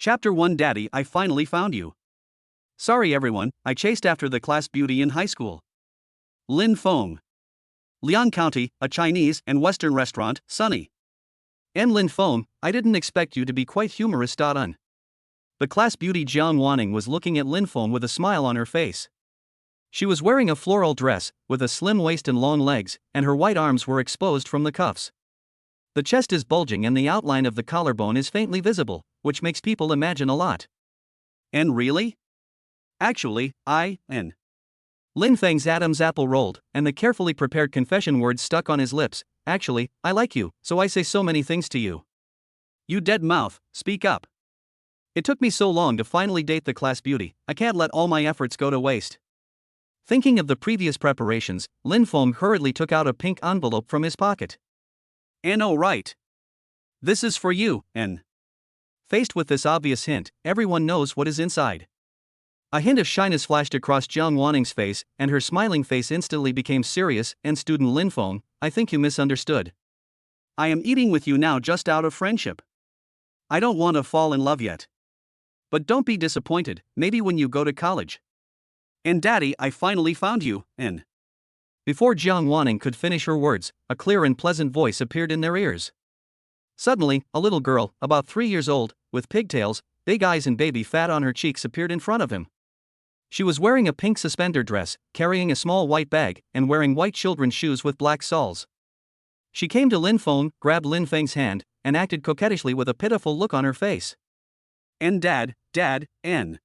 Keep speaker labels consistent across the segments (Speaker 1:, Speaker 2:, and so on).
Speaker 1: Chapter 1 Daddy, I finally found you. Sorry everyone, I chased after the class beauty in high school. Lin Feng. Liang County, a Chinese and Western restaurant, sunny. And Lin Feng, I didn't expect you to be quite humorous. Un. The class beauty Jiang Wanning was looking at Lin Feng with a smile on her face. She was wearing a floral dress, with a slim waist and long legs, and her white arms were exposed from the cuffs. The chest is bulging and the outline of the collarbone is faintly visible, which makes people imagine a lot. And really? Actually, Lin Feng's Adam's apple rolled, and the carefully prepared confession words stuck on his lips. Actually, I like you, so I say so many things to you. You dead mouth, speak up. It took me so long to finally date the class beauty, I can't let all my efforts go to waste. Thinking of the previous preparations, Lin Feng hurriedly took out a pink envelope from his pocket. Oh right. This is for you, N. Faced with this obvious hint, everyone knows what is inside. A hint of shyness flashed across Jiang Wanning's face, and her smiling face instantly became serious. And student Lin Feng, I think you misunderstood. I am eating with you now just out of friendship. I don't want to fall in love yet. But don't be disappointed, maybe when you go to college. And Daddy, I finally found you, N. Before Jiang Wanning could finish her words, a clear and pleasant voice appeared in their ears. Suddenly, a little girl, about 3 years old, with pigtails, big eyes and baby fat on her cheeks appeared in front of him. She was wearing a pink suspender dress, carrying a small white bag, and wearing white children's shoes with black soles. She came to Lin Feng, grabbed Lin Feng's hand, and acted coquettishly with a pitiful look on her face. And Dad, N.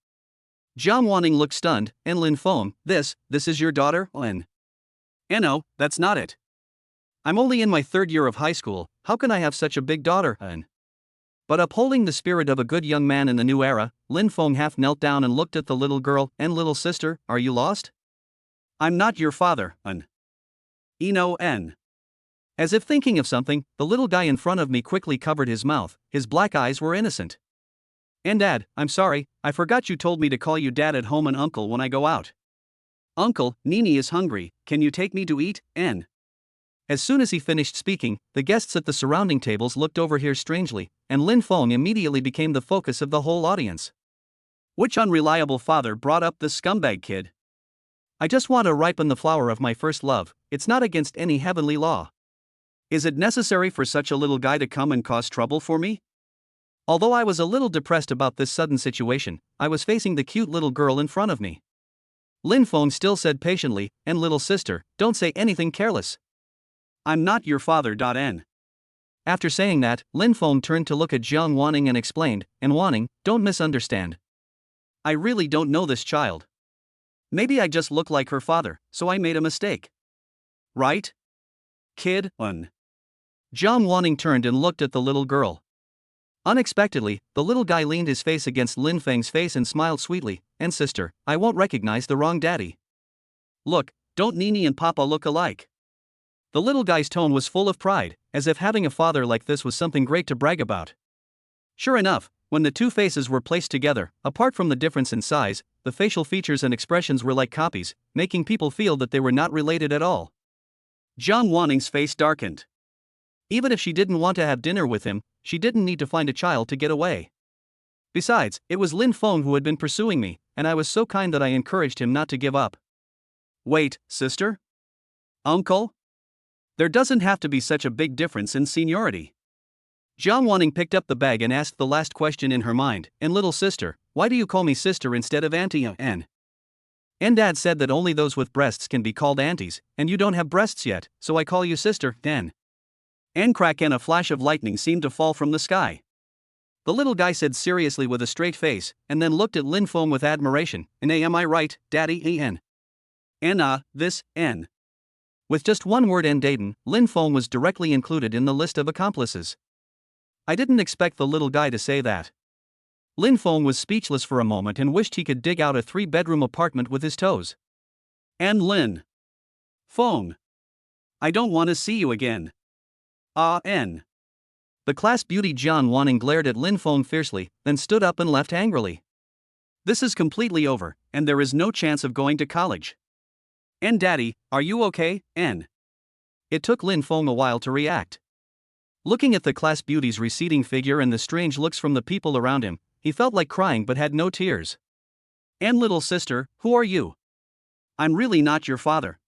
Speaker 1: Jiang Wanning looked stunned, and Lin Feng, this is your daughter, N. No, that's not it. I'm only in my 3rd year of high school, how can I have such a big daughter, N? But upholding the spirit of a good young man in the new era, Lin Feng half knelt down and looked at the little girl. And little sister, are you lost? I'm not your father, N. N. As if thinking of something, the little guy in front of me quickly covered his mouth, his black eyes were innocent. And Dad, I'm sorry, I forgot you told me to call you Dad at home and Uncle when I go out. Uncle, Nene is hungry, can you take me to eat, N? As soon as he finished speaking, the guests at the surrounding tables looked over here strangely, and Lin Feng immediately became the focus of the whole audience. Which unreliable father brought up this scumbag kid? I just want to ripen the flower of my first love, it's not against any heavenly law. Is it necessary for such a little guy to come and cause trouble for me? Although I was a little depressed about this sudden situation, I was facing the cute little girl in front of me. Lin Feng still said patiently, and little sister, don't say anything careless. I'm not your father. N. After saying that, Lin Feng turned to look at Jiang Wanning and explained, and Wanning, don't misunderstand. I really don't know this child. Maybe I just look like her father, so I made a mistake. Right? Kid, N. Jiang Wanning turned and looked at the little girl. Unexpectedly, the little guy leaned his face against Lin Feng's face and smiled sweetly, and sister, I won't recognize the wrong daddy. Look, don't Nene and Papa look alike? The little guy's tone was full of pride, as if having a father like this was something great to brag about. Sure enough, when the two faces were placed together, apart from the difference in size, the facial features and expressions were like copies, making people feel that they were not related at all. Jiang Wanning's face darkened. Even if she didn't want to have dinner with him, she didn't need to find a child to get away. Besides, it was Lin Feng who had been pursuing me, and I was so kind that I encouraged him not to give up. Wait, sister? Uncle? There doesn't have to be such a big difference in seniority. Jiang Wanning picked up the bag and asked the last question in her mind, and little sister, why do you call me sister instead of auntie, N? And Dad said that only those with breasts can be called aunties, and you don't have breasts yet, so I call you sister, N. And crack, and a flash of lightning seemed to fall from the sky. The little guy said seriously with a straight face, and then looked at Lin Feng with admiration, and am I right, Daddy, N? This, N. With just one word and Dayton, Lin Feng was directly included in the list of accomplices. I didn't expect the little guy to say that. Lin Feng was speechless for a moment and wished he could dig out a 3-bedroom apartment with his toes. And Lin Feng, I don't want to see you again. N. The class beauty Jiang Wanning glared at Lin Feng fiercely, then stood up and left angrily. This is completely over, and there is no chance of going to college. And Daddy, are you okay, N? It took Lin Feng a while to react. Looking at the class beauty's receding figure and the strange looks from the people around him, he felt like crying but had no tears. "And little sister, who are you? I'm really not your father.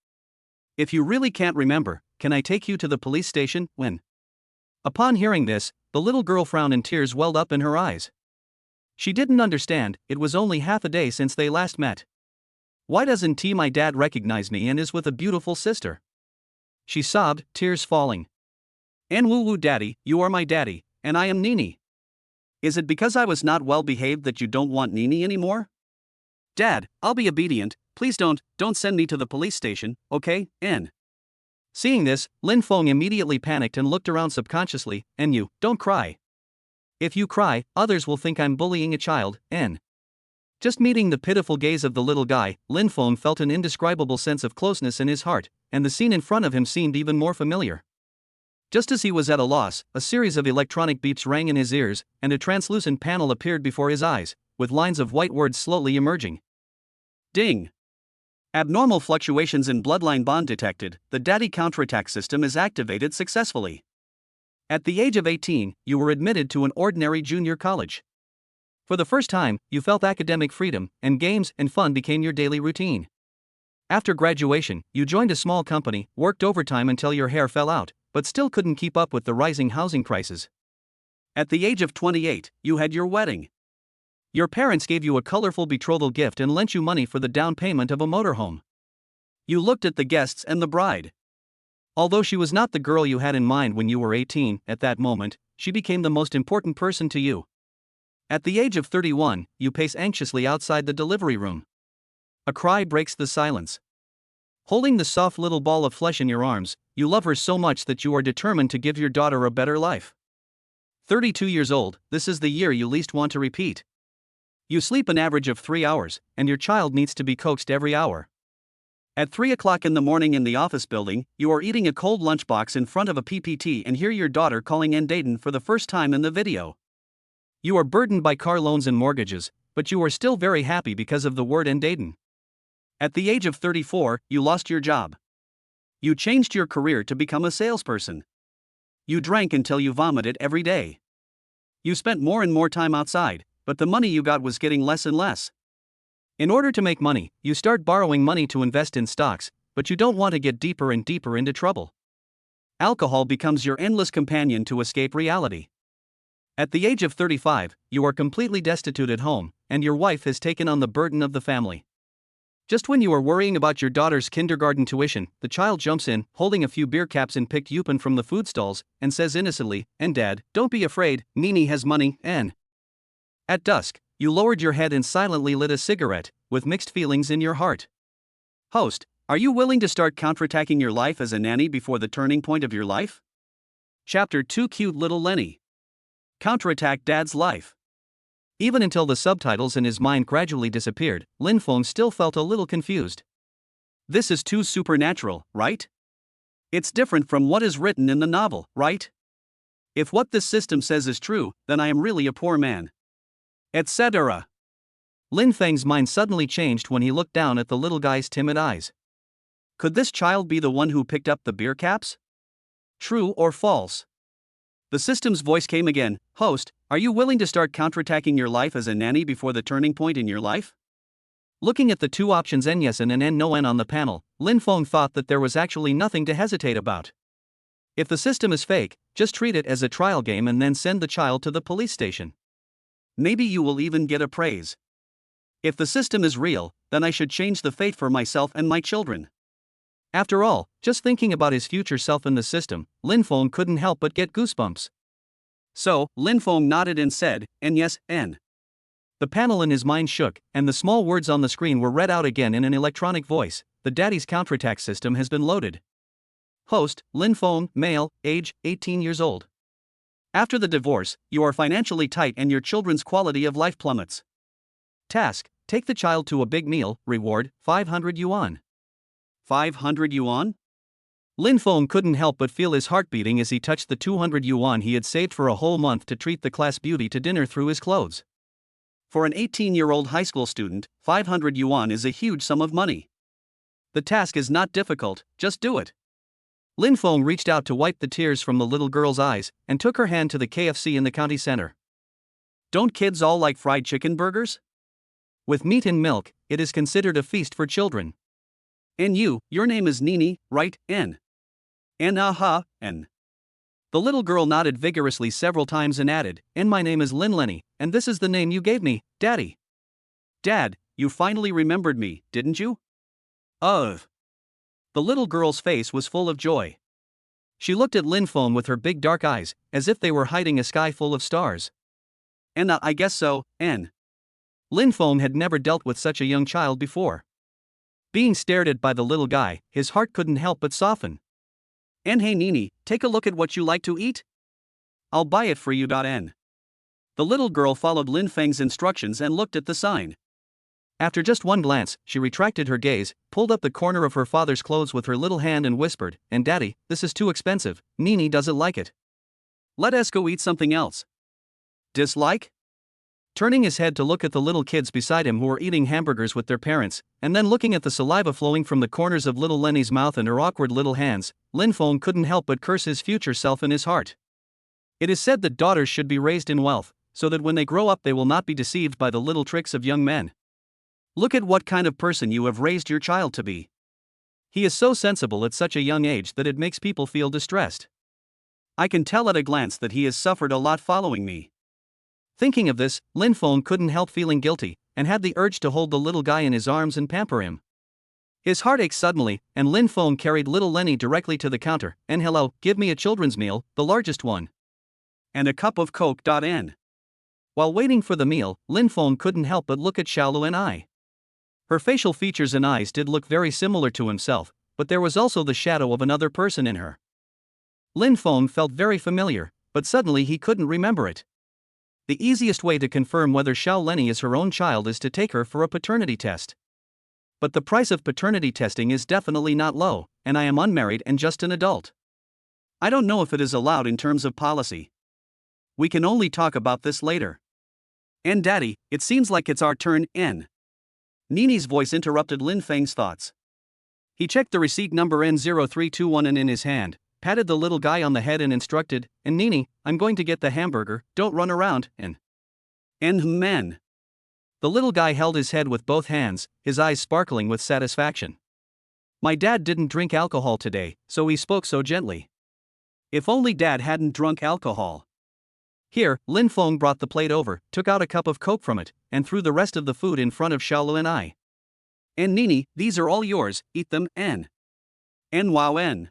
Speaker 1: If you really can't remember, can I take you to the police station?" When? Upon hearing this, the little girl frowned and tears welled up in her eyes. She didn't understand, it was only half a day since they last met. "Why doesn't my dad recognize me and is with a beautiful sister?" she sobbed, tears falling. "And woo woo daddy, you are my daddy, and I am Nene. Is it because I was not well behaved that you don't want Nene anymore?" "Dad, I'll be obedient, please don't send me to the police station, okay, N." Seeing this, Lin Feng immediately panicked and looked around subconsciously. "And you, don't cry. If you cry, others will think I'm bullying a child, N." Just meeting the pitiful gaze of the little guy, Lin Feng felt an indescribable sense of closeness in his heart, and the scene in front of him seemed even more familiar. Just as he was at a loss, a series of electronic beeps rang in his ears, and a translucent panel appeared before his eyes, with lines of white words slowly emerging. Ding! Abnormal fluctuations in bloodline bond detected, the daddy counterattack system is activated successfully. At the age of 18, you were admitted to an ordinary junior college. For the first time, you felt academic freedom, and games and fun became your daily routine. After graduation, you joined a small company, worked overtime until your hair fell out, but still couldn't keep up with the rising housing prices. At the age of 28, you had your wedding. Your parents gave you a colorful betrothal gift and lent you money for the down payment of a motorhome. You looked at the guests and the bride. Although she was not the girl you had in mind when you were 18, at that moment, she became the most important person to you. At the age of 31, you pace anxiously outside the delivery room. A cry breaks the silence. Holding the soft little ball of flesh in your arms, you love her so much that you are determined to give your daughter a better life. 32 years old, this is the year you least want to repeat. You sleep an average of 3 hours, and your child needs to be coaxed every hour. At 3 o'clock in the morning in the office building, you are eating a cold lunchbox in front of a PPT and hear your daughter calling Dayton for the first time in the video. You are burdened by car loans and mortgages, but you are still very happy because of the word Dayton. At the age of 34, you lost your job. You changed your career to become a salesperson. You drank until you vomited every day. You spent more and more time outside, but the money you got was getting less and less. In order to make money, you start borrowing money to invest in stocks, but you don't want to get deeper and deeper into trouble. Alcohol becomes your endless companion to escape reality. At the age of 35, you are completely destitute at home, and your wife has taken on the burden of the family. Just when you are worrying about your daughter's kindergarten tuition, the child jumps in, holding a few beer caps and picked Yupin from the food stalls, and says innocently, "And Dad, don't be afraid, Nene has money, and..." At dusk, you lowered your head and silently lit a cigarette, with mixed feelings in your heart. Host, are you willing to start counterattacking your life as a nanny before the turning point of your life? Chapter 2 Cute Little Lenny. Counterattack Dad's Life. Even until the subtitles in his mind gradually disappeared, Lin Feng still felt a little confused. This is too supernatural, right? It's different from what is written in the novel, right? If what this system says is true, then I am really a poor man. Etc. Lin Feng's mind suddenly changed when he looked down at the little guy's timid eyes. Could this child be the one who picked up the beer caps? True or false? The system's voice came again. Host, are you willing to start counterattacking your life as a nanny before the turning point in your life? Looking at the two options N yes and N no N on the panel, Lin Feng thought that there was actually nothing to hesitate about. If the system is fake, just treat it as a trial game and then send the child to the police station. Maybe you will even get a praise. If the system is real, then I should change the fate for myself and my children. After all, just thinking about his future self in the system, Lin Feng couldn't help but get goosebumps. So, Lin Feng nodded and said, "And yes, N." The panel in his mind shook, and the small words on the screen were read out again in an electronic voice. The daddy's counterattack system has been loaded. Host, Lin Feng, male, age, 18 years old. After the divorce, you are financially tight and your children's quality of life plummets. Task, take the child to a big meal, reward, 500 yuan. 500 yuan? Lin Feng couldn't help but feel his heart beating as he touched the 200 yuan he had saved for a whole month to treat the class beauty to dinner through his clothes. For an 18-year-old high school student, 500 yuan is a huge sum of money. The task is not difficult, just do it. Lin Feng reached out to wipe the tears from the little girl's eyes, and took her hand to the KFC in the county center. Don't kids all like fried chicken burgers? With meat and milk, it is considered a feast for children. And your name is Nene, right, N? N. The little girl nodded vigorously several times and added, and my name is Lenny, and this is the name you gave me, Daddy. Dad, you finally remembered me, didn't you? Ugh. The little girl's face was full of joy. She looked at Lin Feng with her big dark eyes, as if they were hiding a sky full of stars. And I guess so, N. Lin Feng had never dealt with such a young child before. Being stared at by the little guy, his heart couldn't help but soften. And hey Nene, take a look at what you like to eat? I'll buy it for you. N. The little girl followed Lin Feng's instructions and looked at the sign. After just one glance, she retracted her gaze, pulled up the corner of her father's clothes with her little hand and whispered, and Daddy, this is too expensive, Nene doesn't like it. Let us go eat something else. Dislike? Turning his head to look at the little kids beside him who were eating hamburgers with their parents, and then looking at the saliva flowing from the corners of little Lenny's mouth and her awkward little hands, Lin Feng couldn't help but curse his future self in his heart. It is said that daughters should be raised in wealth, so that when they grow up they will not be deceived by the little tricks of young men. Look at what kind of person you have raised your child to be. He is so sensible at such a young age that it makes people feel distressed. I can tell at a glance that he has suffered a lot following me. Thinking of this, Lin Feng couldn't help feeling guilty, and had the urge to hold the little guy in his arms and pamper him. His heart ached suddenly, and Lin Feng carried little Lenny directly to the counter, and hello, give me a children's meal, the largest one. And a cup of Coke. N. While waiting for the meal, Lin Feng couldn't help but look at Xiaolu and I. Her facial features and eyes did look very similar to himself, but there was also the shadow of another person in her. Lin Feng felt very familiar, but suddenly he couldn't remember it. The easiest way to confirm whether Xiao Lenny is her own child is to take her for a paternity test. But the price of paternity testing is definitely not low, and I am unmarried and just an adult. I don't know if it is allowed in terms of policy. We can only talk about this later. And Daddy, it seems like it's our turn, N. Nene's voice interrupted Lin Feng's thoughts. He checked the receipt number N0321 and in his hand, patted the little guy on the head and instructed, and Nene, I'm going to get the hamburger, don't run around, and men. The little guy held his head with both hands, his eyes sparkling with satisfaction. My dad didn't drink alcohol today, so he spoke so gently. If only Dad hadn't drunk alcohol. Here, Lin Feng brought the plate over, took out a cup of Coke from it, and threw the rest of the food in front of Xiaolu and I. And Nene, these are all yours, eat them, N. Wow, N.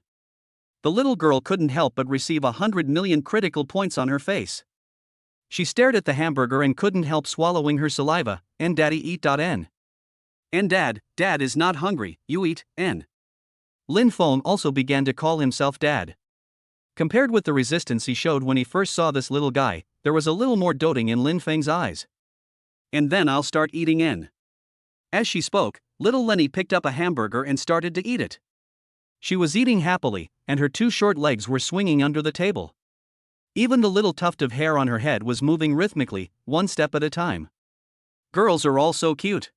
Speaker 1: The little girl couldn't help but receive 100 million critical points on her face. She stared at the hamburger and couldn't help swallowing her saliva, and Daddy eat. N. And Dad is not hungry, you eat, N. Lin Feng also began to call himself Dad. Compared with the resistance he showed when he first saw this little guy, there was a little more doting in Lin Feng's eyes. And then I'll start eating, N. As she spoke, little Lenny picked up a hamburger and started to eat it. She was eating happily, and her two short legs were swinging under the table. Even the little tuft of hair on her head was moving rhythmically, one step at a time. Girls are all so cute.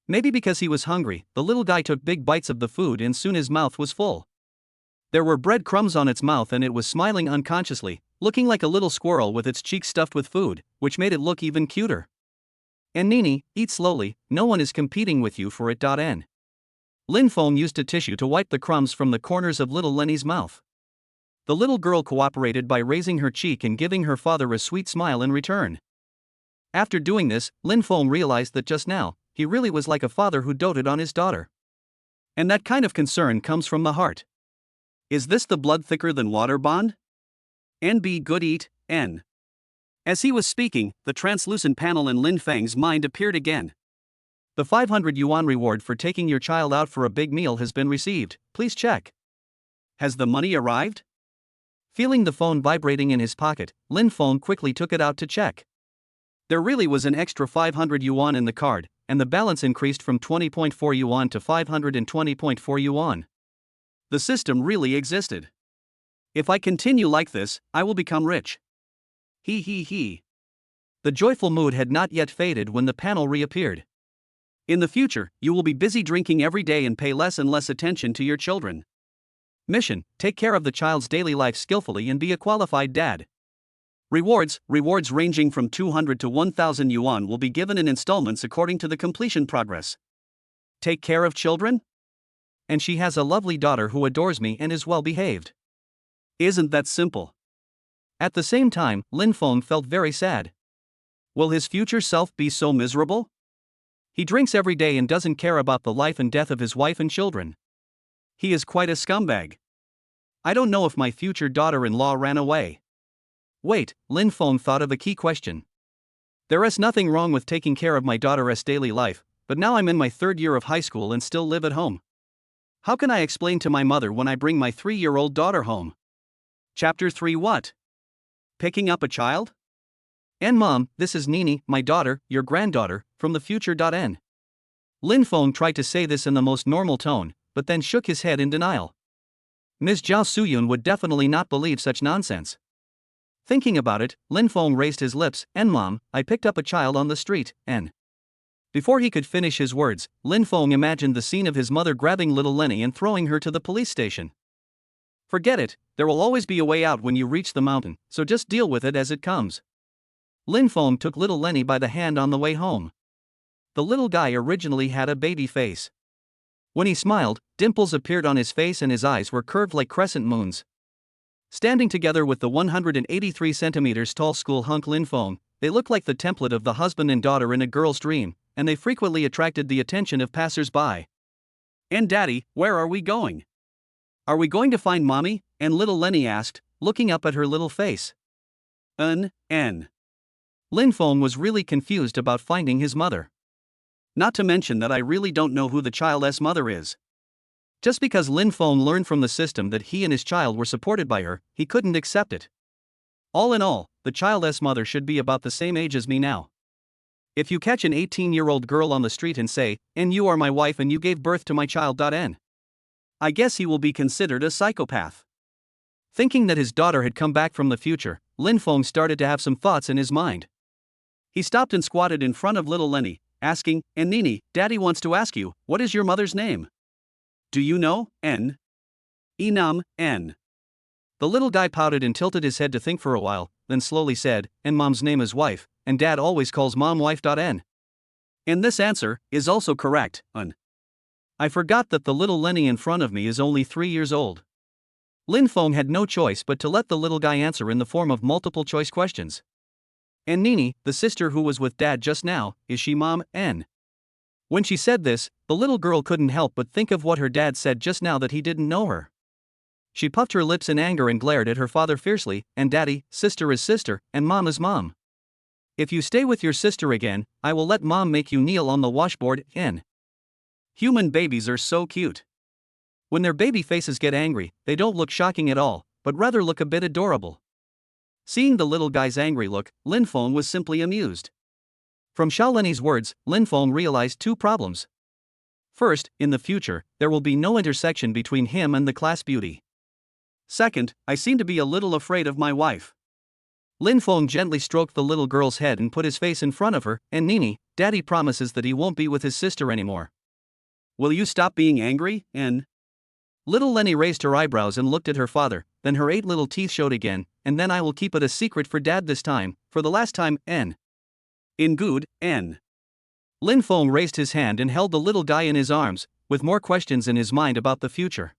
Speaker 1: Maybe because he was hungry, the little guy took big bites of the food and soon his mouth was full. There were breadcrumbs on its mouth and it was smiling unconsciously, looking like a little squirrel with its cheeks stuffed with food, which made it look even cuter. And Nene, eat slowly, no one is competing with you for it. N. Lin Feng used a tissue to wipe the crumbs from the corners of little Lenny's mouth. The little girl cooperated by raising her cheek and giving her father a sweet smile in return. After doing this, Lin Feng realized that just now, he really was like a father who doted on his daughter. And that kind of concern comes from the heart. Is this the blood thicker than water bond? Be good eat, N. As he was speaking, the translucent panel in Lin Feng's mind appeared again. The 500 yuan reward for taking your child out for a big meal has been received, please check. Has the money arrived? Feeling the phone vibrating in his pocket, Lin Feng quickly took it out to check. There really was an extra 500 yuan in the card, and the balance increased from 20.4 yuan to 520.4 yuan. The system really existed. If I continue like this, I will become rich. He. The joyful mood had not yet faded when the panel reappeared. In the future, you will be busy drinking every day and pay less and less attention to your children. Mission: take care of the child's daily life skillfully and be a qualified dad. Rewards ranging from 200 to 1000 yuan will be given in installments according to the completion progress. Take care of children?
Speaker 2: And she has a lovely daughter who adores me and is well behaved.
Speaker 1: Isn't that simple?
Speaker 2: At the same time, Lin Feng felt very sad.
Speaker 1: Will his future self be so miserable?
Speaker 2: He drinks every day and doesn't care about the life and death of his wife and children.
Speaker 1: He is quite a scumbag. I don't know if my future daughter-in-law ran away.
Speaker 2: Wait, Lin Feng thought of a key question. There is nothing wrong with taking care of my daughter's daily life, but now I'm in my 3rd year of high school and still live at home. How can I explain to my mother when I bring my 3-year-old daughter home?
Speaker 1: Chapter 3 What? Picking up a child?
Speaker 2: And Mom, this is Nene, my daughter, your granddaughter, from the future.N. Lin Feng tried to say this in the most normal tone, but then shook his head in denial. Ms. Zhao Suyun would definitely not believe such nonsense. Thinking about it, Lin Feng raised his lips, and Mom, I picked up a child on the street, and... Before he could finish his words, Lin Feng imagined the scene of his mother grabbing little Lenny and throwing her to the police station. Forget it, there will always be a way out when you reach the mountain, so just deal with it as it comes. Lin Feng took little Lenny by the hand on the way home. The little guy originally had a baby face. When he smiled, dimples appeared on his face and his eyes were curved like crescent moons. Standing together with the 183 centimeters tall school hunk Lin Feng, they looked like the template of the husband and daughter in a girl's dream, and they frequently attracted the attention of passers-by.
Speaker 1: And Daddy, where are we going? Are we going to find Mommy? And little Lenny asked, looking up at her little face.
Speaker 2: Lin Feng was really confused about finding his mother.
Speaker 1: Not to mention that I really don't know who the child's mother is.
Speaker 2: Just because Lin Feng learned from the system that he and his child were supported by her, he couldn't accept it. All in all, the child's mother should be about the same age as me now. If you catch an 18-year-old girl on the street and say, and you are my wife and you gave birth to my child.N,
Speaker 1: I guess he will be considered a psychopath.
Speaker 2: Thinking that his daughter had come back from the future, Lin Feng started to have some thoughts in his mind.
Speaker 1: He stopped and squatted in front of little Lenny, asking, and Nene, Daddy wants to ask you, what is your mother's name? Do you know? N.
Speaker 2: N. The little guy pouted and tilted his head to think for a while, then slowly said, and Mom's name is Wife, and Dad always calls Mom wife.N.
Speaker 1: And this answer is also correct, N.
Speaker 2: I forgot that the little Lenny in front of me is only 3 years old. Lin Feng had no choice but to let the little guy answer in the form of multiple choice questions. And Nene, the sister who was with Dad just now, is she Mom, N? When she said this, the little girl couldn't help but think of what her dad said just now that he didn't know her. She puffed her lips in anger and glared at her father fiercely, and Daddy, sister is sister, and Mom is Mom. If you stay with your sister again, I will let Mom make you kneel on the washboard, N.
Speaker 1: Human babies are so cute.
Speaker 2: When their baby faces get angry, they don't look shocking at all, but rather look a bit adorable. Seeing the little guy's angry look, Lin Feng was simply amused. From Xiao Lenny's words, Lin Feng realized 2 problems. First, in the future, there will be no intersection between him and the class beauty.
Speaker 1: Second, I seem to be a little afraid of my wife.
Speaker 2: Lin Feng gently stroked the little girl's head and put his face in front of her, and Nene, Daddy promises that he won't be with his sister anymore.
Speaker 1: Will you stop being angry, N?
Speaker 2: Little Lenny raised her eyebrows and looked at her father, then her 8 little teeth showed again, and then I will keep it a secret for Dad this time, for the last time, N.
Speaker 1: In good, N.
Speaker 2: Lin Feng raised his hand and held the little guy in his arms, with more questions in his mind about the future.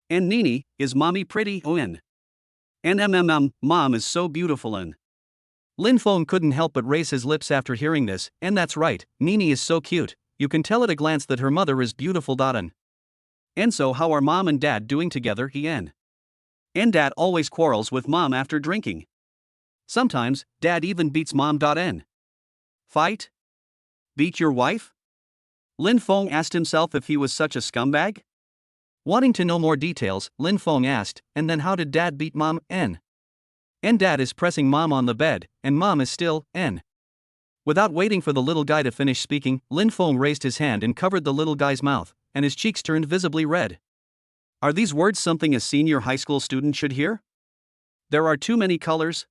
Speaker 1: And Nene, is Mommy pretty, N? Mom is so beautiful, N.
Speaker 2: Lin Feng couldn't help but raise his lips after hearing this, and that's right, Nene is so cute, you can tell at a glance that her mother is beautiful.N.
Speaker 1: And so how are Mom and Dad doing together, N? And Dad always quarrels with Mom after drinking. Sometimes, Dad even beats Mom.N. Fight? Beat your wife? Lin Feng asked himself if he was such a scumbag.
Speaker 2: Wanting to know more details, Lin Feng asked, and then how did Dad beat Mom, N? And Dad is pressing Mom on the bed, and Mom is still, N. Without waiting for the little guy to finish speaking, Lin Feng raised his hand and covered the little guy's mouth, and his cheeks turned visibly red.
Speaker 1: Are these words something a senior high school student should hear? There are too many colors?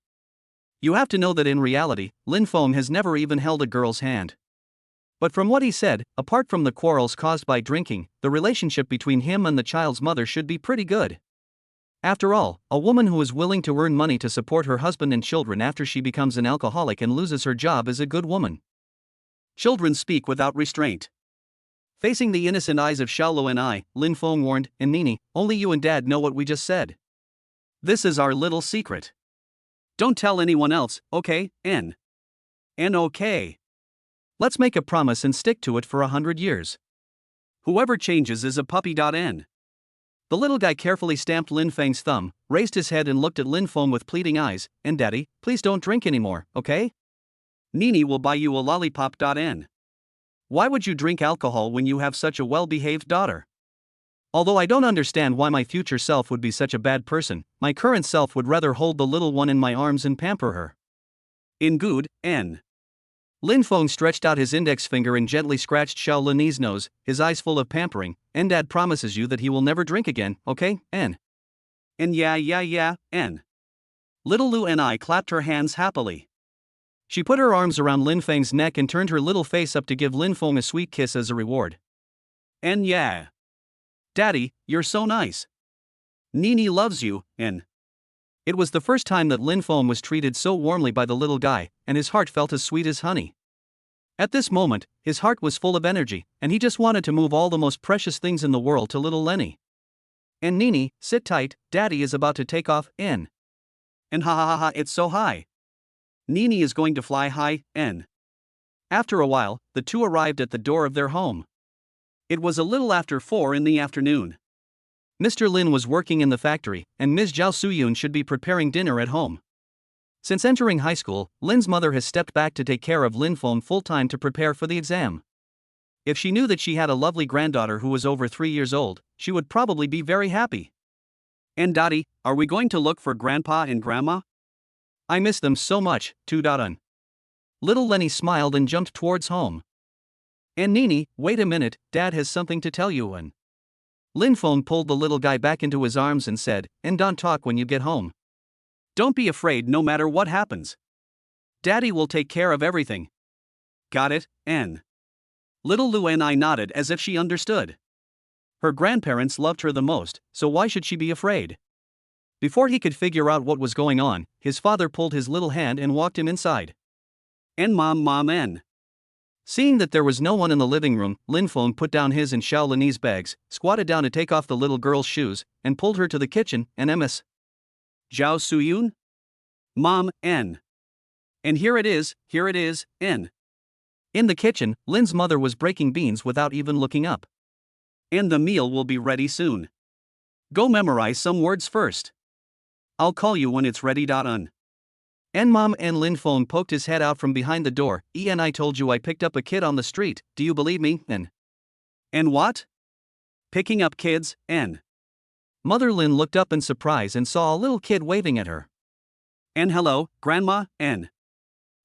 Speaker 2: You have to know that in reality, Lin Feng has never even held a girl's hand. But from what he said, apart from the quarrels caused by drinking, the relationship between him and the child's mother should be pretty good. After all, a woman who is willing to earn money to support her husband and children after she becomes an alcoholic and loses her job is a good woman.
Speaker 1: Children speak without restraint.
Speaker 2: Facing the innocent eyes of Xiaolu and I, Lin Feng warned, and Nene, only you and Dad know what we just said.
Speaker 1: This is our little secret. Don't tell anyone else, okay, N. Okay.
Speaker 2: Let's make a promise and stick to it for 100 years.
Speaker 1: Whoever changes is a puppy.N.
Speaker 2: The little guy carefully stamped Lin Feng's thumb, raised his head and looked at Lin Feng with pleading eyes, and Daddy, please don't drink anymore, okay?
Speaker 1: Nene will buy you a lollipop.N. Why would you drink alcohol when you have such a well-behaved daughter?
Speaker 2: Although I don't understand why my future self would be such a bad person, my current self would rather hold the little one in my arms and pamper her.
Speaker 1: In good, N.
Speaker 2: Lin Feng stretched out his index finger and gently scratched Xiao Lin's nose, his eyes full of pampering, and Dad promises you that he will never drink again, okay, N?
Speaker 1: And yeah, N. Little Lu and I clapped her hands happily.
Speaker 2: She put her arms around Lin Feng's neck and turned her little face up to give Lin Feng a sweet kiss as a reward.
Speaker 1: And yeah. Daddy, you're so nice. Nene loves you, N.
Speaker 2: It was the first time that Lin Feng was treated so warmly by the little guy, and his heart felt as sweet as honey. At this moment, his heart was full of energy, and he just wanted to move all the most precious things in the world to little Lenny. And Nene, sit tight, Daddy is about to take off, N.
Speaker 1: And ha, it's so high. Nene is going to fly high, N. After a while, the two arrived at the door of their home. It was a little after 4 in the afternoon.
Speaker 2: Mr. Lin was working in the factory, and Ms. Zhao Suyun should be preparing dinner at home. Since entering high school, Lin's mother has stepped back to take care of Lin Feng full-time to prepare for the exam. If she knew that she had a lovely granddaughter who was over 3 years old, she would probably be very happy.
Speaker 1: And Daddy, are we going to look for Grandpa and Grandma?
Speaker 2: I miss them so much, too. Little Lenny smiled and jumped towards home. And Nene, wait a minute, Dad has something to tell you. And Lin Feng pulled the little guy back into his arms and said, and don't talk when you get home.
Speaker 1: Don't be afraid no matter what happens. Daddy will take care of everything. Got it, N. Little Lu and I nodded as if she understood. Her grandparents loved her the most, so why should she be afraid?
Speaker 2: Before he could figure out what was going on, his father pulled his little hand and walked him inside.
Speaker 1: And Mom, N.
Speaker 2: Seeing that there was no one in the living room, Lin Feng put down his and Xiao Lin's bags, squatted down to take off the little girl's shoes, and pulled her to the kitchen, and Ms.
Speaker 1: Zhao Suyun? Mom, N. And here it is, N.
Speaker 2: In the kitchen, Lin's mother was breaking beans without even looking up.
Speaker 1: And the meal will be ready soon. Go memorize some words first. I'll call you when it's ready.
Speaker 2: And Mom and Lin Feng poked his head out from behind the door. And I told you I picked up a kid on the street, do you believe me, N?
Speaker 1: And what? Picking up kids, N.
Speaker 2: Mother Lin looked up in surprise and saw a little kid waving at her.
Speaker 1: And hello, Grandma, N.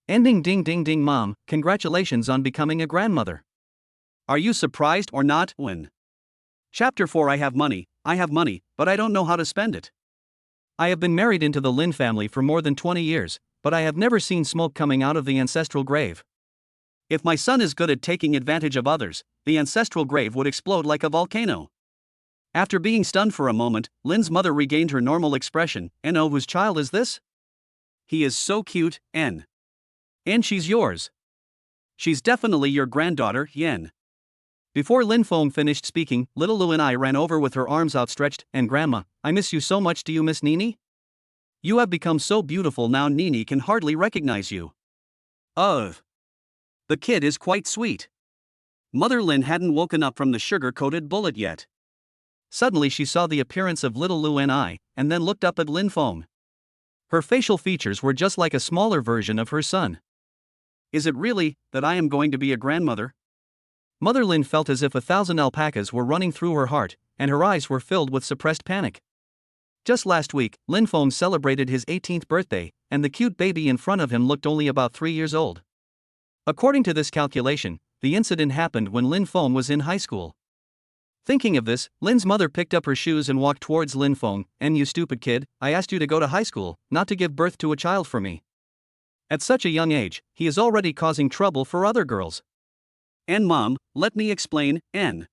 Speaker 2: Ending ding ding ding Mom, congratulations on becoming a grandmother.
Speaker 1: Are you surprised or not, Win? Chapter 4 I have money, but I don't know how to spend it.
Speaker 2: I have been married into the Lin family for more than 20 years, but I have never seen smoke coming out of the ancestral grave.
Speaker 1: If my son is good at taking advantage of others, the ancestral grave would explode like a volcano. After being stunned for a moment, Lin's mother regained her normal expression. And oh, whose child is this? He is so cute, N. And she's yours. She's definitely your granddaughter, Yen. Before Lin Feng finished speaking, little Lu and I ran over with her arms outstretched, and Grandma, I miss you so much. Do you miss Nene? You have become so beautiful now Nene can hardly recognize you. Ugh. The kid is quite sweet. Mother Lin hadn't woken up from the sugar-coated bullet yet. Suddenly she saw the appearance of little Lu and I, and then looked up at Lin Feng. Her facial features were just like a smaller version of her son. Is it really that I am going to be a grandmother? Mother Lin felt as if 1,000 alpacas were running through her heart, and her eyes were filled with suppressed panic. Just last week, Lin Feng celebrated his 18th birthday, and the cute baby in front of him looked only about 3 years old. According to this calculation, the incident happened when Lin Feng was in high school. Thinking of this, Lin's mother picked up her shoes and walked towards Lin Feng. And you stupid kid, I asked you to go to high school, not to give birth to a child for me. At such a young age, he is already causing trouble for other girls. And Mom, let me explain, N.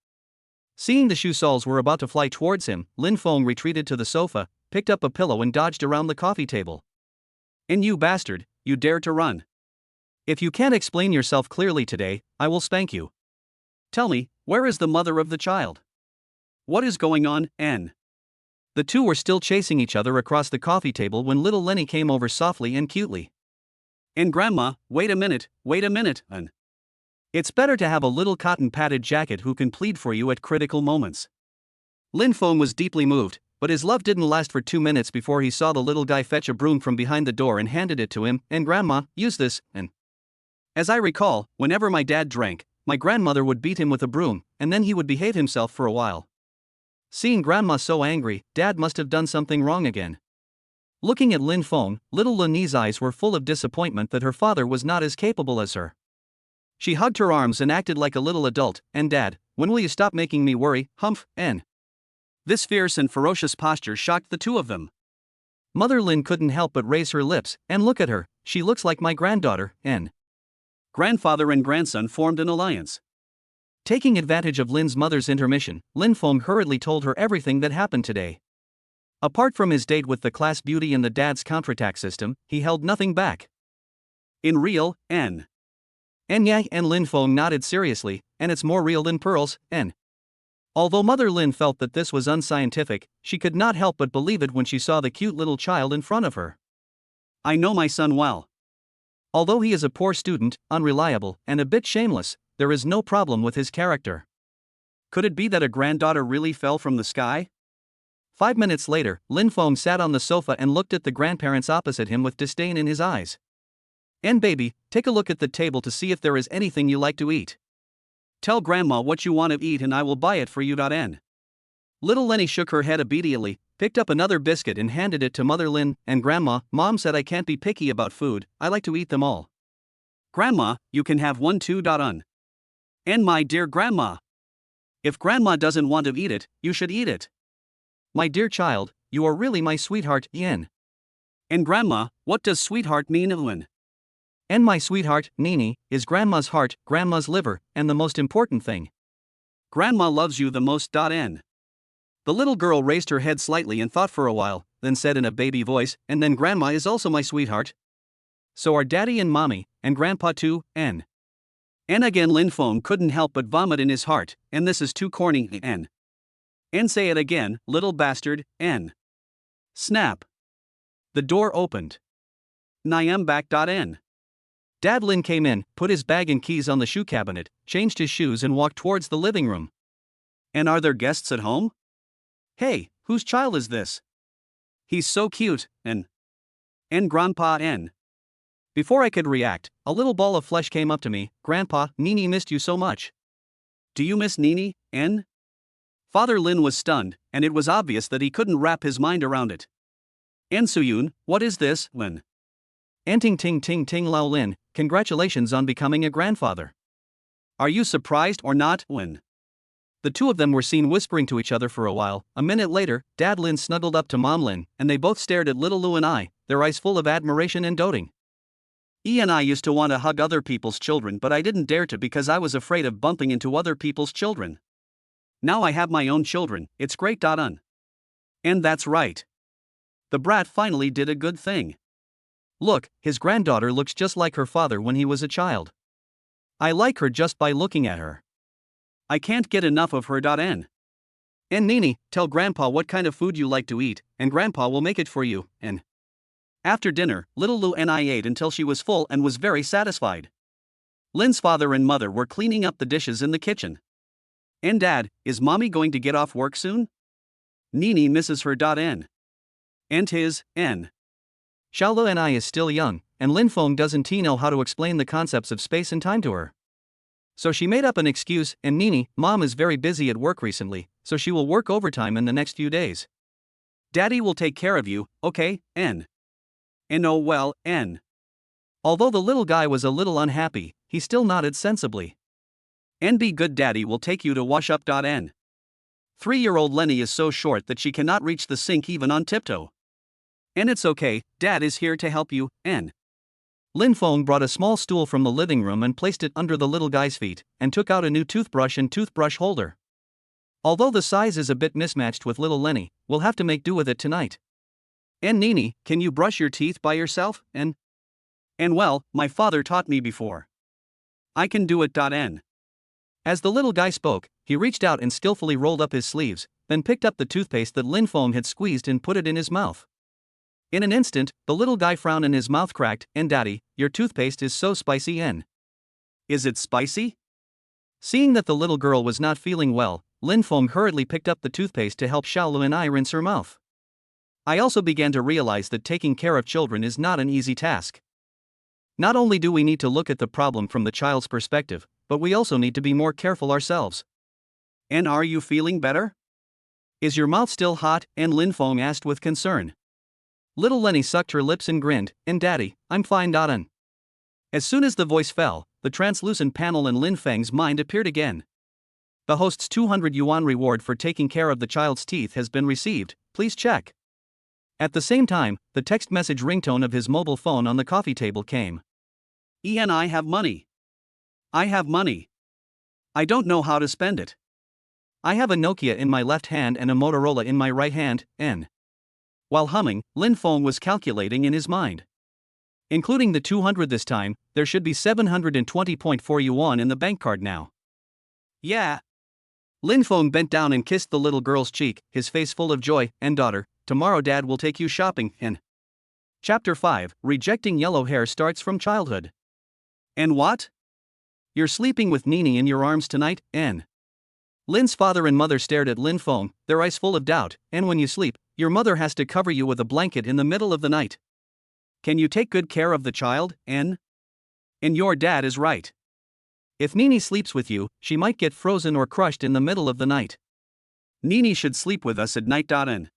Speaker 1: Seeing the shoe soles were about to fly towards him, Lin Feng retreated to the sofa,
Speaker 2: picked up a pillow and dodged around the coffee table.
Speaker 1: And you bastard, you dare to run.
Speaker 2: If you can't explain yourself clearly today, I will spank you.
Speaker 1: Tell me, where is the mother of the child? What is going on, N?
Speaker 2: The two were still chasing each other across the coffee table when little Lenny came over softly and cutely.
Speaker 1: And Grandma, wait a minute, N.
Speaker 2: It's better to have a little cotton-padded jacket who can plead for you at critical moments.
Speaker 1: Lin Feng was deeply moved, but his love didn't last for 2 minutes before he saw the little guy fetch a broom from behind the door and handed it to him. And Grandma, use this, and. As I recall, whenever my dad drank, my grandmother would beat him with a broom, and then he would behave himself for a while.
Speaker 2: Seeing Grandma so angry, Dad must have done something wrong again. Looking at Lin Feng, little Lene's eyes were full of disappointment that her father was not as capable as her. She hugged her arms and acted like a little adult. And Dad, when will you stop making me worry, humph, N?
Speaker 1: This fierce and ferocious posture shocked the two of them.
Speaker 2: Mother Lin couldn't help but raise her lips, and look at her, she looks like my granddaughter, N.
Speaker 1: Grandfather and grandson formed an alliance.
Speaker 2: Taking advantage of Lin's mother's intermission, Lin Feng hurriedly told her everything that happened today. Apart from his date with the class beauty and the dad's counterattack system, he held nothing back.
Speaker 1: In real, N.
Speaker 2: Yeah, and Lin Feng nodded seriously, and it's more real than pearls, N. Although Mother Lin felt that this was unscientific, she could not help but believe it when she saw the cute little child in front of her.
Speaker 1: I know my son well.
Speaker 2: Although he is a poor student, unreliable, and a bit shameless, there is no problem with his character.
Speaker 1: Could it be that a granddaughter really fell from the sky?
Speaker 2: 5 minutes later, Lin Feng sat on the sofa and looked at the grandparents opposite him with disdain in his eyes. And baby, take a look at the table to see if there is anything you like to eat.
Speaker 1: Tell Grandma what you want to eat and I will buy it for you. N.
Speaker 2: Little Lenny shook her head obediently, picked up another biscuit and handed it to Mother Lin. And Grandma, Mom said I can't be picky about food, I like to eat them all.
Speaker 1: Grandma, you can have one too. Un. And my dear Grandma. If Grandma doesn't want to eat it, you should eat it.
Speaker 2: My dear child, you are really my sweetheart, Yen.
Speaker 1: And Grandma, what does sweetheart mean, Lin?
Speaker 2: And my sweetheart, Nene, is Grandma's heart, Grandma's liver, and the most important thing.
Speaker 1: Grandma loves you the most. N.
Speaker 2: The little girl raised her head slightly and thought for a while, then said in a baby voice, and then Grandma is also my sweetheart. So are Daddy and Mommy, and Grandpa too, N.
Speaker 1: And again Lin Feng couldn't help but vomit in his heart, and this is too corny, N. And say it again, little bastard, N. Snap.
Speaker 2: The door opened.
Speaker 1: I am back. N.
Speaker 2: Dad Lin came in, put his bag and keys on the shoe cabinet, changed his shoes and walked towards the living room.
Speaker 1: And are there guests at home?
Speaker 2: Hey, whose child is this?
Speaker 1: He's so cute, and Grandpa N.
Speaker 2: Before I could react, a little ball of flesh came up to me. Grandpa, Nene missed you so much.
Speaker 1: Do you miss Nene, N? Father Lin was stunned, and it was obvious that he couldn't wrap his mind around it. And Suyun, what is this, Lin?
Speaker 2: Ting ting ting ting Lao Lin, congratulations on becoming a grandfather.
Speaker 1: Are you surprised or not, Lin?
Speaker 2: The two of them were seen whispering to each other for a while. A minute later, Dad Lin snuggled up to Mom Lin, and they both stared at little Lu and I, their eyes full of admiration and doting.
Speaker 1: And I used to want to hug other people's children, but I didn't dare to because I was afraid of bumping into other people's children. Now I have my own children, it's great. Un. And that's right. The brat finally did a good thing.
Speaker 2: Look, his granddaughter looks just like her father when he was a child. I like her just by looking at her.
Speaker 1: I can't get enough of her. N.
Speaker 2: And Nene, tell Grandpa what kind of food you like to eat, and Grandpa will make it for you, and.
Speaker 1: After dinner, little Lu and I ate until she was full and was very satisfied. Lin's father and mother were cleaning up the dishes in the kitchen. And Dad, is Mommy going to get off work soon? Nene misses her. N. And his, N.
Speaker 2: Xiaolu and I is still young, and Lin Feng doesn't know how to explain the concepts of space and time to her. So she made up an excuse, and Nene, Mom is very busy at work recently, so she will work overtime in the next few days.
Speaker 1: Daddy will take care of you, okay, N. And oh well, N.
Speaker 2: Although the little guy was a little unhappy, he still nodded sensibly.
Speaker 1: And be good, Daddy will take you to wash up. N. 3-year-old Lenny is so short that she cannot reach the sink even on tiptoe. And it's okay, Dad is here to help you, N.
Speaker 2: Lin Feng brought a small stool from the living room and placed it under the little guy's feet, and took out a new toothbrush and toothbrush holder. Although the size is a bit mismatched with little Lenny, we'll have to make do with it tonight. And Nene, can you brush your teeth by yourself? And
Speaker 1: well, my father taught me before. I can do it. N.
Speaker 2: As the little guy spoke, he reached out and skillfully rolled up his sleeves, then picked up the toothpaste that Lin Feng had squeezed and put it in his mouth. In an instant, the little guy frowned and his mouth cracked. And Daddy, your toothpaste is so spicy. And
Speaker 1: is it spicy?
Speaker 2: Seeing that the little girl was not feeling well, Lin Feng hurriedly picked up the toothpaste to help Xiaolu and I rinse her mouth. I also began to realize that taking care of children is not an easy task. Not only do we need to look at the problem from the child's perspective, but we also need to be more careful ourselves.
Speaker 1: And are you feeling better?
Speaker 2: Is your mouth still hot? And Lin Feng asked with concern. Little Lenny sucked her lips and grinned. And Daddy, I'm fine. And as soon as the voice fell, the translucent panel in Lin Feng's mind appeared again. The host's 200 yuan reward for taking care of the child's teeth has been received, please check. At the same time, the text message ringtone of his mobile phone on the coffee table came.
Speaker 1: I have money. I have money. I don't know how to spend it.
Speaker 2: I have a Nokia in my left hand and a Motorola in my right hand. While humming, Lin Feng was calculating in his mind. Including the 200 this time, there should be 720.4 yuan in the bank card now.
Speaker 1: Yeah.
Speaker 2: Lin Feng bent down and kissed the little girl's cheek, his face full of joy. And daughter, tomorrow Dad will take you shopping. Chapter 5, Rejecting Yellow Hair starts from childhood.
Speaker 1: And what?
Speaker 2: You're sleeping with Nene in your arms tonight. Lin's father and mother stared at Lin Feng, their eyes full of doubt. And when you sleep, your mother has to cover you with a blanket in the middle of the night.
Speaker 1: Can you take good care of the child, N? And your dad is right.
Speaker 2: If Nene sleeps with you, she might get frozen or crushed in the middle of the night.
Speaker 1: Nene should sleep with us at night. N.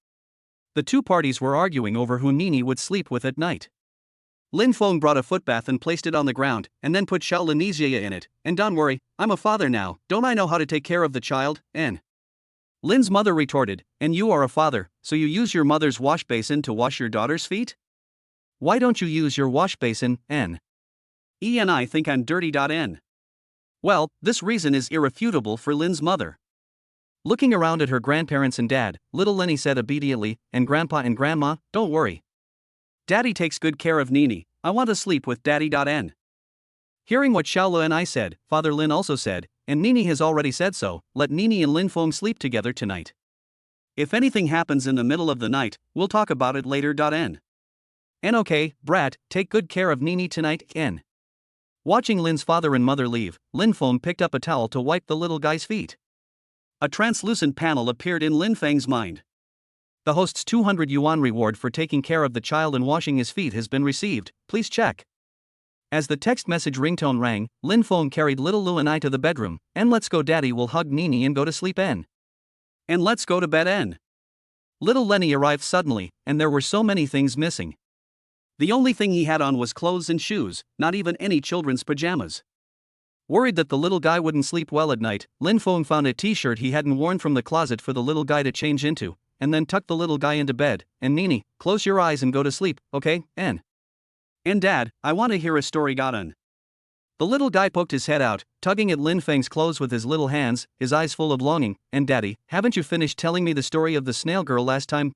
Speaker 2: The two parties were arguing over who Nene would sleep with at night. Lin Feng brought a footbath and placed it on the ground, and then put Xiaolunizia in it. And don't worry, I'm a father now, don't I know how to take care of the child? Lin's mother retorted, and you are a father, so you use your mother's wash basin to wash your daughter's feet? Why don't you use your wash basin?
Speaker 1: I think I'm dirty. N.
Speaker 2: Well, this reason is irrefutable for Lin's mother. Looking around at her grandparents and dad, little Lenny said obediently, and Grandpa and Grandma, don't worry.
Speaker 1: Daddy takes good care of Nene, I want to sleep with Daddy. N.
Speaker 2: Hearing what Xiaolu and I said, Father Lin also said, and Nene has already said so, let Nene and Lin Feng sleep together tonight.
Speaker 1: If anything happens in the middle of the night, we'll talk about it later. N.
Speaker 2: And okay, brat, take good care of Nene tonight. Watching Lin's father and mother leave, Lin Feng picked up a towel to wipe the little guy's feet.
Speaker 1: A translucent panel appeared in Lin Feng's mind.
Speaker 2: The host's 200 yuan reward for taking care of the child and washing his feet has been received, please check. As the text message ringtone rang, Lin Feng carried little Lu and I to the bedroom. And let's go, Daddy will hug Nene and go to sleep. And
Speaker 1: let's go to bed. N.
Speaker 2: Little Lenny arrived suddenly, and there were so many things missing.
Speaker 1: The only thing he had on was clothes and shoes, not even any children's pajamas.
Speaker 2: Worried that the little guy wouldn't sleep well at night, Lin Feng found a t-shirt he hadn't worn from the closet for the little guy to change into, and then tucked the little guy into bed. And Nene, close your eyes and go to sleep, okay? And
Speaker 1: Dad, I want to hear a story. N.
Speaker 2: The little guy poked his head out, tugging at Lin Feng's clothes with his little hands, his eyes full of longing. And Daddy, haven't you finished telling me the story of the snail girl last time?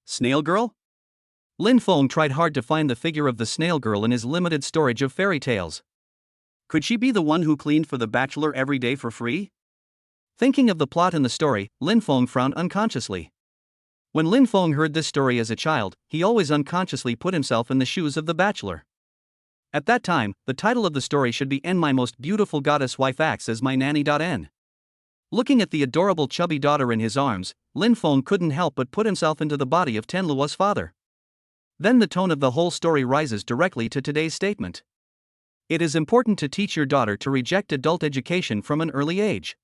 Speaker 1: Snail girl?
Speaker 2: Lin Feng tried hard to find the figure of the snail girl in his limited storage of fairy tales.
Speaker 1: Could she be the one who cleaned for the bachelor every day for free?
Speaker 2: Thinking of the plot in the story, Lin Feng frowned unconsciously. When Lin Feng heard this story as a child, he always unconsciously put himself in the shoes of the bachelor. At that time, the title of the story should be "And My Most Beautiful Goddess Wife Acts as My Nanny." Looking at the adorable chubby daughter in his arms, Lin Feng couldn't help but put himself into the body of Tenlua's father. Then the tone of the whole story rises directly to today's statement. It is important to teach your daughter to reject adult education from an early age.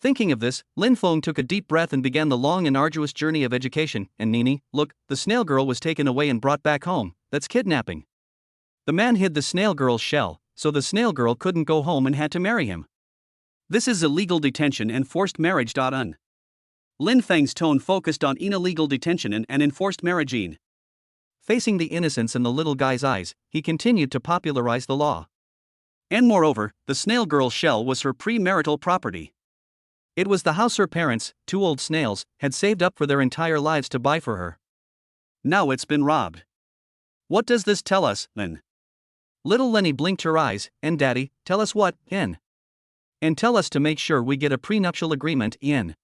Speaker 2: Thinking of this, Lin Feng took a deep breath and began the long and arduous journey of education. And Nene, look, the snail girl was taken away and brought back home. That's kidnapping. The man hid the snail girl's shell, so the snail girl couldn't go home and had to marry him.
Speaker 1: This is illegal detention and forced marriage. Lin Feng's tone focused on illegal detention and enforced marriage.
Speaker 2: Facing the innocence in the little guy's eyes, he continued to popularize the law.
Speaker 1: And moreover, the snail girl's shell was her premarital property.
Speaker 2: It was the house her parents, two old snails, had saved up for their entire lives to buy for her.
Speaker 1: Now it's been robbed. What does this tell us, then?
Speaker 2: Little Lenny blinked her eyes. And Daddy, tell us what, N. And tell us to make sure we get a prenuptial agreement, N.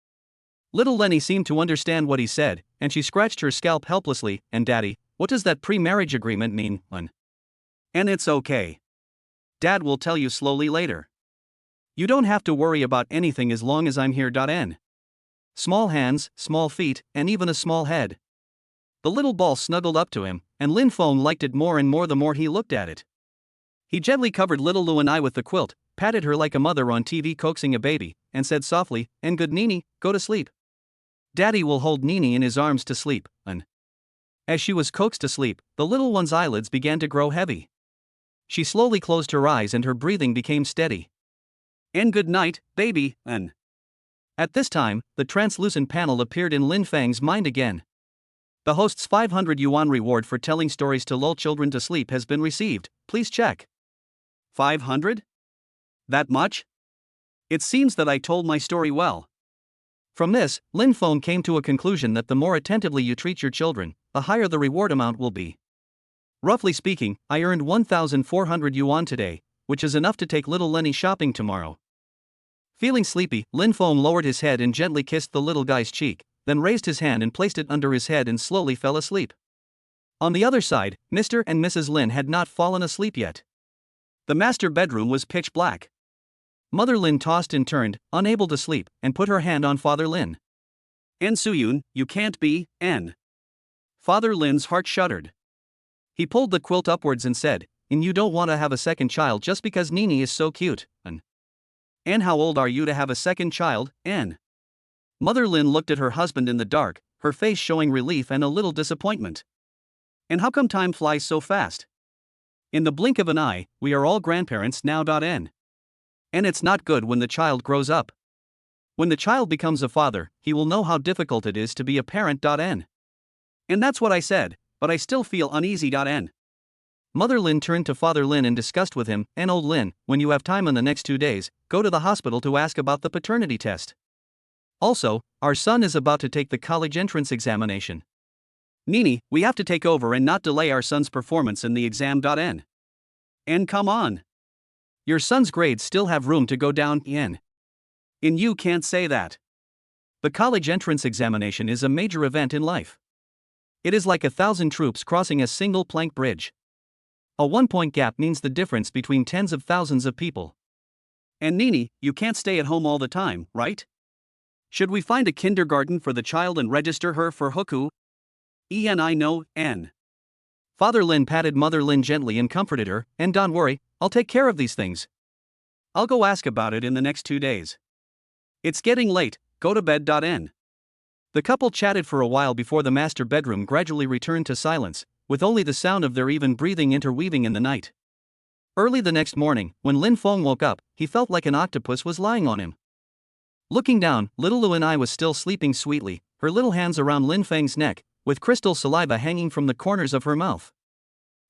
Speaker 2: Little Lenny seemed to understand what he said, and she scratched her scalp helplessly. And Daddy, what does that pre-marriage agreement mean, N?
Speaker 1: And it's okay. Dad will tell you slowly later. You don't have to worry about anything as long as I'm here. N. Small hands, small feet, and even a small head. The little ball snuggled up to him, and Lin Feng liked it more and more the more he looked at it. He gently covered little Lu and I with the quilt, patted her like a mother on TV coaxing a baby, and said softly, "And good Nene, go to sleep. Daddy will hold Nene in his arms to sleep." And as she was coaxed to sleep, the little one's eyelids began to grow heavy. She slowly closed her eyes and her breathing became steady. "And good night, baby, and."
Speaker 2: At this time, the translucent panel appeared in Lin Feng's mind again. The host's 500 yuan reward for telling stories to lull children to sleep has been received. Please check.
Speaker 1: 500? That much? It seems that I told my story well.
Speaker 2: From this, Lin Feng came to a conclusion that the more attentively you treat your children, the higher the reward amount will be. Roughly speaking, I earned 1,400 yuan today, which is enough to take little Lenny shopping tomorrow. Feeling sleepy, Lin Feng lowered his head and gently kissed the little guy's cheek, then raised his hand and placed it under his head and slowly fell asleep. On the other side, Mr. and Mrs. Lin had not fallen asleep yet.
Speaker 1: The master bedroom was pitch black.
Speaker 2: Mother Lin tossed and turned, unable to sleep, and put her hand on Father Lin.
Speaker 1: "N Suyun, you can't be, N." Father Lin's heart shuddered.
Speaker 2: He pulled the quilt upwards and said, "And you don't want to have a second child just because Nene is so cute, N."
Speaker 1: "And how old are you to have a second child, N?" Mother Lin looked at her husband in the dark, her face showing relief and a little disappointment. "And how come time flies so fast? In the blink of an eye, we are all grandparents now. N. And it's not good when the child grows up. When the child becomes a father, he will know how difficult it is to be a parent. N. And that's what I said, but I still feel uneasy. N."
Speaker 2: Mother Lin turned to Father Lin and discussed with him, "And old Lin, when you have time in the next 2 days, go to the hospital to ask about the paternity test. Also, our son is about to take the college entrance examination.
Speaker 1: Nene, we have to take over and not delay our son's performance in the exam. N. And come on.
Speaker 2: Your son's grades still have room to go down, N.
Speaker 1: And you can't say that.
Speaker 2: The college entrance examination is a major event in life. It is like 1,000 troops crossing a single plank bridge. A 1-point gap means the difference between tens of thousands of people.
Speaker 1: And Nene, you can't stay at home all the time, right? Should we find a kindergarten for the child and register her for Hoku? I know, N."
Speaker 2: Father Lin patted Mother Lin gently and comforted her, "And don't worry, I'll take care of these things.
Speaker 1: I'll go ask about it in the next 2 days. It's getting late, go to bed. N."
Speaker 2: The couple chatted for a while before the master bedroom gradually returned to silence, with only the sound of their even breathing interweaving in the night. Early the next morning, when Lin Feng woke up, he felt like an octopus was lying on him. Looking down, little Lu and I was still sleeping sweetly, her little hands around Lin Feng's neck, with crystal saliva hanging from the corners of her mouth.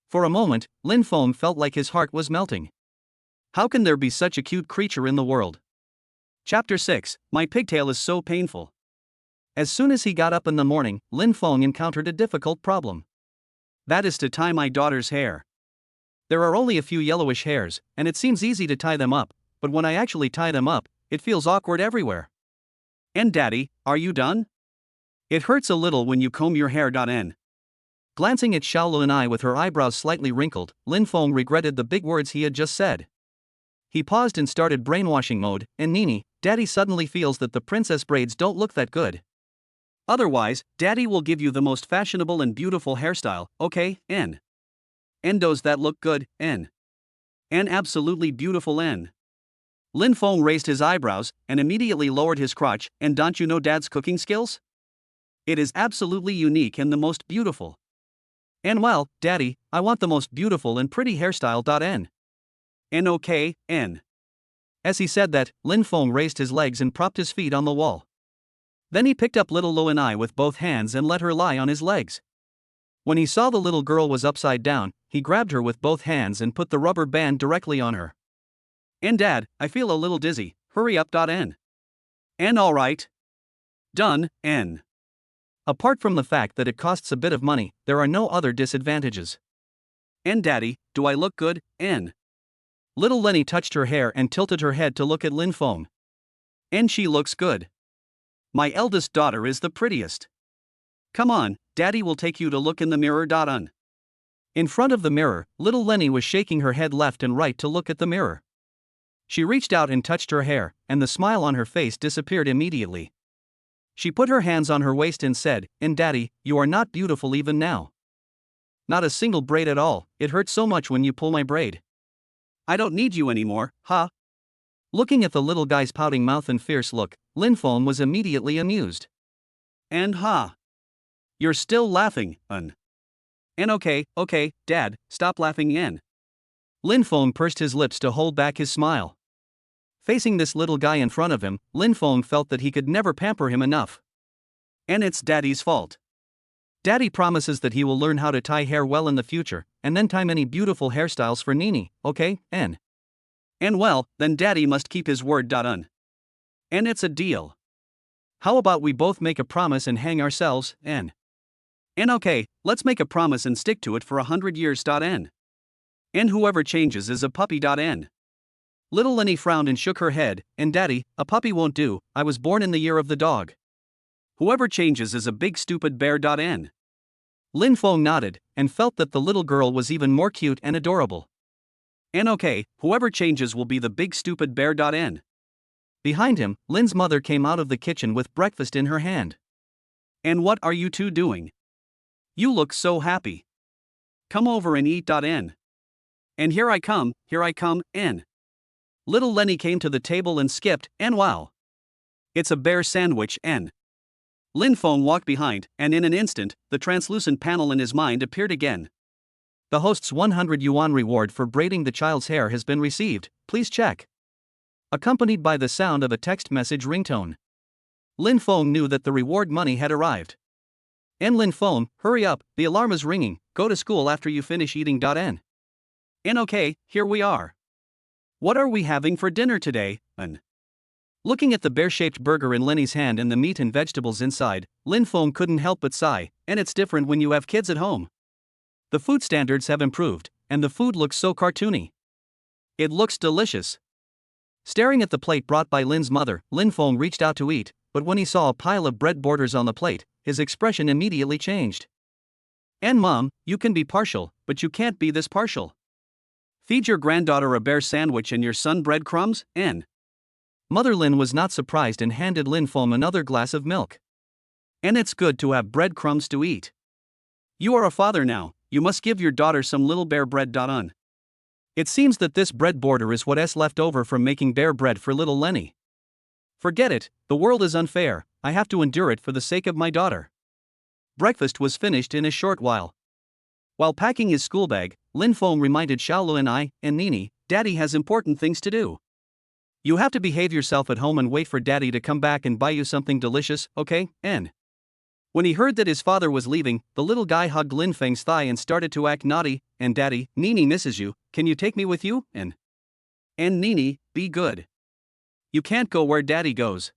Speaker 2: For a moment, Lin Feng felt like his heart was melting. How can there be such a cute creature in the world?
Speaker 1: Chapter 6, My pigtail is so painful.
Speaker 2: As soon as he got up in the morning, Lin Feng encountered a difficult problem.
Speaker 1: That is to tie my daughter's hair.
Speaker 2: There are only a few yellowish hairs, and it seems easy to tie them up, but when I actually tie them up, it feels awkward everywhere.
Speaker 1: And Daddy, are you done? It hurts a little when you comb your hair. N.
Speaker 2: Glancing at Xiaolu and I with her eyebrows slightly wrinkled, Lin Feng regretted the big words he had just said. He paused and started brainwashing mode, "And Nene, Daddy suddenly feels that the princess braids don't look that good.
Speaker 1: Otherwise, Daddy will give you the most fashionable and beautiful hairstyle, okay, N. And does that look good, N? And absolutely beautiful, N." Lin Feng raised his eyebrows and immediately lowered his crotch. "And don't you know Dad's cooking skills? It is absolutely unique and the most beautiful."
Speaker 2: "And well, Daddy, I want the most beautiful and pretty hairstyle. N.
Speaker 1: And okay, N."
Speaker 2: As he said that, Lin Feng raised his legs and propped his feet on the wall. Then he picked up little Lu and I with both hands and let her lie on his legs. When he saw the little girl was upside down, he grabbed her with both hands and put the rubber band directly on her.
Speaker 1: "And Dad, I feel a little dizzy, hurry up. N. And all right. Done, N."
Speaker 2: Apart from the fact that it costs a bit of money, there are no other disadvantages.
Speaker 1: And daddy, do I look good? N.
Speaker 2: Little Lenny touched her hair and tilted her head to look at Lin Feng.
Speaker 1: And she looks good. My eldest daughter is the prettiest. Come on, daddy will take you to look in the mirror. Un.
Speaker 2: In front of the mirror, little Lenny was shaking her head left and right to look at the mirror. She reached out and touched her hair, and the smile on her face disappeared immediately. She put her hands on her waist and said, "And daddy, you are not beautiful even now. Not a single braid at all, it hurts so much when you pull my braid."
Speaker 1: I don't need you anymore, huh?
Speaker 2: Looking at the little guy's pouting mouth and fierce look, Lin Feng was immediately amused.
Speaker 1: And you're still laughing, Un. And okay, dad, stop laughing. N.
Speaker 2: Lin Feng pursed his lips to hold back his smile. Facing this little guy in front of him, Lin Feng felt that he could never pamper him enough.
Speaker 1: And it's daddy's fault.
Speaker 2: Daddy promises that he will learn how to tie hair well in the future, and then tie many beautiful hairstyles for Nene, okay, N.
Speaker 1: And well, then daddy must keep his word. Un. And it's a deal.
Speaker 2: How about we both make a promise and hang ourselves, N.
Speaker 1: And okay, let's make a promise and stick to it for 100 years. N. And whoever changes is a puppy. N.
Speaker 2: Little Lenny frowned and shook her head, and daddy, a puppy won't do, I was born in the year of the dog.
Speaker 1: Whoever changes is a big stupid bear. N.
Speaker 2: Lin Feng nodded, and felt that the little girl was even more cute and adorable.
Speaker 1: And okay, whoever changes will be the big stupid bear. N.
Speaker 2: Behind him, Lin's mother came out of the kitchen with breakfast in her hand.
Speaker 1: And what are you two doing? You look so happy. Come over and eat. N. And here I come, N. Little Lenny came to the table and skipped, and wow. It's a bear sandwich. N. Lin Feng walked behind, and in an instant, the translucent panel in his mind appeared again.
Speaker 2: The host's 100 yuan reward for braiding the child's hair has been received, please check. Accompanied by the sound of a text message ringtone. Lin Feng knew that the reward money had arrived. And Lin Feng, hurry up, the alarm is ringing, go to school after you finish eating. N.
Speaker 1: And okay, here we are. What are we having for dinner today, Un?
Speaker 2: Looking at the bear-shaped burger in Lenny's hand and the meat and vegetables inside, Lin Feng couldn't help but sigh, and it's different when you have kids at home. The food standards have improved, and the food looks so cartoony. It looks delicious. Staring at the plate brought by Lin's mother, Lin Feng reached out to eat, but when he saw a pile of bread borders on the plate, his expression immediately changed. And Mom, you can be partial, but you can't be this partial. Feed your granddaughter a bear sandwich and your son breadcrumbs, N. Mother Lin was not surprised and handed Lin Feng another glass of milk. And it's good to have breadcrumbs to eat. You are a father now, you must give your daughter some little bear bread. Un. It seems that this bread border is what's left over from making bear bread for little Lenny. Forget it, the world is unfair, I have to endure it for the sake of my daughter. Breakfast was finished in a short while. While packing his school bag, Lin Feng reminded Xiaolu and Nene, Daddy has important things to do. You have to behave yourself at home and wait for Daddy to come back and buy you something delicious, okay, N. When he heard that his father was leaving, the little guy hugged Lin Feng's thigh and started to act naughty, and Daddy, Nene misses you, can you take me with you, N? And Nene, be good. You can't go where Daddy goes.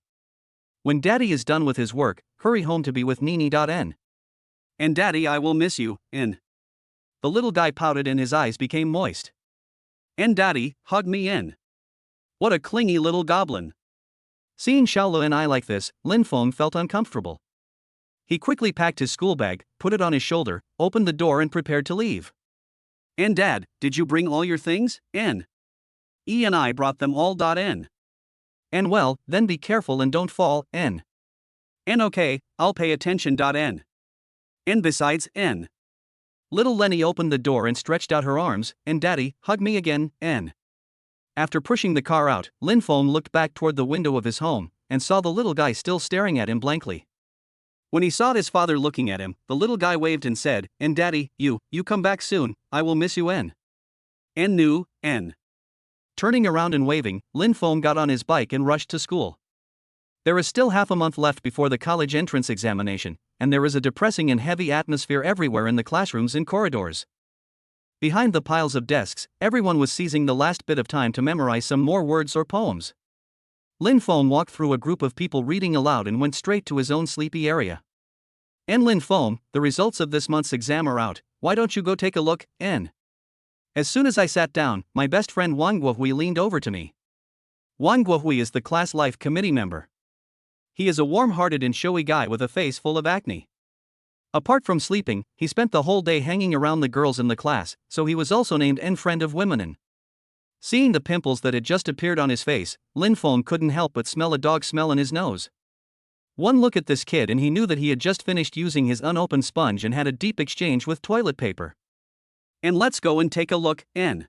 Speaker 2: When Daddy is done with his work, hurry home to be with Nene. N. And Daddy, I will miss you, N. The little guy pouted and his eyes became moist. And Daddy, hug me, N. What a clingy little goblin. Seeing Xiaolu and I like this, Lin Feng felt uncomfortable. He quickly packed his school bag, put it on his shoulder, opened the door and prepared to leave. And Dad, did you bring all your things, N? E and I brought them all. N. And well, then be careful and don't fall, N. And okay, I'll pay attention. N. And besides, N. Little Lenny opened the door and stretched out her arms, and Daddy, hug me again, N. After pushing the car out, Lin Feng looked back toward the window of his home, and saw the little guy still staring at him blankly. When he saw his father looking at him, the little guy waved and said, and Daddy, you come back soon, I will miss you, N. And new, N. Turning around and waving, Lin Feng got on his bike and rushed to school. There is still half a month left before the college entrance examination, and there is a depressing and heavy atmosphere everywhere in the classrooms and corridors. Behind the piles of desks, everyone was seizing the last bit of time to memorize some more words or poems. Lin Feng walked through a group of people reading aloud and went straight to his own sleepy area. En Lin Feng, the results of this month's exam are out, why don't you go take a look, En? As soon as I sat down, my best friend Wang Guohui leaned over to me. Wang Guohui is the class life committee member. He is a warm-hearted and showy guy with a face full of acne. Apart from sleeping, he spent the whole day hanging around the girls in the class, so he was also named En Friend of Women. Seeing the pimples that had just appeared on his face, Lin Feng couldn't help but smell a dog smell in his nose. One look at this kid and he knew that he had just finished using his unopened sponge and had a deep exchange with toilet paper.
Speaker 1: And let's go and take a look, En.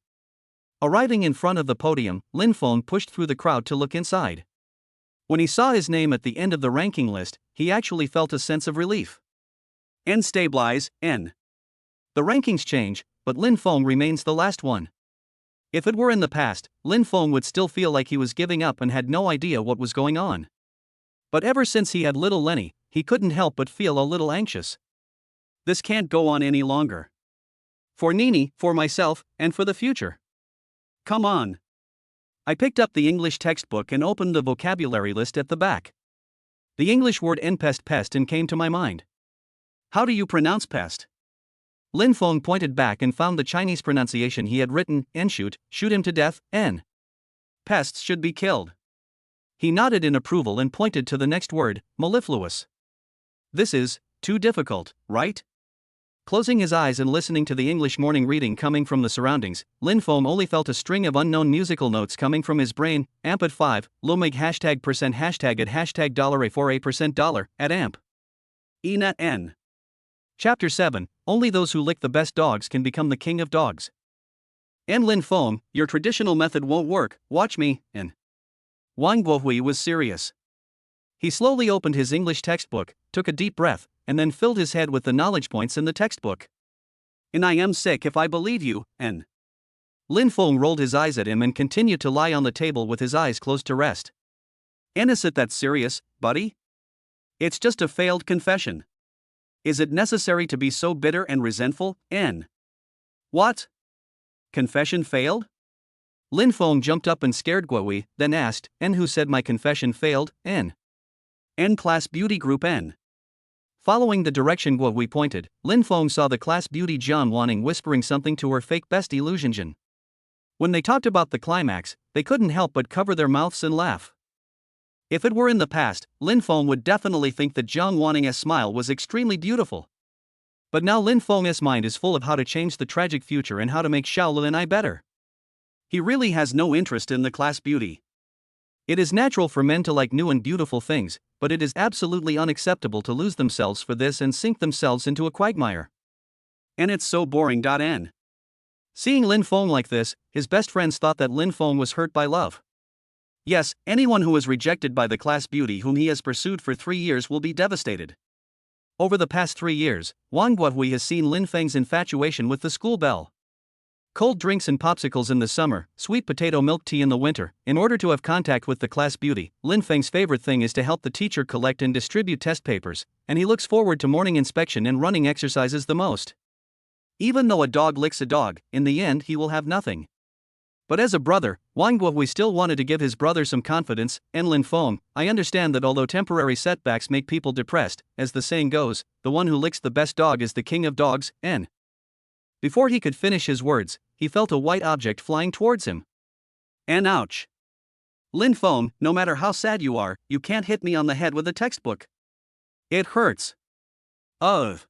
Speaker 2: Arriving in front of the podium, Lin Feng pushed through the crowd to look inside. When he saw his name at the end of the ranking list, he actually felt a sense of relief.
Speaker 1: En stabilize, En.
Speaker 2: The rankings change, but Lin Feng remains the last one. If it were in the past, Lin Feng would still feel like he was giving up and had no idea what was going on. But ever since he had little Lenny, he couldn't help but feel a little anxious.
Speaker 1: This can't go on any longer.
Speaker 2: For Nene, for myself, and for the future.
Speaker 1: Come on.
Speaker 2: I picked up the English textbook and opened the vocabulary list at the back. The English word pest and came to my mind.
Speaker 1: How do you pronounce pest?
Speaker 2: Lin Feng pointed back and found the Chinese pronunciation he had written, shoot him to death, En.
Speaker 1: Pests should be killed.
Speaker 2: He nodded in approval and pointed to the next word, mellifluous.
Speaker 1: This is too difficult, right?
Speaker 2: Closing his eyes and listening to the English morning reading coming from the surroundings, Lin Feng only felt a string of unknown musical notes coming from his brain, amp at 5, lomig #% at $$4A% at amp.
Speaker 1: Ena N.
Speaker 2: Chapter 7, Only those who lick the best dogs can become the king of dogs.
Speaker 1: En Lin Feng, your traditional method won't work, watch me, En. Wang Guohui was serious.
Speaker 2: He slowly opened his English textbook, took a deep breath, and then filled his head with the knowledge points in the textbook.
Speaker 1: And I am sick if I believe you, En.
Speaker 2: Lin Feng rolled his eyes at him and continued to lie on the table with his eyes closed to rest.
Speaker 1: En, is it that serious, buddy? It's just a failed confession. Is it necessary to be so bitter and resentful, En? What? Confession failed?
Speaker 2: Lin Feng jumped up and scared Guohui, then asked, En, who said my confession failed, En?
Speaker 1: En class beauty group, En.
Speaker 2: Following the direction Guohui pointed, Lin Feng saw the class beauty Jian Wanning whispering something to her fake bestie Lu Jinjin. When they talked about the climax, they couldn't help but cover their mouths and laugh. If it were in the past, Lin Feng would definitely think that Jiang Wanning's smile was extremely beautiful. But now Lin Feng's mind is full of how to change the tragic future and how to make Xiaolu and I better.
Speaker 1: He really has no interest in the class beauty.
Speaker 2: It is natural for men to like new and beautiful things, but it is absolutely unacceptable to lose themselves for this and sink themselves into a quagmire.
Speaker 1: And it's so boring. En.
Speaker 2: Seeing Lin Feng like this, his best friends thought that Lin Feng was hurt by love.
Speaker 1: Yes, anyone who is rejected by the class beauty whom he has pursued for 3 years will be devastated.
Speaker 2: Over the past 3 years, Wang Guohui has seen Lin Feng's infatuation with the school bell. Cold drinks and popsicles in the summer, sweet potato milk tea in the winter. In order to have contact with the class beauty, Lin Feng's favorite thing is to help the teacher collect and distribute test papers, and he looks forward to morning inspection and running exercises the most. Even though a dog licks a dog, in the end he will have nothing. But as a brother, Wang Guohui still wanted to give his brother some confidence. En Lin Feng, I understand that although temporary setbacks make people depressed, as the saying goes, the one who licks the best dog is the king of dogs, En. Before he could finish his words, he felt a white object flying towards him.
Speaker 1: En, ouch. Lin Feng, no matter how sad you are, you can't hit me on the head with a textbook. It hurts. Ugh.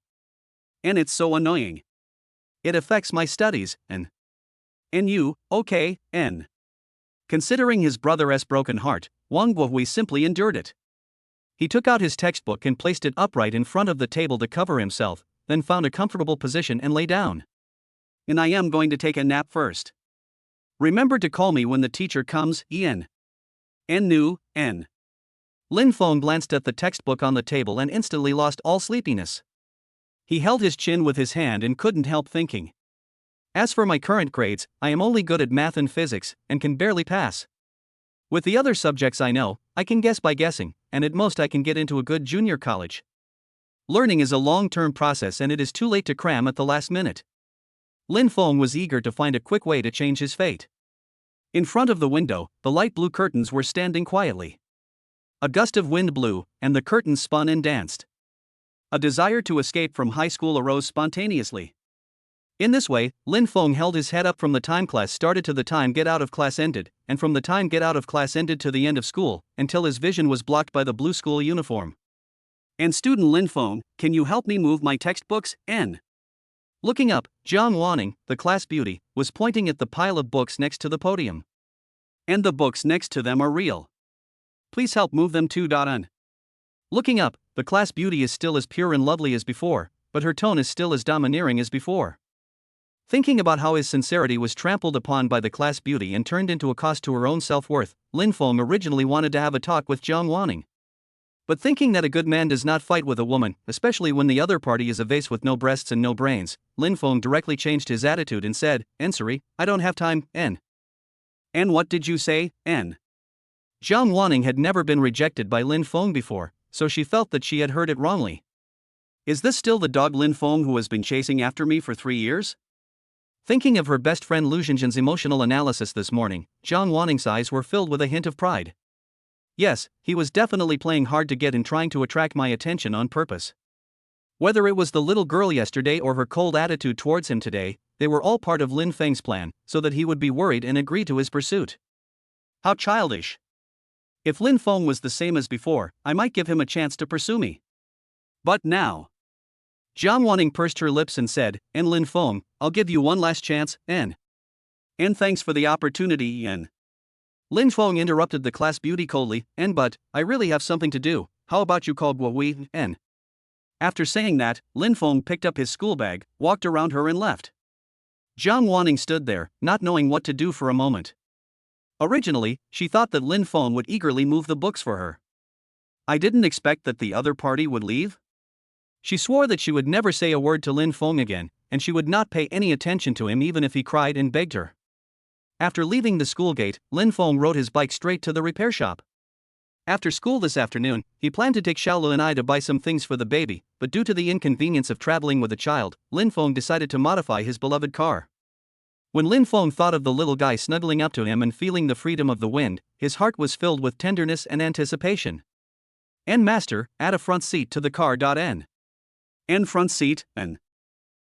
Speaker 1: And it's so annoying.
Speaker 2: It affects my studies, En.
Speaker 1: And you, okay, En. Considering his brother's broken heart, Wang Guohui simply endured it.
Speaker 2: He took out his textbook and placed it upright in front of the table to cover himself, then found a comfortable position and lay down.
Speaker 1: And I am going to take a nap first. Remember to call me when the teacher comes, En. En nu, En.
Speaker 2: Lin Feng glanced at the textbook on the table and instantly lost all sleepiness. He held his chin with his hand and couldn't help thinking. As for my current grades, I am only good at math and physics, and can barely pass. With the other subjects I know, I can guess by guessing, and at most I can get into a good junior college. Learning is a long-term process and it is too late to cram at the last minute. Lin Feng was eager to find a quick way to change his fate.
Speaker 1: In front of the window, the light blue curtains were standing quietly.
Speaker 2: A gust of wind blew, and the curtains spun and danced.
Speaker 1: A desire to escape from high school arose spontaneously.
Speaker 2: In this way, Lin Feng held his head up from the time class started to the time get out of class ended, and from the time get out of class ended to the end of school, until his vision was blocked by the blue school uniform.
Speaker 1: And student Lin Feng, can you help me move my textbooks, N?
Speaker 2: Looking up, Jiang Wanning, the class beauty, was pointing at the pile of books next to the podium.
Speaker 1: And the books next to them are real. Please help move them too. N.
Speaker 2: Looking up, the class beauty is still as pure and lovely as before, but her tone is still as domineering as before. Thinking about how his sincerity was trampled upon by the class beauty and turned into a cost to her own self-worth, Lin Feng originally wanted to have a talk with Jiang Wanning. But thinking that a good man does not fight with a woman, especially when the other party is a vase with no breasts and no brains, Lin Feng directly changed his attitude and said, "Sorry, I don't have time, N."
Speaker 1: And what did you say, N?
Speaker 2: Jiang Wanning had never been rejected by Lin Feng before, so she felt that she had heard it wrongly.
Speaker 1: Is this still the dog Lin Feng who has been chasing after me for 3 years?
Speaker 2: Thinking of her best friend Lu Xinjian's emotional analysis this morning, Jiang Wanning's eyes were filled with a hint of pride. Yes, he was definitely playing hard to get in trying to attract my attention on purpose. Whether it was the little girl yesterday or her cold attitude towards him today, they were all part of Lin Feng's plan, so that he would be worried and agree to his pursuit.
Speaker 1: How childish. If Lin Feng was the same as before, I might give him a chance to pursue me. But now.
Speaker 2: Jiang Wanning pursed her lips and said, "And Lin Feng, I'll give you one last chance, N."
Speaker 1: And thanks for the opportunity, N.
Speaker 2: Lin Feng interrupted the class beauty coldly, but, I really have something to do, how about you call Guo N?
Speaker 1: After saying that, Lin Feng picked up his school bag, walked around her and left.
Speaker 2: Jiang Wanning stood there, not knowing what to do for a moment. Originally, she thought that Lin Feng would eagerly move the books for her.
Speaker 1: I didn't expect that the other party would leave.
Speaker 2: She swore that she would never say a word to Lin Feng again, and she would not pay any attention to him even if he cried and begged her. After leaving the school gate, Lin Feng rode his bike straight to the repair shop. After school this afternoon, he planned to take Xiaolu and I to buy some things for the baby, but due to the inconvenience of traveling with a child, Lin Feng decided to modify his beloved car. When Lin Feng thought of the little guy snuggling up to him and feeling the freedom of the wind, his heart was filled with tenderness and anticipation. Master, add a front seat to the car. N.
Speaker 1: And front seat, N.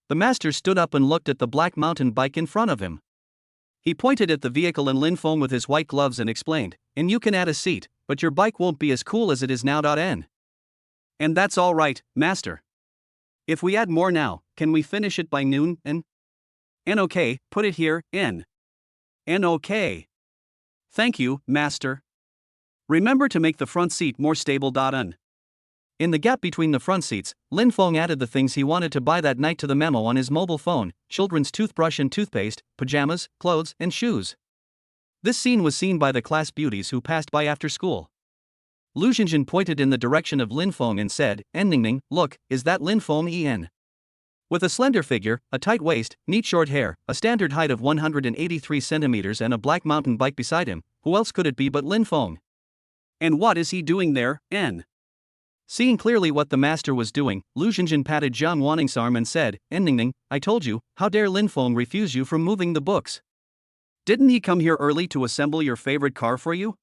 Speaker 2: The master stood up and looked at the black mountain bike in front of him. He pointed at the vehicle and Lin Feng with his white gloves and explained, "And you can add a seat, but your bike won't be as cool as it is now. N.
Speaker 1: And that's all right, master. If we add more now, can we finish it by noon, N? And okay, put it here, N. And okay. Thank you, master. Remember to make the front seat more stable. N.
Speaker 2: In the gap between the front seats, Lin Feng added the things he wanted to buy that night to the memo on his mobile phone: children's toothbrush and toothpaste, pajamas, clothes, and shoes. This scene was seen by the class beauties who passed by after school. Lu Xinjian pointed in the direction of Lin Feng and said, "Nene, look, is that Lin Feng En?" With a slender figure, a tight waist, neat short hair, a standard height of 183 centimeters and a black mountain bike beside him, who else could it be but Lin Feng?
Speaker 1: And what is he doing there, N?
Speaker 2: Seeing clearly what the master was doing, Lu Xinjian patted Jiang Wanning's arm and said, "Nene, I told you, how dare Lin Feng refuse you from moving the books?
Speaker 1: Didn't he come here early to assemble your favorite car for you?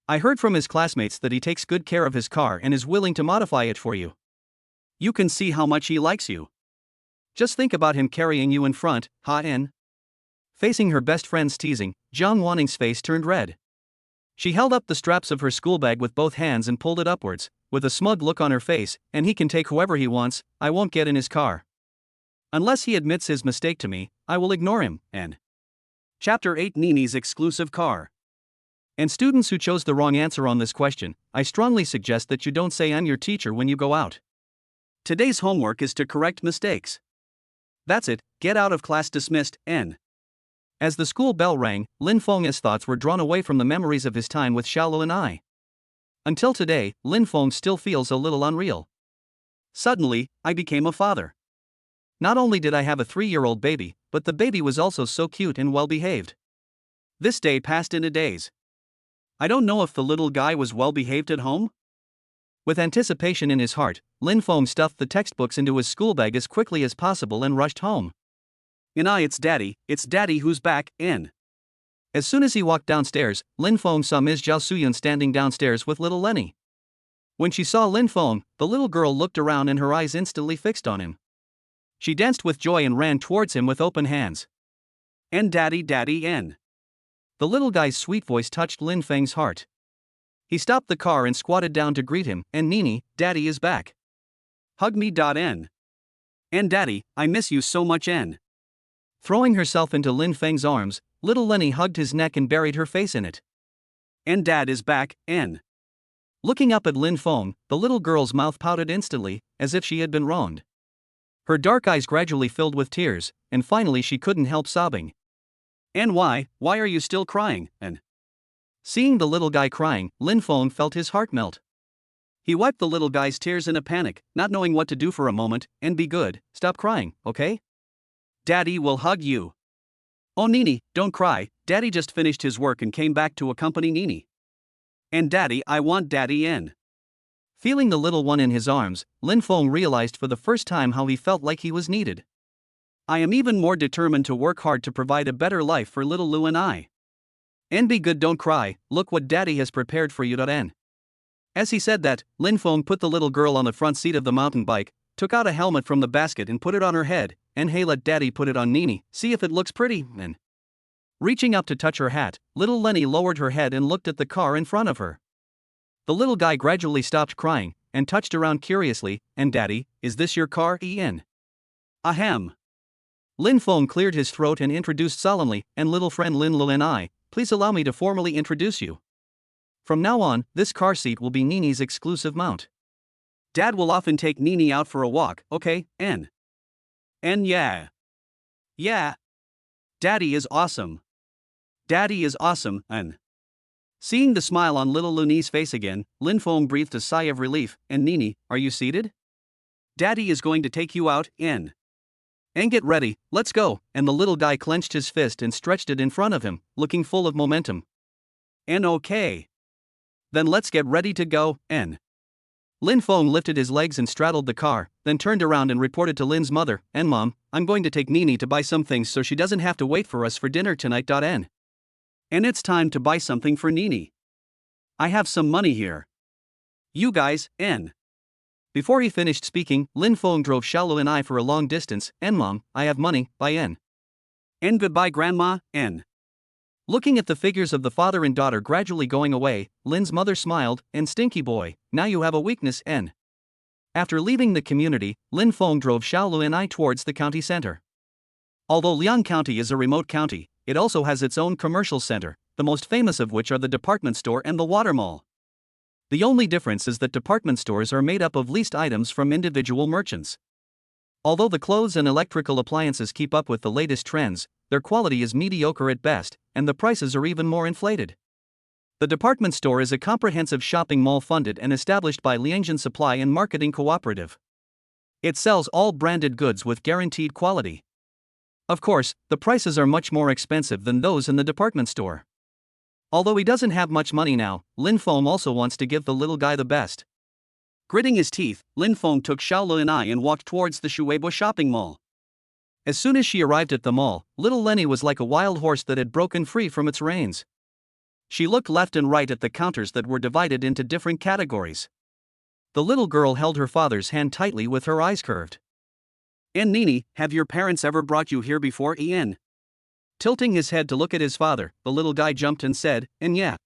Speaker 2: I heard from his classmates that he takes good care of his car and is willing to modify it for you.
Speaker 1: You can see how much he likes you.
Speaker 2: Just think about him carrying you in front, N." Facing her best friend's teasing, Jiang Wanning's face turned red. She held up the straps of her school bag with both hands and pulled it upwards, with a smug look on her face, "And he can take whoever he wants, I won't get in his car. Unless he admits his mistake to me, I will ignore him." And
Speaker 1: Chapter 8: Nene's exclusive car.
Speaker 2: And students who chose the wrong answer on this question, I strongly suggest that you don't say "I'm your teacher" when you go out.
Speaker 1: Today's homework is to correct mistakes. That's it, get out of class. Dismissed, N.
Speaker 2: As the school bell rang, Lin Feng's thoughts were drawn away from the memories of his time with Xiaolu and I. Until today, Lin Feng still feels a little unreal.
Speaker 1: Suddenly, I became a father.
Speaker 2: Not only did I have a 3-year-old baby, but the baby was also so cute and well behaved.
Speaker 1: This day passed in a daze. I don't know if the little guy was well behaved at home.
Speaker 2: With anticipation in his heart, Lin Feng stuffed the textbooks into his school bag as quickly as possible and rushed home.
Speaker 1: And it's Daddy who's back, N.
Speaker 2: As soon as he walked downstairs, Lin Feng saw Ms. Zhao Suyun standing downstairs with little Lenny. When she saw Lin Feng, the little girl looked around and her eyes instantly fixed on him. She danced with joy and ran towards him with open hands.
Speaker 1: And daddy, daddy, N.
Speaker 2: The little guy's sweet voice touched Lin Feng's heart. He stopped the car and squatted down to greet him. And Nene, daddy is back.
Speaker 1: Hug me. N. And daddy, I miss you so much. N.
Speaker 2: Throwing herself into Lin Feng's arms, little Lenny hugged his neck and buried her face in it.
Speaker 1: And dad is back. N.
Speaker 2: Looking up at Lin Feng, the little girl's mouth pouted instantly, as if she had been wronged. Her dark eyes gradually filled with tears, and finally she couldn't help sobbing.
Speaker 1: And why are you still crying? And
Speaker 2: seeing the little guy crying, Lin Feng felt his heart melt.
Speaker 1: He wiped the little guy's tears in a panic, not knowing what to do for a moment. And be good, stop crying, okay? Daddy will hug you. Oh Nene, don't cry, daddy just finished his work and came back to accompany Nene. And daddy, I want daddy. N.
Speaker 2: Feeling the little one in his arms, Lin Feng realized for the first time how he felt like he was needed.
Speaker 1: I am even more determined to work hard to provide a better life for little Lu and I.
Speaker 2: And be good, don't cry, look what daddy has prepared for you. N. As he said that, Lin Feng put the little girl on the front seat of the mountain bike, took out a helmet from the basket and put it on her head. And hey, let daddy put it on Nene, see if it looks pretty. And reaching up to touch her hat, little Lenny lowered her head and looked at the car in front of her. The little guy gradually stopped crying and touched around curiously. And daddy, is this your car? En.
Speaker 1: Ahem.
Speaker 2: Lin Feng cleared his throat and introduced solemnly. And little friend Lin Lu and I, please allow me to formally introduce you. From now on, this car seat will be Nene's exclusive mount.
Speaker 1: Dad will often take Nene out for a walk, okay, N. And yeah. Yeah. Daddy is awesome. Daddy is awesome, N. Seeing the smile on little Lune's face again, Lin Feng breathed a sigh of relief. And Nene, are you seated? Daddy is going to take you out, N. And get ready, let's go. And the little guy clenched his fist and stretched it in front of him, looking full of momentum. And okay. Then let's get ready to go, N. Lin Feng lifted his legs and straddled the car, then turned around and reported to Lin's mother. And Mom, I'm going to take Nene to buy some things so she doesn't have to wait for us for dinner tonight. N. And it's time to buy something for Nene. I have some money here. You guys, N. Before he finished speaking, Lin Feng drove Xiaolu and I for a long distance. And Mom, I have money, buy N. And goodbye Grandma, N.
Speaker 2: Looking at the figures of the father and daughter gradually going away, Lin's mother smiled. And Stinky Boy, now you have a weakness, N. After leaving the community, Lin Feng drove Xiaolu and I towards the county center. Although Liang County is a remote county, it also has its own commercial center, the most famous of which are the department store and the water mall. The only difference is that department stores are made up of leased items from individual merchants. Although the clothes and electrical appliances keep up with the latest trends, their quality is mediocre at best, and the prices are even more inflated. The department store is a comprehensive shopping mall funded and established by Liangjin Supply and Marketing Cooperative. It sells all branded goods with guaranteed quality. Of course, the prices are much more expensive than those in the department store. Although he doesn't have much money now, Lin Feng also wants to give the little guy the best.
Speaker 1: Gritting his teeth, Lin Feng took Xiaolu and I and walked towards the Shueibao shopping mall.
Speaker 2: As soon as she arrived at the mall, little Lenny was like a wild horse that had broken free from its reins. She looked left and right at the counters that were divided into different categories. The little girl held her father's hand tightly with her eyes curved.
Speaker 1: And Nene, have your parents ever brought you here before, En?
Speaker 2: Tilting his head to look at his father, the little guy jumped and said, And yeah.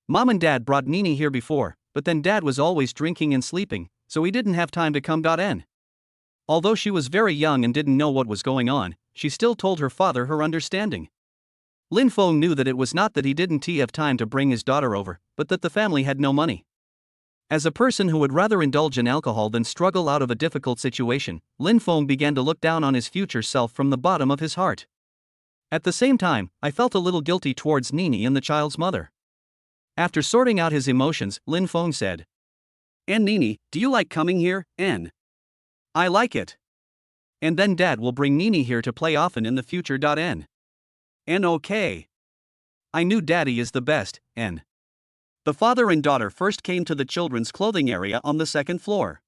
Speaker 2: Mom and Dad brought Nene here before, but then Dad was always drinking and sleeping, so he didn't have time to come. En. Although she was very young and didn't know what was going on, she still told her father her understanding. Lin Feng knew that it was not that he didn't have time to bring his daughter over, but that the family had no money. As a person who would rather indulge in alcohol than struggle out of a difficult situation, Lin Feng began to look down on his future self from the bottom of his heart. At the same time, I felt a little guilty towards Nene and the child's mother. After sorting out his emotions, Lin Feng said,
Speaker 1: And Nene, do you like coming here, En? I like it.
Speaker 2: And then Dad will bring Nene here to play often in the future. En.
Speaker 1: And okay.
Speaker 2: I knew Daddy is the best, En.
Speaker 1: The father and daughter first came to the children's clothing area on the second floor.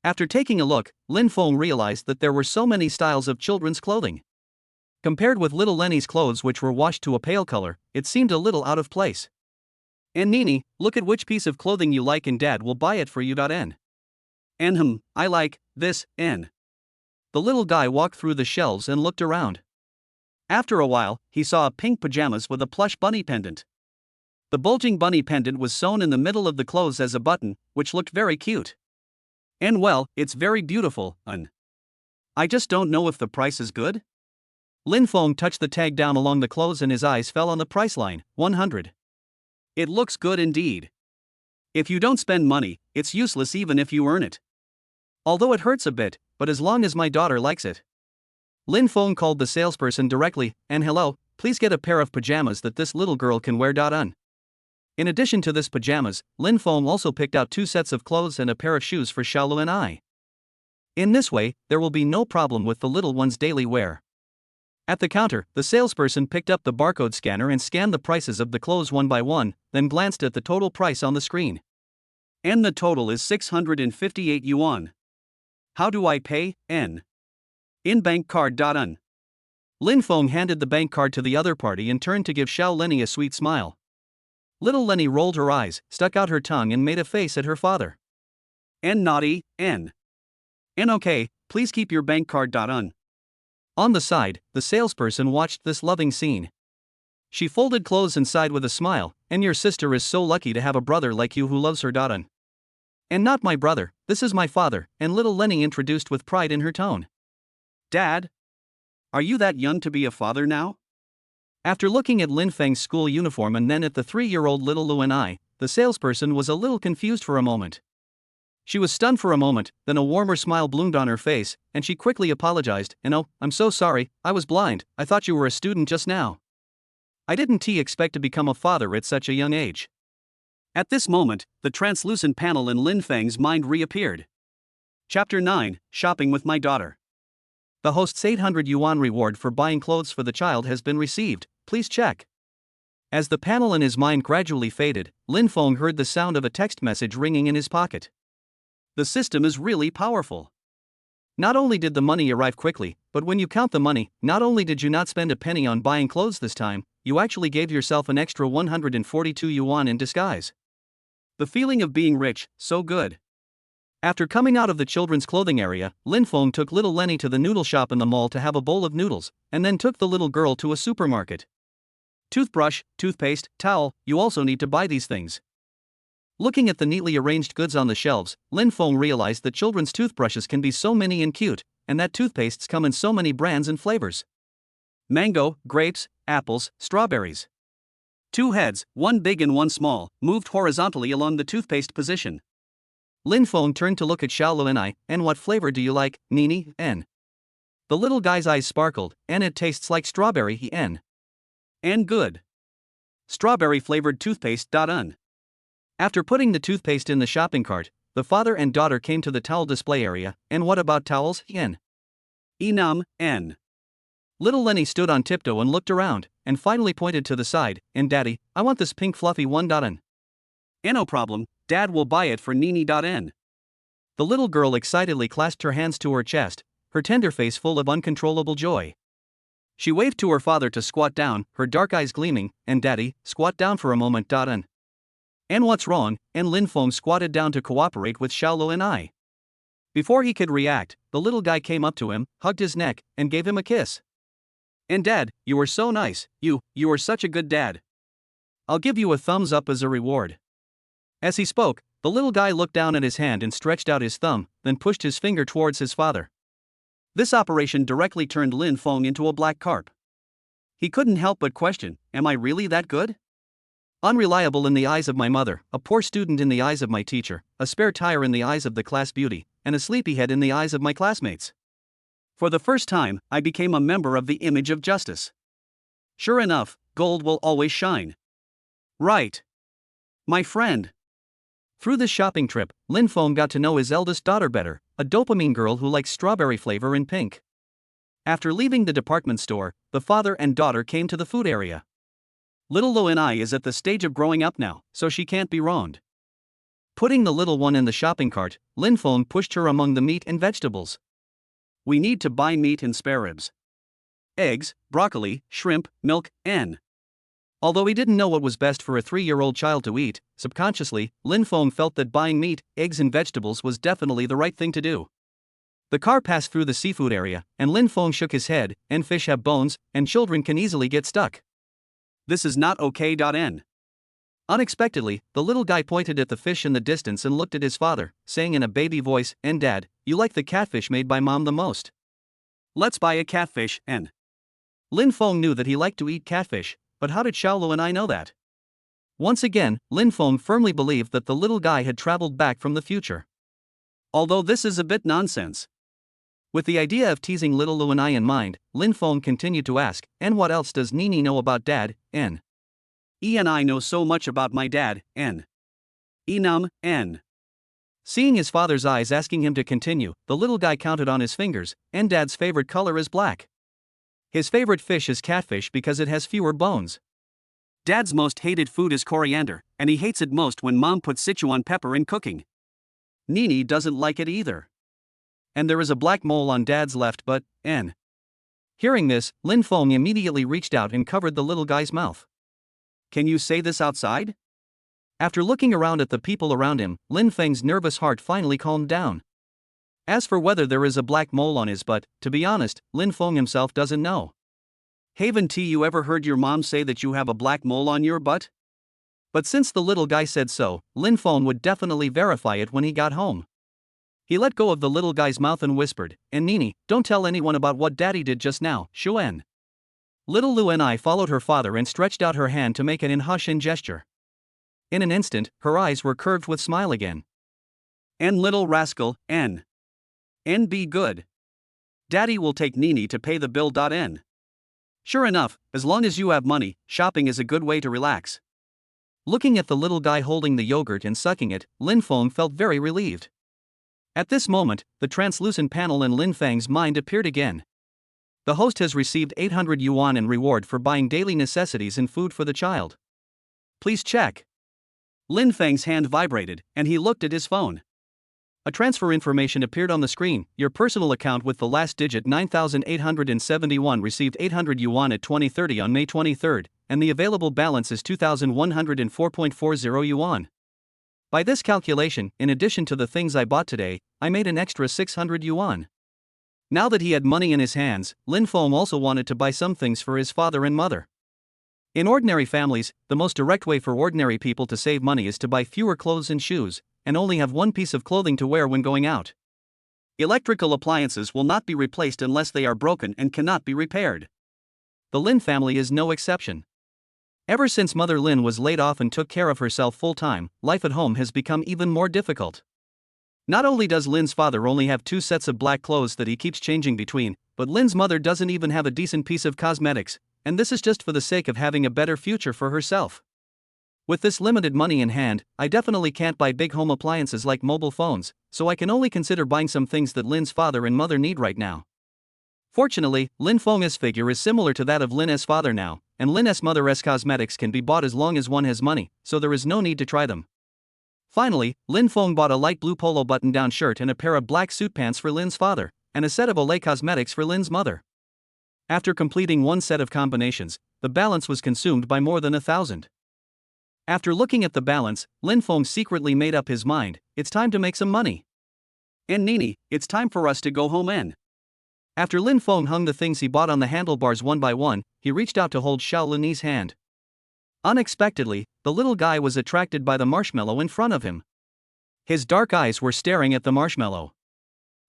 Speaker 2: After taking a look, Lin Feng realized that there were so many styles of children's clothing. Compared with little Lenny's clothes, which were washed to a pale color, it seemed a little out of place. And Nene, look at which piece of clothing you like and Dad will buy it for you. N.
Speaker 1: I like this, N.
Speaker 2: The little guy walked through the shelves and looked around.
Speaker 1: After a while, he saw a pink pajamas with a plush bunny pendant. The bulging bunny pendant was sewn in the middle of the clothes as a button, which looked very cute. And well, it's very beautiful, N. I just don't know if the price is good?
Speaker 2: Lin Feng touched the tag down along the clothes and his eyes fell on the price line, 100.
Speaker 1: It looks good indeed. If you don't spend money, it's useless even if you earn it.
Speaker 2: Although it hurts a bit, but as long as my daughter likes it. Lin Feng called the salesperson directly, and hello, please get a pair of pajamas that this little girl can wear. Un. In addition to this pajamas, Lin Feng also picked out 2 sets of clothes and a pair of shoes for Xiaolu and I. In this way, there will be no problem with the little one's daily wear. At the counter, the salesperson picked up the barcode scanner and scanned the prices of the clothes one by one, then glanced at the total price on the screen.
Speaker 1: And the total is 658 yuan. How do I pay, N? In bank card. Un.
Speaker 2: Lin Feng handed the bank card to the other party and turned to give Xiao Lenny a sweet smile. Little Lenny rolled her eyes, stuck out her tongue and made a face at her father.
Speaker 1: N naughty, N. N okay, please keep your bank card. Un.
Speaker 2: On the side, the salesperson watched this loving scene. She folded clothes and sighed with a smile, and your sister is so lucky to have a brother like you who loves her. Un. And not my brother, this is my father, and little Lenny introduced with pride in her tone.
Speaker 1: Dad? Are you that young to be a father now?
Speaker 2: After looking at Lin Feng's school uniform and then at the 3-year-old little Lu and I, the salesperson was a little confused for a moment. She was stunned for a moment, then a warmer smile bloomed on her face, and she quickly apologized. Oh, I'm so sorry, I was blind, I thought you were a student just now. I didn't expect to become a father at such a young age.
Speaker 1: At this moment, the translucent panel in Lin Feng's mind reappeared. Chapter 9, Shopping with My Daughter.
Speaker 2: The host's 800 yuan reward for buying clothes for the child has been received, please check. As the panel in his mind gradually faded, Lin Feng heard the sound of a text message ringing in his pocket.
Speaker 1: The system is really powerful.
Speaker 2: Not only did the money arrive quickly, but when you count the money, not only did you not spend a penny on buying clothes this time, you actually gave yourself an extra 142 yuan in disguise.
Speaker 1: The feeling of being rich, so good.
Speaker 2: After coming out of the children's clothing area, Lin Feng took little Lenny to the noodle shop in the mall to have a bowl of noodles, and then took the little girl to a supermarket. Toothbrush, toothpaste, towel, you also need to buy these things. Looking at the neatly arranged goods on the shelves, Lin Feng realized that children's toothbrushes can be so many and cute, and that toothpastes come in so many brands and flavors.
Speaker 1: Mango, grapes, apples, strawberries. 2 heads, one big and one small, moved horizontally along the toothpaste position.
Speaker 2: Lin Feng turned to look at Xiaolu and I, and what flavor do you like, Nene, N? The little guy's eyes sparkled, and it tastes like strawberry, N.
Speaker 1: And good. Strawberry flavored toothpaste. Un.
Speaker 2: After putting the toothpaste in the shopping cart, the father and daughter came to the towel display area, and what about towels, N?
Speaker 1: Enum, N.
Speaker 2: Little Lenny stood on tiptoe and looked around, and finally pointed to the side, and Daddy, I want this pink fluffy one. N.
Speaker 1: No problem, Dad will buy it for Nene. N.
Speaker 2: The little girl excitedly clasped her hands to her chest, her tender face full of uncontrollable joy. She waved to her father to squat down, her dark eyes gleaming, and Daddy, squat down for a moment. N. And what's wrong? And Lin Feng squatted down to cooperate with Xiaolu and I. Before he could react, the little guy came up to him, hugged his neck, and gave him a kiss.
Speaker 1: And Dad, you were so nice, you were such a good dad.
Speaker 2: I'll give you a thumbs up as a reward. As he spoke, the little guy looked down at his hand and stretched out his thumb, then pushed his finger towards his father.
Speaker 1: This operation directly turned Lin Feng into a black carp. He couldn't help but question, am I really that good?
Speaker 2: Unreliable in the eyes of my mother, a poor student in the eyes of my teacher, a spare tire in the eyes of the class beauty, and a sleepyhead in the eyes of my classmates.
Speaker 1: For the first time, I became a member of the image of justice. Sure enough, gold will always shine. Right. My friend.
Speaker 2: Through this shopping trip, Lin Feng got to know his eldest daughter better, a dopamine girl who likes strawberry flavor and pink. After leaving the department store, the father and daughter came to the food area.
Speaker 1: Little Lu and I is at the stage of growing up now, so she can't be wronged.
Speaker 2: Putting the little one in the shopping cart, Lin Feng pushed her among the meat and vegetables.
Speaker 1: We need to buy meat and spare ribs. Eggs, broccoli, shrimp, milk, N.
Speaker 2: Although he didn't know what was best for a 3-year-old child to eat, subconsciously, Lin Feng felt that buying meat, eggs and vegetables was definitely the right thing to do. The car passed through the seafood area, and Lin Feng shook his head, and fish have bones, and children can easily get stuck.
Speaker 1: This is not okay.N.
Speaker 2: Unexpectedly, the little guy pointed at the fish in the distance and looked at his father, saying in a baby voice, "And Dad, you like the catfish made by Mom the most.
Speaker 1: Let's buy a catfish, N."
Speaker 2: Lin Feng knew that he liked to eat catfish, but how did Xiaolu and I know that? Once again, Lin Feng firmly believed that the little guy had traveled back from the future.
Speaker 1: Although this is a bit nonsense.
Speaker 2: With the idea of teasing little Lu and I in mind, Lin Feng continued to ask, "And what else does Nene know about Dad, N?"
Speaker 1: And I know so much about my dad, N. Enum, N.
Speaker 2: Seeing his father's eyes asking him to continue, the little guy counted on his fingers, and Dad's favorite color is black. His favorite fish is catfish because it has fewer bones.
Speaker 1: Dad's most hated food is coriander, and he hates it most when Mom puts Sichuan pepper in cooking. Nene doesn't like it either.
Speaker 2: And there is a black mole on Dad's left butt, N. Hearing this, Lin Feng immediately reached out and covered the little guy's mouth.
Speaker 1: Can you say this outside?
Speaker 2: After looking around at the people around him, Lin Feng's nervous heart finally calmed down. As for whether there is a black mole on his butt, to be honest, Lin Feng himself doesn't know.
Speaker 1: Haven't you ever heard your mom say that you have a black mole on your butt?
Speaker 2: But since the little guy said so, Lin Feng would definitely verify it when he got home. He let go of the little guy's mouth and whispered, "And Nene, don't tell anyone about what Daddy did just now, Xuan." Little Lu and I followed her father and stretched out her hand to make an in-hush-in gesture. In an instant, her eyes were curved with smile again.
Speaker 1: "And little rascal, N. N be good. Daddy will take Nene to pay the bill.N. Sure enough, as long as you have money, shopping is a good way to relax."
Speaker 2: Looking at the little guy holding the yogurt and sucking it, Lin Feng felt very relieved. At this moment, the translucent panel in Lin Feng's mind appeared again. The host has received 800 yuan in reward for buying daily necessities and food for the child. Please check.
Speaker 1: Lin Feng's hand vibrated, and he looked at his phone.
Speaker 2: A transfer information appeared on the screen. Your personal account with the last digit 9871 received 800 yuan at 2030 on May 23, and the available balance is 2104.40 yuan. By this calculation, in addition to the things I bought today, I made an extra 600 yuan. Now that he had money in his hands, Lin Feng also wanted to buy some things for his father and mother. In ordinary families, the most direct way for ordinary people to save money is to buy fewer clothes and shoes, and only have one piece of clothing to wear when going out.
Speaker 1: Electrical appliances will not be replaced unless they are broken and cannot be repaired.
Speaker 2: The Lin family is no exception. Ever since Mother Lin was laid off and took care of herself full-time, life at home has become even more difficult. Not only does Lin's father only have 2 sets of black clothes that he keeps changing between, but Lin's mother doesn't even have a decent piece of cosmetics, and this is just for the sake of having a better future for herself. With this limited money in hand, I definitely can't buy big home appliances like mobile phones, so I can only consider buying some things that Lin's father and mother need right now. Fortunately, Lin Feng's figure is similar to that of Lin's father now, and Lin's mother's cosmetics can be bought as long as one has money, so there is no need to try them. Finally, Lin Feng bought a light blue polo button-down shirt and a pair of black suit pants for Lin's father, and a set of Olay cosmetics for Lin's mother. After completing one set of combinations, the balance was consumed by more than 1,000. After looking at the balance, Lin Feng secretly made up his mind, it's time to make some money.
Speaker 1: "And Nene, it's time for us to go home, N."
Speaker 2: After Lin Feng hung the things he bought on the handlebars one by one, he reached out to hold Xiao Lini's hand. Unexpectedly, the little guy was attracted by the marshmallow in front of him. His dark eyes were staring at the marshmallow.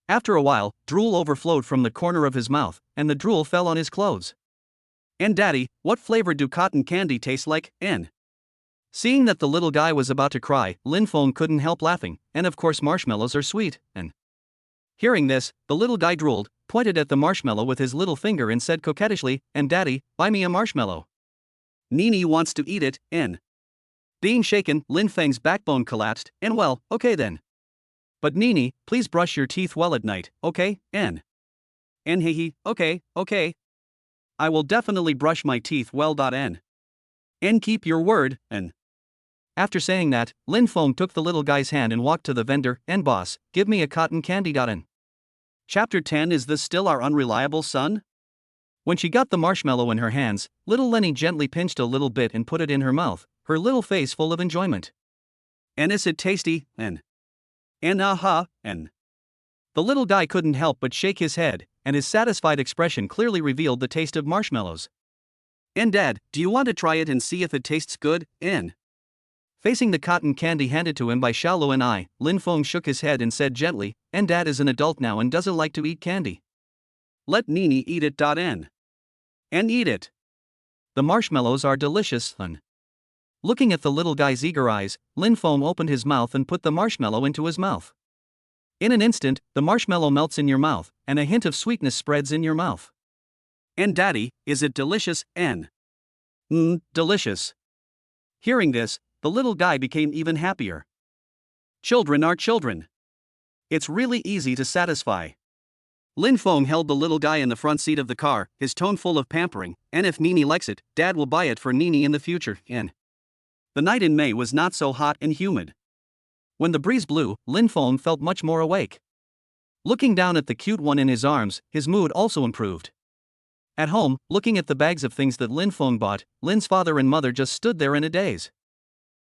Speaker 2: After a while, drool overflowed from the corner of his mouth, and the drool fell on his clothes.
Speaker 1: "And Daddy, what flavor do cotton candy taste like, N?"
Speaker 2: Seeing that the little guy was about to cry, Lin Feng couldn't help laughing, and of course marshmallows are sweet, and... Hearing this, the little guy drooled, pointed at the marshmallow with his little finger and said coquettishly, "And Daddy, buy me a marshmallow."
Speaker 1: "Nene wants to eat it, N."
Speaker 2: Being shaken, Lin Feng's backbone collapsed, and well, okay then. "But Nene, please brush your teeth well at night, okay, N?"
Speaker 1: "N hehe, okay. I will definitely brush my teeth well.N. And keep your word, N."
Speaker 2: After saying that, Lin Feng took the little guy's hand and walked to the vendor, "And boss, give me a cotton candy.N."
Speaker 1: Chapter 10. Is this still our unreliable son?
Speaker 2: When she got the marshmallow in her hands, little Lenny gently pinched a little bit and put it in her mouth, her little face full of enjoyment.
Speaker 1: And is it tasty? And aha, and.
Speaker 2: The little guy couldn't help but shake his head, and his satisfied expression clearly revealed the taste of marshmallows.
Speaker 1: And Dad, do you want to try it and see if it tastes good? And.
Speaker 2: Facing the cotton candy handed to him by Xiaolu and I, Lin Feng shook his head and said gently, and Dad is an adult now and doesn't like to eat candy.
Speaker 1: Let Nene eat it. And eat it.
Speaker 2: The marshmallows are delicious, hun. Looking at the little guy's eager eyes, Lin Feng opened his mouth and put the marshmallow into his mouth. In an instant, the marshmallow melts in your mouth, and a hint of sweetness spreads in your mouth.
Speaker 1: And Daddy, is it delicious? And.
Speaker 2: Delicious.
Speaker 1: Hearing this, the little guy became even happier. Children are children. It's really easy to satisfy. Lin Feng held the little guy in the front seat of the car, his tone full of pampering, and if Nene likes it, Dad will buy it for Nene in the future. And. The night in May was not so hot and humid.
Speaker 2: When the breeze blew, Lin Feng felt much more awake. Looking down at the cute one in his arms, his mood also improved. At home, looking at the bags of things that Lin Feng bought, Lin's father and mother just stood there in a daze.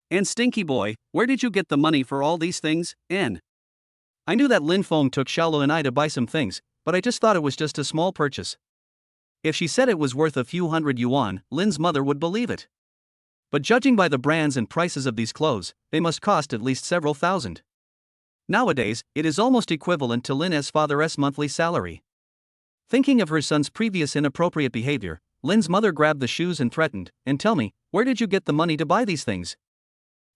Speaker 1: And Stinky Boy, where did you get the money for all these things? And.
Speaker 2: I knew that Lin Feng took Xiaolu and I to buy some things, but I just thought it was just a small purchase. If she said it was worth a few hundred yuan, Lin's mother would believe it. But judging by the brands and prices of these clothes, they must cost at least several thousand. Nowadays, it is almost equivalent to Lin's father's monthly salary. Thinking of her son's previous inappropriate behavior, Lin's mother grabbed the shoes and threatened, and tell me, where did you get the money to buy these things?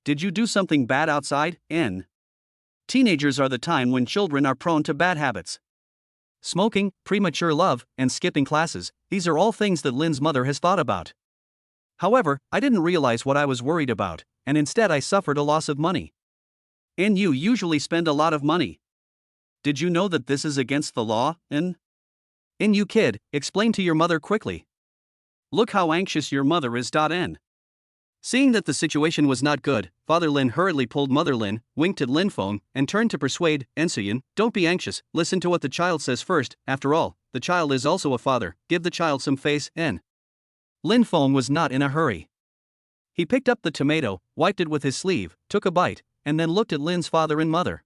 Speaker 1: Did you do something bad outside? N. Teenagers are the time when children are prone to bad habits.
Speaker 2: Smoking, premature love, and skipping classes, these are all things that Lin's mother has thought about. However, I didn't realize what I was worried about, and instead I suffered a loss of money.
Speaker 1: And you usually spend a lot of money. Did you know that this is against the law? And
Speaker 2: you kid, explain to your mother quickly.
Speaker 1: Look how anxious your mother is. N. Seeing that the situation was not good, Father Lin hurriedly pulled Mother Lin, winked at Lin Feng, and turned to persuade, Ensuyin, don't be anxious, listen to what the child says first, after all, the child is also a father, give the child some face. N.
Speaker 2: Lin Feng was not in a hurry. He picked up the tomato, wiped it with his sleeve, took a bite, and then looked at Lin's father and mother.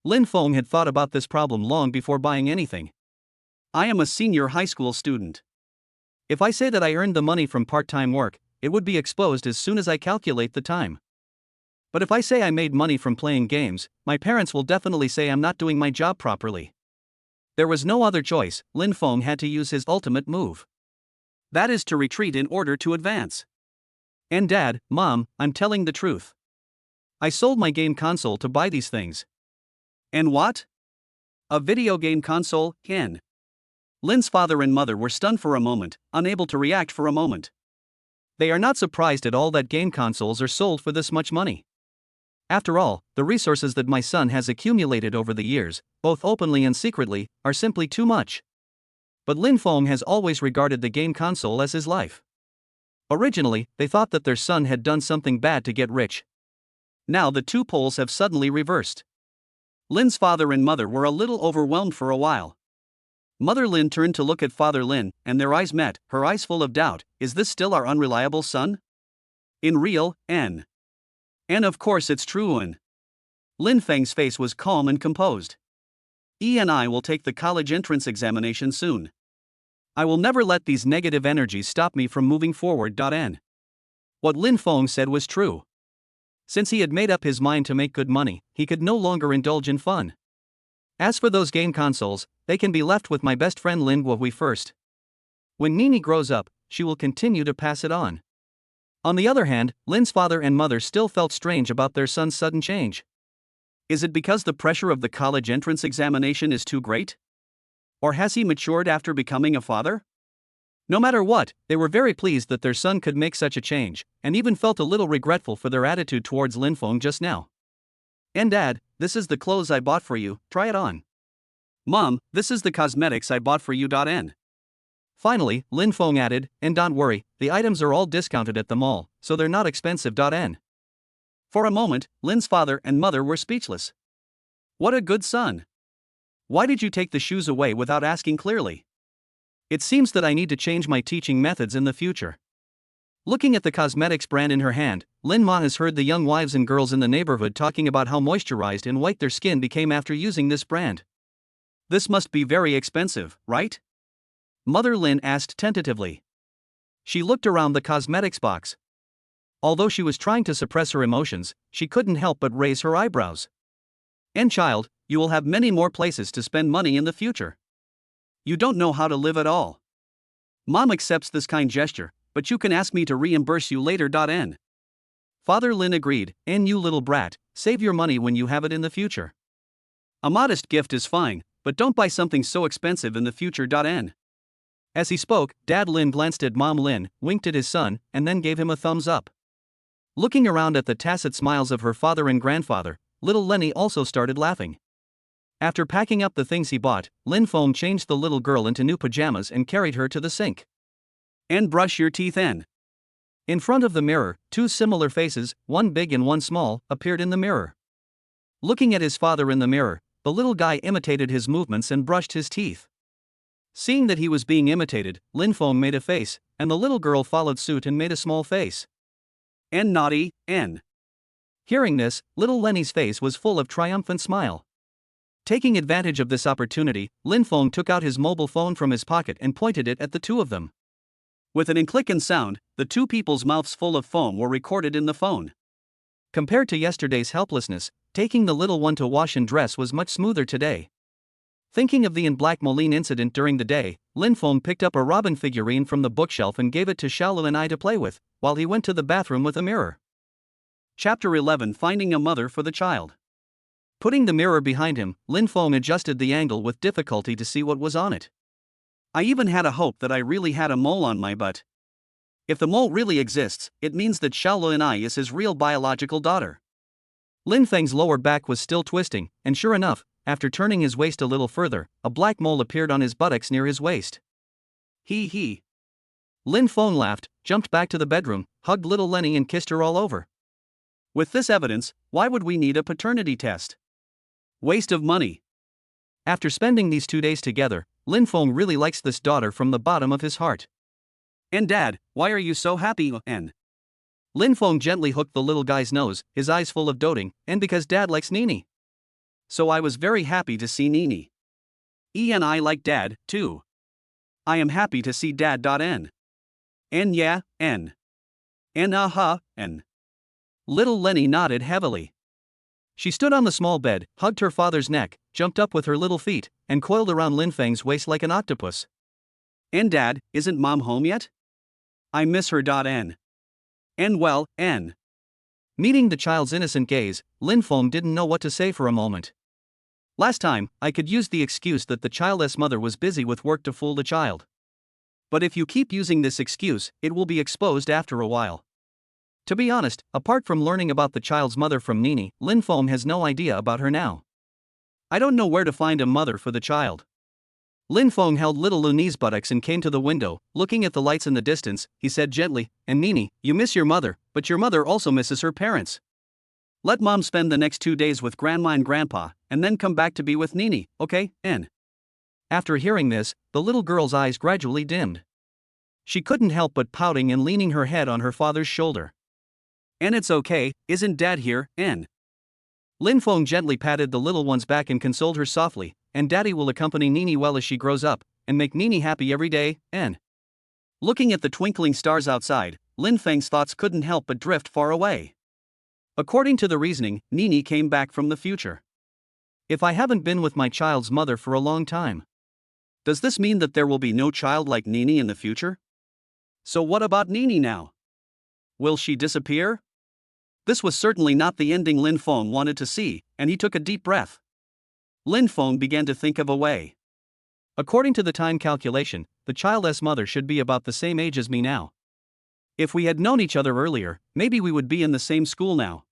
Speaker 2: Lin Feng had thought about this problem long before buying anything.
Speaker 1: I am a senior high school student.
Speaker 2: If I say that I earned the money from part-time work, it would be exposed as soon as I calculate the time. But if I say I made money from playing games, my parents will definitely say I'm not doing my job properly. There was no other choice, Lin Feng had to use his ultimate move.
Speaker 1: That is to retreat in order to advance.
Speaker 2: And Dad, Mom, I'm telling the truth. I sold my game console to buy these things.
Speaker 1: And what? A video game console? N. Lin's father and mother were stunned for a moment, unable to react for a moment.
Speaker 2: They are not surprised at all that game consoles are sold for this much money. After all, the resources that my son has accumulated over the years, both openly and secretly, are simply too much. But Lin Feng has always regarded the game console as his life. Originally, they thought that their son had done something bad to get rich. Now the two poles have suddenly reversed.
Speaker 1: Lin's father and mother were a little overwhelmed for a while. Mother Lin turned to look at Father Lin, and their eyes met, her eyes full of doubt. Is this still our unreliable son? In real, N. And of course it's true. N. Lin Feng's face was calm and composed. And I will take the college entrance examination soon. I will never let these negative energies stop me from moving forward. N.
Speaker 2: What Lin Feng said was true. Since he had made up his mind to make good money, he could no longer indulge in fun. As for those game consoles, they can be left with my best friend Lin Guohui first. When Nene grows up, she will continue to pass it on. On the other hand, Lin's father and mother still felt strange about their son's sudden change.
Speaker 1: Is it because the pressure of the college entrance examination is too great? Or has he matured after becoming a father?
Speaker 2: No matter what, they were very pleased that their son could make such a change, and even felt a little regretful for their attitude towards Lin Feng just now.
Speaker 1: And Dad, this is the clothes I bought for you, try it on. Mom, this is the cosmetics I bought for you. N.
Speaker 2: Finally, Lin Feng added, and don't worry, the items are all discounted at the mall, so they're not expensive. N.
Speaker 1: For a moment, Lin's father and mother were speechless. What a good son. Why did you take the shoes away without asking clearly?
Speaker 2: It seems that I need to change my teaching methods in the future. Looking at the cosmetics brand in her hand, Lin Ma has heard the young wives and girls in the neighborhood talking about how moisturized and white their skin became after using this brand.
Speaker 1: This must be very expensive, right? Mother Lin asked tentatively.
Speaker 2: She looked around the cosmetics box. Although she was trying to suppress her emotions, she couldn't help but raise her eyebrows.
Speaker 1: And child, you will have many more places to spend money in the future. You don't know how to live at all. Mom accepts this kind gesture, but you can ask me to reimburse you later. N.
Speaker 2: Father Lin agreed, and you little brat, save your money when you have it in the future.
Speaker 1: A modest gift is fine, but don't buy something so expensive in the future. N.
Speaker 2: As he spoke, Dad Lin glanced at Mom Lin, winked at his son, and then gave him a thumbs up. Looking around at the tacit smiles of her father and grandfather, little Lenny also started laughing. After packing up the things he bought, Lin Feng changed the little girl into new pajamas and carried her to the sink.
Speaker 1: And brush your teeth. N.
Speaker 2: In front of the mirror, two similar faces, one big and one small, appeared in the mirror. Looking at his father in the mirror, the little guy imitated his movements and brushed his teeth. Seeing that he was being imitated, Lin Feng made a face, and the little girl followed suit and made a small face.
Speaker 1: And naughty, N.
Speaker 2: Hearing this, little Lenny's face was full of triumphant smile. Taking advantage of this opportunity, Lin Feng took out his mobile phone from his pocket and pointed it at the two of them.
Speaker 1: With an unclicking sound, the two people's mouths full of foam were recorded in the phone.
Speaker 2: Compared to yesterday's helplessness, taking the little one to wash and dress was much smoother today. Thinking of the Black Moline incident during the day, Lin Feng picked up a Robin figurine from the bookshelf and gave it to Xiaolu and I to play with, while he went to the bathroom with a mirror.
Speaker 1: Chapter 11: Finding a Mother for the Child.
Speaker 2: Putting the mirror behind him, Lin Feng adjusted the angle with difficulty to see what was on it.
Speaker 1: I even had a hope that I really had a mole on my butt. If the mole really exists, it means that Xiaolu and I is his real biological daughter.
Speaker 2: Lin Feng's lower back was still twisting, and sure enough, after turning his waist a little further, a black mole appeared on his buttocks near his waist.
Speaker 1: He.
Speaker 2: Lin Feng laughed, jumped back to the bedroom, hugged little Lenny and kissed her all over.
Speaker 1: With this evidence, why would we need a paternity test? Waste of money.
Speaker 2: After spending these 2 days together, Lin Feng really likes this daughter from the bottom of his heart.
Speaker 1: And Dad, why are you so happy? N.
Speaker 2: Lin Feng gently hooked the little guy's nose, his eyes full of doting, and because Dad likes Nene.
Speaker 1: So I was very happy to see Nene. And I like Dad, too. I am happy to see Dad. N. And yeah, N. And N.
Speaker 2: Little Lenny nodded heavily. She stood on the small bed, hugged her father's neck, jumped up with her little feet, and coiled around Lin Feng's waist like an octopus.
Speaker 1: And Dad, isn't Mom home yet? I miss her. N. And well, N.
Speaker 2: Meeting the child's innocent gaze, Lin Feng didn't know what to say for a moment. Last time, I could use the excuse that the childless mother was busy with work to fool the child. But if you keep using this excuse, it will be exposed after a while. To be honest, apart from learning about the child's mother from Nene, Lin Feng has no idea about her now.
Speaker 1: I don't know where to find a mother for the child.
Speaker 2: Lin Feng held little Lune's buttocks and came to the window. Looking at the lights in the distance, he said gently, "And Nene, you miss your mother, but your mother also misses her parents. Let Mom spend the next 2 days with Grandma and Grandpa, and then come back to be with Nene, okay, N?" After hearing this, the little girl's eyes gradually dimmed. She couldn't help but pouting and leaning her head on her father's shoulder.
Speaker 1: "And it's okay, isn't Dad here, N?"
Speaker 2: Lin Feng gently patted the little one's back and consoled her softly, "And Daddy will accompany Nene well as she grows up, and make Nene happy every day, N."
Speaker 1: Looking at the twinkling stars outside, Lin Feng's thoughts couldn't help but drift far away. According to the reasoning, Nene came back from the future.
Speaker 2: If I haven't been with my child's mother for a long time,
Speaker 1: does this mean that there will be no child like Nene in the future? So what about Nene now? Will she disappear? This was certainly not the ending Lin Feng wanted to see, and he took a deep breath. Lin Feng began to think of a way.
Speaker 2: According to the time calculation, the childless mother should be about the same age as me now.
Speaker 1: If we had known each other earlier, maybe we would be in the same school now.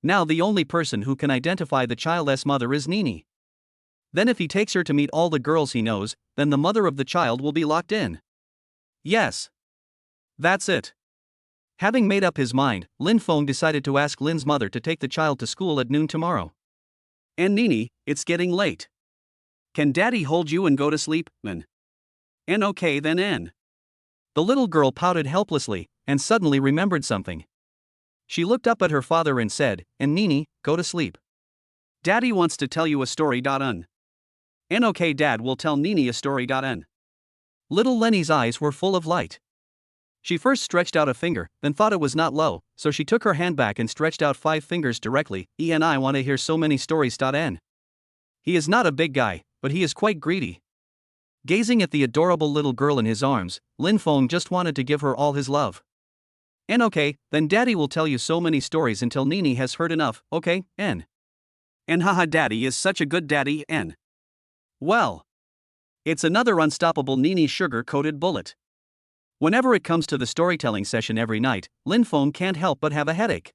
Speaker 2: Now the only person who can identify the childless mother is Nene. Then if he takes her to meet all the girls he knows, then the mother of the child will be locked in.
Speaker 1: Yes. That's it.
Speaker 2: Having made up his mind, Lin Feng decided to ask Lin's mother to take the child to school at noon tomorrow.
Speaker 1: "And Nene, it's getting late. Can Daddy hold you and go to sleep, Lin?" N okay then N.
Speaker 2: The little girl pouted helplessly, and suddenly remembered something. She looked up at her father and said, "And Nene, go to sleep."
Speaker 1: Daddy wants to tell you a story. N okay, Dad will tell Nene a story. N.
Speaker 2: Little Lenny's eyes were full of light. She first stretched out a finger, then thought it was not low, so she took her hand back and stretched out 5 fingers directly. And I want to hear so many stories. N. He is not a big guy, but he is quite greedy. Gazing at the adorable little girl in his arms, Lin Feng just wanted to give her all his love. "N okay, then Daddy will tell you so many stories until Nene has heard enough, okay, N."
Speaker 1: And haha, Daddy is such a good daddy. N. Well, it's another unstoppable Nene sugar-coated bullet. Whenever it comes to the storytelling session every night, Lin Feng can't help but have a headache.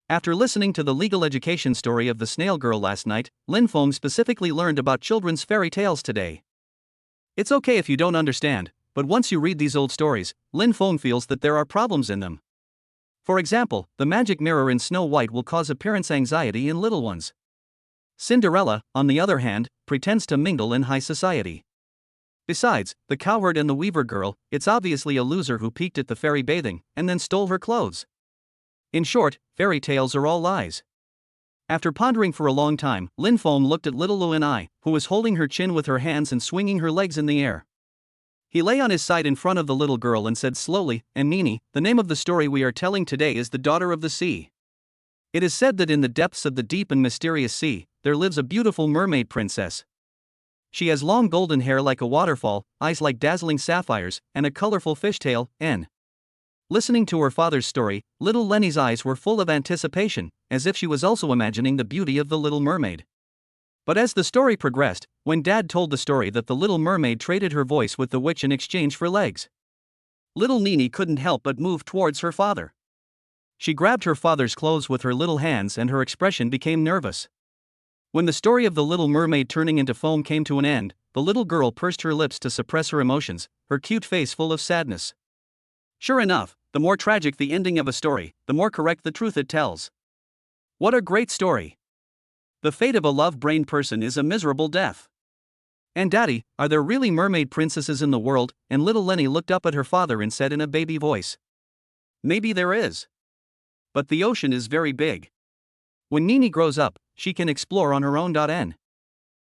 Speaker 1: After listening to the legal education story of the snail girl last night, Lin Feng specifically learned about children's fairy tales today. It's okay if you don't understand, but once you read these old stories, Lin Feng feels that there are problems in them. For example, the magic mirror in Snow White will cause appearance anxiety in little ones. Cinderella, on the other hand, pretends to mingle in high society. Besides, the cowherd and the weaver girl, it's obviously a loser who peeked at the fairy bathing and then stole her clothes. In short, fairy tales are all lies. After pondering for a long time, Lin Feng looked at little Nene, who was holding her chin with her hands and swinging her legs in the air. He lay on his side in front of the little girl and said slowly, "And Nene, the name of the story we are telling today is The Daughter of the Sea. It is said that in the depths of the deep and mysterious sea, there lives a beautiful mermaid princess. She has long golden hair like a waterfall, eyes like dazzling sapphires, and a colorful fishtail, N." Listening to her father's story, little Lenny's eyes were full of anticipation, as if she was also imagining the beauty of the Little Mermaid. But as the story progressed, when Dad told the story that the Little Mermaid traded her voice with the witch in exchange for legs, little Nene couldn't help but move towards her father. She grabbed her father's clothes with her little hands and her expression became nervous. When the story of the Little Mermaid turning into foam came to an end, the little girl pursed her lips to suppress her emotions, her cute face full of sadness. Sure enough, the more tragic the ending of a story, the more correct the truth it tells. What a great story! The fate of a love-brained person is a miserable death. "And Daddy, are there really mermaid princesses in the world?" And little Lenny looked up at her father and said in a baby voice, "Maybe there is. But the ocean is very big. When Nene grows up, she can explore on her own. N."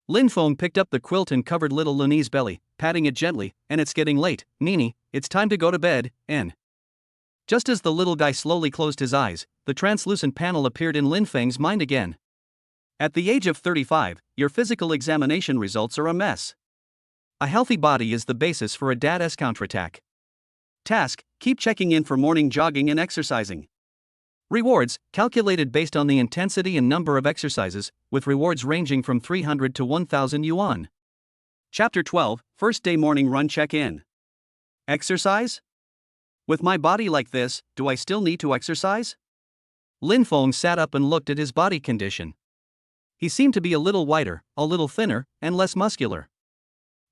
Speaker 1: Lin Feng picked up the quilt and covered little Nene's belly, patting it gently, "And it's getting late, Nene, it's time to go to bed, N." Just as the little guy slowly closed his eyes, the translucent panel appeared in Lin Feng's mind again. "At the age of 35, your physical examination results are a mess. A healthy body is the basis for a dad-esque counterattack. Task: keep checking in for morning jogging and exercising. Rewards: calculated based on the intensity and number of exercises, with rewards ranging from 300 to 1,000 yuan. Chapter 12, First Day Morning Run Check-in. Exercise? With my body like this, do I still need to exercise?" Lin Feng sat up and looked at his body condition. He seemed to be a little whiter, a little thinner, and less muscular.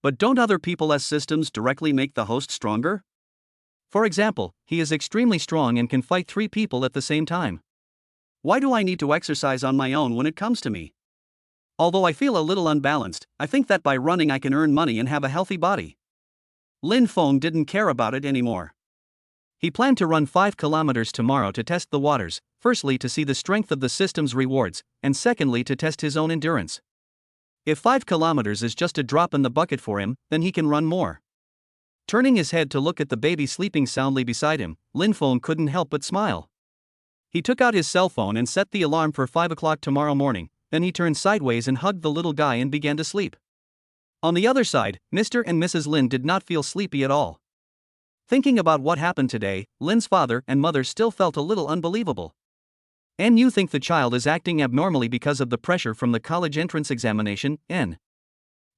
Speaker 1: But don't other people's systems directly make the host stronger? For example, he is extremely strong and can fight 3 people at the same time. Why do I need to exercise on my own when it comes to me? Although I feel a little unbalanced, I think that by running I can earn money and have a healthy body. Lin Feng didn't care about it anymore. He planned to run 5 kilometers tomorrow to test the waters, firstly to see the strength of the system's rewards, and secondly to test his own endurance. If 5 kilometers is just a drop in the bucket for him, then he can run more. Turning his head to look at the baby sleeping soundly beside him, Lin Feng couldn't help but smile. He took out his cell phone and set the alarm for 5 o'clock tomorrow morning, then he turned sideways and hugged the little guy and began to sleep. On the other side, Mr. and Mrs. Lin did not feel sleepy at all. Thinking about what happened today, Lin's father and mother still felt a little unbelievable. "And you think the child is acting abnormally because of the pressure from the college entrance examination, N."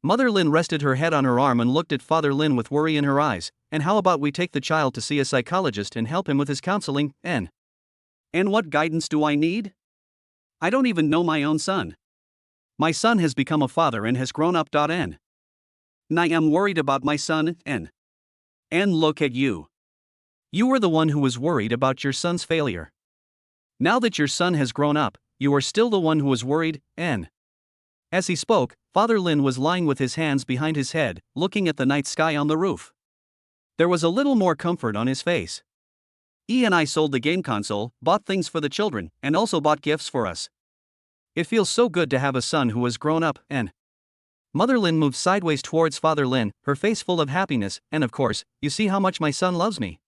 Speaker 1: Mother Lin rested her head on her arm and looked at Father Lin with worry in her eyes. "And how about we take the child to see a psychologist and help him with his counseling, N." "And what guidance do I need? I don't even know my own son. My son has become a father and has grown up. N. And I am worried about my son, N. And look at you. You were the one who was worried about your son's failure. Now that your son has grown up, you are still the one who was worried, N."
Speaker 2: As he spoke, Father Lin was lying with his hands behind his head, looking at the night sky on the roof. There was a little more comfort on his face.
Speaker 1: And I sold the game console, bought things for the children, and also bought gifts for us.
Speaker 2: It feels so good to have a son who has grown up, and Mother Lin moved sideways towards Father Lin, her face full of happiness, and of course, you see how much my son loves me.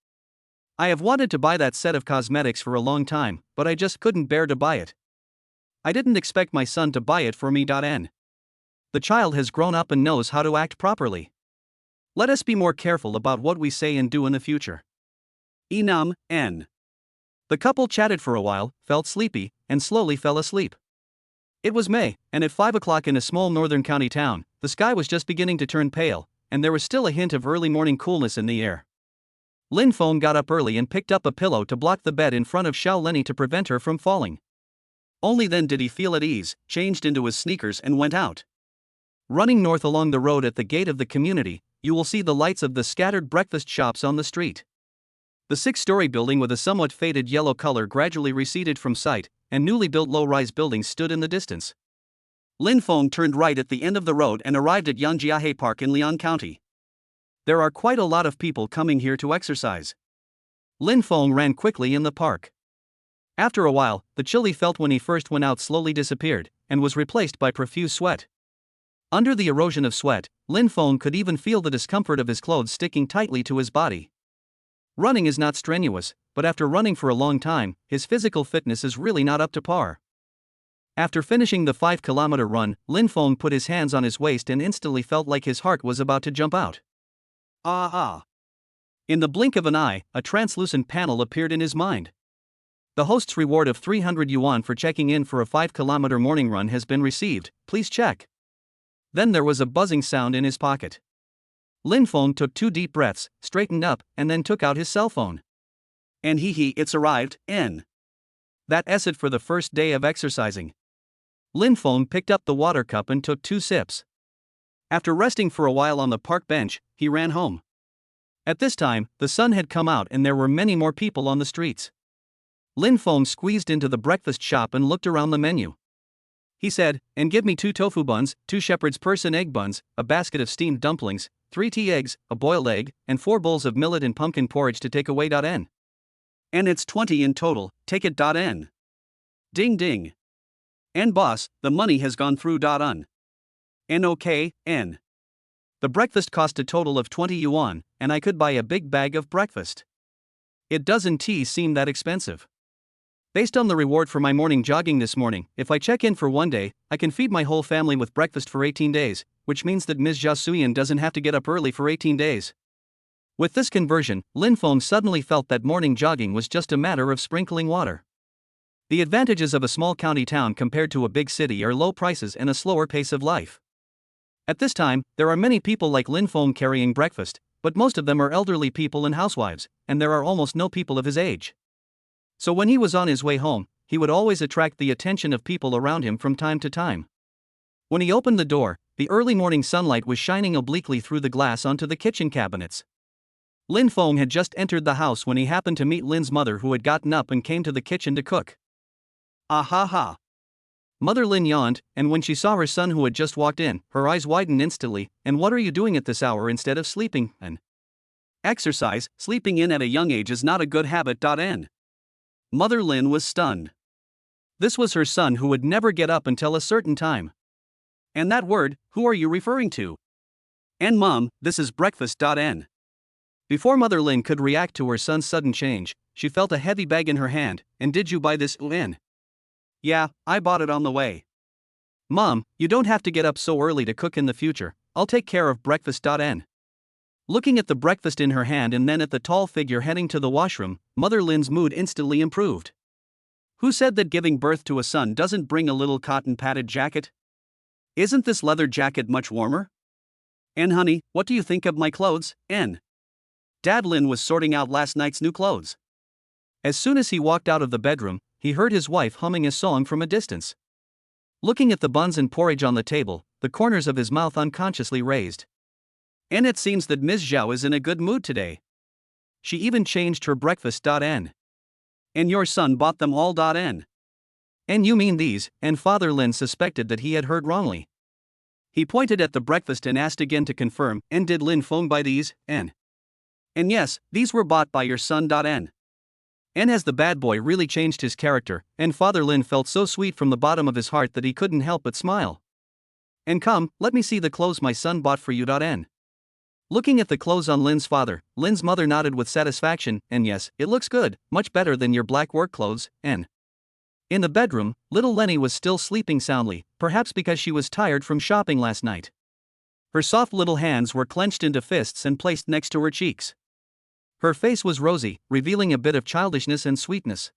Speaker 2: I have wanted to buy that set of cosmetics for a long time, but I just couldn't bear to buy it. I didn't expect my son to buy it for me. The child has grown up and knows how to act properly. Let us be more careful about what we say and do in the future.
Speaker 1: N.
Speaker 2: The couple chatted for a while, felt sleepy, and slowly fell asleep. It was May, and at 5 o'clock in a small northern county town, the sky was just beginning to turn pale, and there was still a hint of early morning coolness in the air. Lin Feng got up early and picked up a pillow to block the bed in front of Xiao Lenny to prevent her from falling.
Speaker 1: Only then did he feel at ease, changed into his sneakers and went out.
Speaker 2: Running north along the road at the gate of the community, you will see the lights of the scattered breakfast shops on the street. The 6-story building with a somewhat faded yellow color gradually receded from sight, and newly built low-rise buildings stood in the distance.
Speaker 1: Lin Feng turned right at the end of the road and arrived at Yangjiahe Park in Lian County.
Speaker 2: There are quite a lot of people coming here to exercise. Lin Feng ran quickly in the park. After a while, the chill he felt when he first went out slowly disappeared, and was replaced by profuse sweat. Under the erosion of sweat, Lin Feng could even feel the discomfort of his clothes sticking tightly to his body. Running is not strenuous, but after running for a long time, his physical fitness is really not up to par. After finishing the 5-kilometer run, Lin Feng put his hands on his waist and instantly felt like his heart was about to jump out. In the blink of an eye, a translucent panel appeared in his mind. The host's reward of 300 yuan for checking in for a 5-kilometer morning run has been received, please check. Then there was a buzzing sound in his pocket. Lin Feng took 2 deep breaths, straightened up, and then took out his cell phone.
Speaker 1: And it's arrived, N.
Speaker 2: That's it for the first day of exercising. Lin Feng picked up the water cup and took 2 sips. After resting for a while on the park bench, he ran home. At this time, the sun had come out and there were many more people on the streets. Lin Feng squeezed into the breakfast shop and looked around the menu. He said, and give me 2 tofu buns, 2 shepherd's purse and egg buns, a basket of steamed dumplings, 3 tea eggs, a boiled egg, and 4 bowls of millet and pumpkin porridge to take away. N.
Speaker 1: And it's 20 in total, take it. N. Ding ding. And boss, the money has gone through. Okay, N.
Speaker 2: The breakfast cost a total of 20 yuan, and I could buy a big bag of breakfast. It doesn't seem that expensive. Based on the reward for my morning jogging this morning, if I check in for 1 day, I can feed my whole family with breakfast for 18 days, which means that Ms. Zhao Suyan doesn't have to get up early for 18 days. With this conversion, Lin Feng suddenly felt that morning jogging was just a matter of sprinkling water. The advantages of a small county town compared to a big city are low prices and a slower pace of life. At this time, there are many people like Lin Feng carrying breakfast, but most of them are elderly people and housewives, and there are almost no people of his age. So when he was on his way home, he would always attract the attention of people around him from time to time. When he opened the door, the early morning sunlight was shining obliquely through the glass onto the kitchen cabinets. Lin Feng had just entered the house when he happened to meet Lin's mother, who had gotten up and came to the kitchen to cook.
Speaker 1: Ha.
Speaker 2: Mother Lin yawned, and when she saw her son who had just walked in, her eyes widened instantly. And what are you doing at this hour instead of sleeping? And
Speaker 1: exercise, sleeping in at a young age is not a good habit. N. Mother Lin was stunned.
Speaker 2: This was her son who would never get up until a certain time.
Speaker 1: And that word, who are you referring to? And mom, this is breakfast. N.
Speaker 2: Before Mother Lin could react to her son's sudden change, she felt a heavy bag in her hand. And did you buy this? N.
Speaker 1: Yeah, I bought it on the way.
Speaker 2: Mom, you don't have to get up so early to cook in the future, I'll take care of breakfast. N. Looking at the breakfast in her hand and then at the tall figure heading to the washroom, Mother Lin's mood instantly improved.
Speaker 1: Who said that giving birth to a son doesn't bring a little cotton padded jacket? Isn't this leather jacket much warmer? And honey, what do you think of my clothes? N. Dad Lin was sorting out last night's new clothes.
Speaker 2: As soon as he walked out of the bedroom, he heard his wife humming a song from a distance. Looking at the buns and porridge on the table, the corners of his mouth unconsciously raised.
Speaker 1: And it seems that Ms. Zhao is in a good mood today.
Speaker 2: She even changed her breakfast. N.
Speaker 1: And your son bought them all. N.
Speaker 2: And you mean these? And Father Lin suspected that he had heard wrongly.
Speaker 1: He pointed at the breakfast and asked again to confirm, and did Lin Feng buy these, N? And yes, these were bought by your son. N.
Speaker 2: And as the bad boy really changed his character, and Father Lin felt so sweet from the bottom of his heart that he couldn't help but smile. And come, let me see the clothes my son bought for you. N. Looking at the clothes on Lin's father, Lin's mother nodded with satisfaction, and yes, it looks good, much better than your black work clothes, N. In the bedroom, little Lenny was still sleeping soundly, perhaps because she was tired from shopping last night. Her soft little hands were clenched into fists and placed next to her cheeks. Her face was rosy, revealing a bit of childishness and sweetness.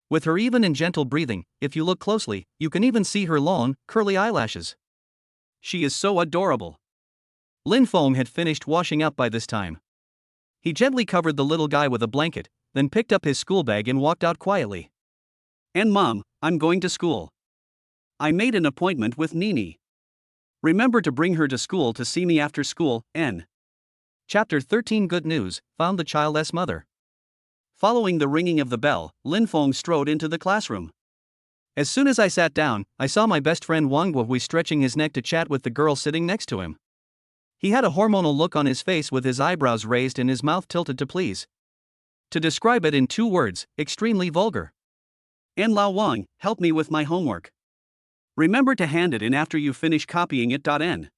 Speaker 2: With her even and gentle breathing, if you look closely, you can even see her long, curly eyelashes.
Speaker 1: She is so adorable.
Speaker 2: Lin Feng had finished washing up by this time. He gently covered the little guy with a blanket, then picked up his school bag and walked out quietly.
Speaker 1: And Mom, I'm going to school. I made an appointment with Nene. Remember to bring her to school to see me after school, N.
Speaker 2: Chapter 13 Good News, found the child's mother.
Speaker 1: Following the ringing of the bell, Lin Feng strode into the classroom.
Speaker 2: As soon as I sat down, I saw my best friend Wang Guohui stretching his neck to chat with the girl sitting next to him. He had a hormonal look on his face with his eyebrows raised and his mouth tilted to please. To describe it in 2 words, extremely vulgar.
Speaker 1: And Lao Wang, help me with my homework. Remember to hand it in after you finish copying it. N.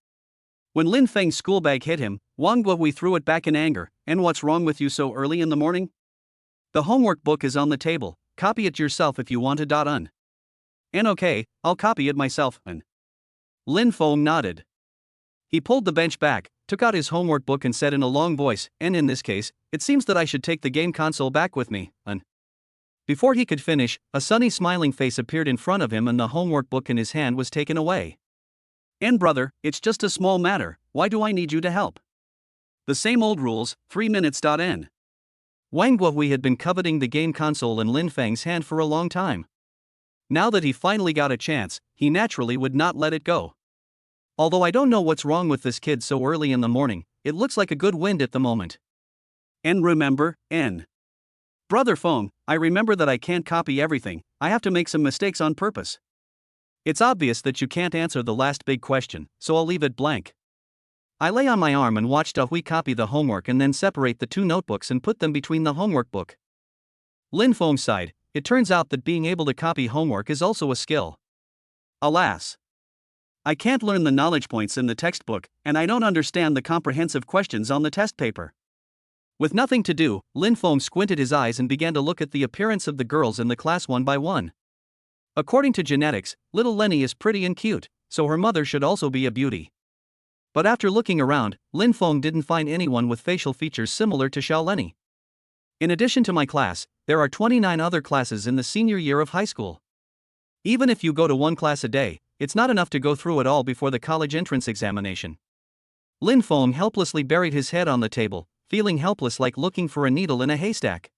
Speaker 1: When Lin Feng's school bag hit him, Wang Guohui threw it back in anger. And what's wrong with you so early in the morning? The homework book is on the table, copy it yourself if you want to. Un.
Speaker 2: And okay, I'll copy it myself. Un.
Speaker 1: Lin Feng nodded.
Speaker 2: He pulled the bench back, took out his homework book and said in a long voice, and in this case, it seems that I should take the game console back with me. Un. Before he could finish, a sunny smiling face appeared in front of him and the homework book in his hand was taken away.
Speaker 1: And brother, it's just a small matter, why do I need you to help? The same old rules, 3 minutes. N.
Speaker 2: Wang Guohui had been coveting the game console in Lin Feng's hand for a long time. Now that he finally got a chance, he naturally would not let it go. Although I don't know what's wrong with this kid so early in the morning, it looks like a good wind at the moment.
Speaker 1: And remember, N. Brother Feng, I remember that I can't copy everything, I have to make some mistakes on purpose.
Speaker 2: It's obvious that you can't answer the last big question, so I'll leave it blank. I lay on my arm and watched Hui copy the homework and then separate the 2 notebooks and put them between the homework book. Lin Feng sighed. It turns out that being able to copy homework is also a skill.
Speaker 1: Alas. I can't learn the knowledge points in the textbook, and I don't understand the comprehensive questions on the test paper.
Speaker 2: With nothing to do, Lin Feng squinted his eyes and began to look at the appearance of the girls in the class one by one. According to genetics, little Lenny is pretty and cute, so her mother should also be a beauty. But after looking around, Lin Feng didn't find anyone with facial features similar to Xiao Lenny. In addition to my class, there are 29 other classes in the senior year of high school. Even if you go to 1 class a day, it's not enough to go through it all before the college entrance examination. Lin Feng helplessly buried his head on the table, feeling helpless like looking for a needle in a haystack.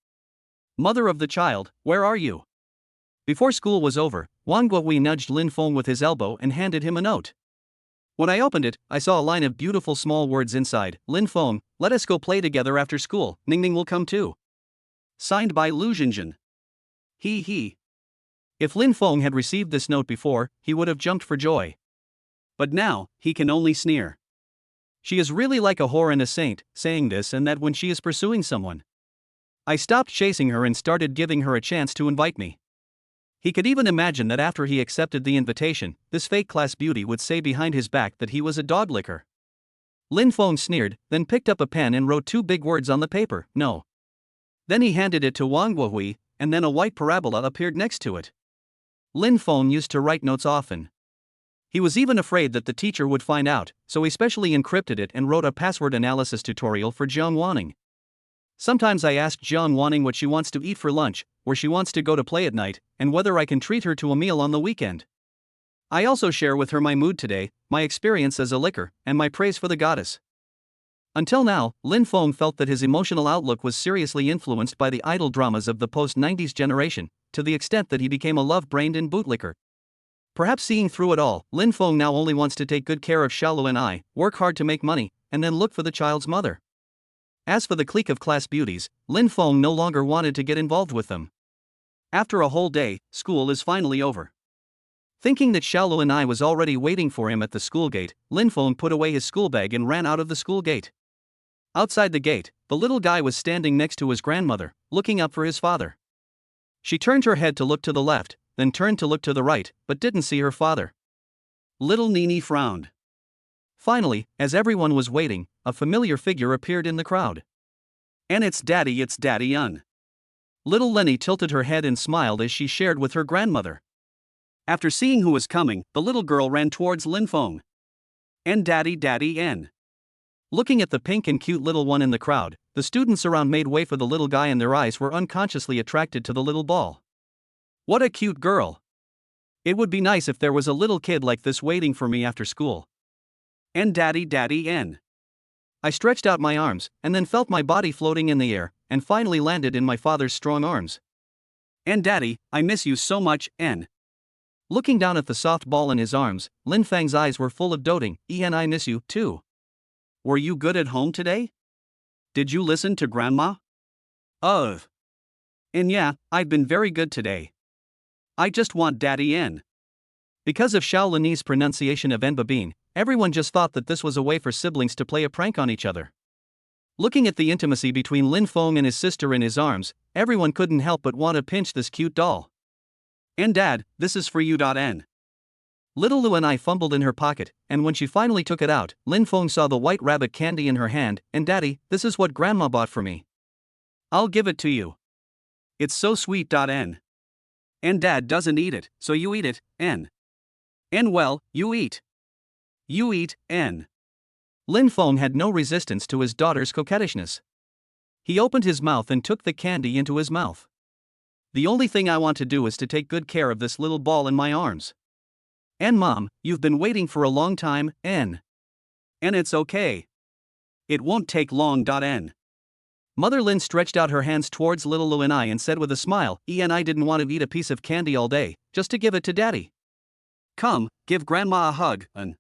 Speaker 1: Mother of the child, where are you?
Speaker 2: Before school was over, Wang Guohui nudged Lin Feng with his elbow and handed him a note. When I opened it, I saw a line of beautiful small words inside. Lin Feng, let us go play together after school, Ningning will come too.
Speaker 1: Signed by Lu Jinjin. He.
Speaker 2: If Lin Feng had received this note before, he would have jumped for joy.
Speaker 1: But now, he can only sneer.
Speaker 2: She is really like a whore and a saint, saying this and that when she is pursuing someone. I stopped chasing her and started giving her a chance to invite me. He could even imagine that after he accepted the invitation, this fake class beauty would say behind his back that he was a dog licker. Lin Feng sneered, then picked up a pen and wrote 2 big words on the paper, no. Then he handed it to Wang Guohui, and then a white parabola appeared next to it. Lin Feng used to write notes often. He was even afraid that the teacher would find out, so he specially encrypted it and wrote a password analysis tutorial for Jiang Wanning. Sometimes I ask Jiang Wanning what she wants to eat for lunch, where she wants to go to play at night, and whether I can treat her to a meal on the weekend. I also share with her my mood today, my experience as a licker, and my praise for the goddess. Until now, Lin Feng felt that his emotional outlook was seriously influenced by the idol dramas of the post-90s generation, to the extent that he became a love-brained and bootlicker. Perhaps seeing through it all, Lin Feng now only wants to take good care of Xiaolu and I, work hard to make money, and then look for the child's mother. As for the clique of class beauties, Lin Feng no longer wanted to get involved with them.
Speaker 1: After a whole day, school is finally over.
Speaker 2: Thinking that Xiao Luanai was already waiting for him at the school gate, Lin Feng put away his school bag and ran out of the school gate. Outside the gate, the little guy was standing next to his grandmother, looking up for his father. She turned her head to look to the left, then turned to look to the right, but didn't see her father.
Speaker 1: Little Nene frowned.
Speaker 2: Finally, as everyone was waiting, a familiar figure appeared in the crowd.
Speaker 1: And it's Daddy Un.
Speaker 2: Little Lenny tilted her head and smiled as she shared with her grandmother.
Speaker 1: After seeing who was coming, the little girl ran towards Lin Feng. And Daddy N.
Speaker 2: Looking at the pink and cute little one in the crowd, the students around made way for the little guy and their eyes were unconsciously attracted to the little ball.
Speaker 1: What a cute girl.
Speaker 2: It would be nice if there was a little kid like this waiting for me after school.
Speaker 1: And Daddy N.
Speaker 2: I stretched out my arms, and then felt my body floating in the air, and finally landed in my father's strong arms.
Speaker 1: And Daddy, I miss you so much, N.
Speaker 2: Looking down at the soft ball in his arms, Lin Feng's eyes were full of doting. And I miss you, too.
Speaker 1: Were you good at home today? Did you listen to Grandma? And yeah, I've been very good today. I just want Daddy N.
Speaker 2: Because of Xiao Linyi's pronunciation of Babin, everyone just thought that this was a way for siblings to play a prank on each other. Looking at the intimacy between Lin Feng and his sister in his arms, everyone couldn't help but want to pinch this cute doll.
Speaker 1: And Dad, this is for you. N.
Speaker 2: Little Luanai fumbled in her pocket, and when she finally took it out, Lin Feng saw the white rabbit candy in her hand. And Daddy, this is what Grandma bought for me.
Speaker 1: I'll give it to you. It's so sweet. N. And Dad doesn't eat it, so you eat it, N. And well, you eat. You eat, N.
Speaker 2: Lin Feng had no resistance to his daughter's coquettishness. He opened his mouth and took the candy into his mouth. The only thing I want to do is to take good care of this little ball in my arms. And Mom, you've been waiting for a long time, N.
Speaker 1: And it's okay. It won't take long. N.
Speaker 2: Mother Lin stretched out her hands towards little Luanai and said with a smile, And I didn't want to eat a piece of candy all day, just to give it to Daddy.
Speaker 1: Come, give Grandma a hug, N.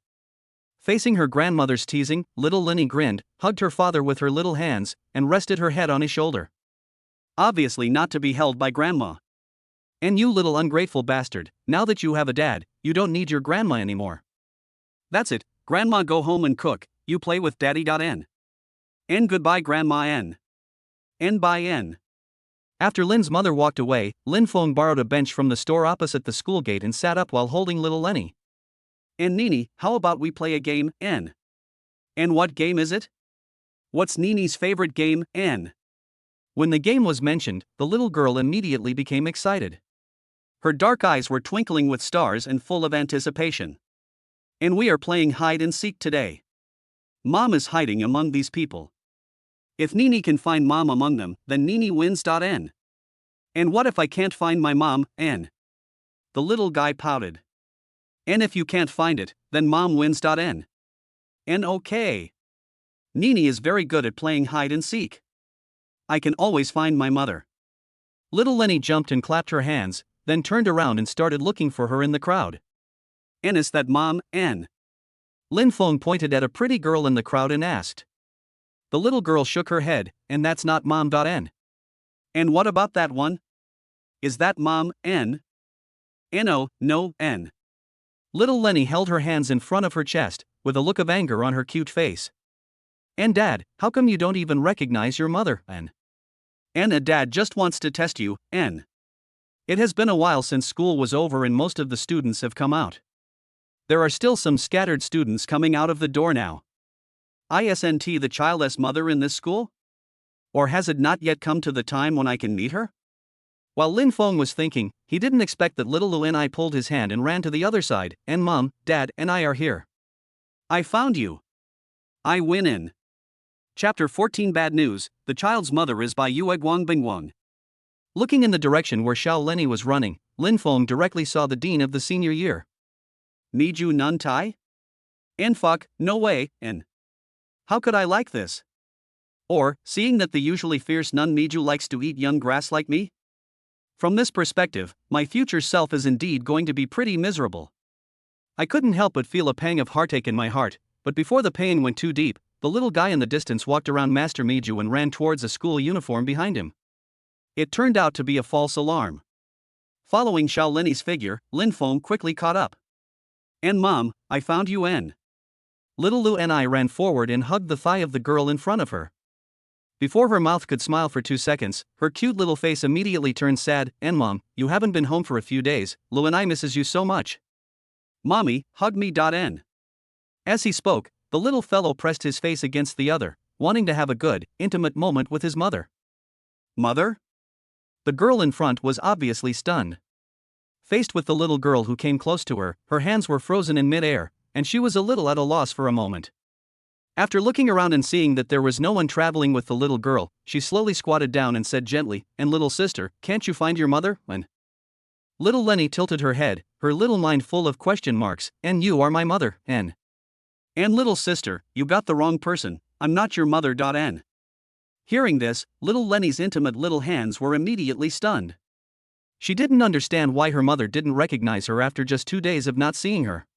Speaker 2: Facing her grandmother's teasing, little Linny grinned, hugged her father with her little hands, and rested her head on his shoulder.
Speaker 1: Obviously not to be held by Grandma.
Speaker 2: And you little ungrateful bastard, now that you have a dad, you don't need your grandma anymore.
Speaker 1: That's it, Grandma go home and cook, you play with Daddy. N. And goodbye Grandma N. And bye N.
Speaker 2: After Lin's mother walked away, Lin Feng borrowed a bench from the store opposite the school gate and sat up while holding little Lenny.
Speaker 1: And Nene, how about we play a game, N? And what game is it? What's Nene's favorite game, N?
Speaker 2: When the game was mentioned, the little girl immediately became excited.
Speaker 1: Her dark eyes were twinkling with stars and full of anticipation. And we are playing hide and seek today. Mom is hiding among these people. If Nene can find Mom among them, then Nene wins. N. And what if I can't find my mom, N? The little guy pouted. And if you can't find it, then Mom wins. N. And okay. Nene is very good at playing hide and seek. I can always find my mother.
Speaker 2: Little Lenny jumped and clapped her hands, then turned around and started looking for her in the crowd.
Speaker 1: And is that Mom, N?
Speaker 2: Lin Feng pointed at a pretty girl in the crowd and asked. The little girl shook her head, and that's not Mom. N.
Speaker 1: And what about that one? Is that Mom, N? No, N.
Speaker 2: Little Lenny held her hands in front of her chest, with a look of anger on her cute face. And Dad, how come you don't even recognize your mother, N?
Speaker 1: And Dad just wants to test you, N.
Speaker 2: It has been a while since school was over and most of the students have come out. There are still some scattered students coming out of the door now.
Speaker 1: Isn't the child's mother in this school? Or has it not yet come to the time when I can meet her?
Speaker 2: While Lin Feng was thinking, he didn't expect that little Luanai pulled his hand and ran to the other side. And Mom, Dad, and I are here.
Speaker 1: I found you. I win in. Chapter 14 Bad News, The Child's Mother is by Yue Guangbingguang.
Speaker 2: Looking in the direction where Xiao Lenny was running, Lin Feng directly saw the dean of the senior year.
Speaker 1: Miju Nun Tai? And fuck, no way, and how could I like this? Or, seeing that the usually fierce Nun Miju likes to eat young grass like me? From this perspective, my future self is indeed going to be pretty miserable. I couldn't help but feel a pang of heartache in my heart, but before the pain went too deep, the little guy in the distance walked around Master Miju and ran towards a school uniform behind him. It turned out to be a false alarm. Following Xiao Linny's figure, Lin Feng quickly caught up. And mom, I found you N.
Speaker 2: Little Lu and I ran forward and hugged the thigh of the girl in front of her. Before her mouth could smile for 2 seconds, her cute little face immediately turned sad. And mom, you haven't been home for a few days, Lu and I misses you so much.
Speaker 1: Mommy, hug me. N.
Speaker 2: As he spoke, the little fellow pressed his face against the other, wanting to have a good, intimate moment with his mother.
Speaker 1: Mother?
Speaker 2: The girl in front was obviously stunned. Faced with the little girl who came close to her, her hands were frozen in mid-air, and she was a little at a loss for a moment. After looking around and seeing that there was no one traveling with the little girl, she slowly squatted down and said gently, "And little sister, can't you find your mother?" When little Lenny tilted her head, her little mind full of question marks. "And you are my mother, N."
Speaker 1: "And little sister, you got the wrong person, I'm not your mother. N." Hearing this, little Lenny's intimate little hands were immediately stunned.
Speaker 2: She didn't understand why her mother didn't recognize her after just 2 days of not seeing her.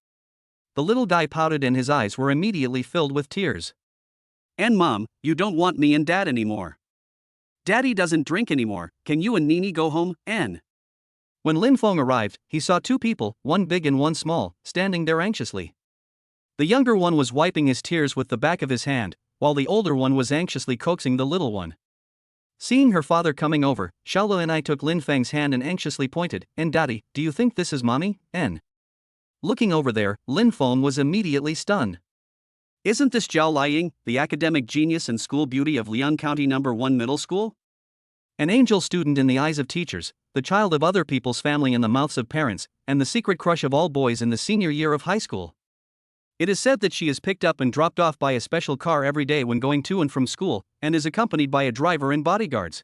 Speaker 2: The little guy pouted and his eyes were immediately filled with tears.
Speaker 1: "And mom, you don't want me and dad anymore. Daddy doesn't drink anymore, can you and Nene go home, N?"
Speaker 2: When Lin Feng arrived, he saw 2 people, one big and one small, standing there anxiously. The younger one was wiping his tears with the back of his hand, while the older one was anxiously coaxing the little one. Seeing her father coming over, Xiaolu and I took Lin Feng's hand and anxiously pointed. "And daddy, do you think this is mommy, N?" Looking over there, Lin Feng was immediately stunned.
Speaker 1: "Isn't this Zhao Liying, the academic genius and school beauty of Liang County No. 1 Middle School?
Speaker 2: An angel student in the eyes of teachers, the child of other people's family in the mouths of parents, and the secret crush of all boys in the senior year of high school. It is said that she is picked up and dropped off by a special car every day when going to and from school, and is accompanied by a driver and bodyguards.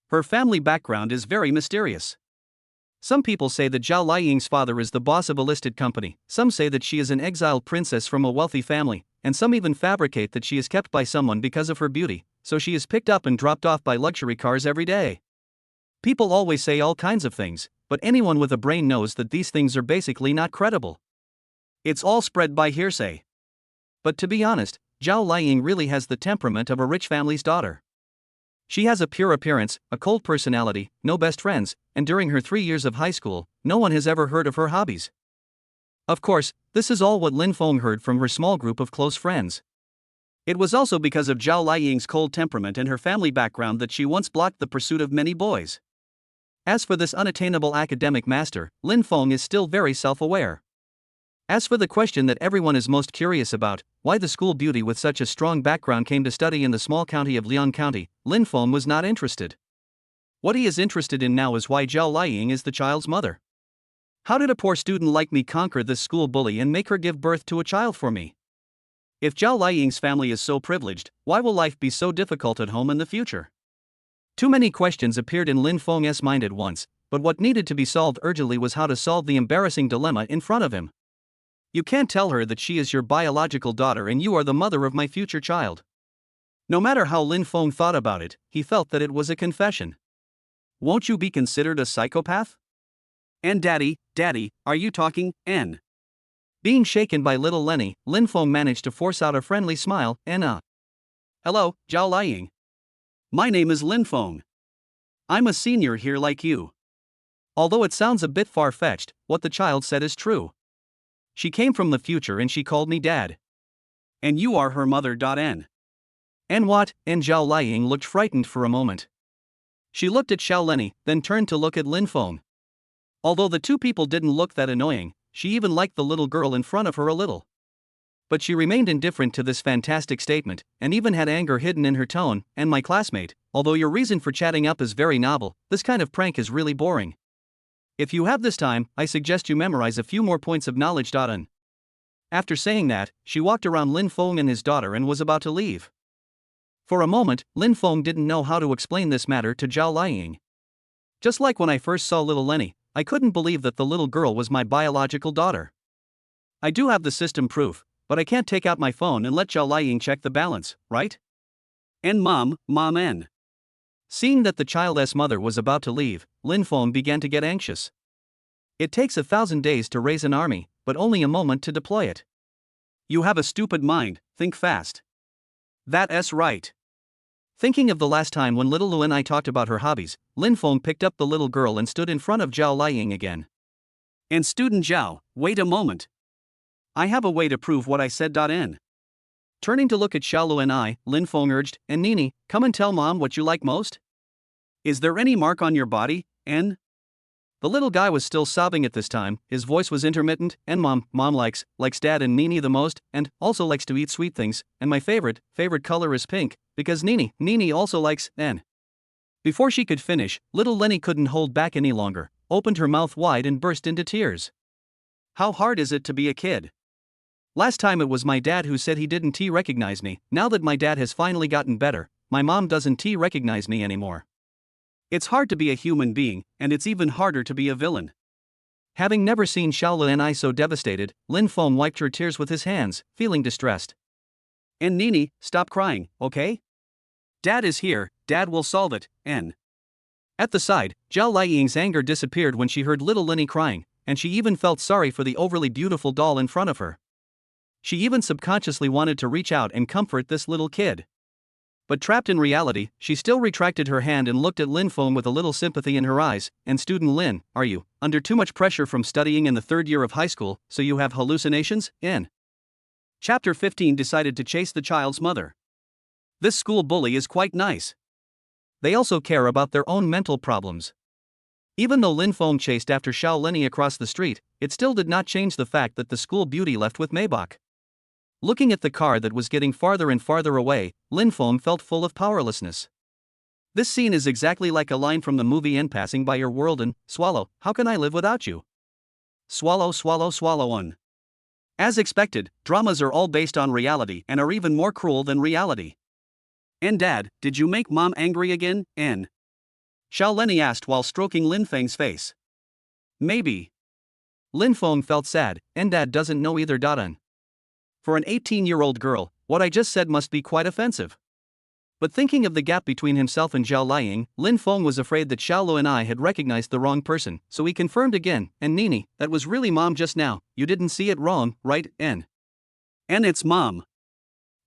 Speaker 2: Her family background is very mysterious. Some people say that Zhao Liying's father is the boss of a listed company, some say that she is an exiled princess from a wealthy family, and some even fabricate that she is kept by someone because of her beauty, so she is picked up and dropped off by luxury cars every day. People always say all kinds of things, but anyone with a brain knows that these things are basically not credible.
Speaker 1: It's all spread by hearsay.
Speaker 2: But to be honest, Zhao Liying really has the temperament of a rich family's daughter. She has a pure appearance, a cold personality, no best friends, and during her 3 years of high school, no one has ever heard of her hobbies. Of course, this is all what Lin Feng heard from her small group of close friends.
Speaker 1: It was also because of Zhao Liying's cold temperament and her family background that she once blocked the pursuit of many boys.
Speaker 2: As for this unattainable academic master, Lin Feng is still very self-aware. As for the question that everyone is most curious about, why the school beauty with such a strong background came to study in the small county of Liang County, Lin Feng was not interested. What he is interested in now is why Zhao Liying is the child's mother. How did a poor student like me conquer this school bully and make her give birth to a child for me? If Zhao Liying's family is so privileged, why will life be so difficult at home in the future? Too many questions appeared in Lin Feng's mind at once, but what needed to be solved urgently was how to solve the embarrassing dilemma in front of him. You can't tell her that she is your biological daughter and you are the mother of my future child. No matter how Lin Feng thought about it, he felt that it was a confession.
Speaker 1: Won't you be considered a psychopath? And daddy, are you talking, N?
Speaker 2: Being shaken by little Lenny, Lin Feng managed to force out a friendly smile, and
Speaker 1: "Hello, Zhao Liying. My name is Lin Feng. I'm a senior here like you."
Speaker 2: Although it sounds a bit far-fetched, what the child said is true. She came from the future and she called me dad.
Speaker 1: And you are her mother. N.
Speaker 2: And what? And Zhao Liying looked frightened for a moment. She looked at Xiao Lenny, then turned to look at Lin Feng. Although the 2 people didn't look that annoying, she even liked the little girl in front of her a little. But she remained indifferent to this fantastic statement, and even had anger hidden in her tone. "And my classmate, although your reason for chatting up is very novel, this kind of prank is really boring. If you have this time, I suggest you memorize a few more points of knowledge. N." After saying that, she walked around Lin Feng and his daughter and was about to leave. For a moment, Lin Feng didn't know how to explain this matter to Zhao Liying. Just like when I first saw little Lenny, I couldn't believe that the little girl was my biological daughter. I do have the system proof, but I can't take out my phone and let Zhao Liying check the balance, right?
Speaker 1: And mom, N.
Speaker 2: Seeing that the child's mother was about to leave, Lin Feng began to get anxious. It takes 1,000 days to raise an army, but only a moment to deploy it.
Speaker 1: You have a stupid mind, think fast. That's right.
Speaker 2: Thinking of the last time when little Lu and I talked about her hobbies, Lin Feng picked up the little girl and stood in front of Zhao Liying again.
Speaker 1: And student Zhao, wait a moment. I have a way to prove what I said.
Speaker 2: Turning to look at Xiaolu and I, Lin Feng urged, and Nene, come and tell mom what you like most?
Speaker 1: Is there any mark on your body, N?
Speaker 2: The little guy was still sobbing at this time, his voice was intermittent, and mom likes dad and Nene the most, and also likes to eat sweet things, and my favorite color is pink, because Nene also likes N. Before she could finish, little Lenny couldn't hold back any longer, opened her mouth wide and burst into tears.
Speaker 1: How hard is it to be a kid?
Speaker 2: Last time it was my dad who said he didn't recognize me. Now that my dad has finally gotten better, my mom doesn't recognize me anymore.
Speaker 1: It's hard to be a human being, and it's even harder to be a villain.
Speaker 2: Having never seen Xiaolu and I so devastated, Lin Feng wiped her tears with his hands, feeling distressed.
Speaker 1: And Nene, stop crying, okay? Dad is here, Dad will solve it, N.
Speaker 2: At the side, Zhao Liying's anger disappeared when she heard little Lenny crying, and she even felt sorry for the overly beautiful doll in front of her. She even subconsciously wanted to reach out and comfort this little kid. But trapped in reality, she still retracted her hand and looked at Lin Feng with a little sympathy in her eyes. And student Lin, are you under too much pressure from studying in the 3rd year of high school, so you have hallucinations? N.
Speaker 1: Chapter 15 decided to chase the child's mother. This school bully is quite nice.
Speaker 2: They also care about their own mental problems. Even though Lin Feng chased after Xiao Lenny across the street, it still did not change the fact that the school beauty left with Maybach. Looking at the car that was getting farther and farther away, Lin Feng felt full of powerlessness.
Speaker 1: This scene is exactly like a line from the movie N passing by your world and, swallow, how can I live without you? Swallow, swallow, swallow on. As expected, dramas are all based on reality and are even more cruel than reality. And Dad, did you make Mom angry again, N? Xiao Lenny asked while stroking Lin Feng's face. Maybe.
Speaker 2: Lin Feng felt sad, and Dad doesn't know either. N.
Speaker 1: For an 18-year-old girl, what I just said must be quite offensive.
Speaker 2: But thinking of the gap between himself and Zhao Liying, Lin Feng was afraid that Xiaolu and I had recognized the wrong person, so he confirmed again, and Nene, that was really Mom just now, you didn't see it wrong, right, N?
Speaker 1: And it's Mom.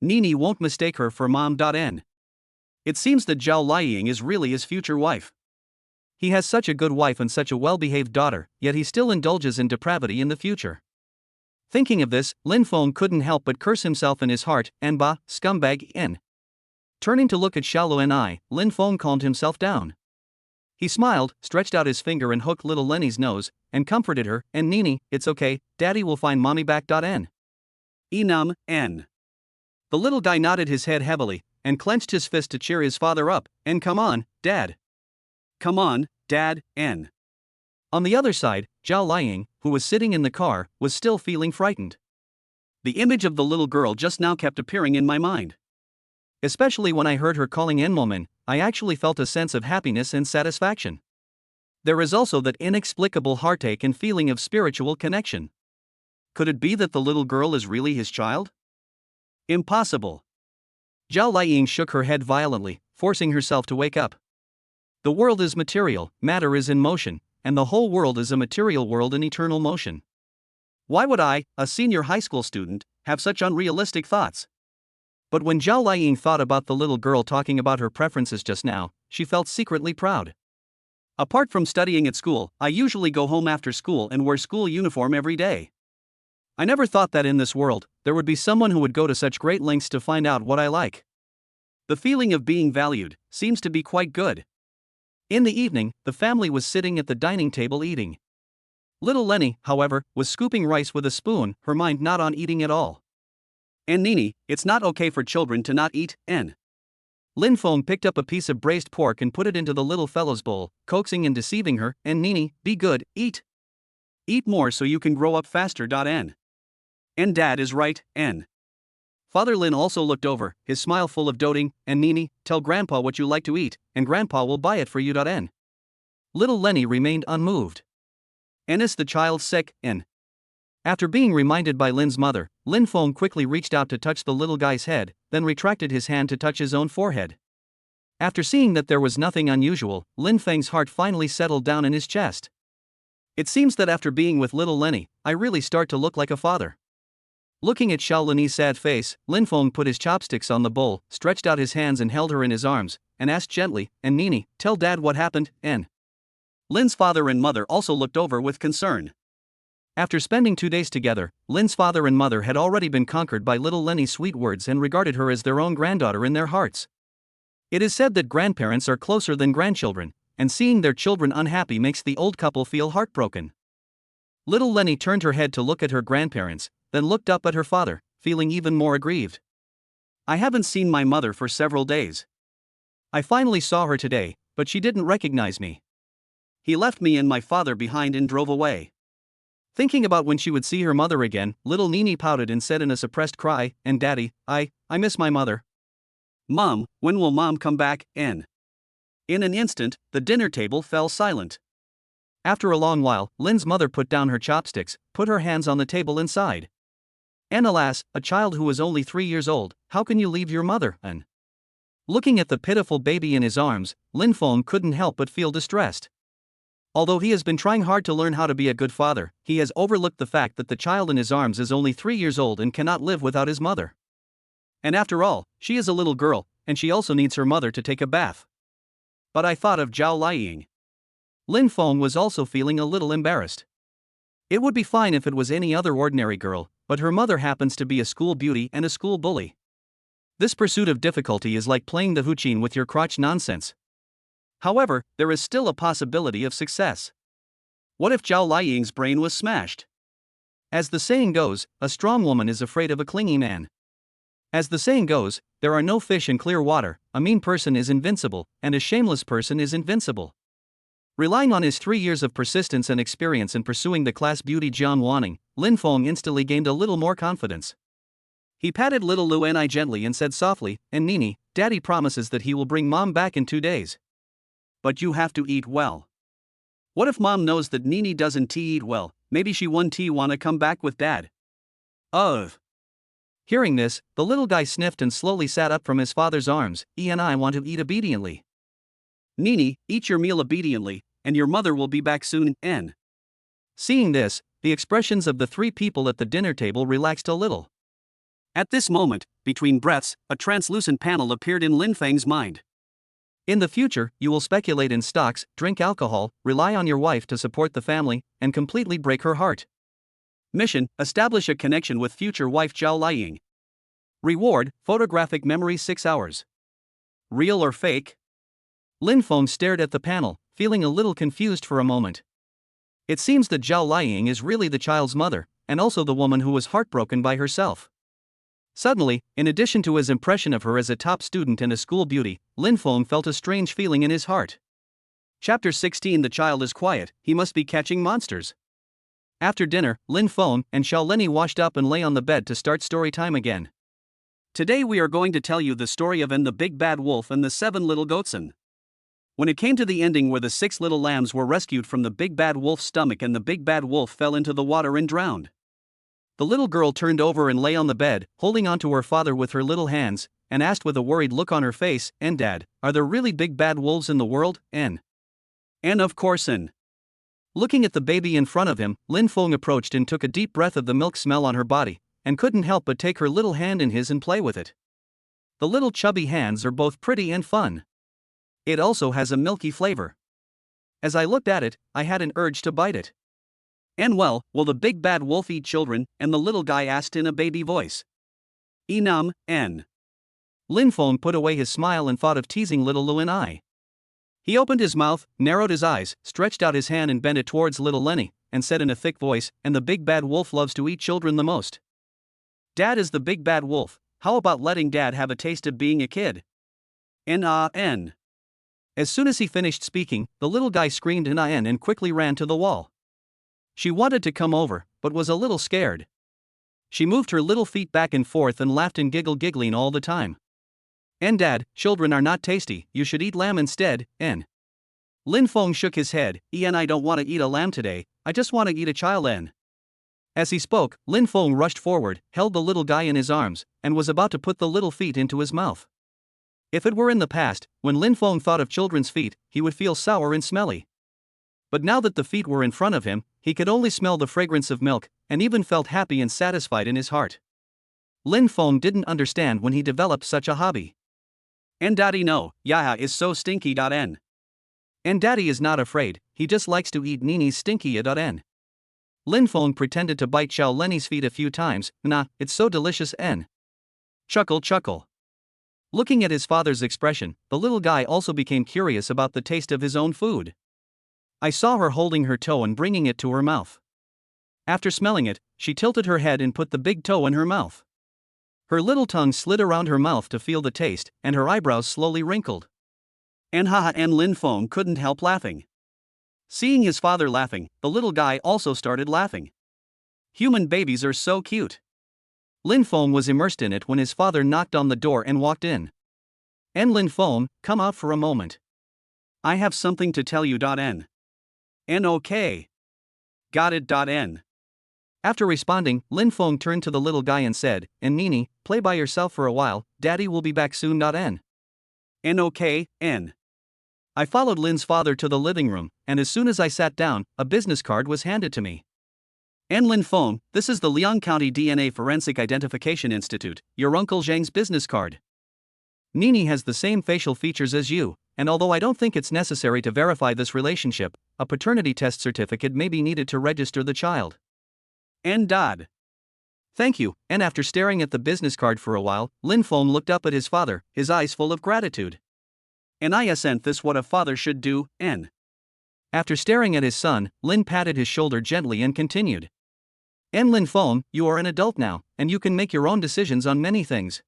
Speaker 2: Nene won't mistake her for Mom. N.
Speaker 1: It seems that Zhao Liying is really his future wife.
Speaker 2: He has such a good wife and such a well-behaved daughter, yet he still indulges in depravity in the future. Thinking of this, Lin Feng couldn't help but curse himself in his heart, and bah, scumbag, N. Turning to look at Xiaolu and I, Lin Feng calmed himself down. He smiled, stretched out his finger and hooked little Lenny's nose, and comforted her, and Nene, it's okay, Daddy will find Mommy back. N.
Speaker 1: Enum, N.
Speaker 2: The little guy nodded his head heavily, and clenched his fist to cheer his father up, and come on, Dad.
Speaker 1: Come on, Dad, N.
Speaker 2: On the other side, Zhao Liying, who was sitting in the car, was still feeling frightened.
Speaker 1: The image of the little girl just now kept appearing in my mind.
Speaker 2: Especially when I heard her calling Enmomen, I actually felt a sense of happiness and satisfaction. There is also that inexplicable heartache and feeling of spiritual connection.
Speaker 1: Could it be that the little girl is really his child? Impossible.
Speaker 2: Zhao Liying shook her head violently, forcing herself to wake up. The world is material, matter is in motion, and the whole world is a material world in eternal motion.
Speaker 1: Why would I, a senior high school student, have such unrealistic thoughts?
Speaker 2: But when Zhao Liying thought about the little girl talking about her preferences just now, she felt secretly proud.
Speaker 1: Apart from studying at school, I usually go home after school and wear school uniform every day.
Speaker 2: I never thought that in this world, there would be someone who would go to such great lengths to find out what I like.
Speaker 1: The feeling of being valued seems to be quite good.
Speaker 2: In the evening, the family was sitting at the dining table eating. Little Lenny, however, was scooping rice with a spoon, her mind not on eating at all.
Speaker 1: And Nene, it's not okay for children to not eat, N.
Speaker 2: Lin Feng picked up a piece of braised pork and put it into the little fellow's bowl, coaxing and deceiving her, and Nene, be good, eat.
Speaker 1: Eat more so you can grow up faster. N. And Dad is right, N.
Speaker 2: Father Lin also looked over, his smile full of doting, and Nene, tell Grandpa what you like to eat, and Grandpa will buy it for you. N. Little Lenny remained unmoved.
Speaker 1: And is the child sick, N?
Speaker 2: After being reminded by Lin's mother, Lin Feng quickly reached out to touch the little guy's head, then retracted his hand to touch his own forehead. After seeing that there was nothing unusual, Lin Feng's heart finally settled down in his chest. It seems that after being with little Lenny, I really start to look like a father. Looking at Xiao Lini's sad face, Lin Feng put his chopsticks on the bowl, stretched out his hands and held her in his arms, and asked gently, "And Nene, tell Dad what happened, N."
Speaker 1: Lin's father and mother also looked over with concern.
Speaker 2: After spending 2 days together, Lin's father and mother had already been conquered by little Lenny's sweet words and regarded her as their own granddaughter in their hearts. It is said that grandparents are closer than grandchildren, and seeing their children unhappy makes the old couple feel heartbroken. Little Lenny turned her head to look at her grandparents, then looked up at her father, feeling even more aggrieved.
Speaker 1: "I haven't seen my mother for several days.
Speaker 2: I finally saw her today, but she didn't recognize me.
Speaker 1: He left me and my father behind and drove away."
Speaker 2: Thinking about when she would see her mother again, little Nene pouted and said in a suppressed cry, "And Daddy, I miss my mother."
Speaker 1: "Mom, when will Mom come back, N?" In an instant, the dinner table fell silent.
Speaker 2: After a long while, Lin's mother put down her chopsticks, put her hands on the table and sighed. "And alas, a child who was only 3 years old, how can you leave your mother, N?" Looking at the pitiful baby in his arms, Lin Feng couldn't help but feel distressed. Although he has been trying hard to learn how to be a good father, he has overlooked the fact that the child in his arms is only 3 years old and cannot live without his mother. And after all, she is a little girl, and she also needs her mother to take a bath.
Speaker 1: But I thought of Zhao Liying.
Speaker 2: Lin Feng was also feeling a little embarrassed. It would be fine if it was any other ordinary girl, but her mother happens to be a school beauty and a school bully. This pursuit of difficulty is like playing the huqin with your crotch nonsense.
Speaker 1: However, there is still a possibility of success. What if Zhao Liying's brain was smashed?
Speaker 2: As the saying goes, a strong woman is afraid of a clingy man. As the saying goes, there are no fish in clear water, a mean person is invincible, and a shameless person is invincible. Relying on his 3 years of persistence and experience in pursuing the class beauty Jian Wanning, Lin Feng instantly gained a little more confidence. He patted little Lu Ni gently and said softly, "And Nene, Daddy promises that he will bring Mom back in 2 days.
Speaker 1: But you have to eat well. What if Mom knows that Nene doesn't eat well? Maybe she won't wanna come back with Dad."
Speaker 2: Ugh. Hearing this, the little guy sniffed and slowly sat up from his father's arms. "I want to eat obediently."
Speaker 1: "Nene, eat your meal obediently, and your mother will be back soon, N."
Speaker 2: Seeing this, the expressions of the 3 people at the dinner table relaxed a little.
Speaker 1: At this moment, between breaths, a translucent panel appeared in Lin Feng's mind.
Speaker 2: In the future, you will speculate in stocks, drink alcohol, rely on your wife to support the family, and completely break her heart.
Speaker 1: Mission: establish a connection with future wife Zhao Liying. Reward: photographic memory 6 hours. Real or fake?
Speaker 2: Lin Feng stared at the panel, feeling a little confused for a moment. It seems that Zhao Liying is really the child's mother, and also the woman who was heartbroken by herself. Suddenly, in addition to his impression of her as a top student and a school beauty, Lin Feng felt a strange feeling in his heart. Chapter 16: The child is quiet, he must be catching monsters. After dinner, Lin Feng and Xiao Leni washed up and lay on the bed to start story time again.
Speaker 1: Today we are going to tell you the story of N the Big Bad Wolf and the 7 Little Goatsen. When it came to the ending where the 6 little lambs were rescued from the Big Bad Wolf's stomach and the Big Bad Wolf fell into the water and drowned, the little girl turned over and lay on the bed, holding onto her father with her little hands, and asked with a worried look on her face, "And Dad, are there really big bad wolves in the world, N?" "And of course, N."
Speaker 2: Looking at the baby in front of him, Lin Feng approached and took a deep breath of the milk smell on her body, and couldn't help but take her little hand in his and play with it. The little chubby hands are both pretty and fun. It also has a milky flavor. As I looked at it, I had an urge to bite it.
Speaker 1: "And well, will the big bad wolf eat children?" and the little guy asked in a baby voice. "Enum, N."
Speaker 2: Lin Feng put away his smile and thought of teasing little Lu Ni. He opened his mouth, narrowed his eyes, stretched out his hand and bent it towards little Lenny, and said in a thick voice, "And the big bad wolf loves to eat children the most. Dad is the big bad wolf, how about letting Dad have a taste of being a kid?"
Speaker 1: N.
Speaker 2: As soon as he finished speaking, the little guy screamed "N" and quickly ran to the wall. She wanted to come over, but was a little scared. She moved her little feet back and forth and laughed and giggling all the time. "And Dad, children are not tasty, you should eat lamb instead, N." Lin Feng shook his head, I don't want to eat a lamb today, I just want to eat a child, N." As he spoke, Lin Feng rushed forward, held the little guy in his arms, and was about to put the little feet into his mouth. If it were in the past, when Lin Feng thought of children's feet, he would feel sour and smelly. But now that the feet were in front of him, he could only smell the fragrance of milk, and even felt happy and satisfied in his heart. Lin Feng didn't understand when he developed such a hobby.
Speaker 1: And daddy no, Yaha is so stinky.n.
Speaker 2: And daddy is not afraid, he just likes to eat Nene's stinky.n. Lin Feng pretended to bite Xiao Lenny's feet a few times. Nah, it's so delicious n. Chuckle chuckle. Looking at his father's expression, the little guy also became curious about the taste of his own food. I saw her holding her toe and bringing it to her mouth. After smelling it, she tilted her head and put the big toe in her mouth. Her little tongue slid around her mouth to feel the taste, and her eyebrows slowly wrinkled.
Speaker 1: And haha, and Lin Feng couldn't help laughing. Seeing his father laughing, the little guy also started laughing. Human babies are so cute.
Speaker 2: Lin Feng was immersed in it when his father knocked on the door and walked in. And Lin Feng, come out for a moment.
Speaker 1: I have something to tell you. N. Okay. Got it. N.
Speaker 2: After responding, Lin Feng turned to the little guy and said, and Nene, play by yourself for a while, daddy will be back soon. N.
Speaker 1: Okay, N.
Speaker 2: I followed Lin's father to the living room, and as soon as I sat down, a business card was handed to me.
Speaker 1: And Lin Feng, this is the Liang County DNA Forensic Identification Institute, your Uncle Zhang's business card.
Speaker 2: Nene has the same facial features as you, and although I don't think it's necessary to verify this relationship, a paternity test certificate may be needed to register the child.
Speaker 1: And Dad.
Speaker 2: Thank you, and after staring at the business card for a while, Lin Feng looked up at his father, his eyes full of gratitude.
Speaker 1: And I sent this what a father should do, N.
Speaker 2: After staring at his son, Lin patted his shoulder gently and continued. And Lin Feng, you are an adult now, and you can make your own decisions on many things.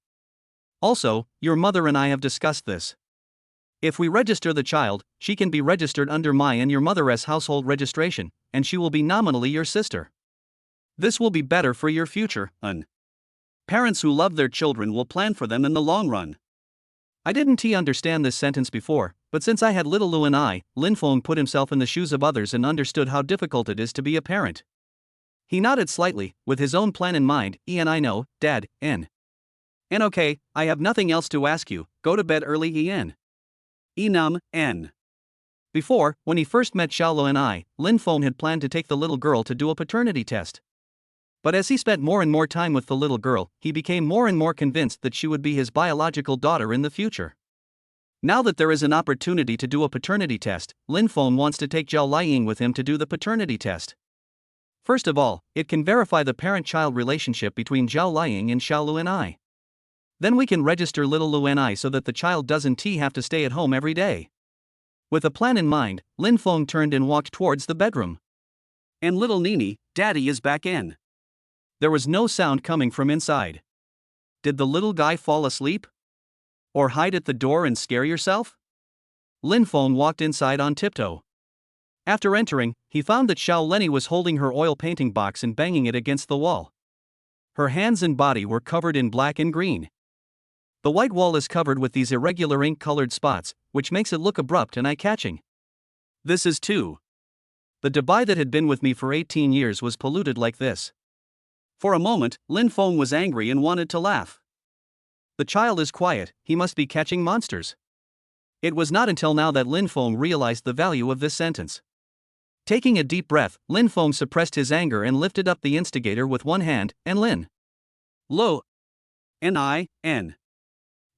Speaker 2: Also, your mother and I have discussed this. If we register the child, she can be registered under my and your mother's household registration, and she will be nominally your sister. This will be better for your future, N.
Speaker 1: Parents who love their children will plan for them in the long run.
Speaker 2: I didn't understand this sentence before, but since I had little Lu and I, Lin Feng put himself in the shoes of others and understood how difficult it is to be a parent. He nodded slightly, with his own plan in mind. And I know, Dad, N.
Speaker 1: And okay, I have nothing else to ask you, go to bed early. En. Enum, N.
Speaker 2: Before, when he first met Xiaolo and I, Lin Feng had planned to take the little girl to do a paternity test. But as he spent more and more time with the little girl, he became more and more convinced that she would be his biological daughter in the future. Now that there is an opportunity to do a paternity test, Lin Feng wants to take Zhao Liying with him to do the paternity test. First of all, it can verify the parent-child relationship between Zhao Liying and Xiaolu and I. Then we can register little Lu and I so that the child doesn't have to stay at home every day. With a plan in mind, Lin Feng turned and walked towards the bedroom.
Speaker 1: And little Nene, Daddy is back in.
Speaker 2: There was no sound coming from inside. Did the little guy fall asleep? Or hide at the door and scare yourself? Lin Feng walked inside on tiptoe. After entering, he found that Xiao Lenny was holding her oil painting box and banging it against the wall. Her hands and body were covered in black and green. The white wall is covered with these irregular ink-colored spots, which makes it look abrupt and eye-catching.
Speaker 1: This is too.
Speaker 2: The Dubai that had been with me for 18 years was polluted like this.
Speaker 1: For a moment, Lin Feng was angry and wanted to laugh.
Speaker 2: The child is quiet, he must be catching monsters. It was not until now that Lin Feng realized the value of this sentence. Taking a deep breath, Lin Feng suppressed his anger and lifted up the instigator with one hand, and Lin.
Speaker 1: Lo. N.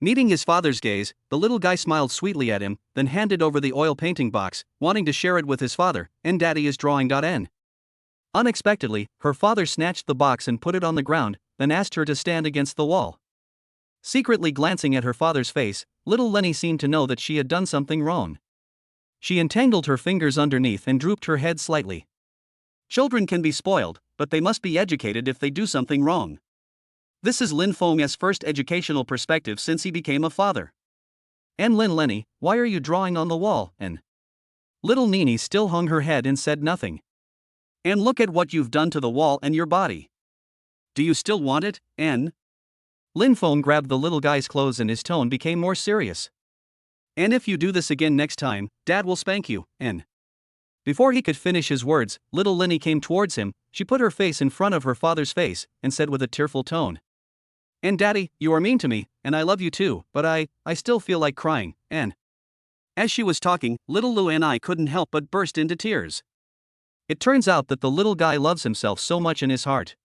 Speaker 2: Meeting his father's gaze, the little guy smiled sweetly at him, then handed over the oil painting box, wanting to share it with his father, and Daddy is drawing. N. Unexpectedly, her father snatched the box and put it on the ground, then asked her to stand against the wall. Secretly glancing at her father's face, little Lenny seemed to know that she had done something wrong. She entangled her fingers underneath and drooped her head slightly.
Speaker 1: Children can be spoiled, but they must be educated if they do something wrong. This is Lin Feng's first educational perspective since he became a father.
Speaker 2: And Lenny, why are you drawing on the wall? And little Nene still hung her head and said nothing.
Speaker 1: And look at what you've done to the wall and your body. Do you still want it, N?
Speaker 2: Lin Feng grabbed the little guy's clothes and his tone became more serious.
Speaker 1: And if you do this again next time, Dad will spank you, N.
Speaker 2: Before he could finish his words, little Lenny came towards him. She put her face in front of her father's face, and said with a tearful tone. And Daddy, you are mean to me, and I love you too, but I still feel like crying, N.
Speaker 1: As she was talking, little Lu and I couldn't help but burst into tears.
Speaker 2: It turns out that the little guy loves himself so much in his heart.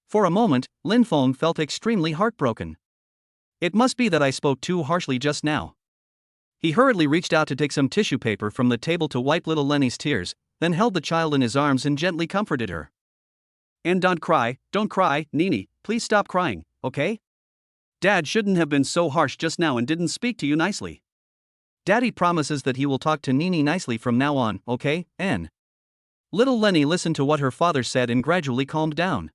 Speaker 2: For a moment, Lin Feng felt extremely heartbroken. It must be that I spoke too harshly just now. He hurriedly reached out to take some tissue paper from the table to wipe little Lenny's tears, then held the child in his arms and gently comforted her.
Speaker 1: And don't cry, Nene, please stop crying, okay? Dad shouldn't have been so harsh just now and didn't speak to you nicely.
Speaker 2: Daddy promises that he will talk to Nene nicely from now on, okay, N. Little Lenny listened to what her father said and gradually calmed down.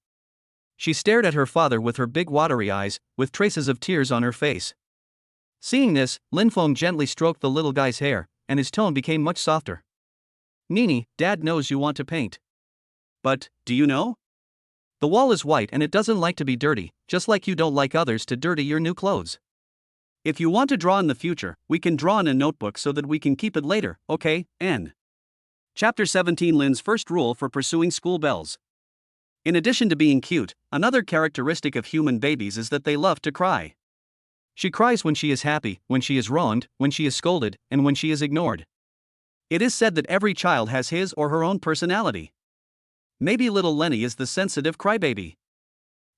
Speaker 2: She stared at her father with her big watery eyes, with traces of tears on her face. Seeing this, Lin Feng gently stroked the little guy's hair, and his tone became much softer. Nene, Dad knows you want to paint.
Speaker 1: But, do you know?
Speaker 2: The wall is white and it doesn't like to be dirty, just like you don't like others to dirty your new clothes.
Speaker 1: If you want to draw in the future, we can draw in a notebook so that we can keep it later, okay, N. Chapter 17 Lin's first rule for pursuing school bells. In addition to being cute, another characteristic of human babies is that they love to cry. She cries when she is happy, when she is wronged, when she is scolded, and when she is ignored. It is said that every child has his or her own personality. Maybe little Lenny is the sensitive crybaby.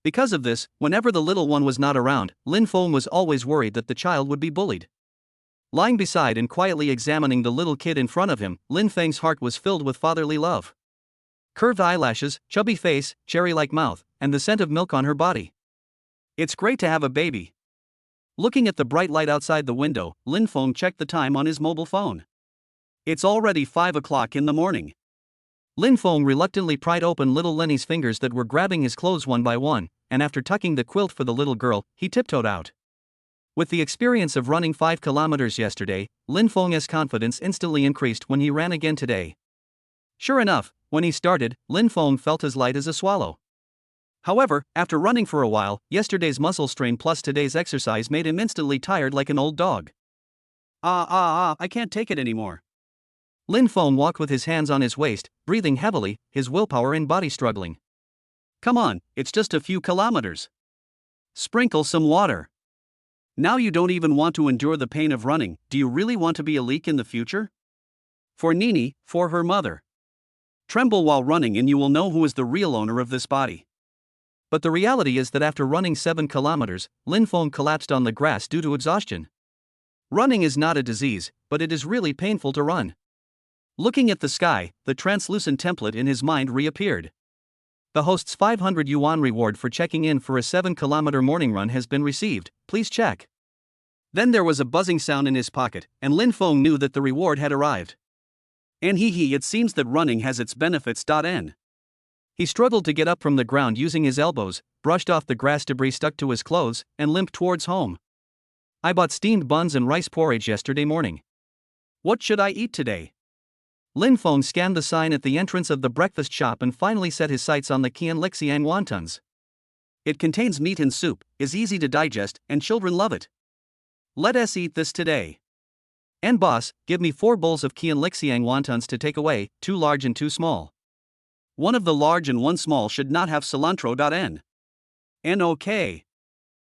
Speaker 1: Because of this, whenever the little one was not around, Lin Feng was always worried that the child would be bullied. Lying beside and quietly examining the little kid in front of him, Lin Feng's heart was filled with fatherly love. Curved eyelashes, chubby face, cherry-like mouth, and the scent of milk on her body. It's great to have a baby. Looking at the bright light outside the window, Lin Feng checked the time on his mobile phone. It's already 5 o'clock in the morning.
Speaker 2: Lin Feng reluctantly pried open little Lenny's fingers that were grabbing his clothes one by one, and after tucking the quilt for the little girl, he tiptoed out. With the experience of running 5 kilometers yesterday, Lin Feng's confidence instantly increased when he ran again today. Sure enough, when he started, Lin Feng felt as light as a swallow. However, after running for a while, yesterday's muscle strain plus today's exercise made him instantly tired like an old dog.
Speaker 1: I can't take it anymore.
Speaker 2: Lin Feng walked with his hands on his waist, breathing heavily, his willpower and body struggling.
Speaker 1: Come on, it's just a few kilometers. Sprinkle some water. Now you don't even want to endure the pain of running. Do you really want to be a leak in the future? For Nene, for her mother. Tremble while running and you will know who is the real owner of this body.
Speaker 2: But the reality is that after running 7 kilometers, Lin Feng collapsed on the grass due to exhaustion. Running is not a disease, but it is really painful to run. Looking at the sky, the translucent template in his mind reappeared. The host's 500 yuan reward for checking in for a 7-kilometer morning run has been received, please check. Then there was a buzzing sound in his pocket, and Lin Feng knew that the reward had arrived.
Speaker 1: And it seems that running has its benefits. N.
Speaker 2: He struggled to get up from the ground using his elbows, brushed off the grass debris stuck to his clothes, and limped towards home. I bought steamed buns and rice porridge yesterday morning.
Speaker 1: What should I eat today?
Speaker 2: Lin Feng scanned the sign at the entrance of the breakfast shop and finally set his sights on the Qianlixiang wontons.
Speaker 1: It contains meat and soup, is easy to digest, and children love it. Let us eat this today.
Speaker 2: And boss, give me 4 bowls of Qianlixiang wontons to take away, 2 large and 2 small.
Speaker 1: One of the large and 1 small should not have cilantro. N. Okay.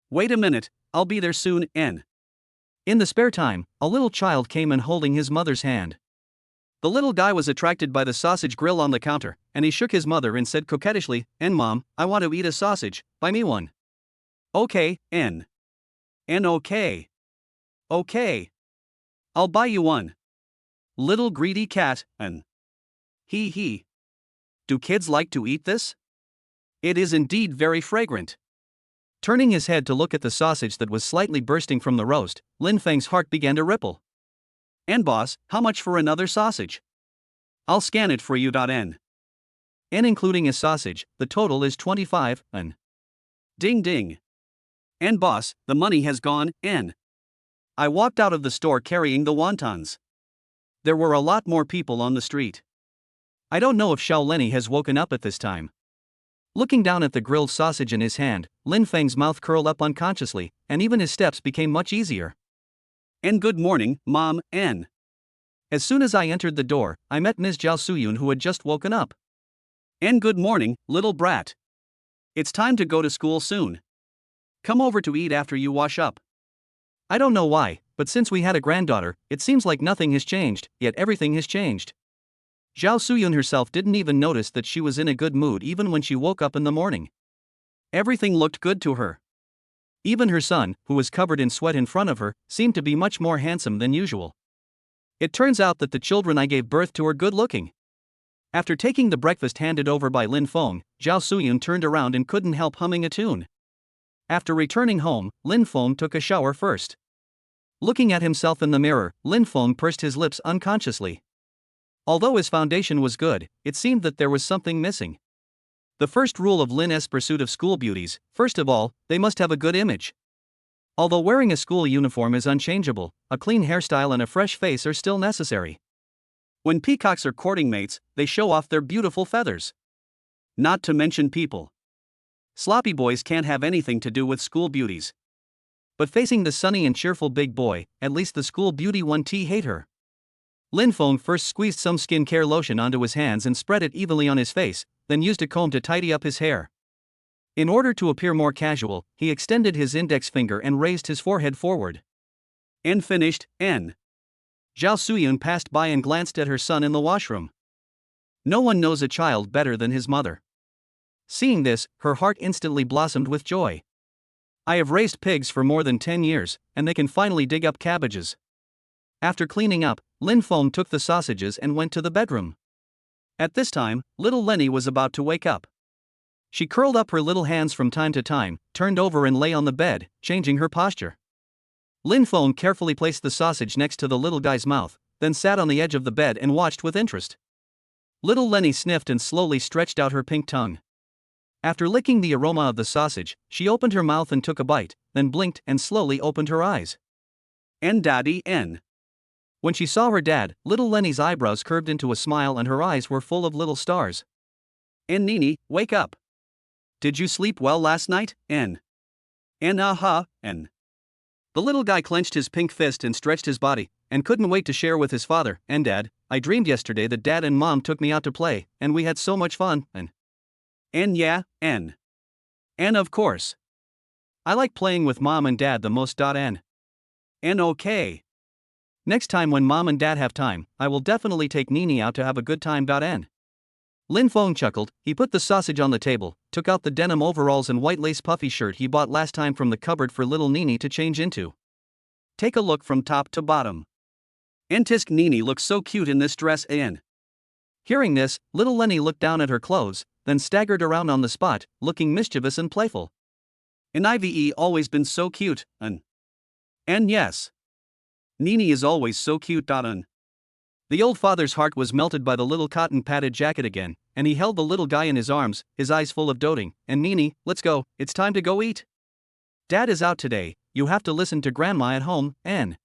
Speaker 1: Wait a minute, I'll be there soon. N.
Speaker 2: In the spare time, a little child came in holding his mother's hand.
Speaker 1: The little guy was attracted by the sausage grill on the counter, and he shook his mother and said coquettishly, Mom, I want to eat a sausage, buy me one. Okay, N. Okay. Okay. I'll buy you one. Little greedy cat, N. He. Do kids like to eat this? It is indeed very fragrant.
Speaker 2: Turning his head to look at the sausage that was slightly bursting from the roast, Lin Feng's heart began to ripple.
Speaker 1: And boss, how much for another sausage? I'll scan it for you. N.
Speaker 2: And including a sausage, the total is 25, N.
Speaker 1: Ding ding. And boss, the money has gone. N. I walked out of the store carrying the wontons. There were a lot more people on the street.
Speaker 2: I don't know if Xiao Lenny has woken up at this time. Looking down at the grilled sausage in his hand, Lin Feng's mouth curled up unconsciously, and even his steps became much easier.
Speaker 1: And good morning, Mom, N.
Speaker 2: As soon as I entered the door, I met Ms. Zhao Suyun who had just woken up.
Speaker 1: And good morning, little brat. It's time to go to school soon. Come over to eat after you wash up.
Speaker 2: I don't know why, but since we had a granddaughter, it seems like nothing has changed, yet everything has changed. Zhao Suyun herself didn't even notice that she was in a good mood even when she woke up in the morning. Everything looked good to her. Even her son, who was covered in sweat in front of her, seemed to be much more handsome than usual. It turns out that the children I gave birth to are good looking. After taking the breakfast handed over by Lin Feng, Zhao Suyun turned around and couldn't help humming a tune. After returning home, Lin Feng took a shower first. Looking at himself in the mirror, Lin Feng pursed his lips unconsciously. Although his foundation was good, it seemed that there was something missing. The first rule of Lin's pursuit of school beauties: first of all, they must have a good image. Although wearing a school uniform is unchangeable, a clean hairstyle and a fresh face are still necessary. When peacocks are courting mates, they show off their beautiful feathers. Not to mention people. Sloppy boys can't have anything to do with school beauties. But facing the sunny and cheerful big boy, at least the school beauty won't hate her. Lin Feng first squeezed some skincare lotion onto his hands and spread it evenly on his face, then used a comb to tidy up his hair. In order to appear more casual, he extended his index finger and raised his forehead forward. And finished, N. Zhao Suyun passed by and glanced at her son in the washroom. No one knows a child better than his mother. Seeing this, her heart instantly blossomed with joy. I have raised pigs for more than 10 years, and they can finally dig up cabbages. After cleaning up, Lin Feng took the sausages and went to the bedroom. At this time, little Lenny was about to wake up. She curled up her little hands from time to time, turned over and lay on the bed, changing her posture. Lin Feng carefully placed the sausage next to the little guy's mouth, then sat on the edge of the bed and watched with interest. Little Lenny sniffed and slowly stretched out her pink tongue. After licking the aroma of the sausage, she opened her mouth and took a bite, then blinked and slowly opened her eyes. N daddy N. When she saw her dad, little Lenny's eyebrows curved into a smile and her eyes were full of little stars. N Nene, wake up. Did you sleep well last night, N? N N. The little guy clenched his pink fist and stretched his body, and couldn't wait to share with his father. And Dad, I dreamed yesterday that Dad and Mom took me out to play, and we had so much fun, and yeah, N. And of course. I like playing with Mom and Dad the most. N. And okay. Next time when Mom and Dad have time, I will definitely take Nene out to have a good time. N. Lin Feng chuckled. He put the sausage on the table, took out the denim overalls and white lace puffy shirt he bought last time from the cupboard for little Nene to change into. Take a look from top to bottom. Entisk Nene looks so cute in this dress. N. Hearing this, little Lenny looked down at her clothes, then staggered around on the spot, looking mischievous and playful. And Ive always been so cute, And yes. Nene is always so cute. The old father's heart was melted by the little cotton-padded jacket again, and he held the little guy in his arms, his eyes full of doting. And Nene, let's go, it's time to go eat. Dad is out today, you have to listen to Grandma at home, N.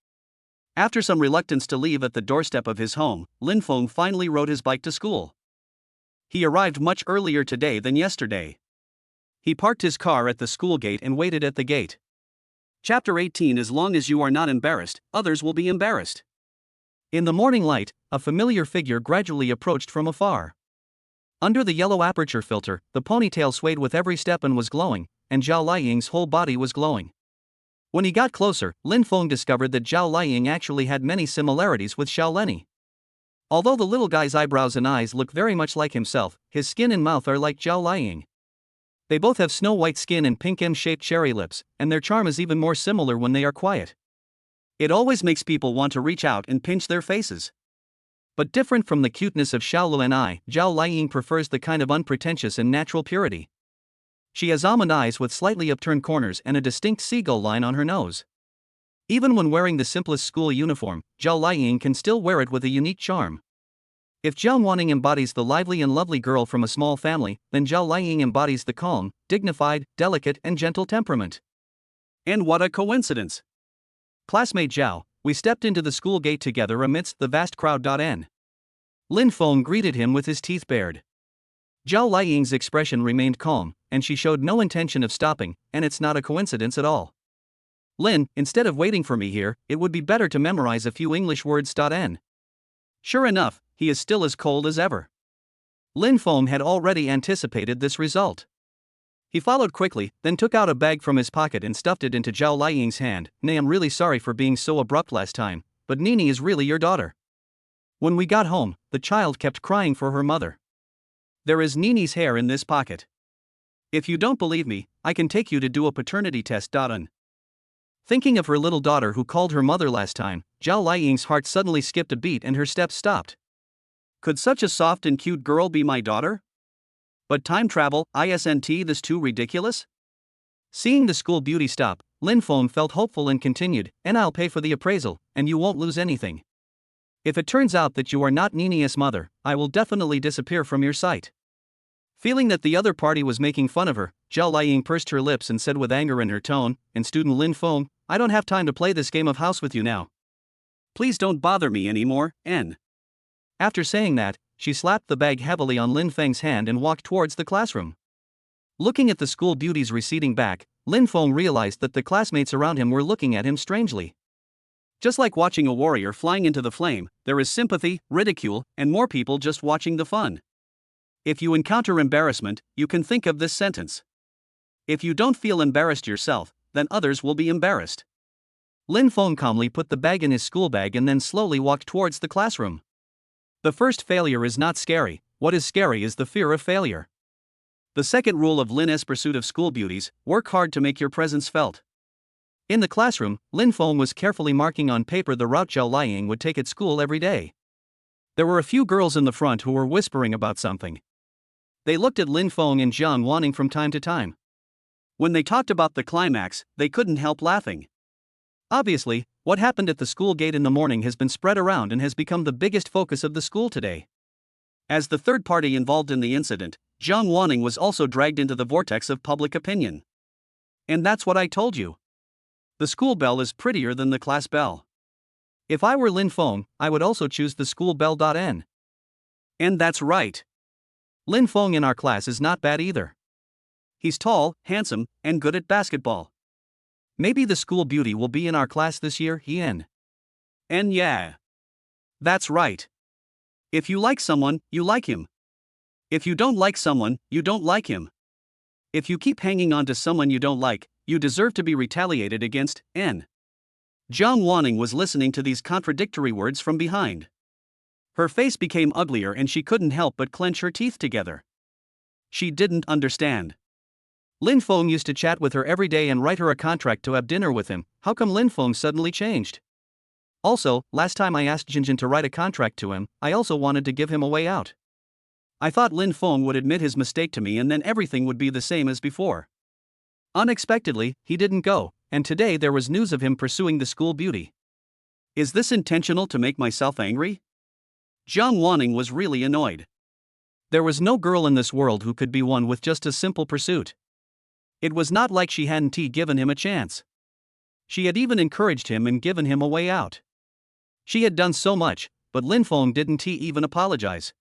Speaker 2: After some reluctance to leave at the doorstep of his home, Lin Feng finally rode his bike to school. He arrived much earlier today than yesterday. He parked his car at the school gate and waited at the gate. Chapter 18. As long as you are not embarrassed, others will be embarrassed. In the morning light, a familiar figure gradually approached from afar. Under the yellow aperture filter, the ponytail swayed with every step and was glowing, and Zhao Liying's whole body was glowing. When he got closer, Lin Feng discovered that Zhao Liying actually had many similarities with Xiao Lenny. Although the little guy's eyebrows and eyes look very much like himself, his skin and mouth are like Zhao Liying. They both have snow-white skin and pink M-shaped cherry lips, and their charm is even more similar when they are quiet. It always makes people want to reach out and pinch their faces. But different from the cuteness of Xiaolu and Zhao Liying prefers the kind of unpretentious and natural purity. She has almond eyes with slightly upturned corners and a distinct seagull line on her nose. Even when wearing the simplest school uniform, Zhao Liying can still wear it with a unique charm. If Zhao Wanning embodies the lively and lovely girl from a small family, then Zhao Liying embodies the calm, dignified, delicate and gentle temperament. And what a coincidence! Classmate Zhao, we stepped into the school gate together amidst the vast crowd. N. Lin Feng greeted him with his teeth bared. Zhao Liying's expression remained calm, and she showed no intention of stopping, and it's not a coincidence at all. Lin, instead of waiting for me here, it would be better to memorize a few English words. N. Sure enough, he is still as cold as ever. Lin Feng had already anticipated this result. He followed quickly, then took out a bag from his pocket and stuffed it into Zhao Liying's hand. Nay, I'm really sorry for being so abrupt last time, but Nene is really your daughter. When we got home, the child kept crying for her mother. There is Nene's hair in this pocket.
Speaker 1: If you don't believe me, I can take you to do a paternity test.
Speaker 2: Thinking of her little daughter who called her mother last time, Zhao Liying's heart suddenly skipped a beat and her steps stopped.
Speaker 1: Could such a soft and cute girl be my daughter? But time travel, isn't this too ridiculous?
Speaker 2: Seeing the school beauty stop, Lin Feng felt hopeful and continued, "And I'll pay for the appraisal, and you won't lose anything. If it turns out that you are not Nene's mother, I will definitely disappear from your sight." Feeling that the other party was making fun of her, Zhao Liying pursed her lips and said with anger in her tone, "And student Lin Feng, I don't have time to play this game of house with you now.
Speaker 1: Please don't bother me anymore, N."
Speaker 2: After saying that, she slapped the bag heavily on Lin Feng's hand and walked towards the classroom. Looking at the school beauty's receding back, Lin Feng realized that the classmates around him were looking at him strangely.
Speaker 1: Just like watching a warrior flying into the flame, there is sympathy, ridicule, and more people just watching the fun. If you encounter embarrassment, you can think of this sentence. If you don't feel embarrassed yourself, then others will be embarrassed.
Speaker 2: Lin Feng calmly put the bag in his school bag and then slowly walked towards the classroom. The first failure is not scary, what is scary is the fear of failure.
Speaker 1: The second rule of Lin's pursuit of school beauties: work hard to make your presence felt.
Speaker 2: In the classroom, Lin Feng was carefully marking on paper the route Zhao Liying would take at school every day. There were a few girls in the front who were whispering about something. They looked at Lin Feng and Jiang Wanning from time to time.
Speaker 1: When they talked about the climax, they couldn't help laughing.
Speaker 2: Obviously, what happened at the school gate in the morning has been spread around and has become the biggest focus of the school today.
Speaker 1: As the third party involved in the incident, Jiang Wanning was also dragged into the vortex of public opinion. And that's what I told you. The school bell is prettier than the class bell.
Speaker 2: If I were Lin Feng, I would also choose the school bell.N.
Speaker 1: And that's right.
Speaker 2: Lin Feng in our class is not bad either.
Speaker 1: He's tall, handsome, and good at basketball.
Speaker 2: Maybe the school beauty will be in our class this year, N.
Speaker 1: And yeah. That's right. If you like someone, you like him. If you don't like someone, you don't like him. If you keep hanging on to someone you don't like, you deserve to be retaliated against, N. Jiang Wanning was listening to these contradictory words from behind. Her face became uglier and she couldn't help but clench her teeth together. She didn't understand.
Speaker 2: Lin Feng used to chat with her every day and write her a contract to have dinner with him. How come Lin Feng suddenly changed? Also, last time I asked Jinjin to write a contract to him, I also wanted to give him a way out.
Speaker 1: I thought Lin Feng would admit his mistake to me and then everything would be the same as before.
Speaker 2: Unexpectedly, he didn't go, and today there was news of him pursuing the school beauty.
Speaker 1: Is this intentional to make myself angry? Jiang Wanning was really annoyed.
Speaker 2: There was no girl in this world who could be won with just a simple pursuit. It was not like she hadn't given him a chance. She had even encouraged him and given him a way out. She had done so much, but Lin Feng didn't even apologize.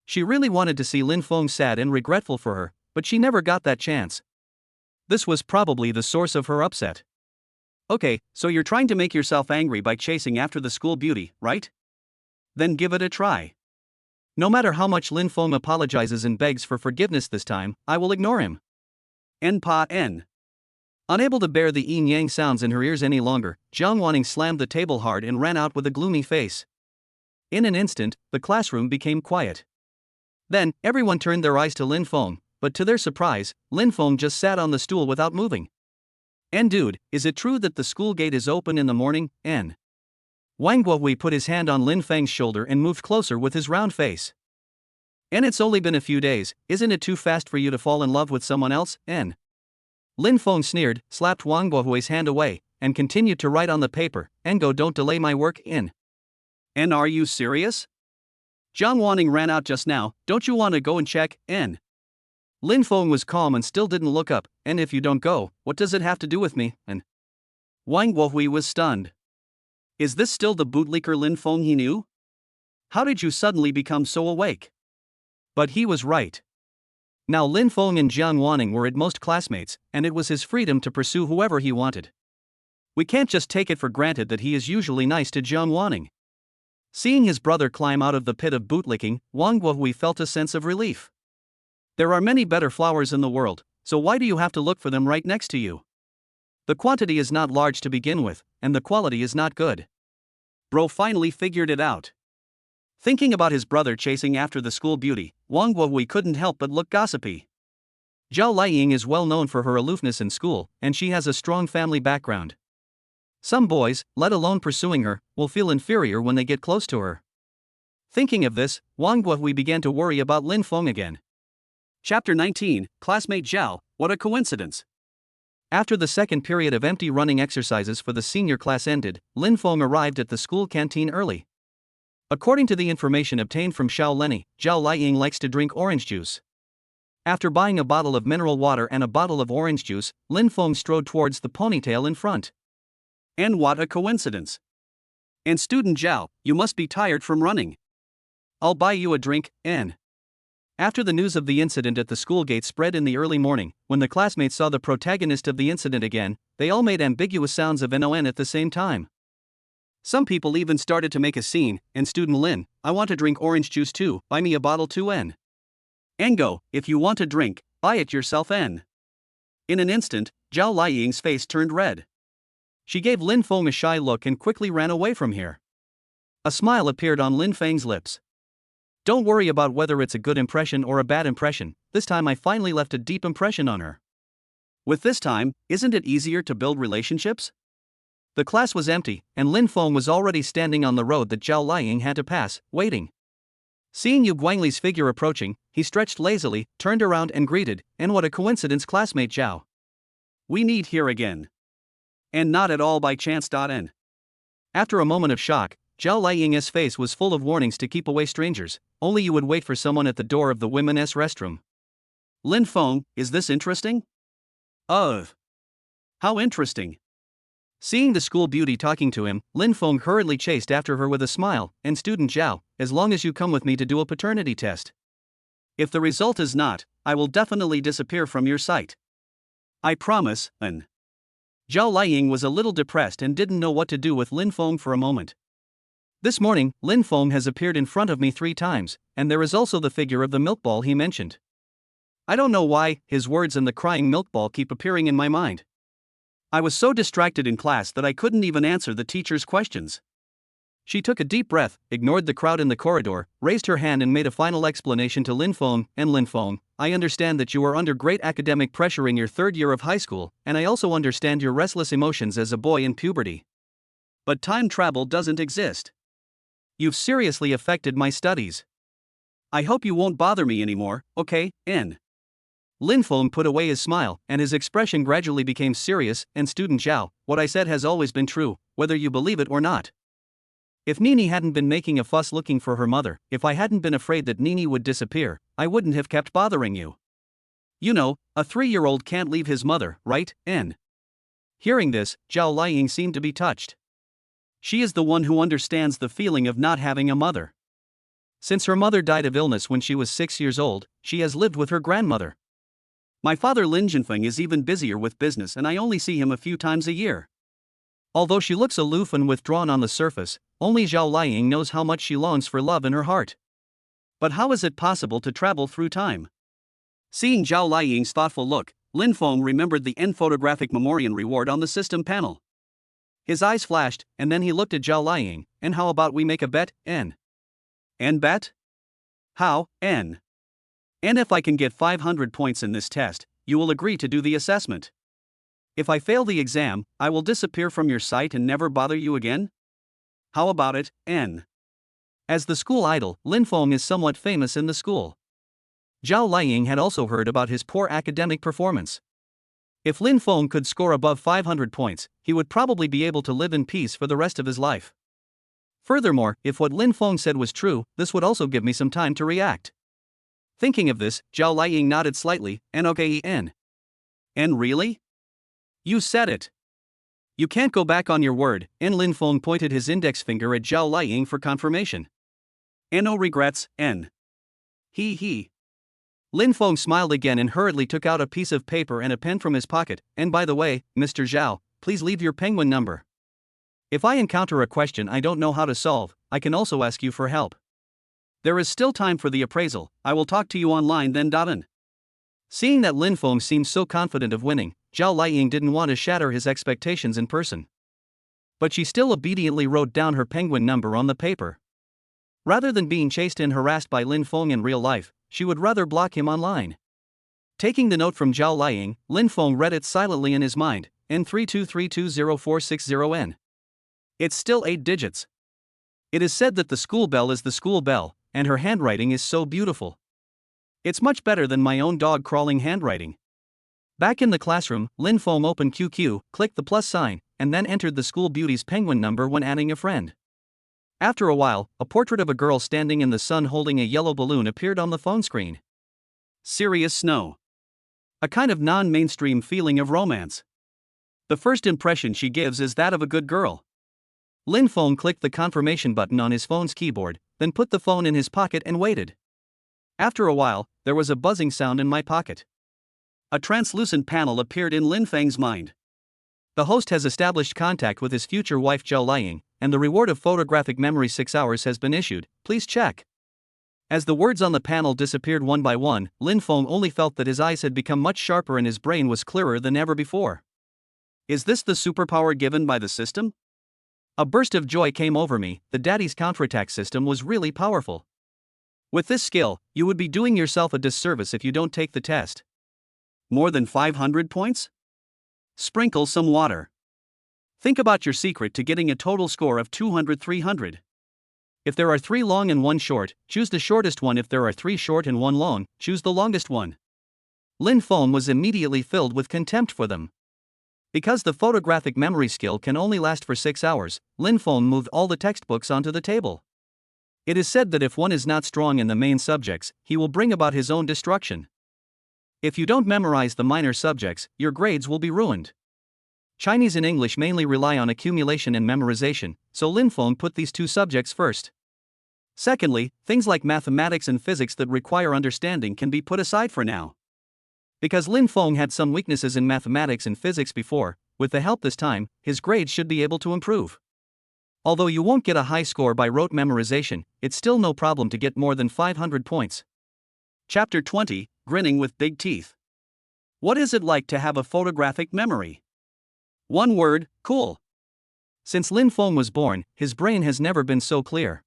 Speaker 2: She really wanted to see Lin Feng sad and regretful for her, but she never got that chance. This was probably the source of her upset.
Speaker 1: Okay, so you're trying to make yourself angry by chasing after the school beauty, right? Then give it a try.
Speaker 2: No matter how much Lin Feng apologizes and begs for forgiveness this time, I will ignore him.
Speaker 1: N.
Speaker 2: Unable to bear the yin-yang sounds in her ears any longer, Jiang Wanning slammed the table hard and ran out with a gloomy face. In an instant, the classroom became quiet. Then, everyone turned their eyes to Lin Feng, but to their surprise, Lin Feng just sat on the stool without moving. "And dude, is it true that the school gate is open in the morning, N?" Wang Guohui put his hand on Lin Feng's shoulder and moved closer with his round face. "And it's only been a few days, isn't it too fast for you to fall in love with someone else, N?" Lin Feng sneered, slapped Wang Guohui's hand away, and continued to write on the paper, "Engo, don't delay my work, N."
Speaker 1: "And are you serious? Jiang Wanning ran out just now, don't you want to go and check, N?"
Speaker 2: Lin Feng was calm and still didn't look up. "And if you don't go, what does it have to do with me, N?"
Speaker 1: Wang Guohui was stunned. Is this still the bootlicker Lin Feng he knew? How did you suddenly become so awake?
Speaker 2: But he was right. Now Lin Feng and Jiang Wanning were at most classmates, and it was his freedom to pursue whoever he wanted. We can't just take it for granted that he is usually nice to Jiang Wanning. Seeing his brother climb out of the pit of bootlicking, Wang Guohui felt a sense of relief. There are many better flowers in the world, so why do you have to look for them right next to you? The quantity is not large to begin with, and the quality is not good.
Speaker 1: Bro finally figured it out. Thinking about his brother chasing after the school beauty, Wang Guohui couldn't help but look gossipy.
Speaker 2: Zhao Liuying is well known for her aloofness in school, and she has a strong family background. Some boys, let alone pursuing her, will feel inferior when they get close to her. Thinking of this, Wang Guohui began to worry about Lin Feng again.
Speaker 1: Chapter 19, Classmate Zhao, what a coincidence.
Speaker 2: After the second period of empty running exercises for the senior class ended, Lin Feng arrived at the school canteen early. According to the information obtained from Xiao Lenny, Zhao Liuying likes to drink orange juice. After buying a bottle of mineral water and a bottle of orange juice, Lin Feng strode towards the ponytail in front.
Speaker 1: And what a coincidence. And student Zhao, you must be tired from running. I'll buy you a drink, N.
Speaker 2: After the news of the incident at the school gate spread in the early morning, when the classmates saw the protagonist of the incident again, they all made ambiguous sounds of NON at the same time.
Speaker 1: Some people even started to make a scene, and student Lin, I want to drink orange juice too, buy me a bottle too N. Go, if you want a drink, buy it yourself N. In an instant, Zhao Liuying's face turned red.
Speaker 2: She gave Lin Feng a shy look and quickly ran away from here. A smile appeared on Lin Feng's lips. Don't worry about whether it's a good impression or a bad impression, this time I finally left a deep impression on her.
Speaker 1: With this time, isn't it easier to build relationships?
Speaker 2: The class was empty, and Lin Feng was already standing on the road that Zhao Liuying had to pass, waiting. Seeing Yu Guangli's figure approaching, he stretched lazily, turned around and greeted, and what a coincidence, classmate Zhao.
Speaker 1: We need here again. And not at all by chance. N.
Speaker 2: After a moment of shock, Zhao Liuying's face was full of warnings to keep away strangers, only you would wait for someone at the door of the women's restroom.
Speaker 1: Lin Feng, is this interesting? How interesting.
Speaker 2: Seeing the school beauty talking to him, Lin Feng hurriedly chased after her with a smile, and student Zhao, as long as you come with me to do a paternity test.
Speaker 1: If the result is not, I will definitely disappear from your sight. I promise, N.
Speaker 2: Zhao Liuying was a little depressed and didn't know what to do with Lin Feng for a moment. This morning, Lin Feng has appeared in front of me 3 times, and there is also the figure of the milk ball he mentioned. I don't know why, his words and the crying milk ball keep appearing in my mind.
Speaker 1: I was so distracted in class that I couldn't even answer the teacher's questions.
Speaker 2: She took a deep breath, ignored the crowd in the corridor, raised her hand and made a final explanation to Lin Feng, and Lin Feng, I understand that you are under great academic pressure in your 3rd year of high school, and I also understand your restless emotions as a boy in puberty.
Speaker 1: But time travel doesn't exist.
Speaker 2: You've seriously affected my studies.
Speaker 1: I hope you won't bother me anymore, okay, N.
Speaker 2: Lin Feng put away his smile, and his expression gradually became serious, and student Zhao, what I said has always been true, whether you believe it or not. If Nene hadn't been making a fuss looking for her mother, if I hadn't been afraid that Nene would disappear, I wouldn't have kept bothering you. You know, a 3-year-old can't leave his mother, right, N? Hearing this, Zhao Liuying seemed to be touched. She is the one who understands the feeling of not having a mother. Since her mother died of illness when she was 6 years old, she has lived with her grandmother.
Speaker 1: My father Lin Jinfeng is even busier with business and I only see him a few times a year.
Speaker 2: Although she looks aloof and withdrawn on the surface, only Zhao Liuying knows how much she longs for love in her heart.
Speaker 1: But how is it possible to travel through time? Seeing Zhao Liuying's thoughtful look, Lin Feng remembered the N photographic memorial reward on the system panel.
Speaker 2: His eyes flashed, and then he looked at Zhao Liuying, and how about we make a bet, N?
Speaker 1: N bet? How, N? And if I can get 500 points in this test, you will agree to do the assessment. If I fail the exam, I will disappear from your sight and never bother you again? How about it, N?
Speaker 2: As the school idol, Lin Feng is somewhat famous in the school. Zhao Liuying had also heard about his poor academic performance. If Lin Feng could score above 500 points, he would probably be able to live in peace for the rest of his life. Furthermore, if what Lin Feng said was true, this would also give me some time to react. Thinking of this, Zhao Liuying nodded slightly, and okay, N.
Speaker 1: And really? You said it.
Speaker 2: You can't go back on your word, and Lin Feng pointed his index finger at Zhao Liuying for confirmation.
Speaker 1: And no regrets, N. He.
Speaker 2: Lin Feng smiled again and hurriedly took out a piece of paper and a pen from his pocket, and by the way, Mr. Zhao, please leave your penguin number. If I encounter a question I don't know how to solve, I can also ask you for help.
Speaker 1: There is still time for the appraisal, I will talk to you online then. N.
Speaker 2: Seeing that Lin Feng seemed so confident of winning, Zhao Liuying didn't want to shatter his expectations in person. But she still obediently wrote down her penguin number on the paper. Rather than being chased and harassed by Lin Feng in real life, she would rather block him online. Taking the note from Zhao Liang, Lin Feng read it silently in his mind, N32320460N. It's still 8 digits. It is said that the school bell is the school bell, and her handwriting is so beautiful. It's much better than my own dog-crawling handwriting. Back in the classroom, Lin Feng opened QQ, clicked the plus sign, and then entered the school beauty's penguin number when adding a friend. After a while, a portrait of a girl standing in the sun holding a yellow balloon appeared on the phone screen.
Speaker 1: Serious snow. A kind of non-mainstream feeling of romance. The first impression she gives is that of a good girl.
Speaker 2: Lin Feng clicked the confirmation button on his phone's keyboard, then put the phone in his pocket and waited. After a while, there was a buzzing sound in my pocket.
Speaker 1: A translucent panel appeared in Lin Feng's mind.
Speaker 2: The host has established contact with his future wife Zhao Liang, and the reward of photographic memory 6 hours has been issued, please check. As the words on the panel disappeared one by one, Lin Feng only felt that his eyes had become much sharper and his brain was clearer than ever before.
Speaker 1: Is this the superpower given by the system?
Speaker 2: A burst of joy came over me. The daddy's counterattack system was really powerful. With this skill, you would be doing yourself a disservice if you don't take the test.
Speaker 1: More than 500 points? Sprinkle some water. Think about your secret to getting a total score of 200-300.
Speaker 2: If there are 3 long and 1 short, choose the shortest one. If there are 3 short and 1 long, choose the longest one. Lin Feng was immediately filled with contempt for them. Because the photographic memory skill can only last for 6 hours, Lin Feng moved all the textbooks onto the table. It is said that if one is not strong in the main subjects, he will bring about his own destruction. If you don't memorize the minor subjects, your grades will be ruined. Chinese and English mainly rely on accumulation and memorization, so Lin Feng put these 2 subjects first. Secondly, things like mathematics and physics that require understanding can be put aside for now. Because Lin Feng had some weaknesses in mathematics and physics before, with the help this time, his grades should be able to improve. Although you won't get a high score by rote memorization, it's still no problem to get more than 500 points.
Speaker 1: Chapter 20, Grinning with Big Teeth. What is it like to have a photographic memory? One word, cool.
Speaker 2: Since Lin Feng was born, his brain has never been so clear.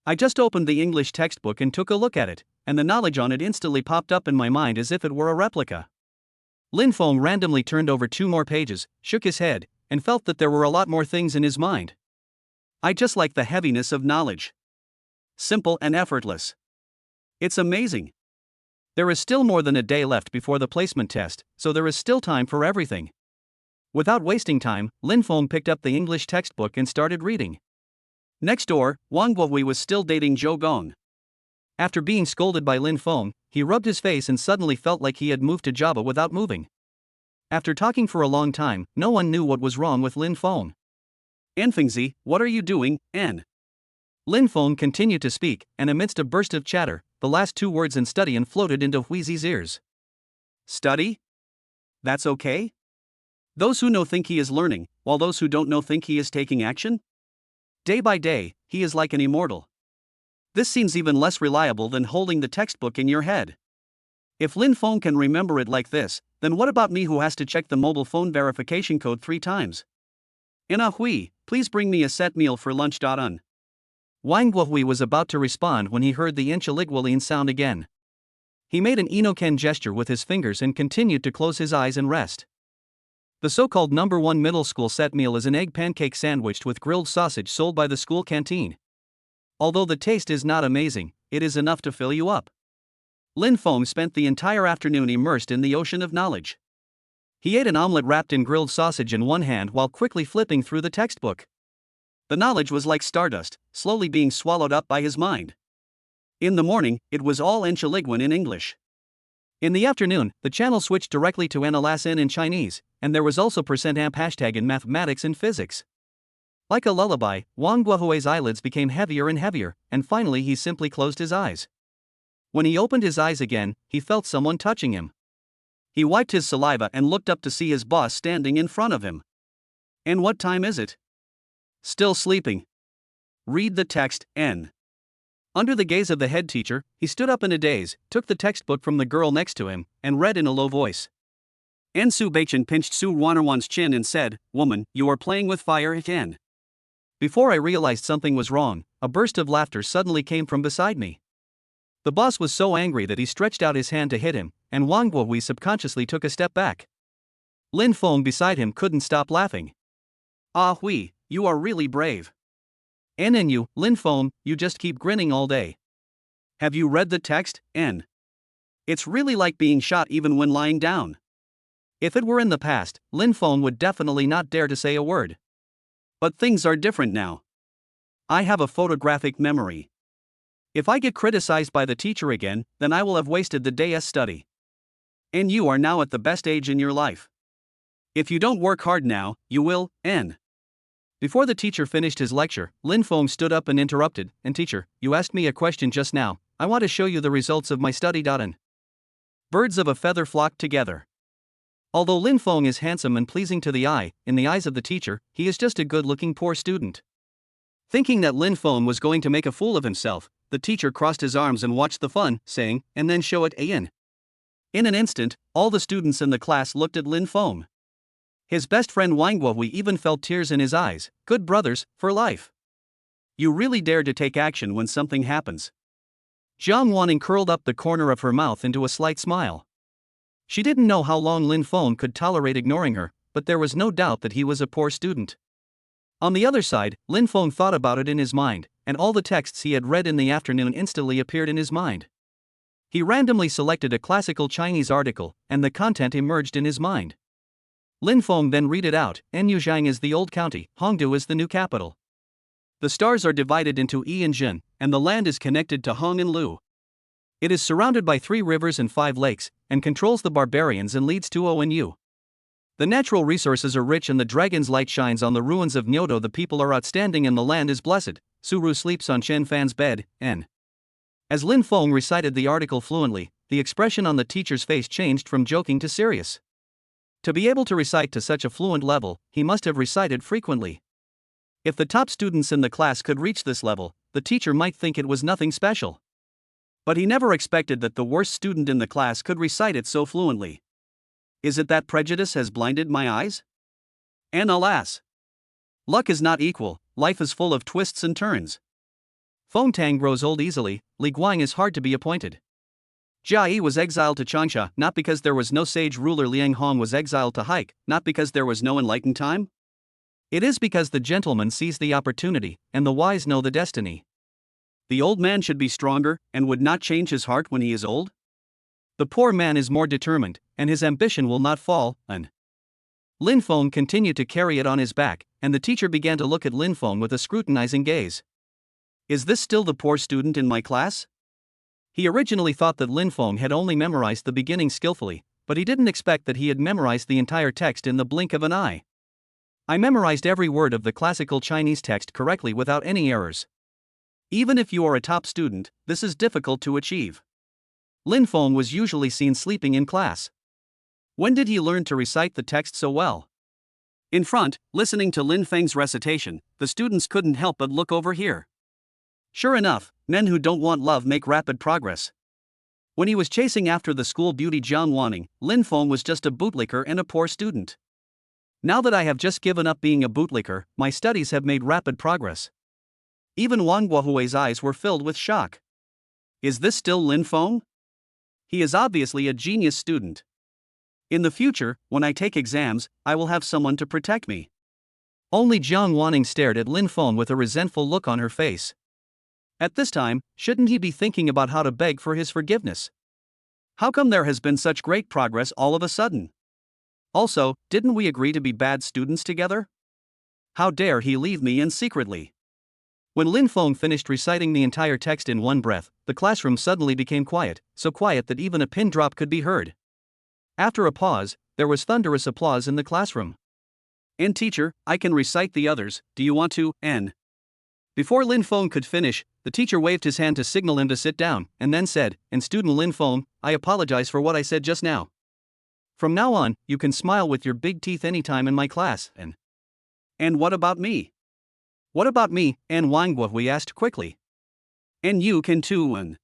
Speaker 1: I just opened the English textbook and took a look at it, and the knowledge on it instantly popped up in my mind as if it were a replica.
Speaker 2: Lin Feng randomly turned over 2 more pages, shook his head, and felt that there were a lot more things in his mind.
Speaker 1: I just like the heaviness of knowledge. Simple and effortless. It's amazing.
Speaker 2: There is still more than a day left before the placement test, so there is still time for everything. Without wasting time, Lin Feng picked up the English textbook and started reading.
Speaker 1: Next door, Wang Guohui was still dating Zhou Gong.
Speaker 2: After being scolded by Lin Feng, he rubbed his face and suddenly felt like he had moved to Java without moving. After talking for a long time, no one knew what was wrong with Lin Feng.
Speaker 1: Enfengzi, what are you doing, N?
Speaker 2: Lin Feng continued to speak, and amidst a burst of chatter, the last 2 words in study floated into Huizi's ears.
Speaker 1: Study? That's okay? Those who know think he is learning, while those who don't know think he is taking action? Day by day, he is like an immortal. This seems even less reliable than holding the textbook in your head. If Lin Feng can remember it like this, then what about me who has to check the mobile phone verification code 3 times? Ina Hui, please bring me a set meal for lunch.
Speaker 2: Wang Guohui was about to respond when he heard the Inchaligwalin sound again. He made an Inoken gesture with his fingers and continued to close his eyes and rest. The so-called number 1 middle school set meal is an egg pancake sandwiched with grilled sausage sold by the school canteen. Although the taste is not amazing, it is enough to fill you up. Lin Feng spent the entire afternoon immersed in the ocean of knowledge. He ate an omelet wrapped in grilled sausage in one hand while quickly flipping through the textbook. The knowledge was like stardust, slowly being swallowed up by his mind. In the morning, it was all Enchaligwan in English. In the afternoon, the channel switched directly to NLSN in Chinese, and there was also %amp hashtag in mathematics and physics. Like a lullaby, Wang Guohui's eyelids became heavier and heavier, and finally he simply closed his eyes. When he opened his eyes again, he felt someone touching him. He wiped his saliva and looked up to see his boss standing in front of him. And what time is it? Still sleeping. Read the text, N. Under the gaze of the head teacher, he stood up in a daze, took the textbook from the girl next to him, and read in a low voice. N. Su Baichen pinched Su Wannerwan's chin and said, "Woman, you are playing with fire again." Before I realized something was wrong, a burst of laughter suddenly came from beside me. The boss was so angry that he stretched out his hand to hit him, and Wang Guohui subconsciously took a step back. Lin Feng beside him couldn't stop laughing.
Speaker 1: Ah Hui, you are really brave.
Speaker 2: And you, Lin Feng, you just keep grinning all day.
Speaker 1: Have you read the text, N? It's really like being shot even when lying down.
Speaker 2: If it were in the past, Lin Feng would definitely not dare to say a word.
Speaker 1: But things are different now. I have a photographic memory. If I get criticized by the teacher again, then I will have wasted the day's study. And you are now at the best age in your life. If you don't work hard now, you will, N.
Speaker 2: Before the teacher finished his lecture, Lin Feng stood up and interrupted, and teacher, you asked me a question just now, I want to show you the results of my study. N.
Speaker 1: Birds of a feather flock together.
Speaker 2: Although Lin Feng is handsome and pleasing to the eye, in the eyes of the teacher, he is just a good-looking poor student. Thinking that Lin Feng was going to make a fool of himself, the teacher crossed his arms and watched the fun, saying, and then show it in. In an instant, all the students in the class looked at Lin Feng. His best friend Wang Guohui even felt tears in his eyes. Good brothers, for life.
Speaker 1: You really dare to take action when something happens.
Speaker 2: Jiang Wanning curled up the corner of her mouth into a slight smile. She didn't know how long Lin Feng could tolerate ignoring her, but there was no doubt that he was a poor student. On the other side, Lin Feng thought about it in his mind, and all the texts he had read in the afternoon instantly appeared in his mind. He randomly selected a classical Chinese article, and the content emerged in his mind. Lin Feng then read it out, Anyuzhang is the old county, Hongdu is the new capital.
Speaker 1: The stars are divided into Yi and Jin, and the land is connected to Hong and Lu.
Speaker 2: It is surrounded by 3 rivers and 5 lakes, and controls the barbarians and leads to O and U. The natural resources are rich and the dragon's light shines on the ruins of Nyoto. The people are outstanding and the land is blessed. Suru sleeps on Chen Fan's bed, N. As Lin Feng recited the article fluently, the expression on the teacher's face changed from joking to serious. To be able to recite to such a fluent level, he must have recited frequently. If the top students in the class could reach this level, the teacher might think it was nothing special.
Speaker 1: But he never expected that the worst student in the class could recite it so fluently. Is it that prejudice has blinded my eyes? And alas! Luck is not equal, life is full of twists and turns.
Speaker 2: Feng Tang grows old easily, Li Guang is hard to be appointed.
Speaker 1: Jia Yi was exiled to Changsha not because there was no sage ruler. Liang Hong was exiled to Haik, not because there was no enlightened time.
Speaker 2: It is because the gentleman sees the opportunity, and the wise know the destiny.
Speaker 1: The old man should be stronger, and would not change his heart when he is old.
Speaker 2: The poor man is more determined, and his ambition will not fall, N. Lin Feng continued to carry it on his back, and the teacher began to look at Lin Feng with a scrutinizing gaze.
Speaker 1: Is this still the poor student in my class?
Speaker 2: He originally thought that Lin Feng had only memorized the beginning skillfully, but he didn't expect that he had memorized the entire text in the blink of an eye. I memorized every word of the classical Chinese text correctly without any errors.
Speaker 1: Even if you are a top student, this is difficult to achieve.
Speaker 2: Lin Feng was usually seen sleeping in class.
Speaker 1: When did he learn to recite the text so well? In front, listening to Lin Feng's recitation, the students couldn't help but look over here. Sure enough, men who don't want love make rapid progress. When he was chasing after the school beauty Jiang Wanning, Lin Feng was just a bootlicker and a poor student. Now that I have just given up being a bootlicker, my studies have made rapid progress. Even Wang Guohui's eyes were filled with shock. Is this still Lin Feng? He is obviously a genius student. In the future, when I take exams, I will have someone to protect me.
Speaker 2: Only Jiang Wanning stared at Lin Feng with a resentful look on her face.
Speaker 1: At this time, shouldn't he be thinking about how to beg for his forgiveness? How come there has been such great progress all of a sudden? Also, didn't we agree to be bad students together? How dare he leave me in secretly?
Speaker 2: When Lin Feng finished reciting the entire text in one breath, the classroom suddenly became quiet, so quiet that even a pin drop could be heard. After a pause, there was thunderous applause in the classroom.
Speaker 1: And teacher, I can recite the others, do you want to, N? Before Lin Feng could finish, the teacher waved his hand to signal him to sit down, and then said, and student Lin Feng, I apologize for what I said just now. From now on, you can smile with your big teeth anytime in my class, N.
Speaker 2: And what about me?
Speaker 1: What about me, and Wang Guohui asked quickly. And you can too, N.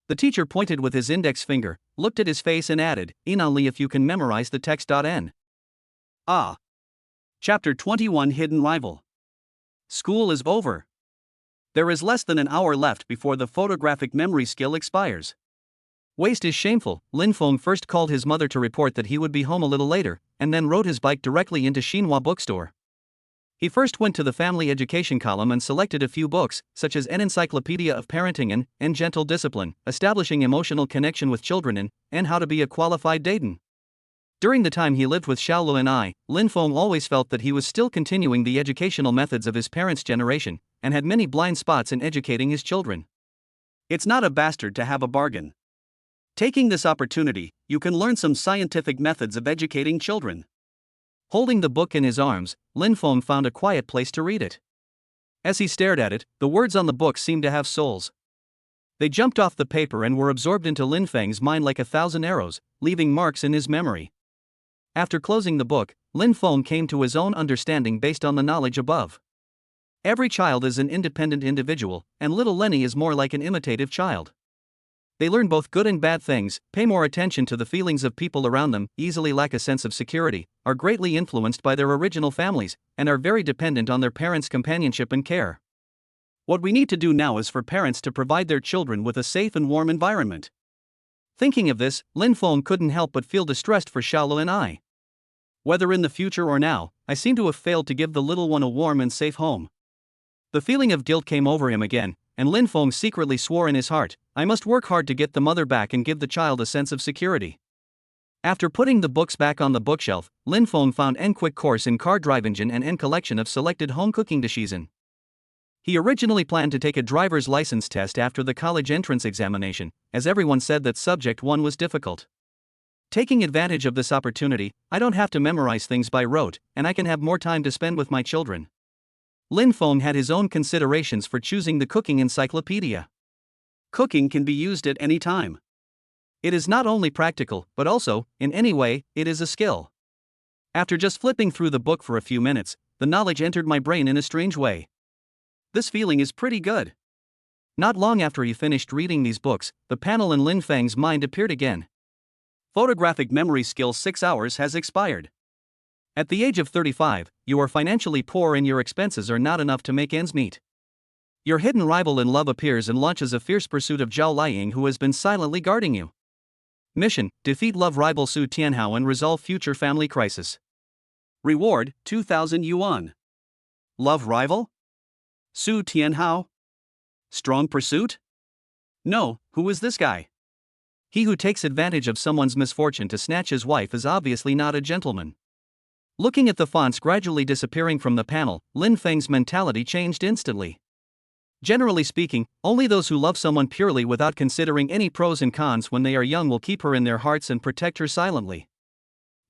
Speaker 2: The teacher pointed with his index finger, looked at his face and added, only if you can memorize the text.N.
Speaker 1: Ah. Chapter 21 Hidden Rival. School is over. There is less than an hour left before the photographic memory skill expires.
Speaker 2: Waste is shameful. Lin Feng first called his mother to report that he would be home a little later, and then rode his bike directly into Xinhua bookstore. He first went to the family education column and selected a few books, such as An Encyclopedia of Parenting and Gentle Discipline, Establishing Emotional Connection with Children and How to Be a Qualified Daden. During the time he lived with Xiaolu and I, Lin Feng always felt that he was still continuing the educational methods of his parents' generation, and had many blind spots in educating his children.
Speaker 1: It's not a bastard to have a bargain. Taking this opportunity, you can learn some scientific methods of educating children.
Speaker 2: Holding the book in his arms, Lin Feng found a quiet place to read it. As he stared at it, the words on the book seemed to have souls. They jumped off the paper and were absorbed into Lin Feng's mind like 1,000 arrows, leaving marks in his memory. After closing the book, Lin Feng came to his own understanding based on the knowledge above. Every child is an independent individual, and little Lenny is more like an imitative child. They learn both good and bad things, pay more attention to the feelings of people around them, easily lack a sense of security, are greatly influenced by their original families, and are very dependent on their parents' companionship and care.
Speaker 1: What we need to do now is for parents to provide their children with a safe and warm environment.
Speaker 2: Thinking of this, Lin Feng couldn't help but feel distressed for Xiaolu and I.
Speaker 1: Whether in the future or now, I seem to have failed to give the little one a warm and safe home.
Speaker 2: The feeling of guilt came over him again, and Lin Feng secretly swore in his heart, I must work hard to get the mother back and give the child a sense of security. After putting the books back on the bookshelf, Lin Feng found N quick course in car drive engine and N collection of selected home cooking dishes. He originally planned to take a driver's license test after the college entrance examination, as everyone said that subject 1 was difficult. Taking advantage of this opportunity, I don't have to memorize things by rote, and I can have more time to spend with my children. Lin Feng had his own considerations for choosing the cooking encyclopedia.
Speaker 1: Cooking can be used at any time.
Speaker 2: It is not only practical, but also, in any way, it is a skill. After just flipping through the book for a few minutes, the knowledge entered my brain in a strange way.
Speaker 1: This feeling is pretty good.
Speaker 2: Not long after he finished reading these books, the panel in Lin Feng's mind appeared again.
Speaker 1: Photographic memory skill 6 hours has expired.
Speaker 2: At the age of 35, you are financially poor and your expenses are not enough to make ends meet. Your hidden rival in love appears and launches a fierce pursuit of Zhao Liying, who has been silently guarding you. Mission: defeat love rival Su Tianhao and resolve future family crisis.
Speaker 1: Reward: 2,000 yuan. Love rival? Su Tianhao? Strong pursuit? No, who is this guy?
Speaker 2: He who takes advantage of someone's misfortune to snatch his wife is obviously not a gentleman. Looking at the fonts gradually disappearing from the panel, Lin Feng's mentality changed instantly. Generally speaking, only those who love someone purely without considering any pros and cons when they are young will keep her in their hearts and protect her silently.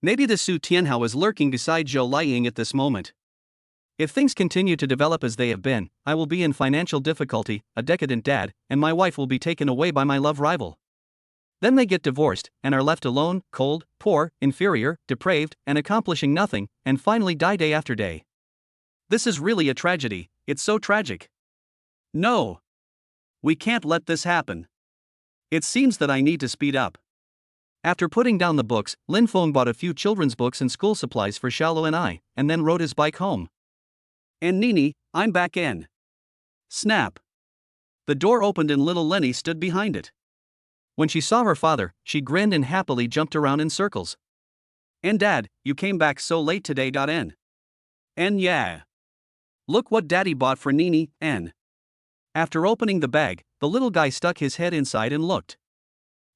Speaker 1: Maybe the Su Tianhao is lurking beside Zhou Liying at this moment.
Speaker 2: If things continue to develop as they have been, I will be in financial difficulty, a decadent dad, and my wife will be taken away by my love rival. Then they get divorced, and are left alone, cold, poor, inferior, depraved, and accomplishing nothing, and finally die day after day.
Speaker 1: This is really a tragedy, it's so tragic. No. We can't let this happen. It seems that I need to speed up.
Speaker 2: After putting down the books, Lin Feng bought a few children's books and school supplies for Xiaolu and I, and then rode his bike home.
Speaker 1: And Nene, I'm back in. Snap. The door opened and little Lenny stood behind it.
Speaker 2: When she saw her father, she grinned and happily jumped around in circles.
Speaker 1: And Dad, you came back so late today. And yeah. Look what Daddy bought for Nene, N.
Speaker 2: After opening the bag, the little guy stuck his head inside and looked.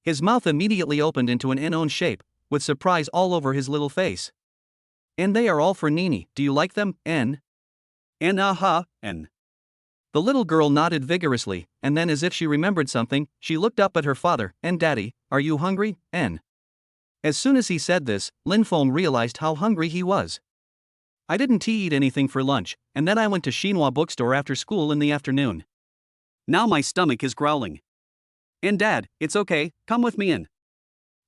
Speaker 2: His mouth immediately opened into an N-own shape, with surprise all over his little face. And they are all for Nene, do you like them, N?
Speaker 1: N aha, N.
Speaker 2: The little girl nodded vigorously, and then as if she remembered something, she looked up at her father, and Daddy, are you hungry, N? As soon as he said this, Lin Feng realized how hungry he was. I didn't eat anything for lunch, and then I went to Xinhua bookstore after school in the afternoon.
Speaker 1: Now my stomach is growling. And Dad, it's okay, come with me in.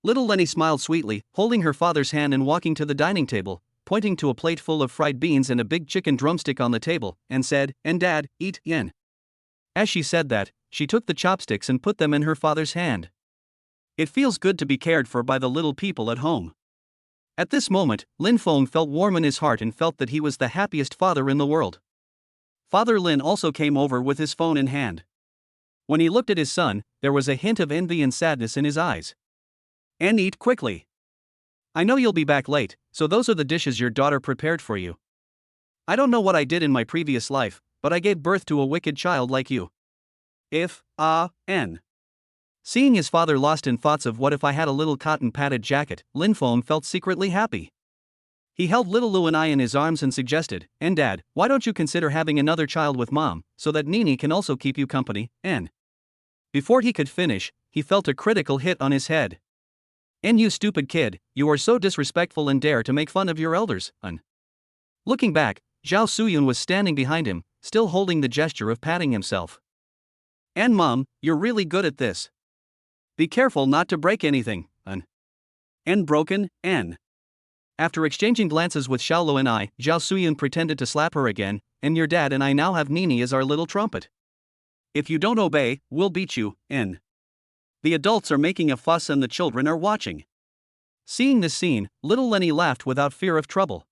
Speaker 2: Little Lenny smiled sweetly, holding her father's hand and walking to the dining table, pointing to a plate full of fried beans and a big chicken drumstick on the table, and said, and Dad, eat, yen. As she said that, she took the chopsticks and put them in her father's hand.
Speaker 1: It feels good to be cared for by the little people at home.
Speaker 2: At this moment, Lin Feng felt warm in his heart and felt that he was the happiest father in the world.
Speaker 1: Father Lin also came over with his phone in hand. When he looked at his son, there was a hint of envy and sadness in his eyes. "And eat quickly. I know you'll be back late, so those are the dishes your daughter prepared for you. I don't know what I did in my previous life, but I gave birth to a wicked child like you. If, N." Seeing his father lost in thoughts of what if I had a little cotton padded jacket, Lin Feng felt secretly happy. He held little Lu and I in his arms and suggested, "And Dad, why don't you consider having another child with Mom, so that Nene can also keep you company, N?" Before he could finish, he felt a critical hit on his head. "And you stupid kid, you are so disrespectful and dare to make fun of your elders, N." Looking back, Zhao Suyun was standing behind him, still holding the gesture of patting himself. "And Mom, you're really good at this. Be careful not to break anything, N." "And broken, N." After exchanging glances with Xiaolu and I, Zhao Suyun pretended to slap her again, "And your dad and I now have Nene as our little trumpet. If you don't obey, we'll beat you, N." The adults are making a fuss and the children are watching. Seeing this scene, little Lenny laughed without fear of trouble.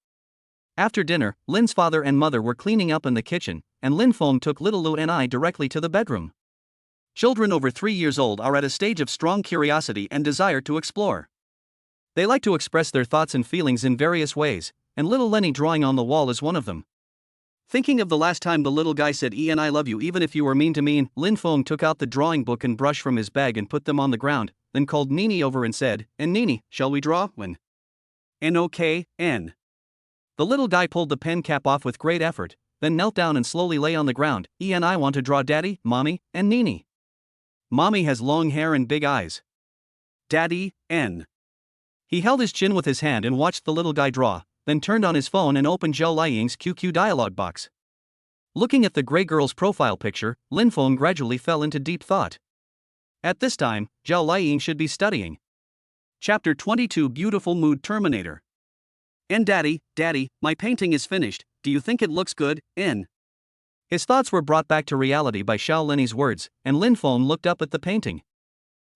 Speaker 1: After dinner, Lin's father and mother were cleaning up in the kitchen, and Lin Feng took little Lu and I directly to the bedroom. Children over 3 years old are at a stage of strong curiosity and desire to explore. They like to express their thoughts and feelings in various ways, and little Lenny drawing on the wall is one of them. Thinking of the last time the little guy said "Ian, I love you even if you were mean to me," Lin Feng took out the drawing book and brush from his bag and put them on the ground, then called Nene over and said, "And Nene, shall we draw, when?" "N okay, N." The little guy pulled the pen cap off with great effort, then knelt down and slowly lay on the ground. "Ian, I want to draw Daddy, Mommy, and Nene. Mommy has long hair and big eyes. Daddy, N." He held his chin with his hand and watched the little guy draw, then turned on his phone and opened Zhao Liying's QQ dialog box. Looking at the gray girl's profile picture, Lin Feng gradually fell into deep thought. At this time, Zhao Liying should be studying. Chapter 22 Beautiful Mood Terminator. "And Daddy, my painting is finished, do you think it looks good, N?" His thoughts were brought back to reality by Xiao Lenny's words, and Lin Feng looked up at the painting.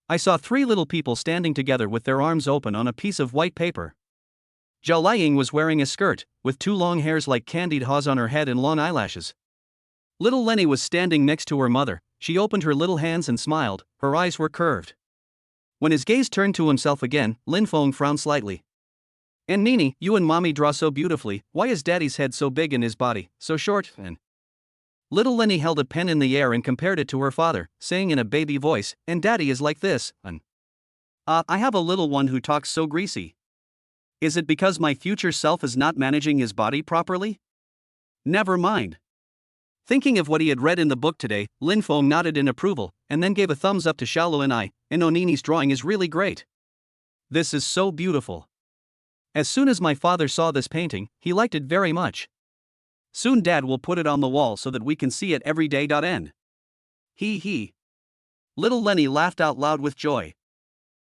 Speaker 1: I saw 3 little people standing together with their arms open on a piece of white paper. Zhao Liying was wearing a skirt, with 2 long hairs like candied haws on her head and long eyelashes. Little Lenny was standing next to her mother. She opened her little hands and smiled, her eyes were curved. When his gaze turned to himself again, Lin Feng frowned slightly. "And Nene, you and Mommy draw so beautifully, why is Daddy's head so big and his body so short, N?" Little Lenny held a pen in the air and compared it to her father, saying in a baby voice, "And Daddy is like this, N." I have a little one who talks so greasy. Is it because my future self is not managing his body properly? Never mind." Thinking of what he had read in the book today, Lin Feng nodded in approval, and then gave a thumbs up to Xiaolu and I, "And Nene's drawing is really great. This is so beautiful." As soon as my father saw this painting, he liked it very much. "Soon Dad will put it on the wall so that we can see it every day. N." He. Little Lenny laughed out loud with joy.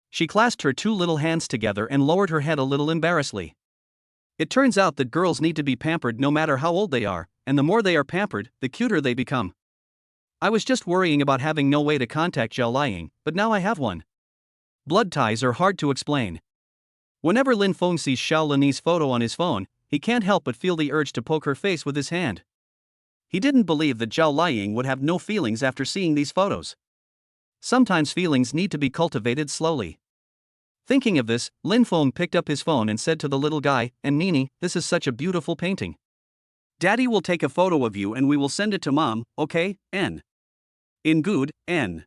Speaker 1: She clasped her 2 little hands together and lowered her head a little embarrassedly. It turns out that girls need to be pampered no matter how old they are, and the more they are pampered, the cuter they become. I was just worrying about having no way to contact Zhao Liying, but now I have one. Blood ties are hard to explain. Whenever Lin Feng sees Xiao Lenny's photo on his phone, he can't help but feel the urge to poke her face with his hand. He didn't believe that Zhao Liying would have no feelings after seeing these photos. Sometimes feelings need to be cultivated slowly. Thinking of this, Lin Feng picked up his phone and said to the little guy, "And Nene, this is such a beautiful painting. Daddy will take a photo of you and we will send it to Mom, okay, N?" "In good, N."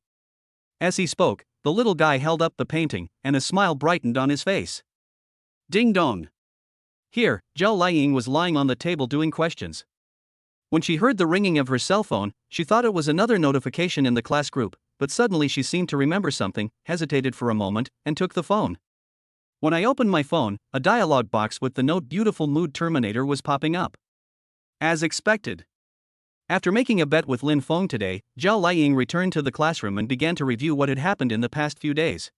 Speaker 1: As he spoke, the little guy held up the painting, and a smile brightened on his face. Ding dong. Here, Zhao Liying was lying on the table doing questions. When she heard the ringing of her cell phone, she thought it was another notification in the class group, but suddenly she seemed to remember something, hesitated for a moment, and took the phone. When I opened my phone, a dialog box with the note "Beautiful Mood Terminator" was popping up. As expected. After making a bet with Lin Feng today, Zhao Liying returned to the classroom and began to review what had happened in the past few days.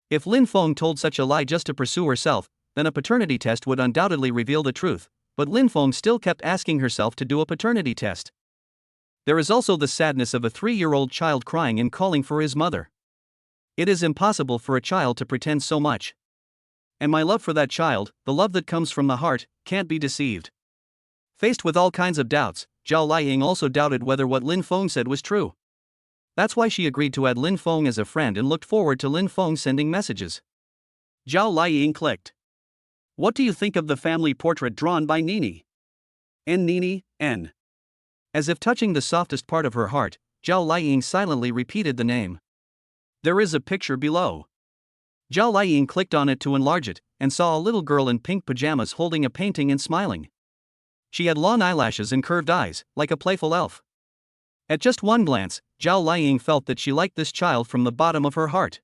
Speaker 1: If Lin Feng told such a lie just to pursue herself, then a paternity test would undoubtedly reveal the truth, but Lin Feng still kept asking herself to do a paternity test. There is also the sadness of a 3-year-old child crying and calling for his mother. It is impossible for a child to pretend so much. And my love for that child, the love that comes from the heart, can't be deceived. Faced with all kinds of doubts,
Speaker 2: Zhao Liying also doubted whether what Lin Feng said was true. That's why she agreed to add Lin Feng as a friend and looked forward to Lin Feng sending messages.
Speaker 1: Zhao Liying clicked. What do you think of the family portrait drawn by Nene? Nene, N.
Speaker 2: As if touching the softest part of her heart, Zhao Liying silently repeated the name.
Speaker 1: There is a picture below.
Speaker 2: Zhao Liying clicked on it to enlarge it, and saw a little girl in pink pajamas holding a painting and smiling. She had long eyelashes and curved eyes, like a playful elf. At just one glance, Zhao Liying felt that she liked this child from the bottom of her heart.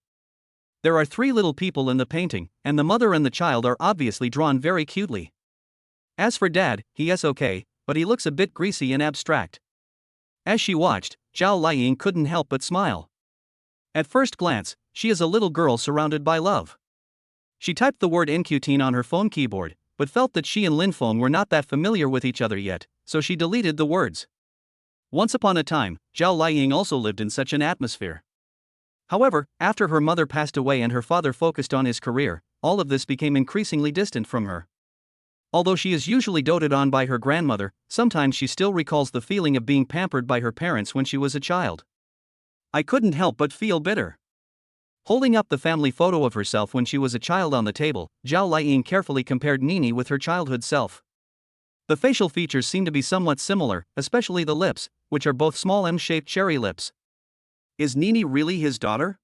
Speaker 2: There are 3 little people in the painting, and the mother and the child are obviously drawn very cutely. As for Dad, he is okay, but he looks a bit greasy and abstract. As she watched, Zhao Liying couldn't help but smile. At first glance, she is a little girl surrounded by love. She typed the word Enqutin on her phone keyboard, but felt that she and Lin Feng were not that familiar with each other yet, so she deleted the words. Once upon a time, Zhao Liying also lived in such an atmosphere. However, after her mother passed away and her father focused on his career, all of this became increasingly distant from her. Although she is usually doted on by her grandmother, sometimes she still recalls the feeling of being pampered by her parents when she was a child.
Speaker 1: I couldn't help but feel bitter.
Speaker 2: Holding up the family photo of herself when she was a child on the table, Zhao Liying carefully compared Nene with her childhood self. The facial features seem to be somewhat similar, especially the lips, which are both small M-shaped cherry lips.
Speaker 1: Is Nene really his daughter?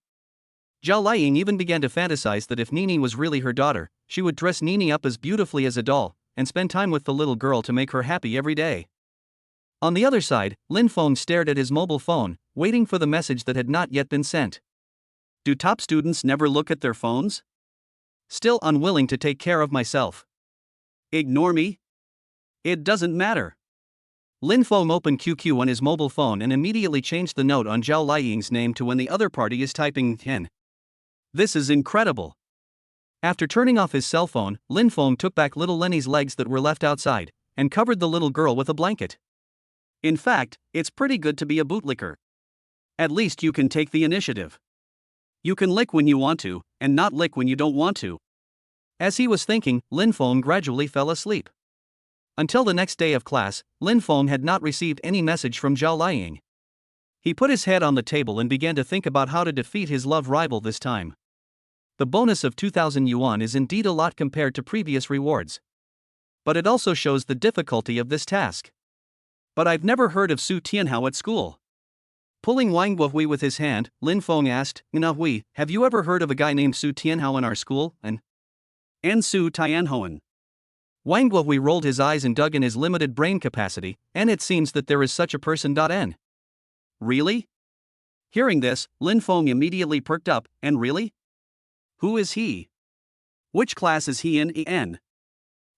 Speaker 2: Zhao Liying even began to fantasize that if Nene was really her daughter, she would dress Nene up as beautifully as a doll, and spend time with the little girl to make her happy every day. On the other side, Lin Feng stared at his mobile phone, waiting for the message that had not yet been sent.
Speaker 1: Do top students never look at their phones?
Speaker 2: Still unwilling to take care of myself.
Speaker 1: Ignore me? It doesn't matter.
Speaker 2: Lin Feng opened QQ on his mobile phone and immediately changed the note on Zhao Liying's name to when the other party is typing N.
Speaker 1: This is incredible.
Speaker 2: After turning off his cell phone, Lin Feng took back little Lenny's legs that were left outside, and covered the little girl with a blanket.
Speaker 1: In fact, it's pretty good to be a bootlicker. At least you can take the initiative. You can lick when you want to, and not lick when you don't want to.
Speaker 2: As he was thinking, Lin Feng gradually fell asleep. Until the next day of class, Lin Feng had not received any message from Zhao Liying. He put his head on the table and began to think about how to defeat his love rival this time. The bonus of 2,000 yuan is indeed a lot compared to previous rewards. But it also shows the difficulty of this task.
Speaker 1: But I've never heard of Su Tianhao at school.
Speaker 2: Pulling Wang Guohui with his hand, Lin Feng asked, Hui, have you ever heard of a guy named Su Tianhao in our school?
Speaker 1: And Su Tianhoan.
Speaker 2: Wang Guohui rolled his eyes and dug in his limited brain capacity, and it seems that there is such a person. N.
Speaker 1: Really? Hearing this, Lin Feng immediately perked up, and really? Who is he? Which class is he in? En.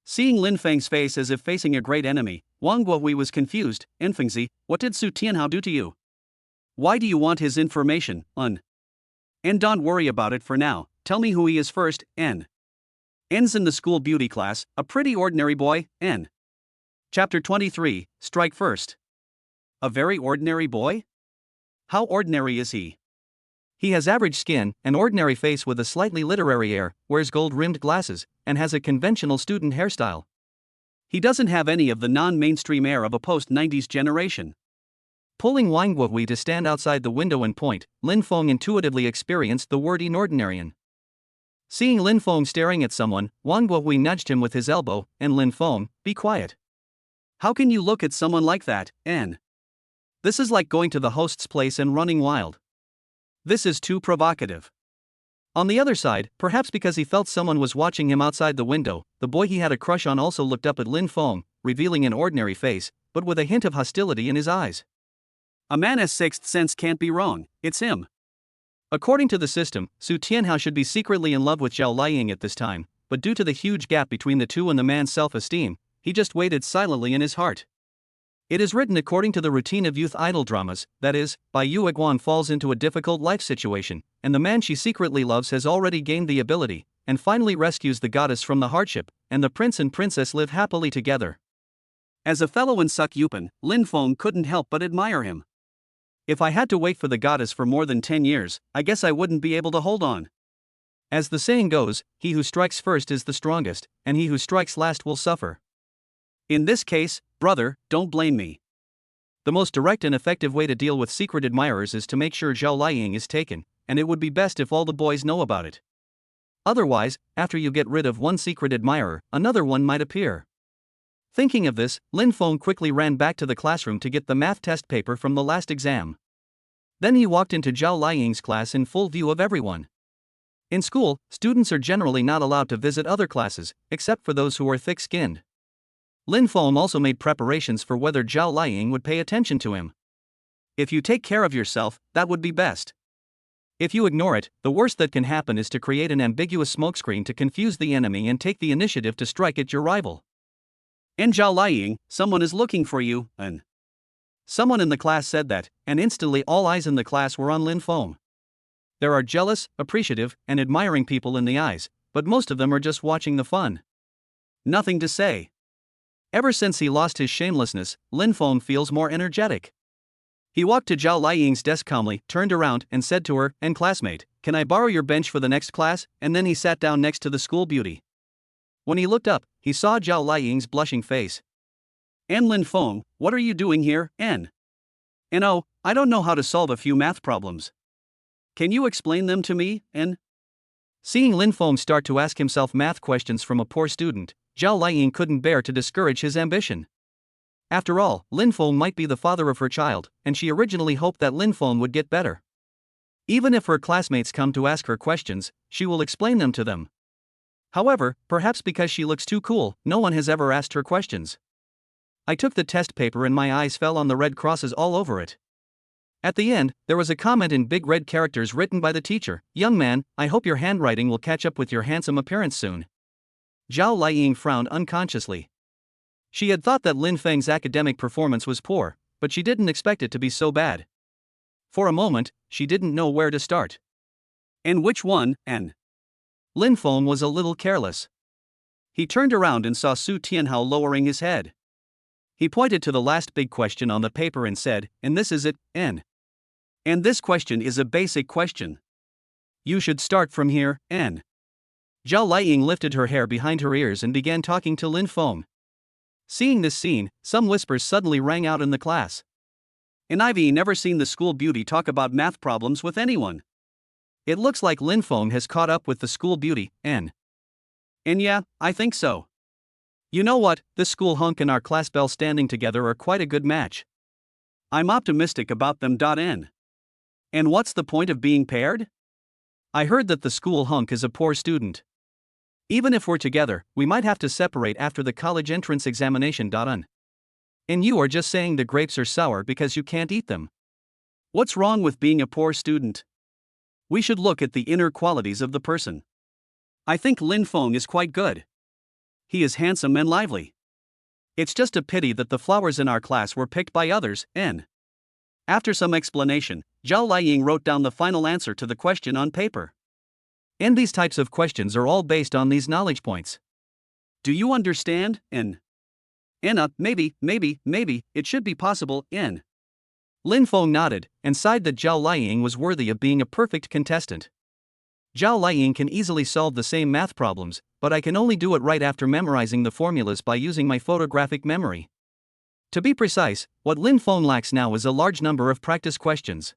Speaker 1: Seeing Lin Feng's face as if facing a great enemy, Wang Guohui was confused. Enfengzi, what did Su Tianhao do to you? Why do you want his information, And don't worry about it for now, tell me who he is first, N. N's in the school beauty class, a pretty ordinary boy, N. Chapter 23, Strike First. A very ordinary boy? How ordinary is he?
Speaker 2: He has average skin, an ordinary face with a slightly literary air, wears gold-rimmed glasses, and has a conventional student hairstyle.
Speaker 1: He doesn't have any of the non-mainstream air of a post-90s generation.
Speaker 2: Pulling Wang Guohui to stand outside the window and point, Lin Feng intuitively experienced the word inordinarian. Seeing Lin Feng staring at someone, Wang Guohui nudged him with his elbow, and Lin Feng, be quiet.
Speaker 1: How can you look at someone like that, N? This is like going to the host's place and running wild. This is too provocative.
Speaker 2: On the other side, perhaps because he felt someone was watching him outside the window, the boy he had a crush on also looked up at Lin Feng, revealing an ordinary face, but with a hint of hostility in his eyes.
Speaker 1: A man's sixth sense can't be wrong, it's him.
Speaker 2: According to the system, Su Tianhao should be secretly in love with Zhao Liying at this time, but due to the huge gap between the two and the man's self-esteem, he just waited silently in his heart. It is written according to the routine of youth idol dramas, that is, Bai Yueguan falls into a difficult life situation, and the man she secretly loves has already gained the ability, and finally rescues the goddess from the hardship, and the prince and princess live happily together.
Speaker 1: As a fellow in Suk Yupan, Lin Feng couldn't help but admire him. If I had to wait for the goddess for more than 10 years, I guess I wouldn't be able to hold on.
Speaker 2: As the saying goes, he who strikes first is the strongest, and he who strikes last will suffer.
Speaker 1: In this case, brother, don't blame me.
Speaker 2: The most direct and effective way to deal with secret admirers is to make sure Zhao Liying is taken, and it would be best if all the boys know about it. Otherwise, after you get rid of one secret admirer, another one might appear. Thinking of this, Lin Feng quickly ran back to the classroom to get the math test paper from the last exam. Then he walked into Zhao Liying's class in full view of everyone. In school, students are generally not allowed to visit other classes, except for those who are thick-skinned. Lin Feng also made preparations for whether Zhao Liying would pay attention to him.
Speaker 1: If you take care of yourself, that would be best.
Speaker 2: If you ignore it, the worst that can happen is to create an ambiguous smokescreen to confuse the enemy and take the initiative to strike at your rival.
Speaker 1: And Zhao Liying, someone is looking for you, and someone in the class said that, and instantly all eyes in the class were on Lin Feng. There are jealous, appreciative, and admiring people in the eyes, but most of them are just watching the fun.
Speaker 2: Nothing to say. Ever since he lost his shamelessness, Lin Feng feels more energetic. He walked to Zhao Liying's desk calmly, turned around, and said to her, "And classmate, can I borrow your bench for the next class?" And then he sat down next to the school beauty. When he looked up, he saw Zhao Liying's blushing face.
Speaker 1: "And Lin Feng, what are you doing here, N? And oh, I don't know how to solve a few math problems. Can you explain them to me, N?"
Speaker 2: Seeing Lin Feng start to ask himself math questions from a poor student, Zhao Liying couldn't bear to discourage his ambition. After all, Lin Feng might be the father of her child, and she originally hoped that Lin Feng would get better. Even if her classmates come to ask her questions, she will explain them to them. However, perhaps because she looks too cool, no one has ever asked her questions. I took the test paper and my eyes fell on the red crosses all over it. At the end, there was a comment in big red characters written by the teacher, "Young man, I hope your handwriting will catch up with your handsome appearance soon." Zhao Liying frowned unconsciously. She had thought that Lin Feng's academic performance was poor, but she didn't expect it to be so bad. For a moment, she didn't know where to start.
Speaker 1: "And which one, N?"
Speaker 2: Lin Feng was a little careless.
Speaker 1: He turned around and saw Su Tianhao lowering his head.
Speaker 2: He pointed to the last big question on the paper and said, "And this is it, N.
Speaker 1: And this question is a basic question.
Speaker 2: You should start from here, N." Zhao Liying lifted her hair behind her ears and began talking to Lin Feng. Seeing this scene, some whispers suddenly rang out in the class.
Speaker 1: "And I've never seen the school beauty talk about math problems with anyone.
Speaker 2: It looks like Lin Feng has caught up with the school beauty, N."
Speaker 1: And yeah, I think so.
Speaker 2: You know what, this school hunk and our class belle standing together are quite a good match.
Speaker 1: I'm optimistic about them. N. And what's the point of being paired?
Speaker 2: I heard that the school hunk is a poor student. Even if we're together, we might have to separate after the college entrance examination. N. And you are just saying the grapes are sour because you can't eat them.
Speaker 1: What's wrong with being a poor student? We should look at the inner qualities of the person. I think Lin Feng is quite good. He is handsome and lively. It's just a pity that the flowers in our class were picked by others, N. After some explanation, Zhao Liying wrote down the final answer to the question on paper.
Speaker 2: And these types of questions are all based on these knowledge points.
Speaker 1: Do you understand, N? Maybe, it should be possible, N.
Speaker 2: Lin Feng nodded, and sighed that Zhao Liying was worthy of being a perfect contestant. Zhao Liying can easily solve the same math problems, but I can only do it right after memorizing the formulas by using my photographic memory. To be precise, what Lin Feng lacks now is a large number of practice questions.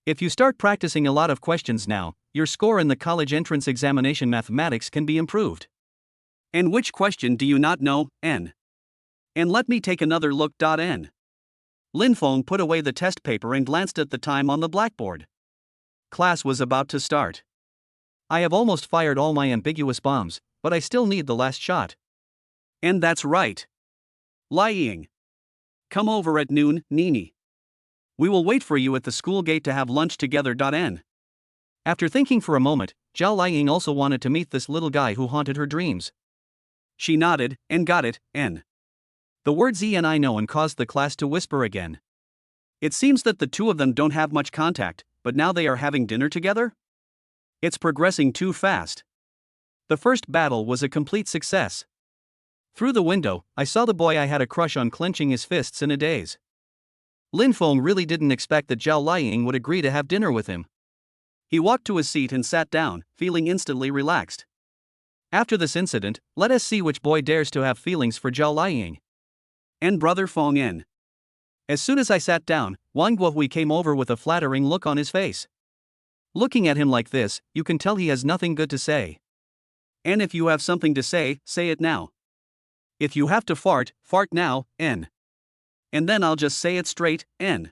Speaker 2: If you start practicing a lot of questions now, your score in the college entrance examination mathematics can be improved.
Speaker 1: And which question do you not know, N? And let me take another look. N. Lin Feng put away the test paper and glanced at the time on the blackboard. Class was about to start.
Speaker 2: I have almost fired all my ambiguous bombs, but I still need the last shot.
Speaker 1: And that's right. Liying. Come over at noon, Nene. We will wait for you at the school gate to have lunch together. N.
Speaker 2: After thinking for a moment, Zhao Liying also wanted to meet this little guy who haunted her dreams.
Speaker 1: She nodded, and got it, N.
Speaker 2: The words "E" and "I know" and caused the class to whisper again.
Speaker 1: It seems that the two of them don't have much contact, but now they are having dinner together? It's progressing too fast.
Speaker 2: The first battle was a complete success. Through the window, I saw the boy I had a crush on clenching his fists in a daze. Lin Feng really didn't expect that Zhao Liying would agree to have dinner with him.
Speaker 1: He walked to his seat and sat down, feeling instantly relaxed.
Speaker 2: After this incident, let us see which boy dares to have feelings for Zhao Liying.
Speaker 1: And brother Feng N. As soon as I sat down, Wang Guohui came over with a flattering look on his face. Looking at him like this, you can tell he has nothing good to say. And if you have something to say it now. If you have to fart, fart now, N. And then I'll just say it straight, N.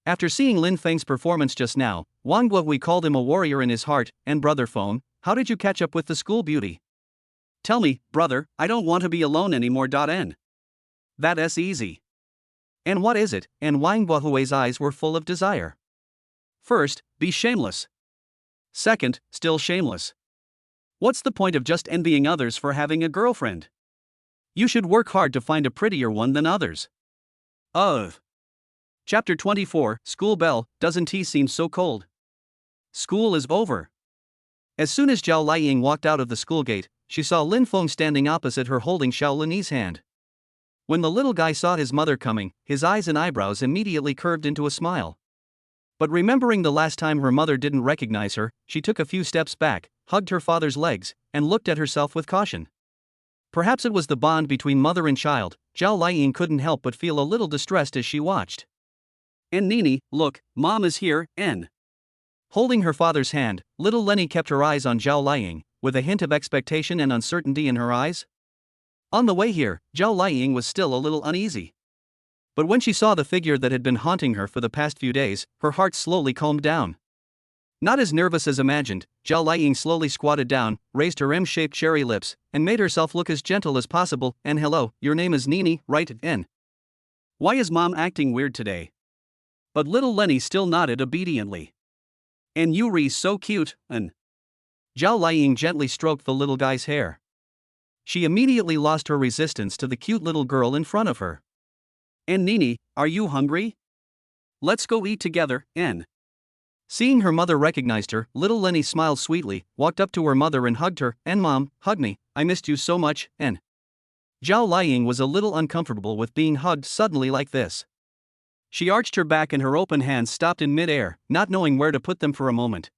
Speaker 1: After seeing Lin Feng's performance just now, Wang Guohui called him a warrior in his heart. And brother Feng, how did you catch up with the school beauty? Tell me, brother, I don't want to be alone anymore. N. That's easy. And what is it? And Wang Guohui's eyes were full of desire. First, be shameless. Second, still shameless. What's the point of just envying others for having a girlfriend? You should work hard to find a prettier one than others. Chapter 24, School Bell. Doesn't tea seem so cold? School is over. As soon as Zhao Liying walked out of the school gate, she saw Lin Feng standing opposite her holding Xiao Lini's hand. When the little guy saw his mother coming, his eyes and eyebrows immediately curved into a smile. But remembering the last time her mother didn't recognize her, she took a few steps back, hugged her father's legs, and looked at herself with caution. Perhaps it was the bond between mother and child. Zhao Liying couldn't help but feel a little distressed as she watched. And Nene, look, Mom is here, N. Holding her father's hand, little Lenny kept her eyes on Zhao Liying, with a hint of expectation and uncertainty in her eyes. On the way here, Zhao Liying was still a little uneasy. But when she saw the figure that had been haunting her for the past few days, her heart slowly calmed down. Not as nervous as imagined, Zhao Liying slowly squatted down, raised her M-shaped cherry lips, and made herself look as gentle as possible. And hello, your name is Nene, right, N? Why is Mom acting weird today? But little Lenny still nodded obediently. And Yuri's so cute, N. Zhao Liying gently stroked the little guy's hair. She immediately lost her resistance to the cute little girl in front of her. And Nene, are you hungry? Let's go eat together, N. Seeing her mother recognized her, little Lenny smiled sweetly, walked up to her mother and hugged her. And Mom, hug me, I missed you so much, N. Zhao Liying was a little uncomfortable with being hugged suddenly like this. She arched her back and her open hands stopped in mid-air, not knowing where to put them for a moment.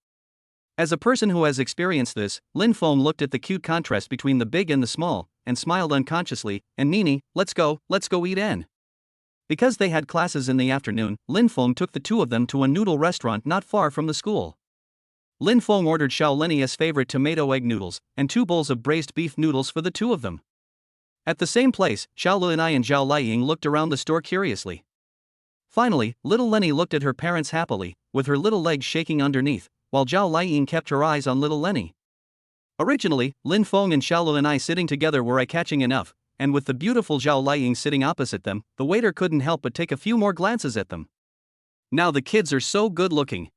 Speaker 1: As a person who has experienced this, Lin Feng looked at the cute contrast between the big and the small, and smiled unconsciously. And Nene, let's go eat, N. Because they had classes in the afternoon, Lin Feng took the two of them to a noodle restaurant not far from the school. Lin Feng ordered Xiao Lini's favorite tomato egg noodles, and 2 bowls of braised beef noodles for the two of them. At the same place, Xiao Lini and Zhao Liying looked around the store curiously. Finally, little Lenny looked at her parents happily, with her little legs shaking underneath, while Zhao Liying kept her eyes on little Lenny. Originally, Lin Feng and Xiao Lini sitting together were eye-catching enough, and with the beautiful Zhao Liying sitting opposite them, the waiter couldn't help but take a few more glances at them. Now the kids are so good-looking.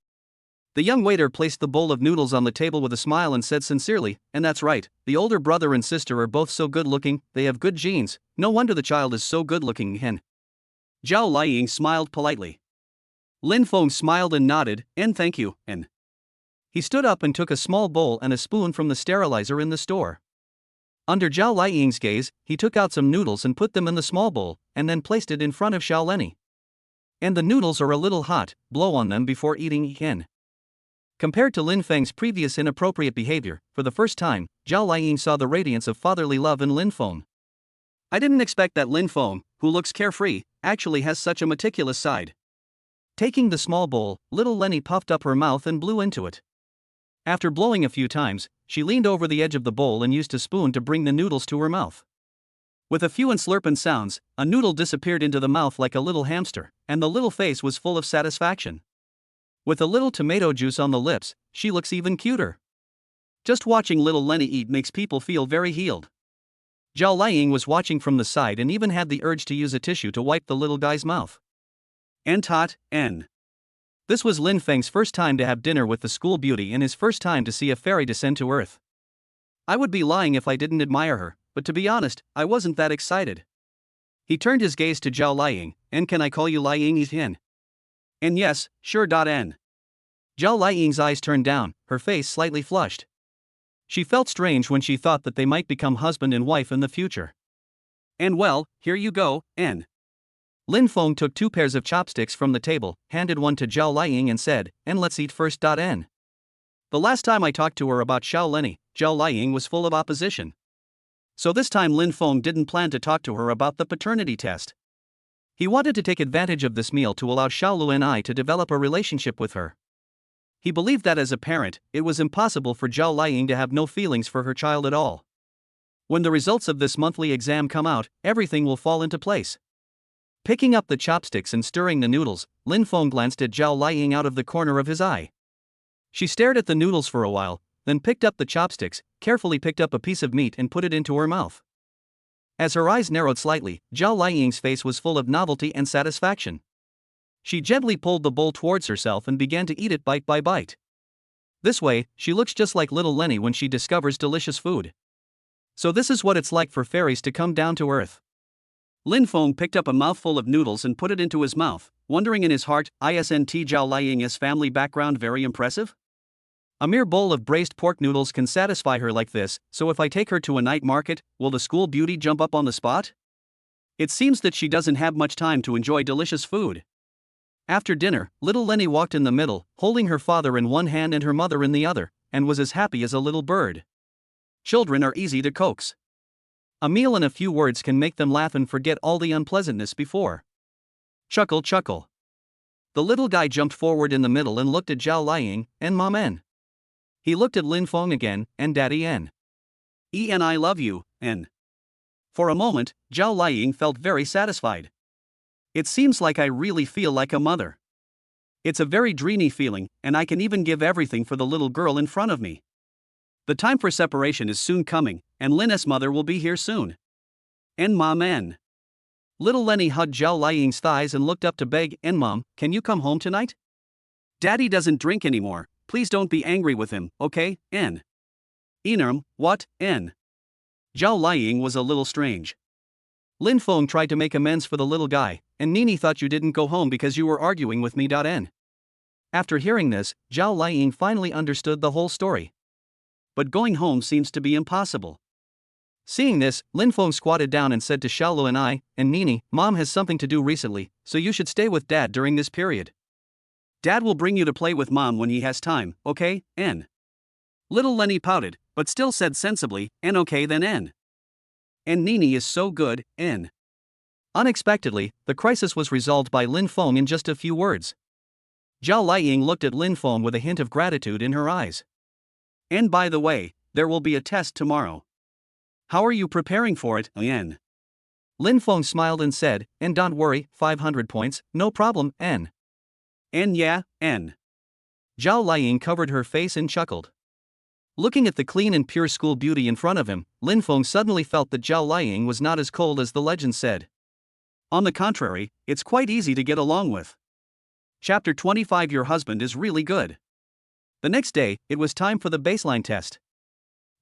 Speaker 1: The young waiter placed the bowl of noodles on the table with a smile and said sincerely, and that's right, the older brother and sister are both so good-looking, they have good genes, no wonder the child is so good-looking, Hen. Zhao Liying smiled politely. Lin Feng smiled and nodded, and thank you, and he stood up and took a small bowl and a spoon from the sterilizer in the store. Under Zhao Liying's gaze, he took out some noodles and put them in the small bowl, and then placed it in front of Xiao Lini. And the noodles are a little hot, blow on them before eating, Hen. Compared to Lin Feng's previous inappropriate behavior, for the first time, Zhao Liying saw the radiance of fatherly love in Lin Feng. I didn't expect that Lin Feng, who looks carefree, actually has such a meticulous side. Taking the small bowl, little Lenny puffed up her mouth and blew into it. After blowing a few times, she leaned over the edge of the bowl and used a spoon to bring the noodles to her mouth. With a few slurping sounds, a noodle disappeared into the mouth like a little hamster, and the little face was full of satisfaction. With a little tomato juice on the lips, she looks even cuter. Just watching little Lenny eat makes people feel very healed. Zhao Liying was watching from the side and even had the urge to use a tissue to wipe the little guy's mouth. N. This was Lin Feng's first time to have dinner with the school beauty and his first time to see a fairy descend to earth. I would be lying if I didn't admire her, but to be honest, I wasn't that excited. He turned his gaze to Zhao Liying, and can I call you Liying Hen? And yes, sure. N. Zhao Liying's eyes turned down, her face slightly flushed. She felt strange when she thought that they might become husband and wife in the future. And well, here you go, N. Lin Feng took 2 pairs of chopsticks from the table, handed one to Zhao Liying and said, and let's eat first. N. The last time I talked to her about Xiao Lini, Zhao Liying was full of opposition. So this time Lin Feng didn't plan to talk to her about the paternity test.
Speaker 2: He wanted to take advantage of this meal to allow Xiaolu and I to develop a relationship with her. He believed that as a parent, it was impossible for Zhao Liying to have no feelings for her child at all. When the results of this monthly exam come out, everything will fall into place. Picking up the chopsticks and stirring the noodles, Lin Feng glanced at Zhao Liying out of the corner of his eye. She stared at the noodles for a while, then picked up the chopsticks, carefully picked up a piece of meat and put it into her mouth. As her eyes narrowed slightly, Zhao Liying's face was full of novelty and satisfaction. She gently pulled the bowl towards herself and began to eat it bite by bite. This way, she looks just like little Lenny when she discovers delicious food. So this is what it's like for fairies to come down to earth.
Speaker 1: Lin Feng picked up a mouthful of noodles and put it into his mouth, wondering in his heart, isn't Zhao Liying's family background very impressive?
Speaker 2: A mere bowl of braised pork noodles can satisfy her like this, so if I take her to a night market, will the school beauty jump up on the spot?
Speaker 1: It seems that she doesn't have much time to enjoy delicious food.
Speaker 2: After dinner, little Lenny walked in the middle, holding her father in one hand and her mother in the other, and was as happy as a little bird.
Speaker 1: Children are easy to coax.
Speaker 2: A meal and a few words can make them laugh and forget all the unpleasantness before.
Speaker 1: Chuckle, chuckle.
Speaker 2: The little guy jumped forward in the middle and looked at Zhao Liying and Mom N. He looked at Lin Feng again, and Daddy N.
Speaker 1: I love you, N. For a moment, Zhao Liying felt very satisfied. It seems like I really feel like a mother. It's a very dreamy feeling, and I can even give everything for the little girl in front of me. The time for separation is soon coming, and Lin's mother will be here soon. And Mom N.
Speaker 2: Little Lenny hugged Zhao Liying's thighs and looked up to beg, "And Mom, can you come home tonight?
Speaker 1: Daddy doesn't drink anymore. Please don't be angry with him, okay, N." What, N? Zhao Liying was a little strange.
Speaker 2: Lin Feng tried to make amends for the little guy, and Nene thought you didn't go home because you were arguing with me. N. After hearing this, Zhao Liying finally understood the whole story.
Speaker 1: But going home seems to be impossible.
Speaker 2: Seeing this, Lin Feng squatted down and said to Xiaolu and I, "And Nene, Mom has something to do recently, so you should stay with Dad during this period.
Speaker 1: Dad will bring you to play with Mom when he has time, okay, N?" Little Lenny pouted, but still said sensibly, "N okay then N." And Nene is so good, N.
Speaker 2: Unexpectedly, the crisis was resolved by Lin Feng in just a few words. Zhao Liying looked at Lin Feng with a hint of gratitude in her eyes.
Speaker 1: "And by the way, there will be a test tomorrow. How are you preparing for it, N?"
Speaker 2: Lin Feng smiled and said, "And don't worry, 500 points, no problem, N."
Speaker 1: "And yeah, N."
Speaker 2: Zhao Liying covered her face and chuckled. Looking at the clean and pure school beauty in front of him, Lin Feng suddenly felt that Zhao Liying was not as cold as the legend said.
Speaker 1: On the contrary, it's quite easy to get along with. Chapter 25. Your husband is really good.
Speaker 2: The next day, it was time for the baseline test.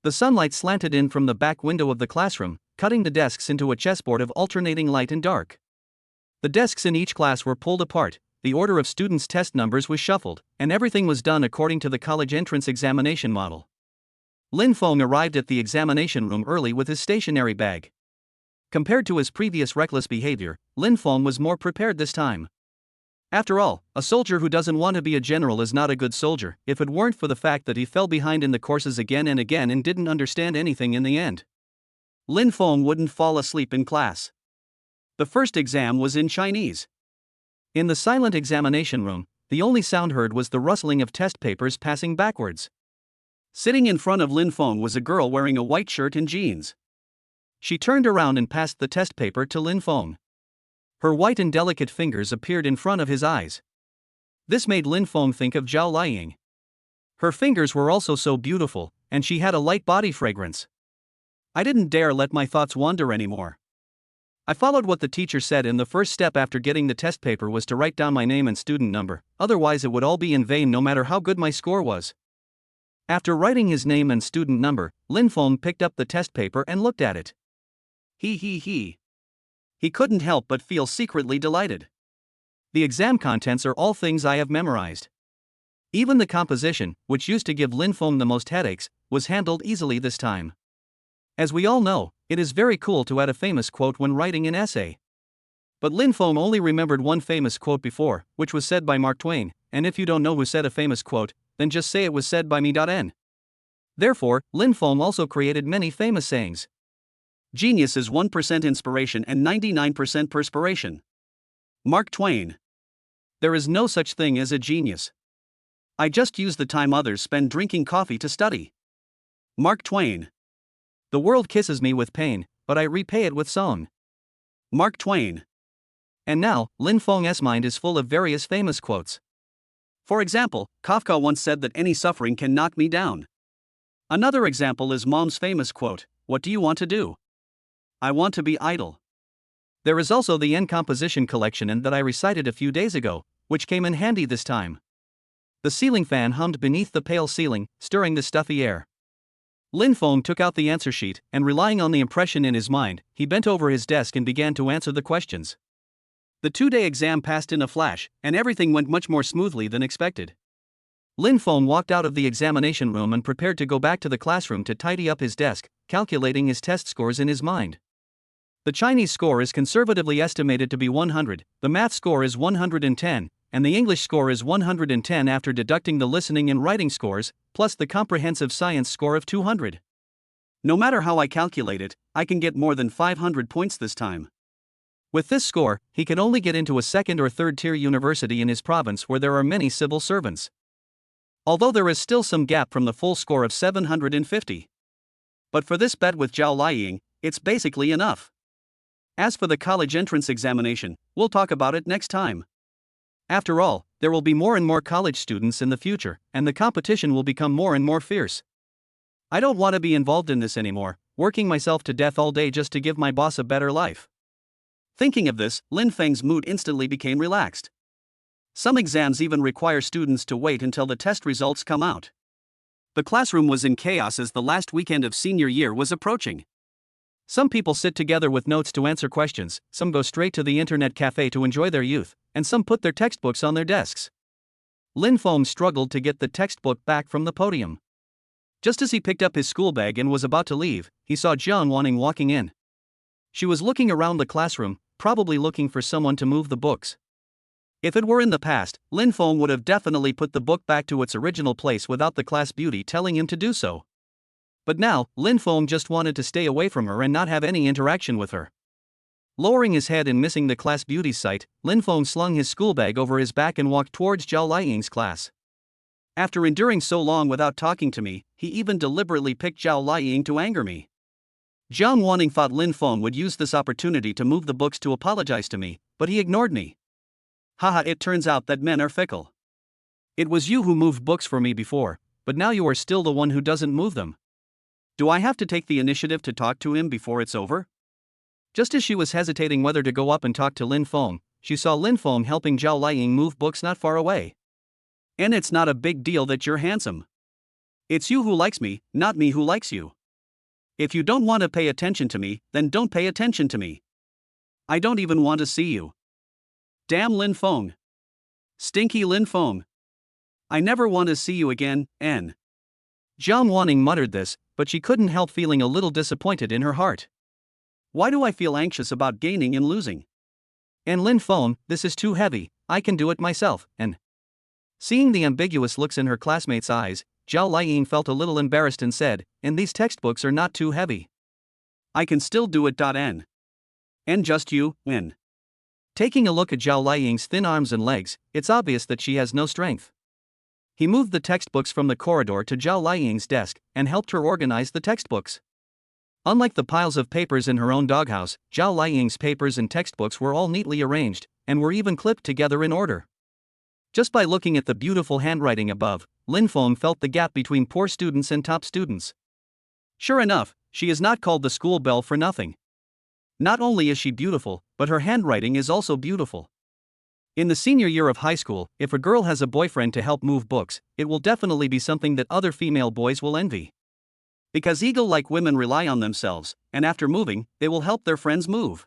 Speaker 2: The sunlight slanted in from the back window of the classroom, cutting the desks into a chessboard of alternating light and dark. The desks in each class were pulled apart, the order of students' test numbers was shuffled, and everything was done according to the college entrance examination model. Lin Feng arrived at the examination room early with his stationery bag. Compared to his previous reckless behavior, Lin Feng was more prepared this time. After all, a soldier who doesn't want to be a general is not a good soldier, if it weren't for the fact that he fell behind in the courses again and again and didn't understand anything in the end.
Speaker 1: Lin Feng wouldn't fall asleep in class. The first exam was in Chinese.
Speaker 2: In the silent examination room, the only sound heard was the rustling of test papers passing backwards.
Speaker 1: Sitting in front of Lin Feng was a girl wearing a white shirt and jeans.
Speaker 2: She turned around and passed the test paper to Lin Feng. Her white and delicate fingers appeared in front of his eyes. This made Lin Feng think of Zhao Liying. Her fingers were also so beautiful, and she had a light body fragrance.
Speaker 1: I didn't dare let my thoughts wander anymore.
Speaker 2: I followed what the teacher said, and the first step after getting the test paper was to write down my name and student number, otherwise it would all be in vain no matter how good my score was. After writing his name and student number, Lin Feng picked up the test paper and looked at it.
Speaker 1: He couldn't help but feel secretly delighted.
Speaker 2: The exam contents are all things I have memorized. Even the composition, which used to give Lin Feng the most headaches, was handled easily this time. As we all know, it is very cool to add a famous quote when writing an essay. But Lin Feng only remembered one famous quote before, which was said by Mark Twain, and if you don't know who said a famous quote, then just say it was said by me. N. Therefore, Lin Feng also created many famous sayings.
Speaker 1: Genius is 1% inspiration and 99% perspiration. Mark Twain. There is no such thing as a genius. I just use the time others spend drinking coffee to study. Mark Twain.
Speaker 2: The world kisses me with pain, but I repay it with song.
Speaker 1: Mark Twain.
Speaker 2: And now, Lin Feng's mind is full of various famous quotes.
Speaker 1: For example, Kafka once said that any suffering can knock me down. Another example is Mom's famous quote, "What do you want to do?" "I want to be idle."
Speaker 2: There is also the N composition collection and that I recited a few days ago, which came in handy this time. The ceiling fan hummed beneath the pale ceiling, stirring the stuffy air. Lin Feng took out the answer sheet, and relying on the impression in his mind, he bent over his desk and began to answer the questions.
Speaker 1: The 2-day exam passed in a flash, and everything went much more smoothly than expected.
Speaker 2: Lin Feng walked out of the examination room and prepared to go back to the classroom to tidy up his desk, calculating his test scores in his mind. The Chinese score is conservatively estimated to be 100, the math score is 110, and the English score is 110 after deducting the listening and writing scores, plus the comprehensive science score of 200.
Speaker 1: No matter how I calculate it, I can get more than 500 points this time.
Speaker 2: With this score, he can only get into a second or third tier university in his province where there are many civil servants. Although there is still some gap from the full score of 750. But for this bet with Zhao Liang, it's basically enough. As for the college entrance examination, we'll talk about it next time. After all, there will be more and more college students in the future, and the competition will become more and more fierce. I don't want to be involved in this anymore, working myself to death all day just to give my boss a better life.
Speaker 1: Thinking of this, Lin Feng's mood instantly became relaxed. Some exams even require students to wait until the test results come out. The classroom was in chaos as the last weekend of senior year was approaching.
Speaker 2: Some people sit together with notes to answer questions, some go straight to the internet cafe to enjoy their youth, and some put their textbooks on their desks. Lin Feng struggled to get the textbook back from the podium. Just as he picked up his school bag and was about to leave, he saw Jiang Wanning walking in. She was looking around the classroom, probably looking for someone to move the books. If it were in the past, Lin Feng would have definitely put the book back to its original place without the class beauty telling him to do so. But now, Lin Feng just wanted to stay away from her and not have any interaction with her. Lowering his head and missing the class beauty's sight, Lin Feng slung his school bag over his back and walked towards Zhao Liang's class. After enduring so long without talking to me, he even deliberately picked Zhao Liang to anger me. Jiang Wanning thought Lin Feng would use this opportunity to move the books to apologize to me, but he ignored me. Haha, it turns out that men are fickle. It was you who moved books for me before, but now you are still the one who doesn't move them. Do I have to take the initiative to talk to him before it's over? Just as she was hesitating whether to go up and talk to Lin Feng, she saw Lin Feng helping Zhao Liang move books not far away. And it's not a big deal that you're handsome. It's you who likes me, not me who likes you. If you don't want to pay attention to me, then don't pay attention to me. I don't even want to see you. Damn Lin Feng. Stinky Lin Feng. I never want to see you again, N. Jiang Wanning muttered this, but she couldn't help feeling a little disappointed in her heart. Why do I feel anxious about gaining and losing? And Lin Feng, this is too heavy, I can do it myself, and... Seeing the ambiguous looks in her classmates' eyes, Zhao Liang felt a little embarrassed and said, and these textbooks are not too heavy. I can still do it. N. And just you, N. Taking a look at Zhao Liang's thin arms and legs, it's obvious that she has no strength. He moved the textbooks from the corridor to Zhao Liang's desk and helped her organize the textbooks. Unlike the piles of papers in her own doghouse, Zhao Liang's papers and textbooks were all neatly arranged, and were even clipped together in order. Just by looking at the beautiful handwriting above, Lin Feng felt the gap between poor students and top students. Sure enough, she is not called the school belle for nothing. Not only is she beautiful, but her handwriting is also beautiful. In the senior year of high school, if a girl has a boyfriend to help move books, it will definitely be something that other female boys will envy. Because eagle-like women rely on themselves, and after moving, they will help their friends move.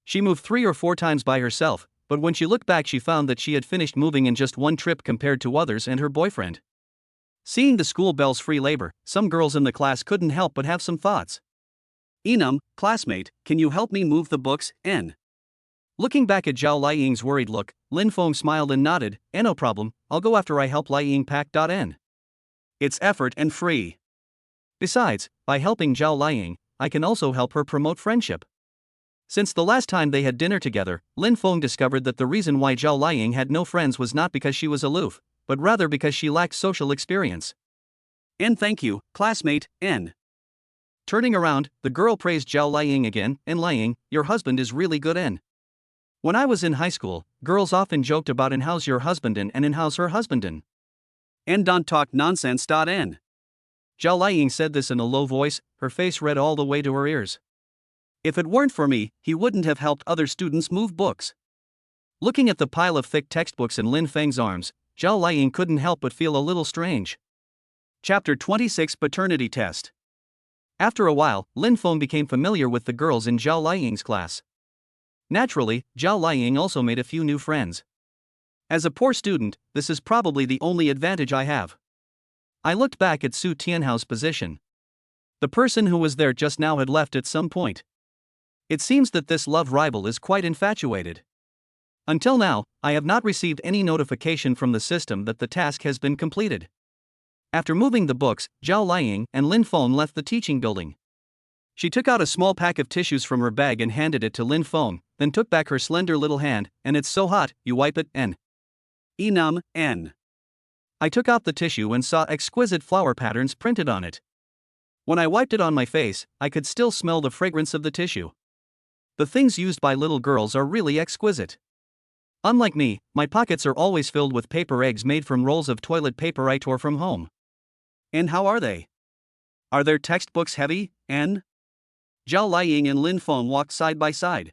Speaker 2: She moved 3 or 4 times by herself, but when she looked back she found that she had finished moving in just one trip compared to others and her boyfriend. Seeing the school belle's free labor, some girls in the class couldn't help but have some thoughts. Enum, classmate, can you help me move the books, N? Looking back at Zhao Liang's worried look, Lin Feng smiled and nodded, no problem, I'll go after I help Liang pack. N. It's effort and free. Besides, by helping Zhao Liang, I can also help her promote friendship. Since the last time they had dinner together, Lin Feng discovered that the reason why Zhao Liying had no friends was not because she was aloof, but rather because she lacked social experience.
Speaker 1: And thank you, classmate, N.
Speaker 2: Turning around, the girl praised Zhao Liying again, and Liying, your husband is really good N. When I was in high school, girls often joked about in how's your husband and in how's her husband in.
Speaker 1: And don't talk nonsense. N.
Speaker 2: Zhao Liying said this in a low voice, her face red all the way to her ears.
Speaker 1: If it weren't for me, he wouldn't have helped other students move books.
Speaker 2: Looking at the pile of thick textbooks in Lin Feng's arms, Zhao Liying couldn't help but feel a little strange.
Speaker 1: Chapter 26 Paternity Test.
Speaker 2: After a while, Lin Feng became familiar with the girls in Zhao Liying's class. Naturally, Zhao Liying also made a few new friends. As a poor student, this is probably the only advantage I have. I looked back at Su Tianhao's position. The person who was there just now had left at some point. It seems that this love rival is quite infatuated. Until now, I have not received any notification from the system that the task has been completed. After moving the books, Zhao Liying and Lin Feng left the teaching building. She took out a small pack of tissues from her bag and handed it to Lin Feng, then took back her slender little hand, and it's so hot, you wipe it, N.
Speaker 1: Enum, N.
Speaker 2: I took out the tissue and saw exquisite flower patterns printed on it. When I wiped it on my face, I could still smell the fragrance of the tissue. The things used by little girls are really exquisite. Unlike me, my pockets are always filled with paper eggs made from rolls of toilet paper I tore from home.
Speaker 1: And how are they? Are their textbooks heavy, N? Zhao Liying and Lin Feng walked side by side.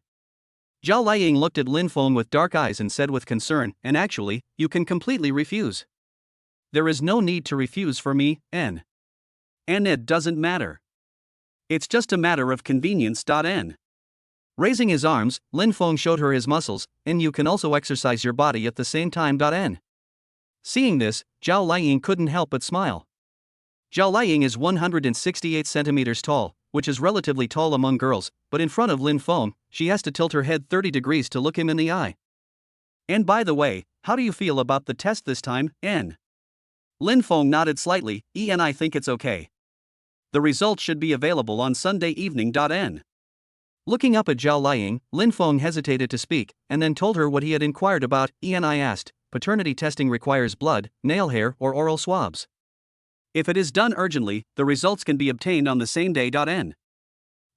Speaker 2: Zhao Liying looked at Lin Feng with dark eyes and said with concern, and actually, you can completely refuse. There is no need to refuse for me, N.
Speaker 1: And it doesn't matter. It's just a matter of convenience. N.
Speaker 2: Raising his arms, Lin Feng showed her his muscles, and you can also exercise your body at the same time. N. Seeing this, Zhao Liying couldn't help but smile. Zhao Liying is 168 centimeters tall, which is relatively tall among girls, but in front of Lin Feng, she has to tilt her head 30 degrees to look him in the eye.
Speaker 1: And by the way, how do you feel about the test this time, N? Lin Feng nodded slightly, and I think it's okay. The results should be available on Sunday evening. N.
Speaker 2: Looking up at Zhao Liying, Lin Feng hesitated to speak, and then told her what he had inquired about, and I asked, paternity testing requires blood, nail hair, or oral swabs.
Speaker 1: If it is done urgently, the results can be obtained on the same day. N.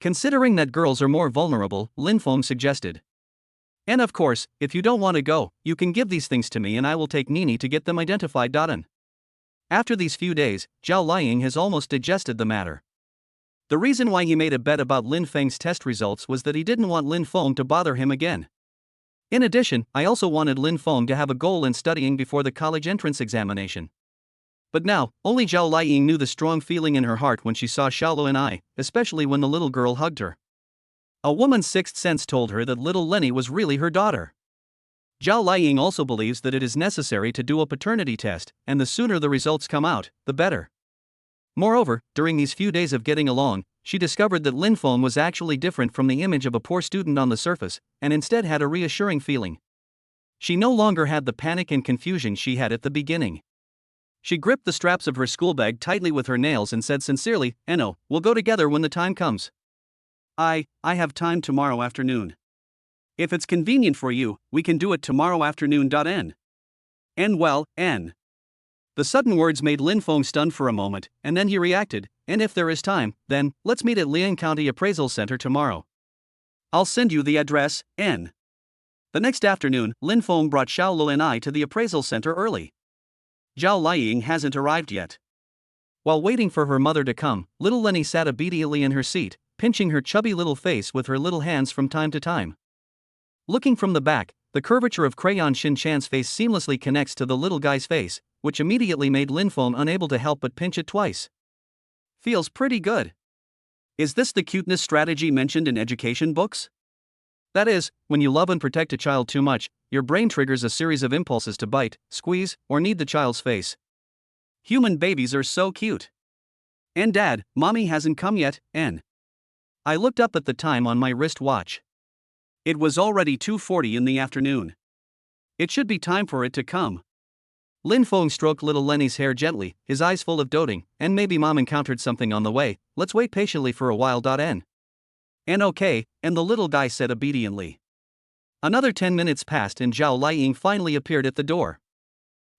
Speaker 2: Considering that girls are more vulnerable, Lin Feng suggested. And of course, if you don't want to go, you can give these things to me and I will take Nene to get them identified. N. After these few days, Zhao Liying has almost digested the matter. The reason why he made a bet about Lin Feng's test results was that he didn't want Lin Feng to bother him again. In addition, I also wanted Lin Feng to have a goal in studying before the college entrance examination. But now, only Zhao Liying knew the strong feeling in her heart when she saw Xiaoluo and I, especially when the little girl hugged her. A woman's sixth sense told her that little Lenny was really her daughter. Zhao Liying also believes that it is necessary to do a paternity test, and the sooner the results come out, the better. Moreover, during these few days of getting along, she discovered that Lin Feng was actually different from the image of a poor student on the surface, and instead had a reassuring feeling. She no longer had the panic and confusion she had at the beginning. She gripped the straps of her school bag tightly with her nails and said sincerely, "Enno, we'll go together when the time comes."
Speaker 1: I have time tomorrow afternoon. If it's convenient for you, we can do it tomorrow afternoon. N. And well, N. The sudden words made Lin Feng stunned for a moment, and then he reacted, "And if there is time, then, let's meet at Liang County Appraisal Center tomorrow. I'll send you the address, N." The next afternoon, Lin Feng brought Xiaoluo and I to the appraisal center early. Zhao Liying hasn't arrived yet.
Speaker 2: While waiting for her mother to come, little Lenny sat obediently in her seat, pinching her chubby little face with her little hands from time to time. Looking from the back, the curvature of Crayon Shin-chan's face seamlessly connects to the little guy's face, which immediately made Lin Feng unable to help but pinch it twice.
Speaker 1: Feels pretty good. Is this the cuteness strategy mentioned in education books?
Speaker 2: That is, when you love and protect a child too much, your brain triggers a series of impulses to bite, squeeze, or knead the child's face.
Speaker 1: Human babies are so cute. And Dad, Mommy hasn't come yet, N.
Speaker 2: I looked up at the time on my wrist watch.
Speaker 1: It was already 2:40 in the afternoon. It should be time for it to come.
Speaker 2: Lin Feng stroked little Lenny's hair gently, his eyes full of doting, and maybe Mom encountered something on the way, let's wait patiently for a while. N.
Speaker 1: And okay, and the little guy said obediently.
Speaker 2: Another 10 minutes passed and Zhao Liying finally appeared at the door.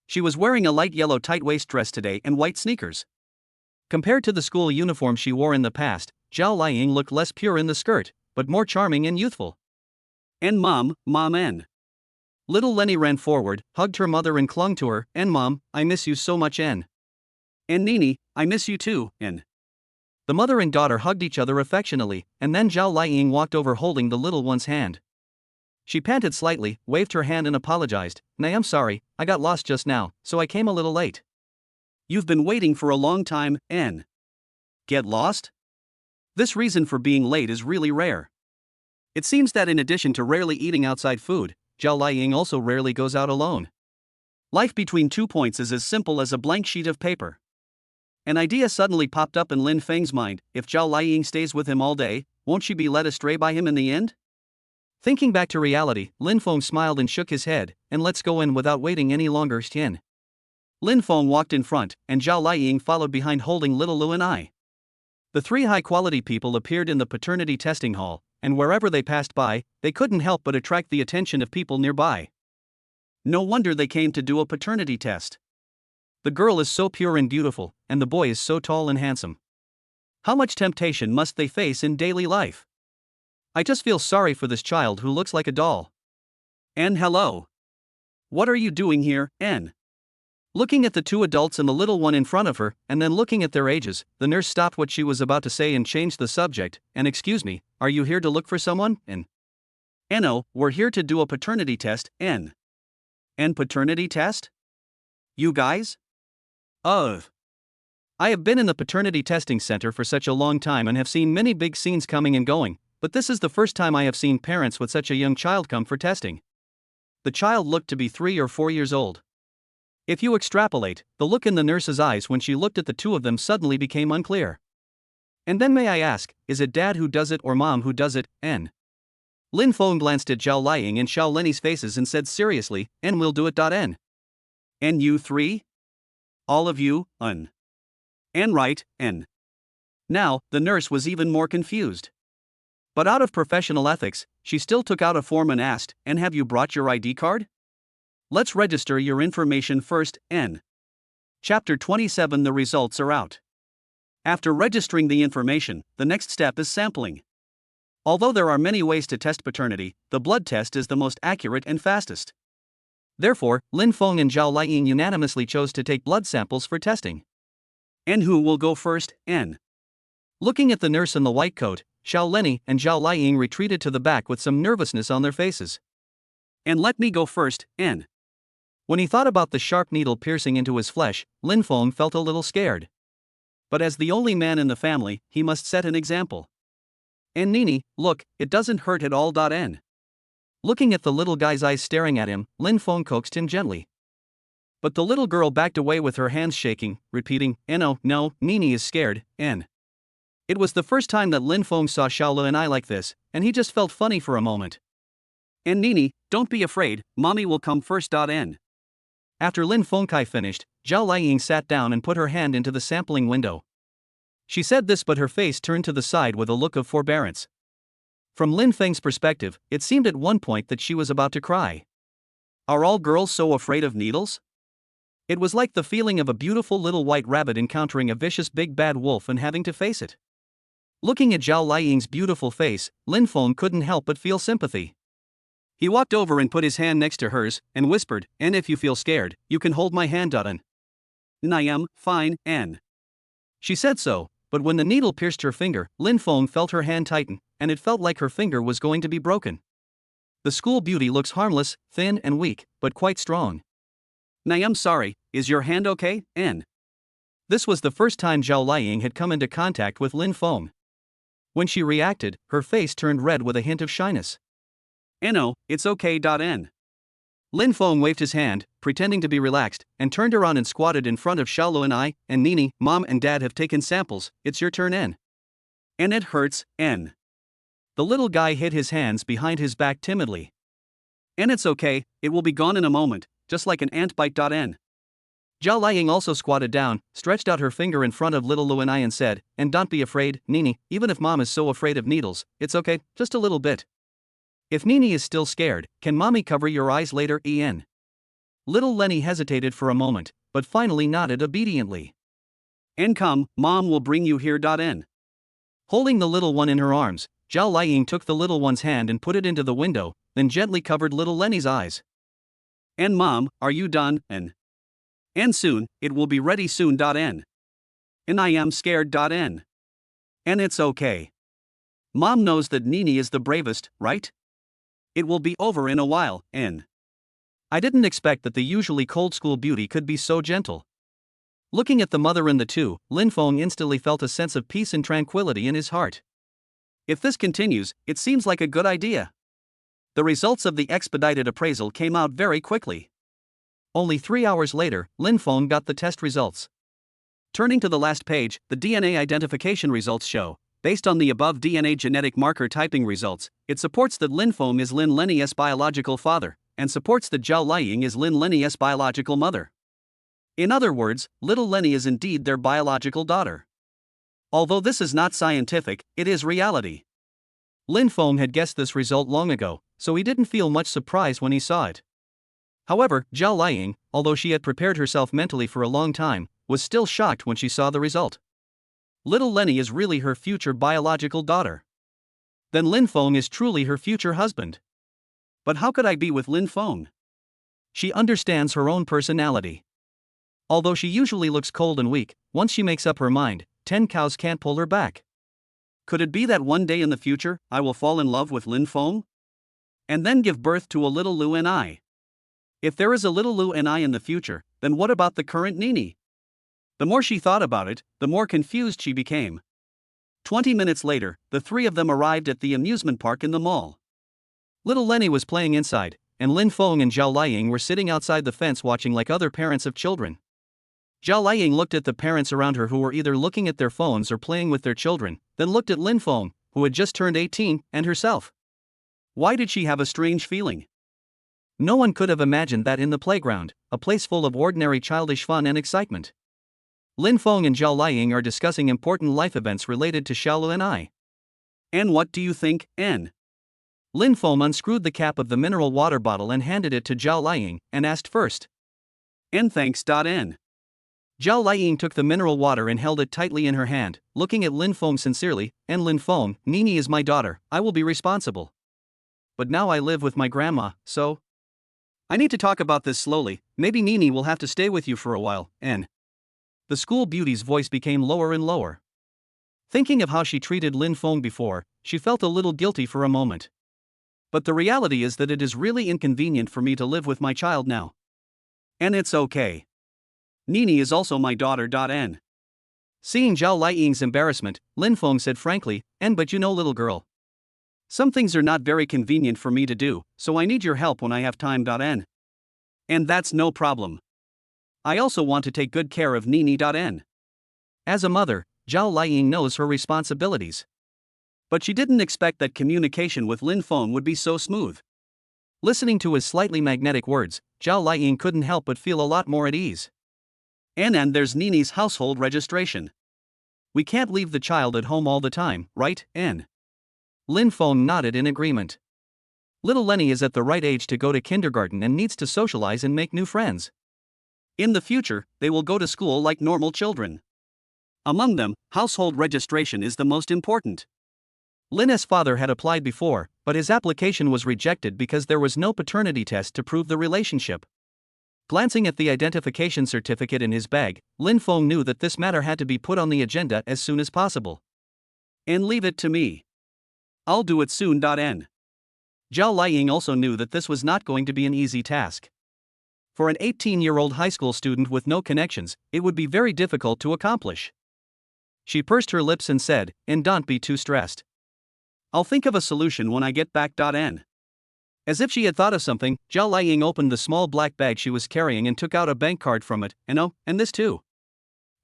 Speaker 1: She was wearing a light yellow tight-waist dress today and white sneakers.
Speaker 2: Compared to the school uniform she wore in the past, Zhao Liying looked less pure in the skirt, but more charming and youthful.
Speaker 1: And Mom, and.
Speaker 2: Little Lenny ran forward, hugged her mother and clung to her. And Mom, I miss you so much. And
Speaker 1: Nene, I miss you too. And
Speaker 2: the mother and daughter hugged each other affectionately, and then Zhao Liying walked over holding the little one's hand. She panted slightly, waved her hand and apologized. Nay, I'm sorry, I got lost just now, so I came a little late.
Speaker 1: You've been waiting for a long time, N. Get lost? This reason for being late is really rare. It seems that in addition to rarely eating outside food, Zhao Liying also rarely goes out alone. Life between 2 points is as simple as a blank sheet of paper. An idea suddenly popped up in Lin Feng's mind: if Zhao Liying stays with him all day, won't she be led astray by him in the end?
Speaker 2: Thinking back to reality, Lin Feng smiled and shook his head. And let's go in without waiting any longer. Tian.
Speaker 1: Lin Feng walked in front, and Zhao Liying followed behind holding little Lu and I.
Speaker 2: The three high-quality people appeared in the paternity testing hall, and wherever they passed by, they couldn't help but attract the attention of people nearby.
Speaker 1: No wonder they came to do a paternity test.
Speaker 2: The girl is so pure and beautiful, and the boy is so tall and handsome.
Speaker 1: How much temptation must they face in daily life?
Speaker 2: I just feel sorry for this child who looks like a doll.
Speaker 1: And hello. What are you doing here, N?
Speaker 2: Looking at the two adults and the little one in front of her, and then looking at their ages, the nurse stopped what she was about to say and changed the subject. And excuse me, are you here to look for someone? And
Speaker 1: no, we're here to do a paternity test, N. And paternity test? You guys?
Speaker 2: I have been in the paternity testing center for such a long time and have seen many big scenes coming and going, but this is the first time I have seen parents with such a young child come for testing. The child looked to be 3 or 4 years old. If you extrapolate, the look in the nurse's eyes when she looked at the two of them suddenly became unclear. And then may I ask, is it dad who does it or mom who does it, N? Lin Feng glanced at Zhao Liying and Xiao Lenny's faces and said seriously, N will do it. N.
Speaker 1: And you three? All of you, N. And right, N. Now, the nurse was even more confused. But out of professional ethics, she still took out a form and asked, and have you brought your ID card? Let's register your information first, N. Chapter 27. The results are out. After registering the information, the next step is sampling. Although there are many ways to test paternity, the blood test is the most accurate and fastest. Therefore, Lin Feng and Zhao Liying unanimously chose to take blood samples for testing. And who will go first, N?
Speaker 2: Looking at the nurse in the white coat, Xiao Lenny and Zhao Liying retreated to the back with some nervousness on their faces.
Speaker 1: And let me go first, N.
Speaker 2: When he thought about the sharp needle piercing into his flesh, Lin Feng felt a little scared.
Speaker 1: But as the only man in the family, he must set an example. And Nene, look, it doesn't hurt at all. N.
Speaker 2: Looking at the little guy's eyes staring at him, Lin Feng coaxed him gently. But the little girl backed away with her hands shaking, repeating, No, Nene is scared, N. It was the first time that Lin Feng saw Xiaolu and I like this, and he just felt funny for a moment.
Speaker 1: And Nene, don't be afraid, mommy will come first. N.
Speaker 2: After Lin Fengkai finished, Zhao Liying sat down and put her hand into the sampling window. She said this, but her face turned to the side with a look of forbearance. From Lin Feng's perspective, it seemed at one point that she was about to cry.
Speaker 1: Are all girls so afraid of needles?
Speaker 2: It was like the feeling of a beautiful little white rabbit encountering a vicious big bad wolf and having to face it. Looking at Zhao Liying's beautiful face, Lin Feng couldn't help but feel sympathy.
Speaker 1: He walked over and put his hand next to hers, and whispered, And if you feel scared, you can hold my hand. N. I am fine, N.
Speaker 2: She said so, but when the needle pierced her finger, Lin Feng felt her hand tighten, and it felt like her finger was going to be broken. The school beauty looks harmless, thin and weak, but quite strong.
Speaker 1: I am sorry, is your hand okay, N?
Speaker 2: This was the first time Zhao Liying had come into contact with Lin Feng. When she reacted, her face turned red with a hint of shyness.
Speaker 1: No, it's okay. N.
Speaker 2: Lin Feng waved his hand, pretending to be relaxed, and turned around and squatted in front of Xiaolu and I. And Nene, Mom and Dad have taken samples, it's your turn, N.
Speaker 1: And it hurts, N.
Speaker 2: The little guy hid his hands behind his back timidly.
Speaker 1: And it's okay, it will be gone in a moment, just like an ant bite. N.
Speaker 2: Zhao Liying also squatted down, stretched out her finger in front of little Lu and I and said, "And don't be afraid, Nene, even if mom is so afraid of needles, it's okay, just a little bit. If Nene is still scared, can mommy cover your eyes later, En?" Little Lenny hesitated for a moment, but finally nodded obediently.
Speaker 1: "And come, mom will bring you here. En."
Speaker 2: Holding the little one in her arms, Zhao Liying took the little one's hand and put it into the window, then gently covered little Lenny's eyes.
Speaker 1: "And mom, are you done? En. And soon, it will be ready soon. En. And I am scared. En. And it's okay. Mom knows that Nene is the bravest, right? It will be over in a while, En."
Speaker 2: I didn't expect that the usually cold school beauty could be so gentle. Looking at the mother in the two, Lin Feng instantly felt a sense of peace and tranquility in his heart.
Speaker 1: If this continues, it seems like a good idea. The results of the expedited appraisal came out very quickly.
Speaker 2: Only 3 hours later, Lin Feng got the test results.
Speaker 1: Turning to the last page, the DNA identification results show, based on the above DNA genetic marker typing results, it supports that Lin Feng is Lin Lenny's biological father, and supports that Zhao Liying is Lin Lenny's biological mother. In other words, little Lenny is indeed their biological daughter. Although this is not scientific, it is reality.
Speaker 2: Lin Feng had guessed this result long ago, so he didn't feel much surprise when he saw it. However, Zhao Liying, although she had prepared herself mentally for a long time, was still shocked when she saw the result. Little Lenny is really her future biological daughter. Then Lin Feng is truly her future husband.
Speaker 1: But how could I be with Lin Feng?
Speaker 2: She understands her own personality. Although she usually looks cold and weak, once she makes up her mind, 10 cows can't pull her back.
Speaker 1: Could it be that one day in the future, I will fall in love with Lin Feng? And then give birth to a little Lu and I? If there is a little Lu and I in the future, then what about the current Nene? The more she thought about it, the more confused she became. 20 minutes later, the three of them arrived at the amusement park in the mall.
Speaker 2: Little Lenny was playing inside, and Lin Feng and Zhao Liying were sitting outside the fence watching like other parents of children. Zhao Liying looked at the parents around her who were either looking at their phones or playing with their children, then looked at Lin Feng, who had just turned 18, and herself.
Speaker 1: Why did she have a strange feeling?
Speaker 2: No one could have imagined that in the playground, a place full of ordinary childish fun and excitement. Lin Feng and Zhao Liying are discussing important life events related to Xiaolu and I.
Speaker 1: And what do you think, En?
Speaker 2: Lin Feng unscrewed the cap of the mineral water bottle and handed it to Zhao Liying, and asked first.
Speaker 1: And thanks. En.
Speaker 2: Zhao Liying took the mineral water and held it tightly in her hand, looking at Lin Feng sincerely, and Lin Feng, Nene is my daughter, I will be responsible. But now I live with my grandma, so.
Speaker 1: I need to talk about this slowly, maybe Nene will have to stay with you for a while, En.
Speaker 2: The school beauty's voice became lower and lower. Thinking of how she treated Lin Feng before, she felt a little guilty for a moment.
Speaker 1: But the reality is that it is really inconvenient for me to live with my child now. And it's okay. Nene is also my daughter. En.
Speaker 2: Seeing Zhao Liying's embarrassment, Lin Feng said frankly, "En, but you know, little girl.
Speaker 1: Some things are not very convenient for me to do, so I need your help when I have time. En. And that's no problem. I also want to take good care of Nene. En.
Speaker 2: As a mother, Zhao Liying knows her responsibilities.
Speaker 1: But she didn't expect that communication with Lin Feng would be so smooth.
Speaker 2: Listening to his slightly magnetic words, Zhao Liying couldn't help but feel a lot more at ease.
Speaker 1: And there's Nene's household registration. We can't leave the child at home all the time, right, En?
Speaker 2: Lin Feng nodded in agreement. Little Lenny is at the right age to go to kindergarten and needs to socialize and make new friends.
Speaker 1: In the future, they will go to school like normal children. Among them, household registration is the most important.
Speaker 2: Lin's father had applied before, but his application was rejected because there was no paternity test to prove the relationship. Glancing at the identification certificate in his bag, Lin Feng knew that this matter had to be put on the agenda as soon as possible.
Speaker 1: And leave it to me. I'll do it soon. En.
Speaker 2: Zhao Liying also knew that this was not going to be an easy task. For an 18-year-old high school student with no connections, it would be very difficult to accomplish. She pursed her lips and said, "And don't be too stressed.
Speaker 1: I'll think of a solution when I get back. En."
Speaker 2: As if she had thought of something, Zhao Liying opened the small black bag she was carrying and took out a bank card from it, and this too.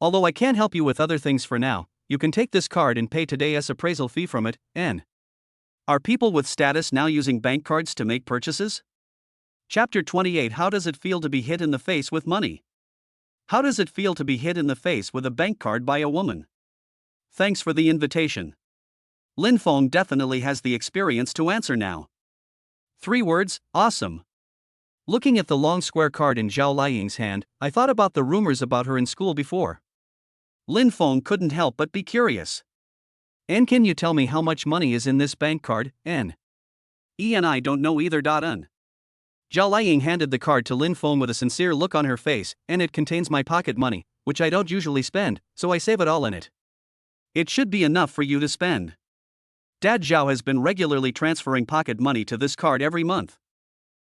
Speaker 2: Although I can't help you with other things for now, you can take this card and pay today's appraisal fee from it, En.
Speaker 1: Are people with status now using bank cards to make purchases? Chapter 28. How does it feel to be hit in the face with money? How does it feel to be hit in the face with a bank card by a woman? Thanks for the invitation. Lin Feng definitely has the experience to answer now. 3 words, awesome. Looking at the long square card in Zhao Liying's hand, I thought about the rumors about her in school before. Lin Feng couldn't help but be curious.
Speaker 2: And can you tell me how much money is in this bank card, N?
Speaker 1: And I don't know either. Un.
Speaker 2: Zhao Liying handed the card to Lin Feng with a sincere look on her face, and it contains my pocket money, which I don't usually spend, so I save it all in it.
Speaker 1: It should be enough for you to spend. Dad Zhao has been regularly transferring pocket money to this card every month.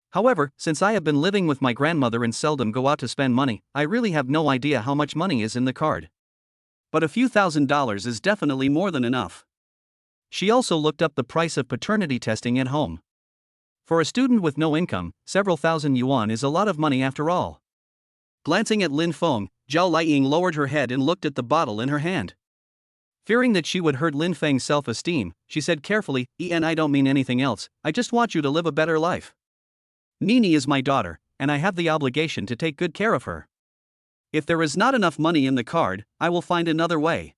Speaker 2: However, since I have been living with my grandmother and seldom go out to spend money, I really have no idea how much money is in the card.
Speaker 1: But a few $1,000s is definitely more than enough.
Speaker 2: She also looked up the price of paternity testing at home. For a student with no income, several thousand yuan is a lot of money after all.
Speaker 1: Glancing at Lin Feng, Zhao Liying lowered her head and looked at the bottle in her hand.
Speaker 2: Fearing that she would hurt Lin Feng's self-esteem, she said carefully, "And I don't mean anything else, I just want you to live a better life.
Speaker 1: Nene is my daughter, and I have the obligation to take good care of her. If there is not enough money in the card, I will find another way."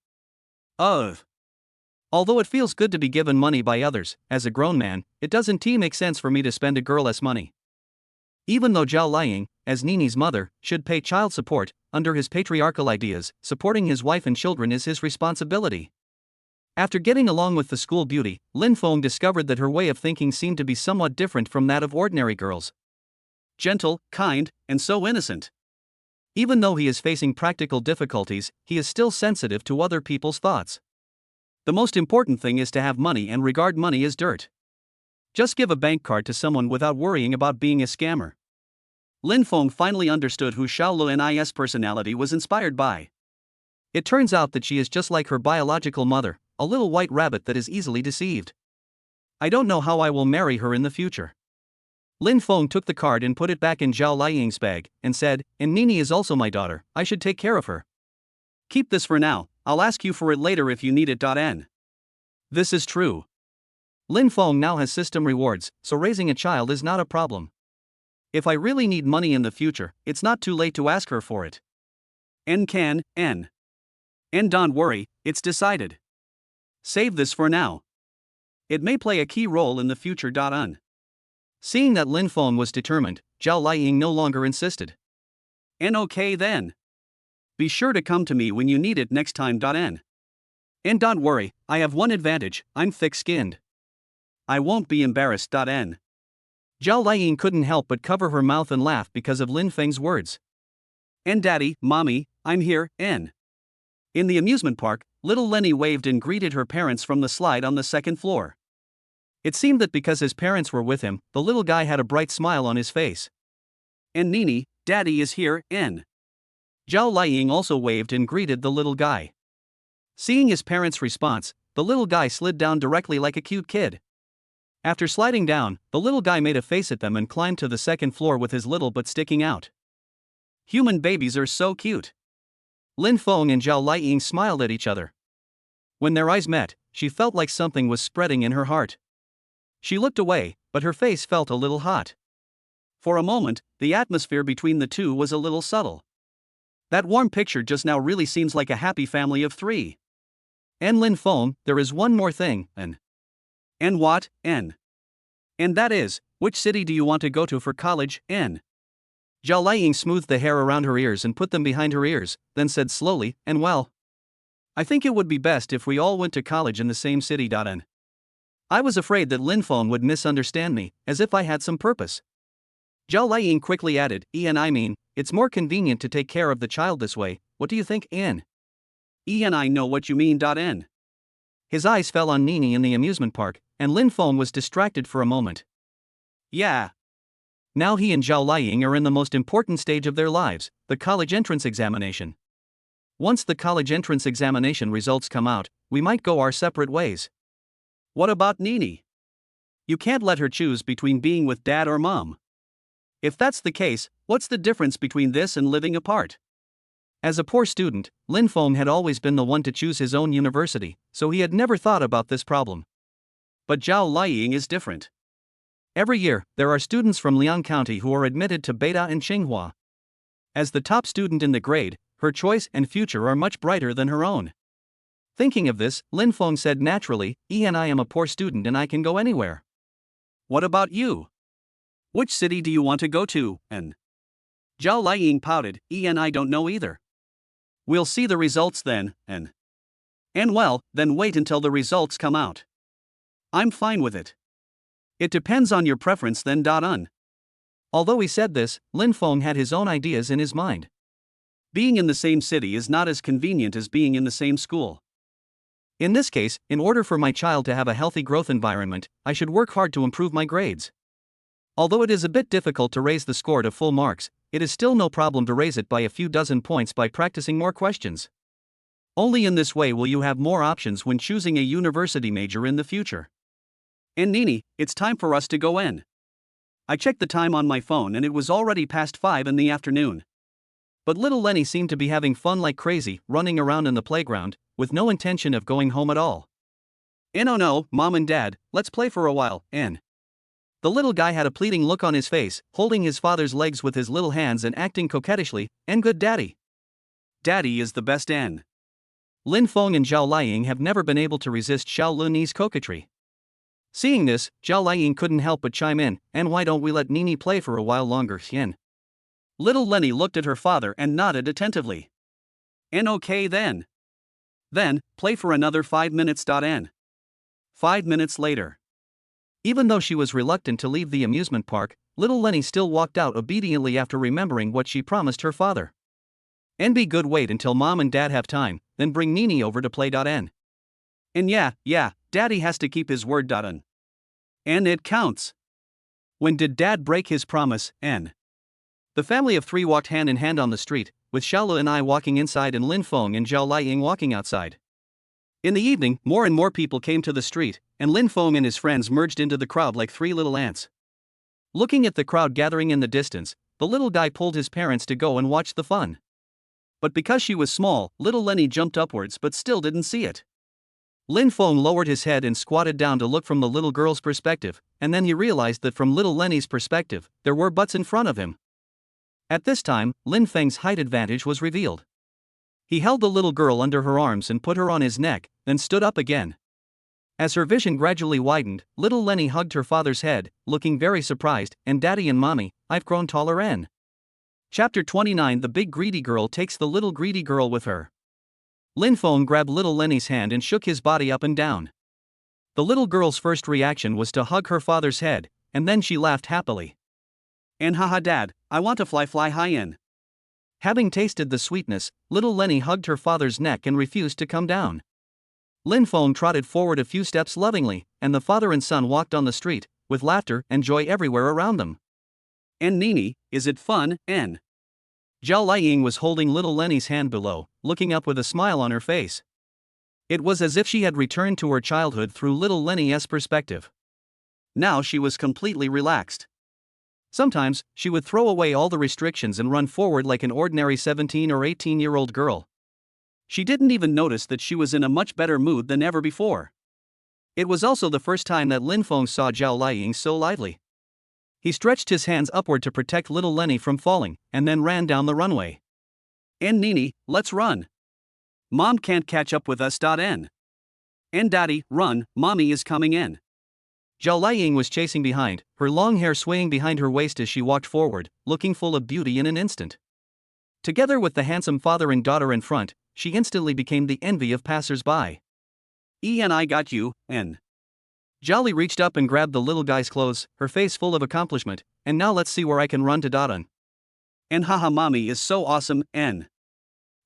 Speaker 2: Although it feels good to be given money by others, as a grown man, it doesn't make sense for me to spend a girl's money. Even though Zhao Liying, as Nene's mother, should pay child support, under his patriarchal ideas, supporting his wife and children is his responsibility. After getting along with the school beauty, Lin Feng discovered that her way of thinking seemed to be somewhat different from that of ordinary girls.
Speaker 1: Gentle, kind, and so innocent.
Speaker 2: Even though he is facing practical difficulties, he is still sensitive to other people's thoughts.
Speaker 1: The most important thing is to have money and regard money as dirt. Just give a bank card to someone without worrying about being a scammer. Lin Feng finally understood who Xiao Lu's personality was inspired by.
Speaker 2: It turns out that she is just like her biological mother, a little white rabbit that is easily deceived. I don't know how I will marry her in the future. Lin Feng took the card and put it back in Zhao Liying's bag, and said, "And Nene is also my daughter, I should take care of her.
Speaker 1: Keep this for now, I'll ask you for it later if you need it. N.
Speaker 2: This is true. Lin Feng now has system rewards, so raising a child is not a problem. If I really need money in the future, it's not too late to ask her for it.
Speaker 1: N. And don't worry, it's decided. Save this for now. It may play a key role in the future. Un.
Speaker 2: Seeing that Lin Feng was determined, Zhao Liying no longer insisted.
Speaker 1: Okay then. Be sure to come to me when you need it next time. N.
Speaker 2: And don't worry, I have one advantage, I'm thick-skinned.
Speaker 1: I won't be embarrassed. N.
Speaker 2: Zhao Liying couldn't help but cover her mouth and laugh because of Lin Feng's words.
Speaker 1: And Daddy, Mommy, I'm here. N. In the amusement park, little Lenny waved and greeted her parents from the slide on the second floor.
Speaker 2: It seemed that because his parents were with him, the little guy had a bright smile on his face.
Speaker 1: And Nene, Daddy is here. N.
Speaker 2: Zhao Liying also waved and greeted the little guy. Seeing his parents' response, the little guy slid down directly like a cute kid. After sliding down, the little guy made a face at them and climbed to the second floor with his little butt sticking out.
Speaker 1: Human babies are so cute.
Speaker 2: Lin Feng and Zhao Liying smiled at each other. When their eyes met, she felt like something was spreading in her heart. She looked away, but her face felt a little hot.
Speaker 1: For a moment, the atmosphere between the two was a little subtle. That warm picture just now really seems like a happy family of 3.
Speaker 2: And Lin Feng, there is one more thing,
Speaker 1: And what? N. And that is, which city do you want to go to for college? N.
Speaker 2: Zhao Liying smoothed the hair around her ears and put them behind her ears, then said slowly, "And well,
Speaker 1: I think it would be best if we all went to college in the same city. N.
Speaker 2: I was afraid that Lin Feng would misunderstand me, as if I had some purpose. Zhao Liying quickly added, "And I mean, it's more convenient to take care of the child this way, what do you think, N?"
Speaker 1: And I know what you mean. N.
Speaker 2: His eyes fell on Nene in the amusement park, and Lin Feng was distracted for a moment.
Speaker 1: Yeah.
Speaker 2: Now he and Zhao Liying are in the most important stage of their lives, the college entrance examination. Once the college entrance examination results come out, we might go our separate ways.
Speaker 1: What about Nene? You can't let her choose between being with Dad or Mom. If that's the case, what's the difference between this and living apart?
Speaker 2: As a poor student, Lin Feng had always been the one to choose his own university, so he had never thought about this problem.
Speaker 1: But Zhao Liying is different.
Speaker 2: Every year, there are students from Liang County who are admitted to Beida and Tsinghua. As the top student in the grade, her choice and future are much brighter than her own. Thinking of this, Lin Feng said naturally, I am a poor student and I can go anywhere.
Speaker 1: What about you? Which city do you want to go to? And Zhao Liying pouted, I don't know either. We'll see the results then, and well, then wait until the results come out. I'm fine with it. It depends on your preference then.
Speaker 2: Although he said this, Lin Feng had his own ideas in his mind.
Speaker 1: Being in the same city is not as convenient as being in the same school.
Speaker 2: In this case, in order for my child to have a healthy growth environment, I should work hard to improve my grades. Although it is a bit difficult to raise the score to full marks, it is still no problem to raise it by a few dozen points by practicing more questions. Only in this way will you have more options when choosing a university major in the future. And Nene, it's time for us to go in. I checked the time on my phone and it was already past 5 in the afternoon. But little Lenny seemed to be having fun like crazy, running around in the playground, with no intention of going home at all.
Speaker 1: Oh no, Mom and Dad, let's play for a while, N.
Speaker 2: The little guy had a pleading look on his face, holding his father's legs with his little hands and acting coquettishly, and good daddy.
Speaker 1: Daddy is the best, N.
Speaker 2: Lin Feng and Zhao Liying have never been able to resist Xiao Luni's coquetry. Seeing this, Zhao Liying couldn't help but chime in, and why don't we let Nene play for a while longer, Xian?
Speaker 1: Little Lenny looked at her father and nodded attentively. Okay then. Then, play for another 5 minutes. 5 minutes later.
Speaker 2: Even though she was reluctant to leave the amusement park, little Lenny still walked out obediently after remembering what she promised her father. Be good, wait until Mom and Dad have time, then bring Nene over to play. And
Speaker 1: yeah, Daddy has to keep his word. And it counts.
Speaker 2: When did Dad break his promise, N? The family of 3 walked hand in hand on the street, with Xiaolu and I walking inside and Lin Feng and Zhao Liying walking outside. In the evening, more and more people came to the street, and Lin Feng and his friends merged into the crowd like 3 little ants. Looking at the crowd gathering in the distance, the little guy pulled his parents to go and watch the fun. But because she was small, little Lenny jumped upwards but still didn't see it. Lin Feng lowered his head and squatted down to look from the little girl's perspective, and then he realized that from little Lenny's perspective, there were butts in front of him. At this time, Lin Feng's height advantage was revealed. He held the little girl under her arms and put her on his neck, then stood up again. As her vision gradually widened, little Lenny hugged her father's head, looking very surprised, and Daddy and Mommy, I've grown taller. N. Chapter 29. The big greedy girl takes the little greedy girl with her. Lin Feng grabbed little Lenny's hand and shook his body up and down. The little girl's first reaction was to hug her father's head, and then she laughed happily.
Speaker 1: And haha Dad, I want to fly high in.
Speaker 2: Having tasted the sweetness, little Lenny hugged her father's neck and refused to come down. Lin Feng trotted forward a few steps lovingly, and the father and son walked on the street, with laughter and joy everywhere around them.
Speaker 1: And Nene, is it fun, N?
Speaker 2: Zhao Liying was holding little Lenny's hand below, looking up with a smile on her face. It was as if she had returned to her childhood through little Lenny's perspective.
Speaker 1: Now she was completely relaxed.
Speaker 2: Sometimes, she would throw away all the restrictions and run forward like an ordinary 17 or 18-year-old girl.
Speaker 1: She didn't even notice that she was in a much better mood than ever before.
Speaker 2: It was also the first time that Lin Feng saw Zhao Liying so lively. He stretched his hands upward to protect little Lenny from falling, and then ran down the runway.
Speaker 1: And Nene, let's run. Mom can't catch up with us. And Daddy, run, Mommy is coming in.
Speaker 2: Zhao Liying was chasing behind, her long hair swaying behind her waist as she walked forward, looking full of beauty in an instant. Together with the handsome father and daughter in front, she instantly became the envy of passers-by.
Speaker 1: And I got you, N.
Speaker 2: Jolly reached up and grabbed the little guy's clothes, her face full of accomplishment, and now let's see where I can run to Dadan.
Speaker 1: And haha Mommy is so awesome, N.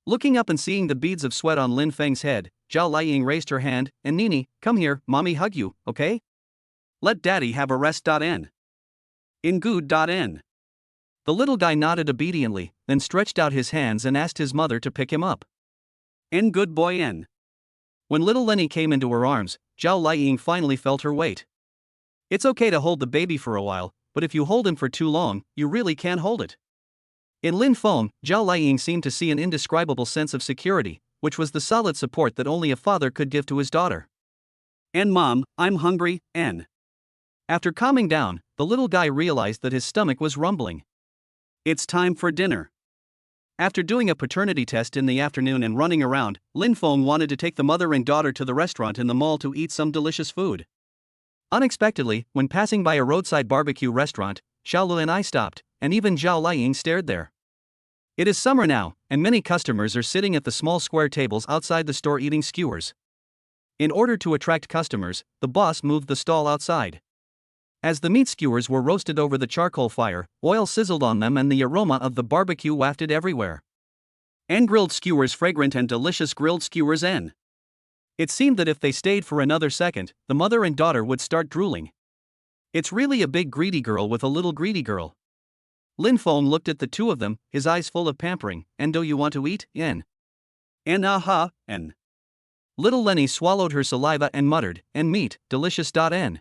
Speaker 2: Looking up and seeing the beads of sweat on Lin Feng's head, Zhao Liying raised her hand, and Nene, come here, Mommy hug you, okay?
Speaker 1: Let Daddy have a rest. N. In good. N.
Speaker 2: The little guy nodded obediently, then stretched out his hands and asked his mother to pick him up.
Speaker 1: And good boy. N.
Speaker 2: When little Lenny came into her arms, Zhao Liying finally felt her weight. It's okay to hold the baby for a while, but if you hold him for too long, you really can't hold it. In Lin Feng, Zhao Liying seemed to see an indescribable sense of security, which was the solid support that only a father could give to his daughter.
Speaker 1: And Mom, I'm hungry, N.
Speaker 2: After calming down, the little guy realized that his stomach was rumbling.
Speaker 1: It's time for dinner. After doing a paternity test in the afternoon and running around, Lin Feng wanted to take the mother and daughter to the restaurant in the mall to eat some delicious food. Unexpectedly, when passing by a roadside barbecue restaurant, Xiaolu and I stopped, and even Zhao Liying stared there. It is summer now, and many customers are sitting at the small square tables outside the store eating skewers. In order to attract customers, the boss moved the stall outside. As the meat skewers were roasted over the charcoal fire, oil sizzled on them and the aroma of the barbecue wafted everywhere. And grilled skewers, fragrant and delicious grilled skewers. N. It seemed that if they stayed for another second, the mother and daughter would start drooling. It's really a big greedy girl with a little greedy girl. Lin Feng looked at the two of them, his eyes full of pampering. And do you want to eat? N. Aha, N. Little Lenny swallowed her saliva and muttered, and meat, delicious. N.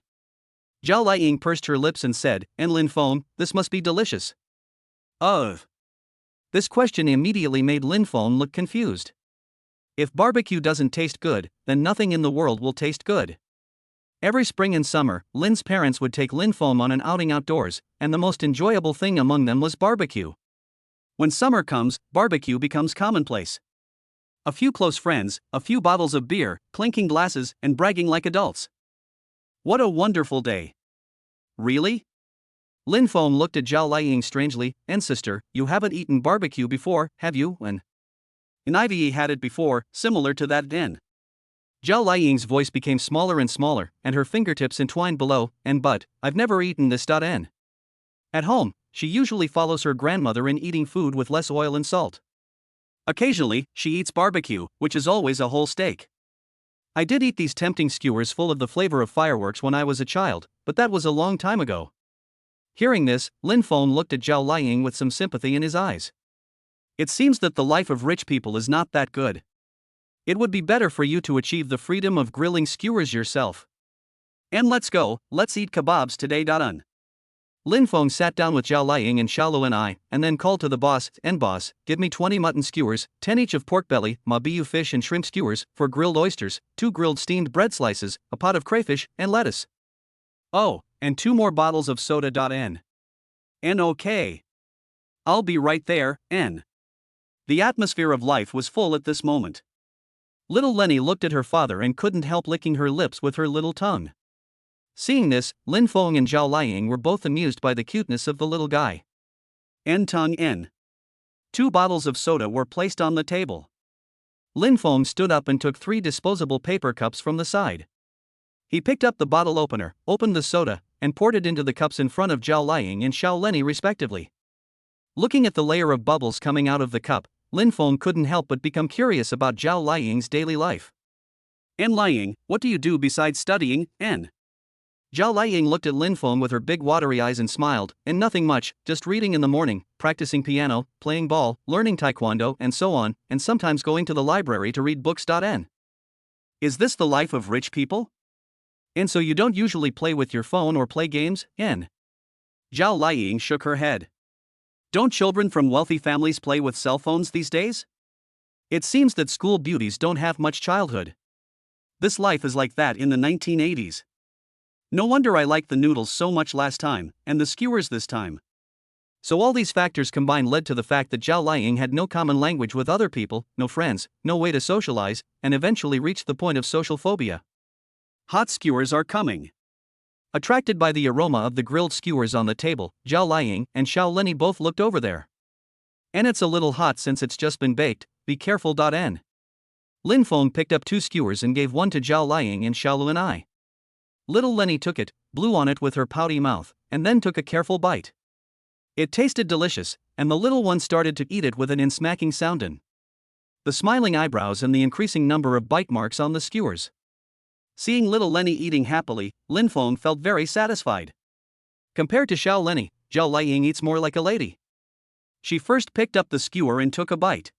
Speaker 1: Zhao Liying pursed her lips and said, and Lin Feng, this must be delicious. This question immediately made Lin Feng look confused. If barbecue doesn't taste good, then nothing in the world will taste good. Every spring and summer, Lin's parents would take Lin Feng on an outing outdoors, and the most enjoyable thing among them was barbecue. When summer comes, barbecue becomes commonplace. A few close friends, a few bottles of beer, clinking glasses, and bragging like adults. What a wonderful day. Really? Lin Feng looked at Zhao Liying strangely, and sister, you haven't eaten barbecue before, have you? And I've had it before, similar to that. N. Zhao Liying's voice became smaller and smaller, and her fingertips entwined below, but I've never eaten this. N. At home, she usually follows her grandmother in eating food with less oil and salt. Occasionally, she eats barbecue, which is always a whole steak. I did eat these tempting skewers full of the flavor of fireworks when I was a child, but that was a long time ago. Hearing this, Lin Feng looked at Zhao Liying with some sympathy in his eyes. It seems that the life of rich people is not that good. It would be better for you to achieve the freedom of grilling skewers yourself. And let's eat kebabs today. Un. Lin Feng sat down with Zhao Liying and Xiaolu and I, and then called to the boss, and boss, give me 20 mutton skewers, 10 each of pork belly, mabiu fish and shrimp skewers, 4 grilled oysters, 2 grilled steamed bread slices, a pot of crayfish, and lettuce. Oh, and 2 more bottles of soda. N. Okay. I'll be right there. N. The atmosphere of life was full at this moment. Little Lenny looked at her father and couldn't help licking her lips with her little tongue. Seeing this, Lin Feng and Zhao Liying were both amused by the cuteness of the little guy. N. 2 bottles of soda were placed on the table. Lin Feng stood up and took 3 disposable paper cups from the side. He picked up the bottle opener, opened the soda, and poured it into the cups in front of Zhao Liying and Xiao Lenny respectively. Looking at the layer of bubbles coming out of the cup, Lin Feng couldn't help but become curious about Zhao Liying's daily life. N. Liying, what do you do besides studying? N. Zhao Liying looked at Lin Feng with her big watery eyes and smiled, and nothing much, just reading in the morning, practicing piano, playing ball, learning taekwondo and so on, and sometimes going to the library to read books. N. Is this the life of rich people? And so you don't usually play with your phone or play games? N. Zhao Liying shook her head. Don't children from wealthy families play with cell phones these days? It seems that school beauties don't have much childhood. This life is like that in the 1980s. No wonder I liked the noodles so much last time, and the skewers this time. So all these factors combined led to the fact that Zhao Liying had no common language with other people, no friends, no way to socialize, and eventually reached the point of social phobia. Hot skewers are coming. Attracted by the aroma of the grilled skewers on the table, Zhao Liying and Xiao Lenny both looked over there. And it's a little hot since it's just been baked, be careful. N. Lin Feng picked up 2 skewers and gave one to Zhao Liying and Xiaolu and I. Little Lenny took it, blew on it with her pouty mouth, and then took a careful bite. It tasted delicious, and the little one started to eat it with an in-smacking sound. The smiling eyebrows and the increasing number of bite marks on the skewers. Seeing little Lenny eating happily, Lin Feng felt very satisfied. Compared to Xiao Lenny, Zhao Liying eats more like a lady. She first picked up the skewer and took a bite.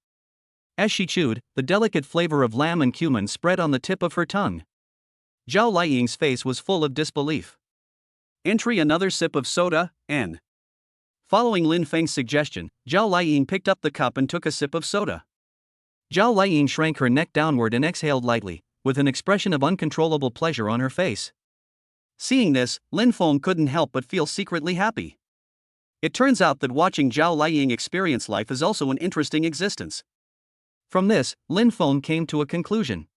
Speaker 1: As she chewed, the delicate flavor of lamb and cumin spread on the tip of her tongue. Zhao Liying's face was full of disbelief. Entry another sip of soda, N. Following Lin Feng's suggestion, Zhao Liying picked up the cup and took a sip of soda. Zhao Liying shrank her neck downward and exhaled lightly, with an expression of uncontrollable pleasure on her face. Seeing this, Lin Feng couldn't help but feel secretly happy. It turns out that watching Zhao Liang experience life is also an interesting existence.
Speaker 2: From this, Lin Feng came to a conclusion.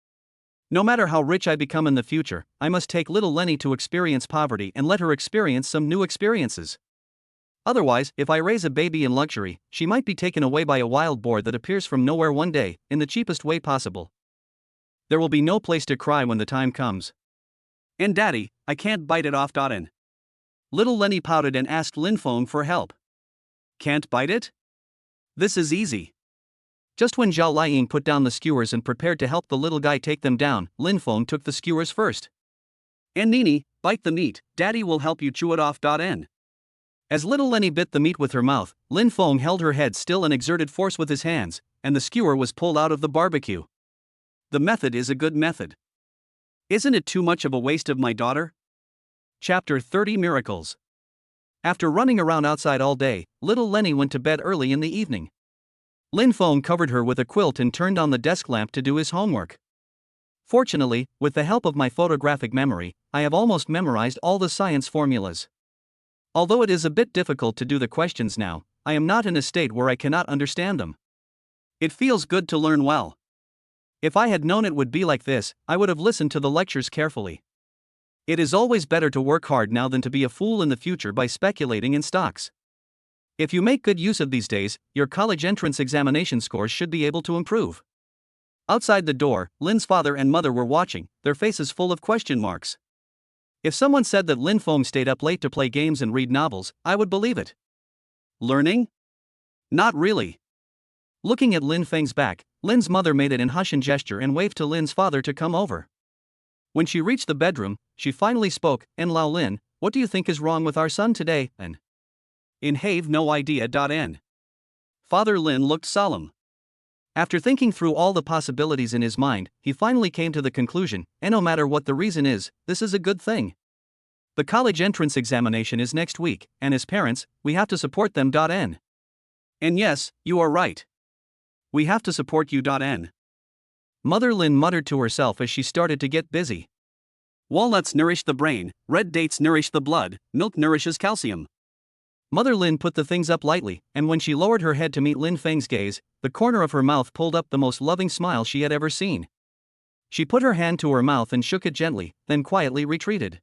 Speaker 2: No matter how rich I become in the future, I must take little Lenny to experience poverty and let her experience some new experiences. Otherwise, if I raise a baby in luxury, she might be taken away by a wild boar that appears from nowhere one day, in the cheapest way possible. There will be no place to cry when the time comes.
Speaker 1: And Daddy, I can't bite it off. In. Little Lenny pouted and asked Lin Feng for help. Can't bite it? This is easy.
Speaker 2: Just when Zhao Liang put down the skewers and prepared to help the little guy take them down, Lin Feng took the skewers first.
Speaker 1: And Nene, bite the meat, Daddy will help you chew it off.
Speaker 2: As little Lenny bit the meat with her mouth, Lin Feng held her head still and exerted force with his hands, and the skewer was pulled out of the barbecue.
Speaker 1: The method is a good method. Isn't it too much of a waste of my daughter?
Speaker 2: Chapter 30 Miracles. After running around outside all day, little Lenny went to bed early in the evening. Lin Feng covered her with a quilt and turned on the desk lamp to do his homework. Fortunately, with the help of my photographic memory, I have almost memorized all the science formulas. Although it is a bit difficult to do the questions now, I am not in a state where I cannot understand them.
Speaker 1: It feels good to learn well.
Speaker 2: If I had known it would be like this, I would have listened to the lectures carefully. It is always better to work hard now than to be a fool in the future by speculating in stocks. If you make good use of these days, your college entrance examination scores should be able to improve. Outside the door, Lin's father and mother were watching, their faces full of question marks. If someone said that Lin Feng stayed up late to play games and read novels, I would believe it.
Speaker 1: Learning? Not really.
Speaker 2: Looking at Lin Feng's back, Lin's mother made an Hushan gesture and waved to Lin's father to come over. When she reached the bedroom, she finally spoke, "And Lao Lin, what do you think is wrong with our son today?" And
Speaker 1: in have no idea. N. Father Lin looked solemn.
Speaker 2: After thinking through all the possibilities in his mind, he finally came to the conclusion, and no matter what the reason is, this is a good thing. The college entrance examination is next week, and as parents, we have to support them. N.
Speaker 1: And yes, you are right. We have to support you. N.
Speaker 2: Mother Lin muttered to herself as she started to get busy.
Speaker 1: Walnuts nourish the brain, red dates nourish the blood, milk nourishes calcium.
Speaker 2: Mother Lin put the things up lightly, and when she lowered her head to meet Lin Feng's gaze, the corner of her mouth pulled up the most loving smile she had ever seen. She put her hand to her mouth and shook it gently, then quietly retreated.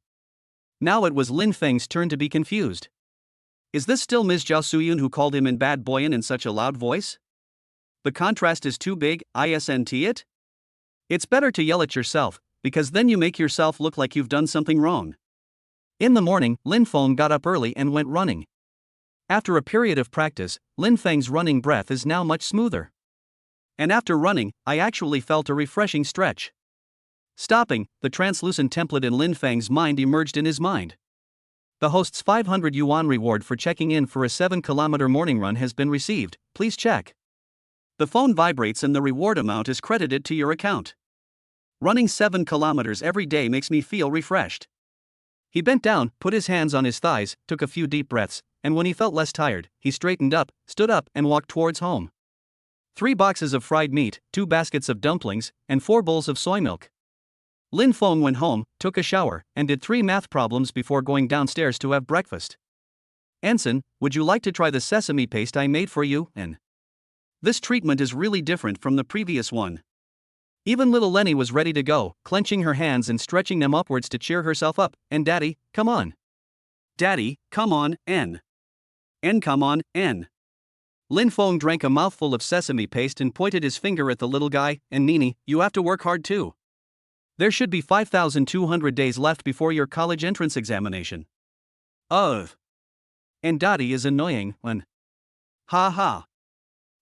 Speaker 2: Now it was Lin Feng's turn to be confused.
Speaker 1: Is this still Ms. Zhao Suyun who called him in bad boyan in such a loud voice? The contrast is too big, isn't it?
Speaker 2: It's better to yell at yourself, because then you make yourself look like you've done something wrong. In the morning, Lin Feng got up early and went running. After a period of practice, Lin Feng's running breath is now much smoother. And after running, I actually felt a refreshing stretch. Stopping, the translucent template in Lin Feng's mind emerged in his mind. The host's 500 yuan reward for checking in for a 7-kilometer morning run has been received, please check.
Speaker 1: The phone vibrates and the reward amount is credited to your account. Running 7 kilometers every day makes me feel refreshed.
Speaker 2: He bent down, put his hands on his thighs, took a few deep breaths, and when he felt less tired, he straightened up, stood up, and walked towards home. 3 boxes of fried meat, 2 baskets of dumplings, and 4 bowls of soy milk. Lin Feng went home, took a shower, and did 3 math problems before going downstairs to have breakfast. "Ensign, would you like to try the sesame paste I made for you?" And
Speaker 1: this treatment is really different from the previous one.
Speaker 2: Even little Lenny was ready to go, clenching her hands and stretching them upwards to cheer herself up. "And Daddy, come on.
Speaker 1: Daddy, come on, N. And come on, N."
Speaker 2: Lin Feng drank a mouthful of sesame paste and pointed his finger at the little guy. "And Nene, you have to work hard too. There should be 5,200 days left before your college entrance examination."
Speaker 1: Ugh.
Speaker 2: And Daddy is annoying, when.
Speaker 1: Ha ha.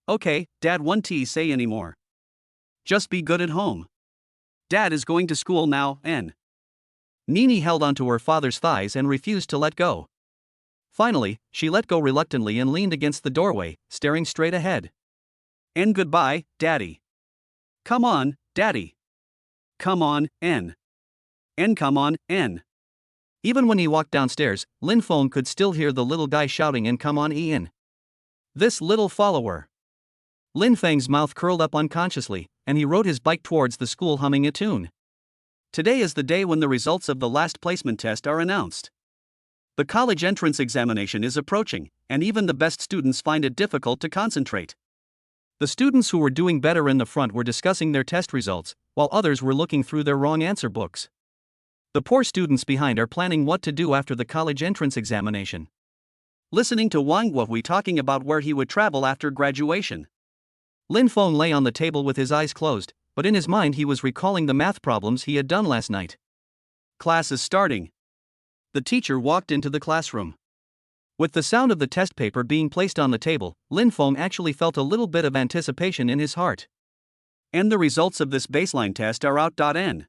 Speaker 1: Okay, Dad won't say anymore. Just be good at home. Dad is going to school now, N.
Speaker 2: Nene held onto her father's thighs and refused to let go. Finally, she let go reluctantly and leaned against the doorway, staring straight ahead.
Speaker 1: "And goodbye, Daddy. Come on, Daddy. Come on, N. And come on, N."
Speaker 2: Even when he walked downstairs, Lin Feng could still hear the little guy shouting, "And come on, Ian. This little follower." Lin Feng's mouth curled up unconsciously, and he rode his bike towards the school humming a tune.
Speaker 1: Today is the day when the results of the last placement test are announced. The college entrance examination is approaching, and even the best students find it difficult to concentrate.
Speaker 2: The students who were doing better in the front were discussing their test results, while others were looking through their wrong answer books. The poor students behind are planning what to do after the college entrance examination.
Speaker 1: Listening to Wang Guohui talking about where he would travel after graduation.
Speaker 2: Lin Feng lay on the table with his eyes closed, but in his mind he was recalling the math problems he had done last night.
Speaker 1: Class is starting. The teacher walked into the classroom.
Speaker 2: With the sound of the test paper being placed on the table, Lin Feng actually felt a little bit of anticipation in his heart.
Speaker 1: And the results of this baseline test are out.N.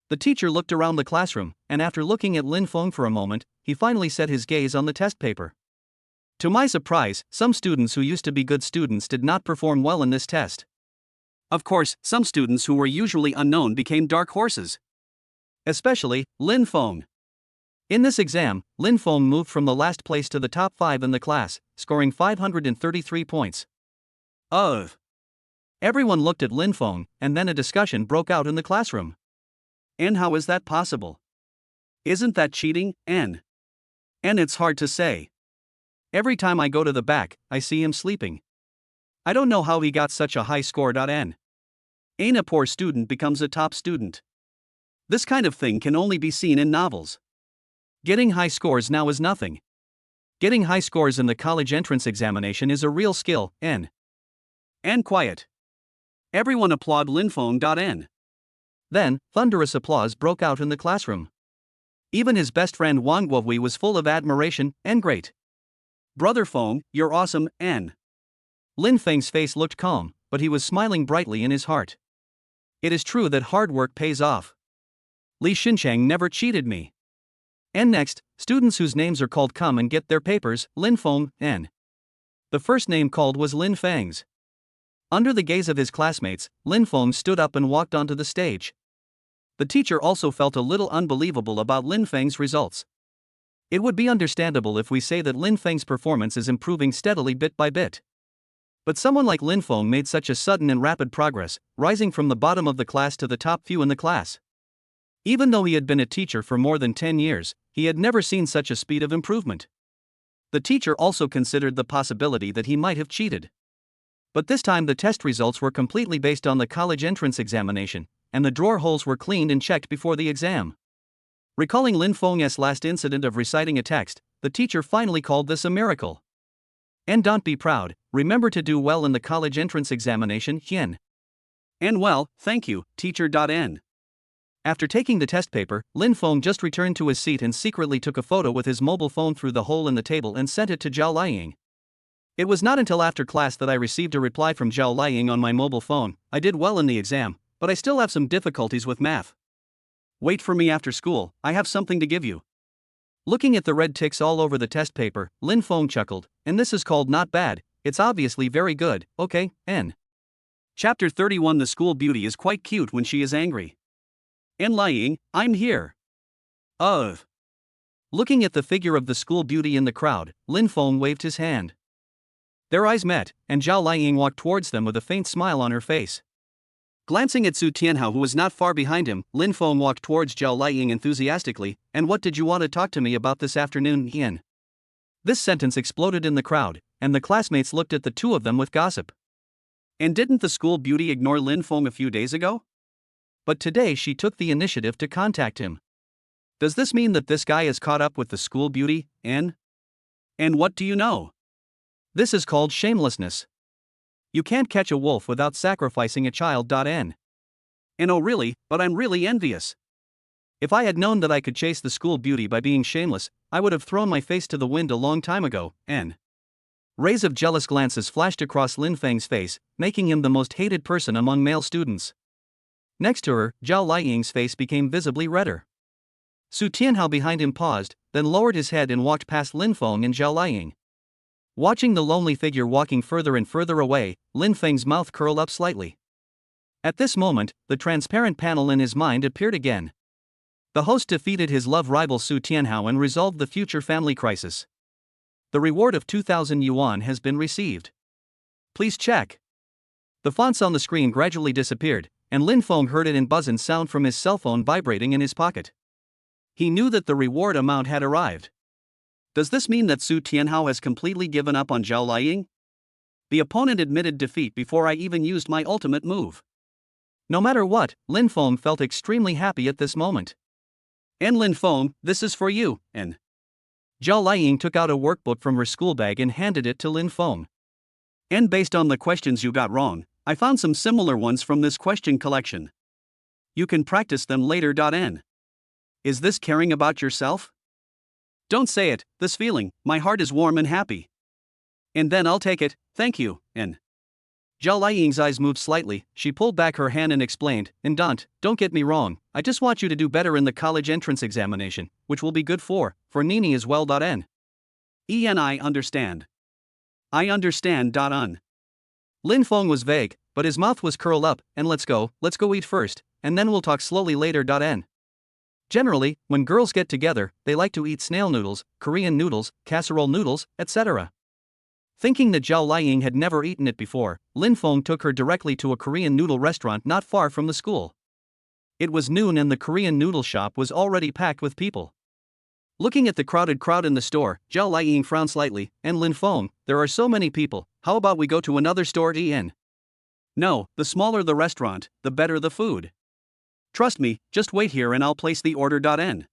Speaker 2: The teacher looked around the classroom, and after looking at Lin Feng for a moment, he finally set his gaze on the test paper. To my surprise, some students who used to be good students did not perform well in this test.
Speaker 1: Of course, some students who were usually unknown became dark horses.
Speaker 2: Especially Lin Feng. In this exam, Lin Feng moved from the last place to the top 5 in the class, scoring 533 points. Everyone looked at Lin Feng, and then a discussion broke out in the classroom.
Speaker 1: And how is that possible? Isn't that cheating, N? And it's hard to say.
Speaker 2: Every time I go to the back, I see him sleeping. I don't know how he got such a high score.N.
Speaker 1: Ain't a poor student becomes a top student. This kind of thing can only be seen in novels.
Speaker 2: Getting high scores now is nothing. Getting high scores in the college entrance examination is a real skill, N.
Speaker 1: And quiet. Everyone applaud Lin Feng.N.
Speaker 2: Then, thunderous applause broke out in the classroom. Even his best friend Wang Guohui was full of admiration, and great.
Speaker 1: Brother Feng, you're awesome, N.
Speaker 2: Lin Feng's face looked calm, but he was smiling brightly in his heart. It is true that hard work pays off. Li Xinchang never cheated me. And next, students whose names are called come and get their papers, Lin Feng, N. The first name called was Lin Feng's. Under the gaze of his classmates, Lin Feng stood up and walked onto the stage. The teacher also felt a little unbelievable about Lin Feng's results. It would be understandable if we say that Lin Feng's performance is improving steadily bit by bit. But someone like Lin Feng made such a sudden and rapid progress, rising from the bottom of the class to the top few in the class. Even though he had been a teacher for more than 10 years, he had never seen such a speed of improvement. The teacher also considered the possibility that he might have cheated. But this time the test results were completely based on the college entrance examination, and the drawer holes were cleaned and checked before the exam. Recalling Lin Feng's last incident of reciting a text, the teacher finally called this a miracle. And don't be proud, remember to do well in the college entrance examination, Hien.
Speaker 1: And well, thank you, teacher.N.
Speaker 2: After taking the test paper, Lin Feng just returned to his seat and secretly took a photo with his mobile phone through the hole in the table and sent it to Zhao Liang. It was not until after class that I received a reply from Zhao Liang on my mobile phone. I did well in the exam, but I still have some difficulties with math.
Speaker 1: Wait for me after school, I have something to give you.
Speaker 2: Looking at the red ticks all over the test paper, Lin Feng chuckled, and this is called not bad, it's obviously very good, okay, N.
Speaker 1: Chapter 31. The school beauty is quite cute when she is angry. And lying, I'm here.
Speaker 2: Looking at the figure of the school beauty in the crowd, Lin Feng waved his hand. Their eyes met, and Zhao Liang walked towards them with a faint smile on her face. Glancing at Su Tianhao, who was not far behind him, Lin Feng walked towards Zhao Liang enthusiastically. And what did you want to talk to me about this afternoon, Hien? This sentence exploded in the crowd, and the classmates looked at the two of them with gossip.
Speaker 1: And didn't the school beauty ignore Lin Feng a few days ago?
Speaker 2: But today she took the initiative to contact him. Does this mean that this guy is caught up with the school beauty, N?
Speaker 1: And what do you know?
Speaker 2: This is called shamelessness. You can't catch a wolf without sacrificing a child.N.
Speaker 1: And oh really, but I'm really envious.
Speaker 2: If I had known that I could chase the school beauty by being shameless, I would have thrown my face to the wind a long time ago, N. Rays of jealous glances flashed across Lin Feng's face, making him the most hated person among male students. Next to her, Zhao Liang's face became visibly redder. Su Tianhao behind him paused, then lowered his head and walked past Lin Feng and Zhao Liang. Watching the lonely figure walking further and further away, Lin Feng's mouth curled up slightly. At this moment, the transparent panel in his mind appeared again. The host defeated his love rival Su Tianhao and resolved the future family crisis. The reward of 2,000 yuan has been received. Please check. The fonts on the screen gradually disappeared, and Lin Feng heard it in buzzing sound from his cell phone vibrating in his pocket. He knew that the reward amount had arrived.
Speaker 1: Does this mean that Su Tianhao has completely given up on Zhao Liying? The opponent admitted defeat before I even used my ultimate move.
Speaker 2: No matter what, Lin Feng felt extremely happy at this moment.
Speaker 1: And Lin Feng, this is for you, and
Speaker 2: Zhao Liying took out a workbook from her school bag and handed it to Lin Feng.
Speaker 1: And based on the questions you got wrong, I found some similar ones from this question collection. You can practice them later. N. Is this caring about yourself? Don't say it, this feeling, my heart is warm and happy. And then I'll take it, thank you, N.
Speaker 2: Zhao Liying's eyes moved slightly, she pulled back her hand and explained, and don't get me wrong, I just want you to do better in the college entrance examination, which will be good for Nene as well. N.
Speaker 1: I understand. I understand.
Speaker 2: Lin Feng was vague, but his mouth was curled up, and let's go eat first, and then we'll talk slowly later. N. Generally, when girls get together, they like to eat snail noodles, Korean noodles, casserole noodles, etc. Thinking that Zhao Liying had never eaten it before, Lin Feng took her directly to a Korean noodle restaurant not far from the school. It was noon and the Korean noodle shop was already packed with people. Looking at the crowded crowd in the store, Zhao Liying frowned slightly, and Lin Feng, there are so many people, how about we go to another store?
Speaker 1: No, the smaller the restaurant, the better the food. Trust me, just wait here and I'll place the order. N.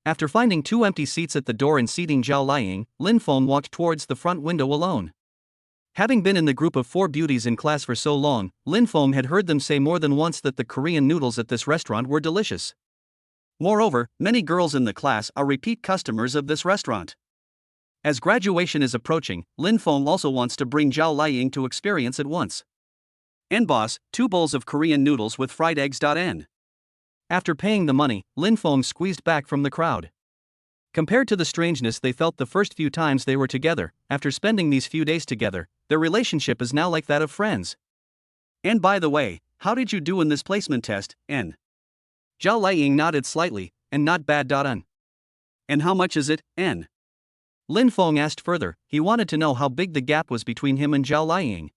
Speaker 2: After finding 2 empty seats at the door and seating Zhao Liying, Lin Feng walked towards the front window alone. Having been in the group of 4 beauties in class for so long, Lin Feng had heard them say more than once that the Korean noodles at this restaurant were delicious.
Speaker 1: Moreover, many girls in the class are repeat customers of this restaurant. As graduation is approaching, Lin Feng also wants to bring Zhao Liying to experience it once. And boss, 2 bowls of Korean noodles with fried eggs. N.
Speaker 2: After paying the money, Lin Feng squeezed back from the crowd. Compared to the strangeness they felt the first few times they were together, after spending these few days together, their relationship is now like that of friends.
Speaker 1: And by the way, how did you do in this placement test, N?
Speaker 2: Zhao Liying nodded slightly, and not bad. N.
Speaker 1: And how much is it, N?
Speaker 2: Lin Feng asked further, he wanted to know how big the gap was between him and Zhao Liying.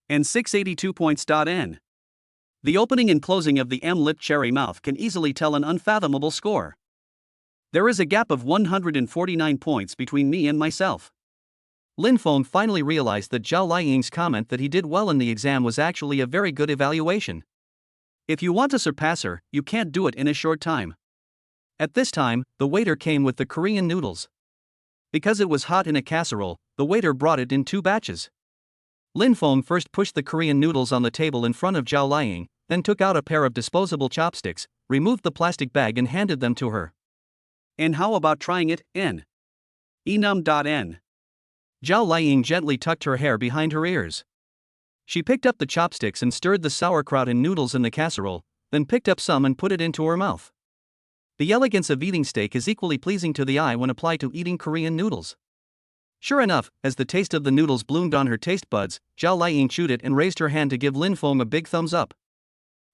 Speaker 1: And 682 points. N. The opening and closing of the M-lip cherry mouth can easily tell an unfathomable score. There is a gap of 149 points between me and myself.
Speaker 2: Lin Feng finally realized that Zhao Liying's comment that he did well in the exam was actually a very good evaluation.
Speaker 1: If you want to surpass her, you can't do it in a short time.
Speaker 2: At this time, the waiter came with the Korean noodles. Because it was hot in a casserole, the waiter brought it in 2 batches. Lin Feng first pushed the Korean noodles on the table in front of Zhao Liying, then took out a pair of disposable chopsticks, removed the plastic bag and handed them to her.
Speaker 1: And how about trying it, N? Enum. N.
Speaker 2: Zhao Liying gently tucked her hair behind her ears. She picked up the chopsticks and stirred the sauerkraut and noodles in the casserole, then picked up some and put it into her mouth. The elegance of eating steak is equally pleasing to the eye when applied to eating Korean noodles. Sure enough, as the taste of the noodles bloomed on her taste buds, Zhao Liying chewed it and raised her hand to give Lin Feng a big thumbs up.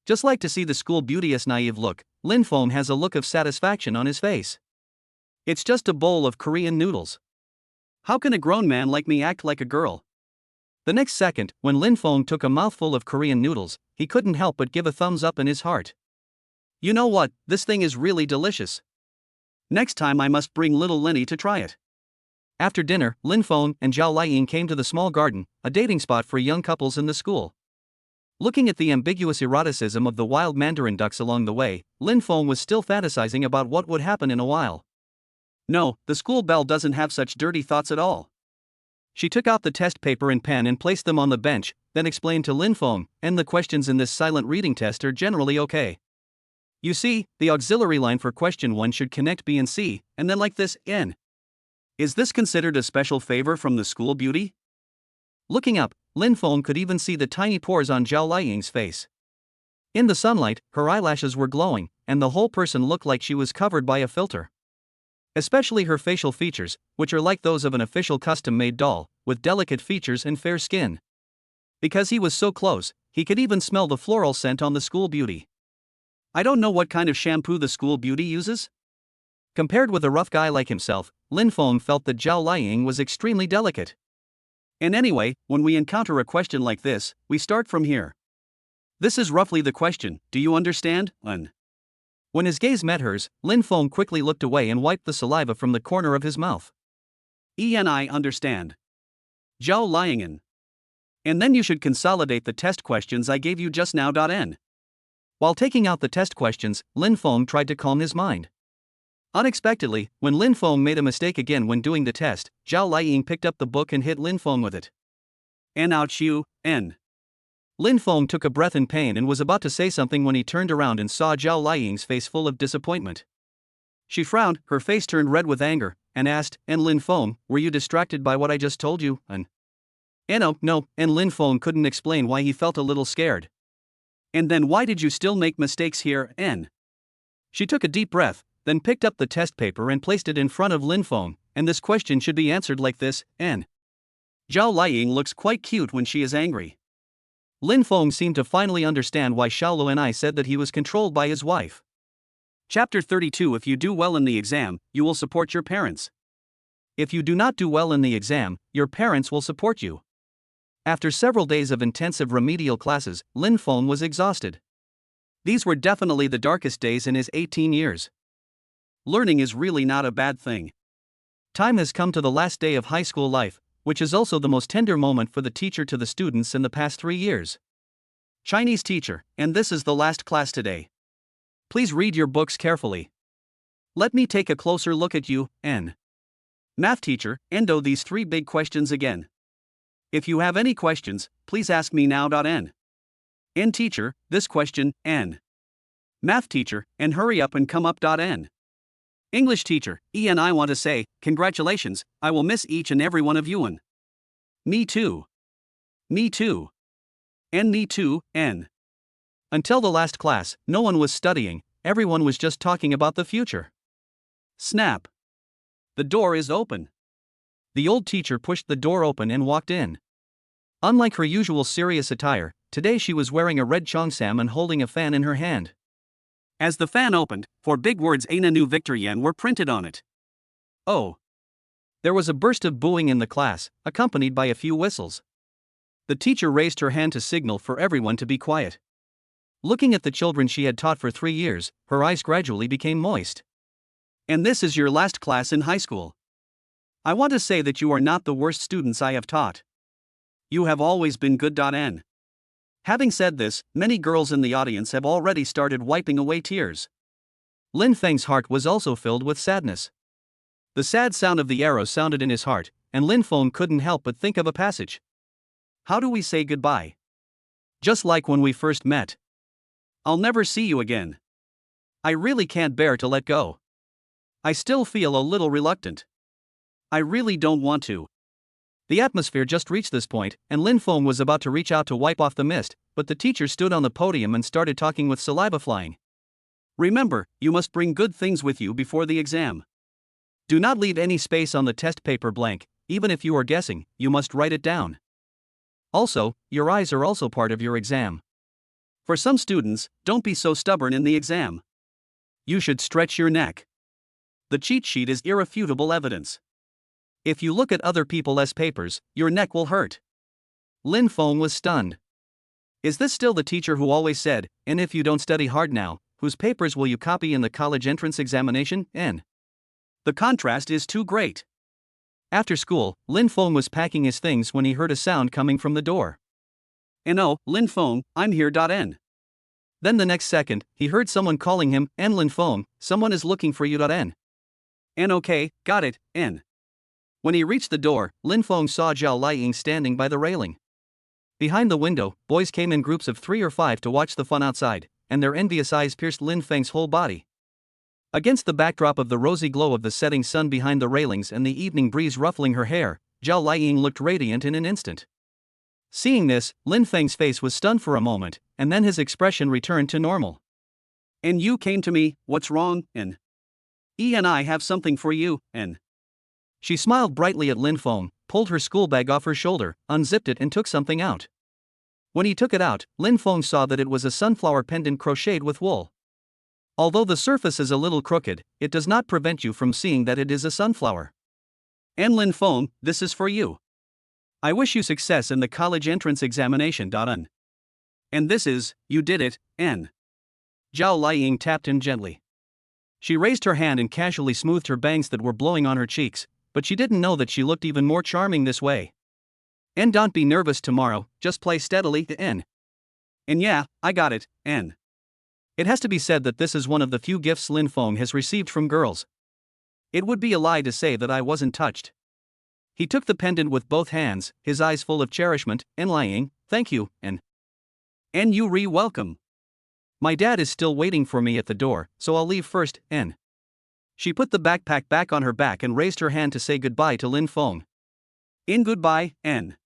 Speaker 2: Just like to see the school beauty's naive look, Lin Feng has a look of satisfaction on his face. It's just a bowl of Korean noodles.
Speaker 1: How can a grown man like me act like a girl?
Speaker 2: The next second, when Lin Feng took a mouthful of Korean noodles, he couldn't help but give a thumbs up in his heart.
Speaker 1: You know what, this thing is really delicious. Next time I must bring little Lenny to try it.
Speaker 2: After dinner, Lin Feng and Zhao Liying came to the small garden, a dating spot for young couples in the school. Looking at the ambiguous eroticism of the wild mandarin ducks along the way, Lin Feng was still fantasizing about what would happen in a while.
Speaker 1: No, the school belle doesn't have such dirty thoughts at all.
Speaker 2: She took out the test paper and pen and placed them on the bench, then explained to Lin Feng, and the questions in this silent reading test are generally okay. You see, the auxiliary line for question 1 should connect B and C, and then like this, N.
Speaker 1: Is this considered a special favor from the school beauty?
Speaker 2: Looking up, Lin Feng could even see the tiny pores on Zhao Liying's face. In the sunlight, her eyelashes were glowing, and the whole person looked like she was covered by a filter. Especially her facial features, which are like those of an official custom-made doll, with delicate features and fair skin. Because he was so close, he could even smell the floral scent on the school beauty.
Speaker 1: I don't know what kind of shampoo the school beauty uses.
Speaker 2: Compared with a rough guy like himself, Lin Feng felt that Zhao Liying was extremely delicate.
Speaker 1: And anyway, when we encounter a question like this, we start from here. This is roughly the question, do you understand, N?
Speaker 2: When his gaze met hers, Lin Feng quickly looked away and wiped the saliva from the corner of his mouth.
Speaker 1: Eni understand. Zhao Liangin. And then you should consolidate the test questions I gave you just now. N.
Speaker 2: While taking out the test questions, Lin Feng tried to calm his mind. Unexpectedly, when Lin Feng made a mistake again when doing the test, Zhao Liang picked up the book and hit Lin Feng with it.
Speaker 1: N ouch you, N.
Speaker 2: Lin Feng took a breath in pain and was about to say something when he turned around and saw Zhao Liang's face full of disappointment. She frowned, her face turned red with anger, and asked, "And Lin Feng, were you distracted by what I just told you?" No, and Lin Feng couldn't explain why he felt a little scared.
Speaker 1: And then why did you still make mistakes here, N?
Speaker 2: She took a deep breath, then picked up the test paper and placed it in front of Lin Feng, and this question should be answered like this, N.
Speaker 1: Zhao Liang looks quite cute when she is angry.
Speaker 2: Lin Feng seemed to finally understand why Xiaoluo and I said that he was controlled by his wife.
Speaker 1: Chapter 32. If you do well in the exam, you will support your parents.
Speaker 2: If you do not do well in the exam, your parents will support you. After several days of intensive remedial classes, Lin Feng was exhausted.
Speaker 1: These were definitely the darkest days in his 18 years. Learning is really not a bad thing.
Speaker 2: Time has come to the last day of high school life, which is also the most tender moment for the teacher to the students in the past 3 years.
Speaker 1: Chinese teacher, and this is the last class today. Please read your books carefully. Let me take a closer look at you, N. Math teacher, endo these 3 big questions again. If you have any questions, please ask me now. N. N teacher, this question, N. Math teacher, and hurry up and come up. N. English teacher, and I want to say, congratulations, I will miss each and every one of you. N. Me too. Me too. And me too, N.
Speaker 2: Until the last class, no one was studying, everyone was just talking about the future.
Speaker 1: Snap. The door is open.
Speaker 2: The old teacher pushed the door open and walked in. Unlike her usual serious attire, today she was wearing a red cheongsam and holding a fan in her hand.
Speaker 1: As the fan opened, 4 big words Aina New Victorian were printed on it. Oh.
Speaker 2: There was a burst of booing in the class, accompanied by a few whistles. The teacher raised her hand to signal for everyone to be quiet. Looking at the children she had taught for 3 years, her eyes gradually became moist.
Speaker 1: And this is your last class in high school. I want to say that you are not the worst students I have taught. You have always been good. N. Having said this, many girls in the audience have already started wiping away tears.
Speaker 2: Lin Feng's heart was also filled with sadness. The sad sound of the arrow sounded in his heart, and Lin Feng couldn't help but think of a passage.
Speaker 1: How do we say goodbye?
Speaker 2: Just like when we first met.
Speaker 1: I'll never see you again. I really can't bear to let go. I still feel a little reluctant. I really don't want to.
Speaker 2: The atmosphere just reached this point, and Lin Feng was about to reach out to wipe off the mist, but the teacher stood on the podium and started talking with saliva flying.
Speaker 1: Remember, you must bring good things with you before the exam. Do not leave any space on the test paper blank, even if you are guessing, you must write it down. Also, your eyes are also part of your exam. For some students, don't be so stubborn in the exam. You should stretch your neck. The cheat sheet is irrefutable evidence. If you look at other people's papers, your neck will hurt.
Speaker 2: Lin Feng was stunned. Is this still the teacher who always said, "And if you don't study hard now, whose papers will you copy in the college entrance examination?" N.
Speaker 1: The contrast is too great.
Speaker 2: After school, Lin Feng was packing his things when he heard a sound coming from the door.
Speaker 1: "Oh, Lin Feng, I'm here." N.
Speaker 2: Then the next second, he heard someone calling him, "And Lin Feng, someone is looking for you." N.
Speaker 1: Okay, got it, N.
Speaker 2: When he reached the door, Lin Feng saw Zhao Liang standing by the railing. Behind the window, boys came in groups of 3 or 5 to watch the fun outside, and their envious eyes pierced Lin Feng's whole body. Against the backdrop of the rosy glow of the setting sun behind the railings and the evening breeze ruffling her hair, Zhao Liang looked radiant in an instant. Seeing this, Lin Feng's face was stunned for a moment, and then his expression returned to normal.
Speaker 1: "And you came to me, what's wrong, N? And I have something for you, N."
Speaker 2: She smiled brightly at Lin Feng, pulled her school bag off her shoulder, unzipped it and took something out. When he took it out, Lin Feng saw that it was a sunflower pendant crocheted with wool. Although the surface is a little crooked, it does not prevent you from seeing that it is a sunflower.
Speaker 1: "And Lin Feng, this is for you. I wish you success in the college entrance examination." N. And this is, you did it, N.
Speaker 2: Zhao Liang tapped him gently. She raised her hand and casually smoothed her bangs that were blowing on her cheeks, but she didn't know that she looked even more charming this way. And don't be nervous tomorrow, just play steadily, N.
Speaker 1: And yeah, I got it, N.
Speaker 2: It has to be said that this is one of the few gifts Lin Feng has received from girls. It would be a lie to say that I wasn't touched. He took the pendant with both hands, his eyes full of cherishment, and lying, thank you, N.
Speaker 1: And you welcome.
Speaker 2: My dad is still waiting for me at the door, so I'll leave first, N. She put the backpack back on her back and raised her hand to say goodbye to Lin Feng.
Speaker 1: In goodbye, N.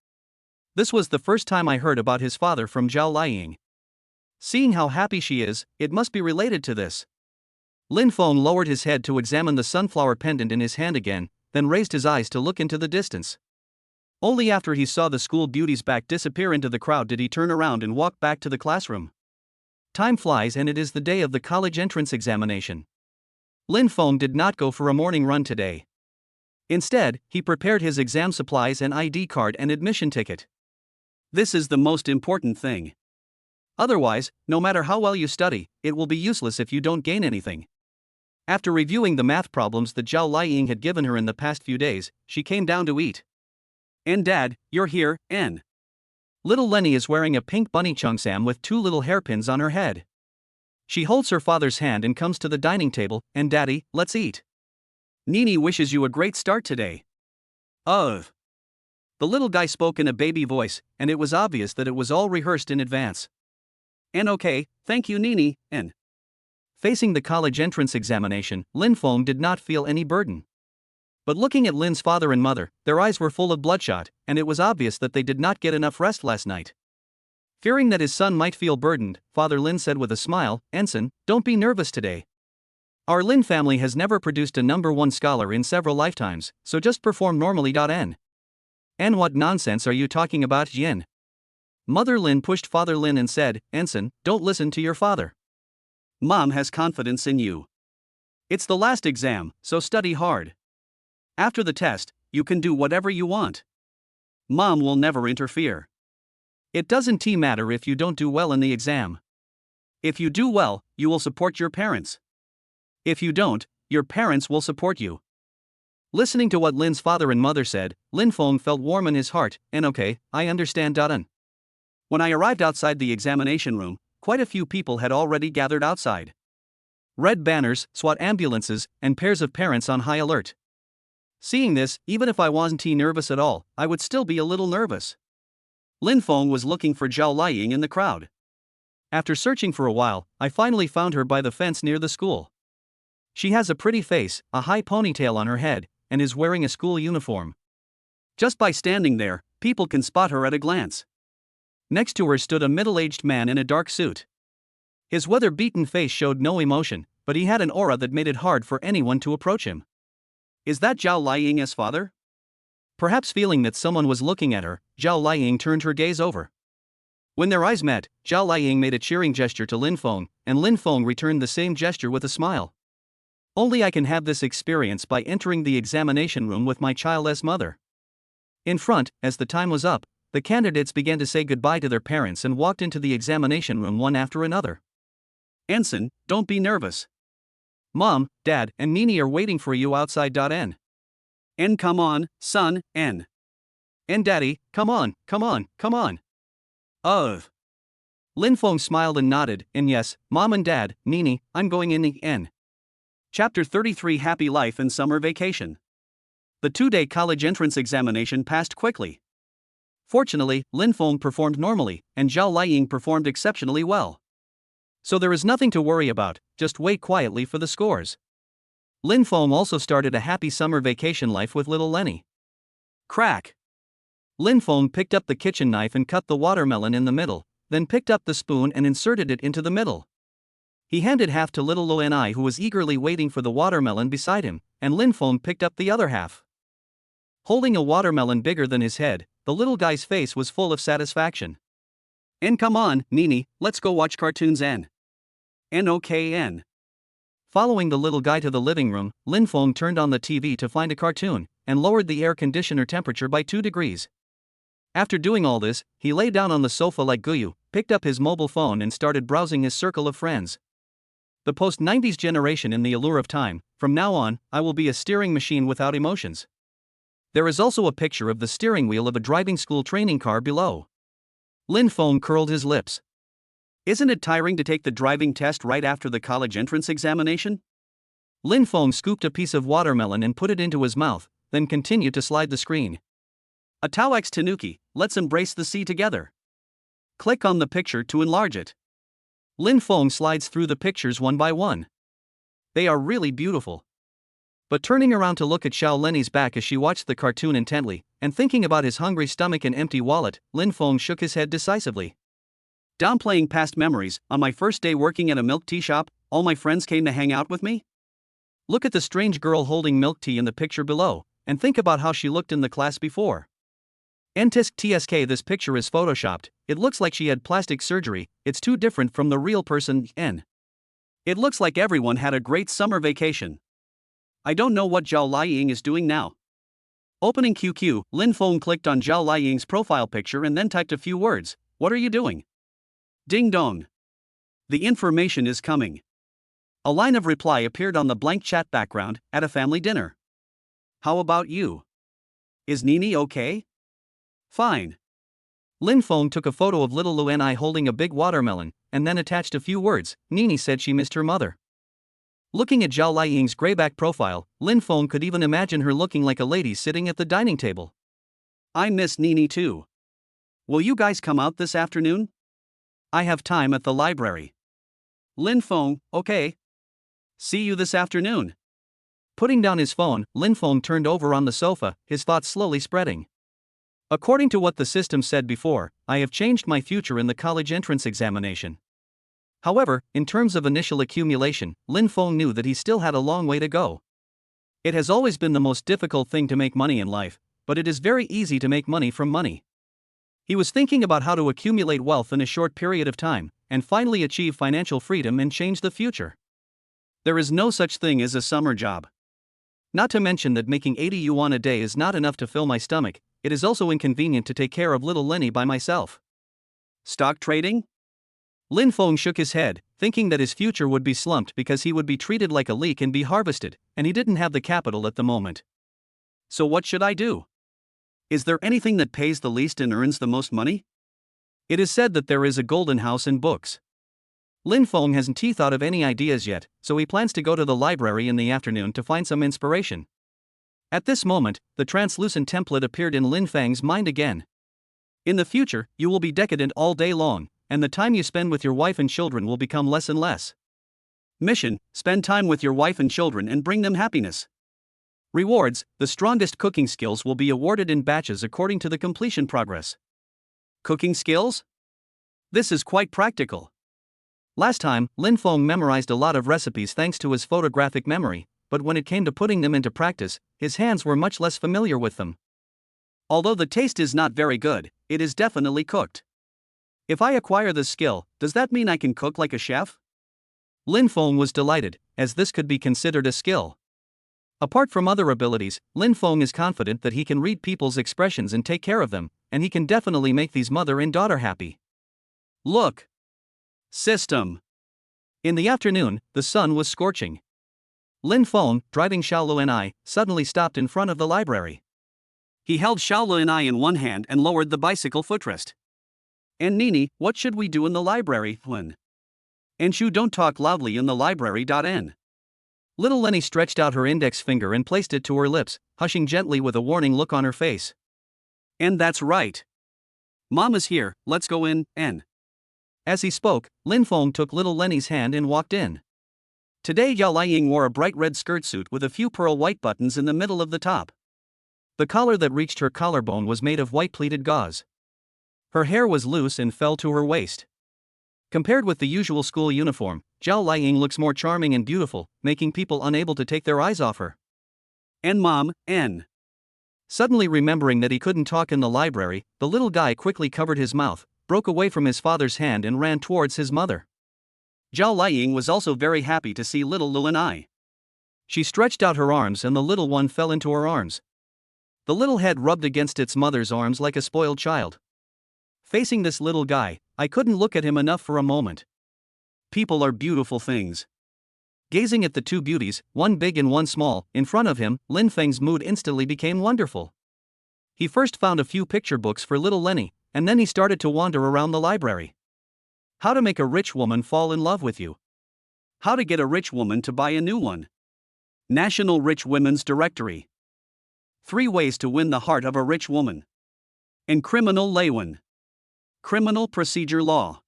Speaker 2: This was the first time I heard about his father from Zhao Liying. Seeing how happy she is, it must be related to this. Lin Feng lowered his head to examine the sunflower pendant in his hand again, then raised his eyes to look into the distance. Only after he saw the school beauty's back disappear into the crowd did he turn around and walk back to the classroom. Time flies and it is the day of the college entrance examination. Lin Feng did not go for a morning run today. Instead, he prepared his exam supplies and ID card and admission ticket.
Speaker 1: This is the most important thing.
Speaker 2: Otherwise, no matter how well you study, it will be useless if you don't gain anything. After reviewing the math problems that Zhao Liying had given her in the past few days, she came down to eat.
Speaker 1: And Dad, you're here, N.
Speaker 2: Little Lenny is wearing a pink bunny cheongsam with 2 little hairpins on her head. She holds her father's hand and comes to the dining table, and Daddy, let's eat.
Speaker 1: Nene wishes you a great start today.
Speaker 2: The little guy spoke in a baby voice, and it was obvious that it was all rehearsed in advance.
Speaker 1: And okay, thank you Nene, N.
Speaker 2: Facing the college entrance examination, Lin Feng did not feel any burden. But looking at Lin's father and mother, their eyes were full of bloodshot, and it was obvious that they did not get enough rest last night. Fearing that his son might feel burdened, Father Lin said with a smile, Ensign, don't be nervous today. Our Lin family has never produced a #1 scholar in several lifetimes, so just perform normally. N. And what nonsense are you talking about, Yin? Mother Lin pushed Father Lin and said, Ensign, don't listen to your father.
Speaker 1: Mom has confidence in you. It's the last exam, so study hard. After the test, you can do whatever you want. Mom will never interfere.
Speaker 2: It doesn't matter if you don't do well in the exam.
Speaker 1: If you do well, you will support your parents. If you don't, your parents will support you.
Speaker 2: Listening to what Lin's father and mother said, Lin Feng felt warm in his heart, and okay, I understand.
Speaker 1: When I arrived outside the examination room, quite a few people had already gathered outside.
Speaker 2: Red banners, SWAT ambulances, and pairs of parents on high alert. Seeing this, even if I wasn't nervous at all, I would still be a little nervous.
Speaker 1: Lin Feng was looking for Zhao Liying in the crowd.
Speaker 2: After searching for a while, I finally found her by the fence near the school. She has a pretty face, a high ponytail on her head, and is wearing a school uniform.
Speaker 1: Just by standing there, people can spot her at a glance.
Speaker 2: Next to her stood a middle-aged man in a dark suit. His weather-beaten face showed no emotion, but he had an aura that made it hard for anyone to approach him.
Speaker 1: Is that Zhao Liying's father?
Speaker 2: Perhaps feeling that someone was looking at her, Zhao Liying turned her gaze over. When their eyes met, Zhao Liying made a cheering gesture to Lin Feng, and Lin Feng returned the same gesture with a smile. Only I can have this experience by entering the examination room with my child's mother. In front, as the time was up, the candidates began to say goodbye to their parents and walked into the examination room one after another.
Speaker 1: Ensign, don't be nervous.
Speaker 2: Mom, Dad, and Nene are waiting for you outside. N.
Speaker 1: And come on, son, N.
Speaker 2: And Daddy, come on. Lin Feng smiled and nodded, and yes, Mom and Dad, Nene, I'm going in the N.
Speaker 1: Chapter 33 Happy Life and Summer Vacation. The 2-day college entrance examination passed quickly.
Speaker 2: Fortunately, Lin Feng performed normally, and Zhao Liying performed exceptionally well. So there is nothing to worry about, just wait quietly for the scores. Lin Feng also started a happy summer vacation life with little Lenny.
Speaker 1: Crack!
Speaker 2: Lin Feng picked up the kitchen knife and cut the watermelon in the middle, then picked up the spoon and inserted it into the middle. He handed half to little Leni, who was eagerly waiting for the watermelon beside him, and Lin Feng picked up the other half. Holding a watermelon bigger than his head, the little guy's face was full of satisfaction.
Speaker 1: And come on, Nene, let's go watch cartoons. N. Okay, N.
Speaker 2: Following the little guy to the living room, Lin Feng turned on the TV to find a cartoon, and lowered the air conditioner temperature by 2 degrees. After doing all this, he lay down on the sofa like Guyu, picked up his mobile phone and started browsing his circle of friends. The post-90s generation in the allure of time, from now on, I will be a steering machine without emotions. There is also a picture of the steering wheel of a driving school training car below. Lin Feng curled his lips.
Speaker 1: Isn't it tiring to take the driving test right after the college entrance examination?
Speaker 2: Lin Feng scooped a piece of watermelon and put it into his mouth, then continued to slide the screen.
Speaker 1: A Tao X Tanuki, let's embrace the sea together. Click on the picture to enlarge it.
Speaker 2: Lin Feng slides through the pictures one by one. They are really beautiful. But turning around to look at Xiao Lenny's back as she watched the cartoon intently, and thinking about his hungry stomach and empty wallet, Lin Feng shook his head decisively.
Speaker 1: Downplaying past memories, on my first day working at a milk tea shop, all my friends came to hang out with me?
Speaker 2: Look at the strange girl holding milk tea in the picture below, and think about how she looked in the class before. Ntisk TSK, this picture is photoshopped, it looks like she had plastic surgery, it's too different from the real person, N.
Speaker 1: It looks like everyone had a great summer vacation. I don't know what Zhao Liying is doing now. Opening QQ, Lin Feng clicked on Zhao Liying's profile picture and then typed a few words. What are you doing? Ding dong. The information is coming. A line of reply appeared on the blank chat background, at a family dinner. How about you? Is Nene okay? Fine.
Speaker 2: Lin Feng took a photo of little Nene holding a big watermelon, and then attached a few words. Nene said she missed her mother. Looking at Zhao Liying's grayback profile, Lin Feng could even imagine her looking like a lady sitting at the dining table.
Speaker 1: I miss Nene too. Will you guys come out this afternoon? I have time at the library. Lin Feng, okay. See you this afternoon.
Speaker 2: Putting down his phone, Lin Feng turned over on the sofa, his thoughts slowly spreading. According to what the system said before, I have changed my future in the college entrance examination. However, in terms of initial accumulation, Lin Feng knew that he still had a long way to go. It has always been the most difficult thing to make money in life, but it is very easy to make money from money. He was thinking about how to accumulate wealth in a short period of time, and finally achieve financial freedom and change the future.
Speaker 1: There is no such thing as a summer job.
Speaker 2: Not to mention that making 80 yuan a day is not enough to fill my stomach, it is also inconvenient to take care of little Lenny by myself.
Speaker 1: Stock trading?
Speaker 2: Lin Feng shook his head, thinking that his future would be slumped because he would be treated like a leek and be harvested, and he didn't have the capital at the moment.
Speaker 1: So what should I do? Is there anything that pays the least and earns the most money?
Speaker 2: It is said that there is a golden house in books. Lin Feng hasn't thought of any ideas yet, so he plans to go to the library in the afternoon to find some inspiration. At this moment, the translucent template appeared in Lin Feng's mind again. In the future, you will be decadent all day long, and the time you spend with your wife and children will become less and less.
Speaker 1: Mission: spend time with your wife and children and bring them happiness. Rewards: the strongest cooking skills will be awarded in batches according to the completion progress. Cooking skills? This is quite practical.
Speaker 2: Last time, Lin Feng memorized a lot of recipes thanks to his photographic memory, but when it came to putting them into practice, his hands were much less familiar with them.
Speaker 1: Although the taste is not very good, it is definitely cooked. If I acquire this skill, does that mean I can cook like a chef?
Speaker 2: Lin Feng was delighted, as this could be considered a skill. Apart from other abilities, Lin Feng is confident that he can read people's expressions and take care of them, and he can definitely make these mother and daughter happy.
Speaker 1: Look. System.
Speaker 2: In the afternoon, the sun was scorching. Lin Feng, driving Xiao Luanai, suddenly stopped in front of the library.
Speaker 1: He held Xiao Luanai in one hand and lowered the bicycle footrest. And Nene, what should we do in the library, Lin? And Shu, don't talk loudly in the library.N.
Speaker 2: Little Lenny stretched out her index finger and placed it to her lips, hushing gently with a warning look on her face.
Speaker 1: And that's right. Mom is here, let's go in, N.
Speaker 2: As he spoke, Lin Feng took little Lenny's hand and walked in.
Speaker 1: Today Yao Liying wore a bright red skirt suit with a few pearl white buttons in the middle of the top.
Speaker 2: The collar that reached her collarbone was made of white pleated gauze. Her hair was loose and fell to her waist. Compared with the usual school uniform, Zhao Liying looks more charming and beautiful, making people unable to take their eyes off her.
Speaker 1: And Mom, N.
Speaker 2: Suddenly remembering that he couldn't talk in the library, the little guy quickly covered his mouth, broke away from his father's hand and ran towards his mother.
Speaker 1: Zhao Liying was also very happy to see little Luanai.
Speaker 2: She stretched out her arms and the little one fell into her arms. The little head rubbed against its mother's arms like a spoiled child. Facing this little guy, I couldn't look at him enough for a moment.
Speaker 1: People are beautiful things.
Speaker 2: Gazing at the two beauties, one big and one small, in front of him, Lin Feng's mood instantly became wonderful. He first found a few picture books for little Lenny, and then he started to wander around the library.
Speaker 1: How to make a rich woman fall in love with you. How to get a rich woman to buy a new one. National Rich Women's Directory. 3 ways to win the heart of a rich woman. And criminal laywan. Criminal procedure law.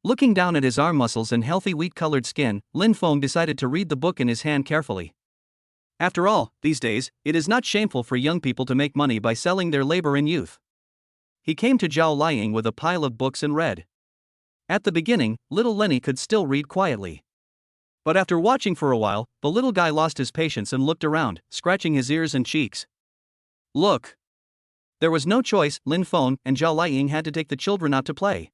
Speaker 2: Looking down at his arm muscles and healthy wheat-colored skin, Lin Feng decided to read the book in his hand carefully.
Speaker 1: After all, these days, it is not shameful for young people to make money by selling their labor in youth.
Speaker 2: He came to Zhao Liying with a pile of books and read. At the beginning, little Lenny could still read quietly. But after watching for a while, the little guy lost his patience and looked around, scratching his ears and cheeks.
Speaker 1: Look!
Speaker 2: There was no choice. Lin Feng and Zhao Liying had to take the children out to play.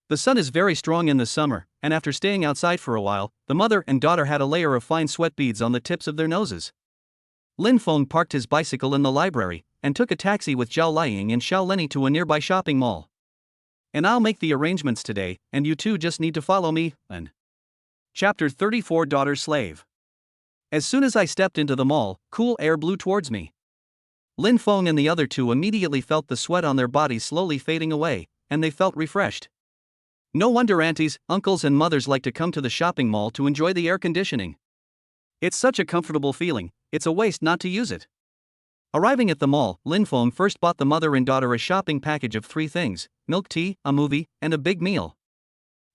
Speaker 2: The sun is very strong in the summer, and after staying outside for a while, the mother and daughter had a layer of fine sweat beads on the tips of their noses. Lin Feng parked his bicycle in the library, and took a taxi with Zhao Liying and Xiao Lenny to a nearby shopping mall.
Speaker 1: And I'll make the arrangements today, and you two just need to follow me. And Chapter 34 Daughter Slave.
Speaker 2: As soon as I stepped into the mall, cool air blew towards me. Lin Feng and the other two immediately felt the sweat on their bodies slowly fading away, and they felt refreshed. No wonder aunties, uncles and mothers like to come to the shopping mall to enjoy the air conditioning.
Speaker 1: It's such a comfortable feeling, it's a waste not to use it.
Speaker 2: Arriving at the mall, Lin Feng first bought the mother and daughter a shopping package of 3 things: milk tea, a movie, and a big meal.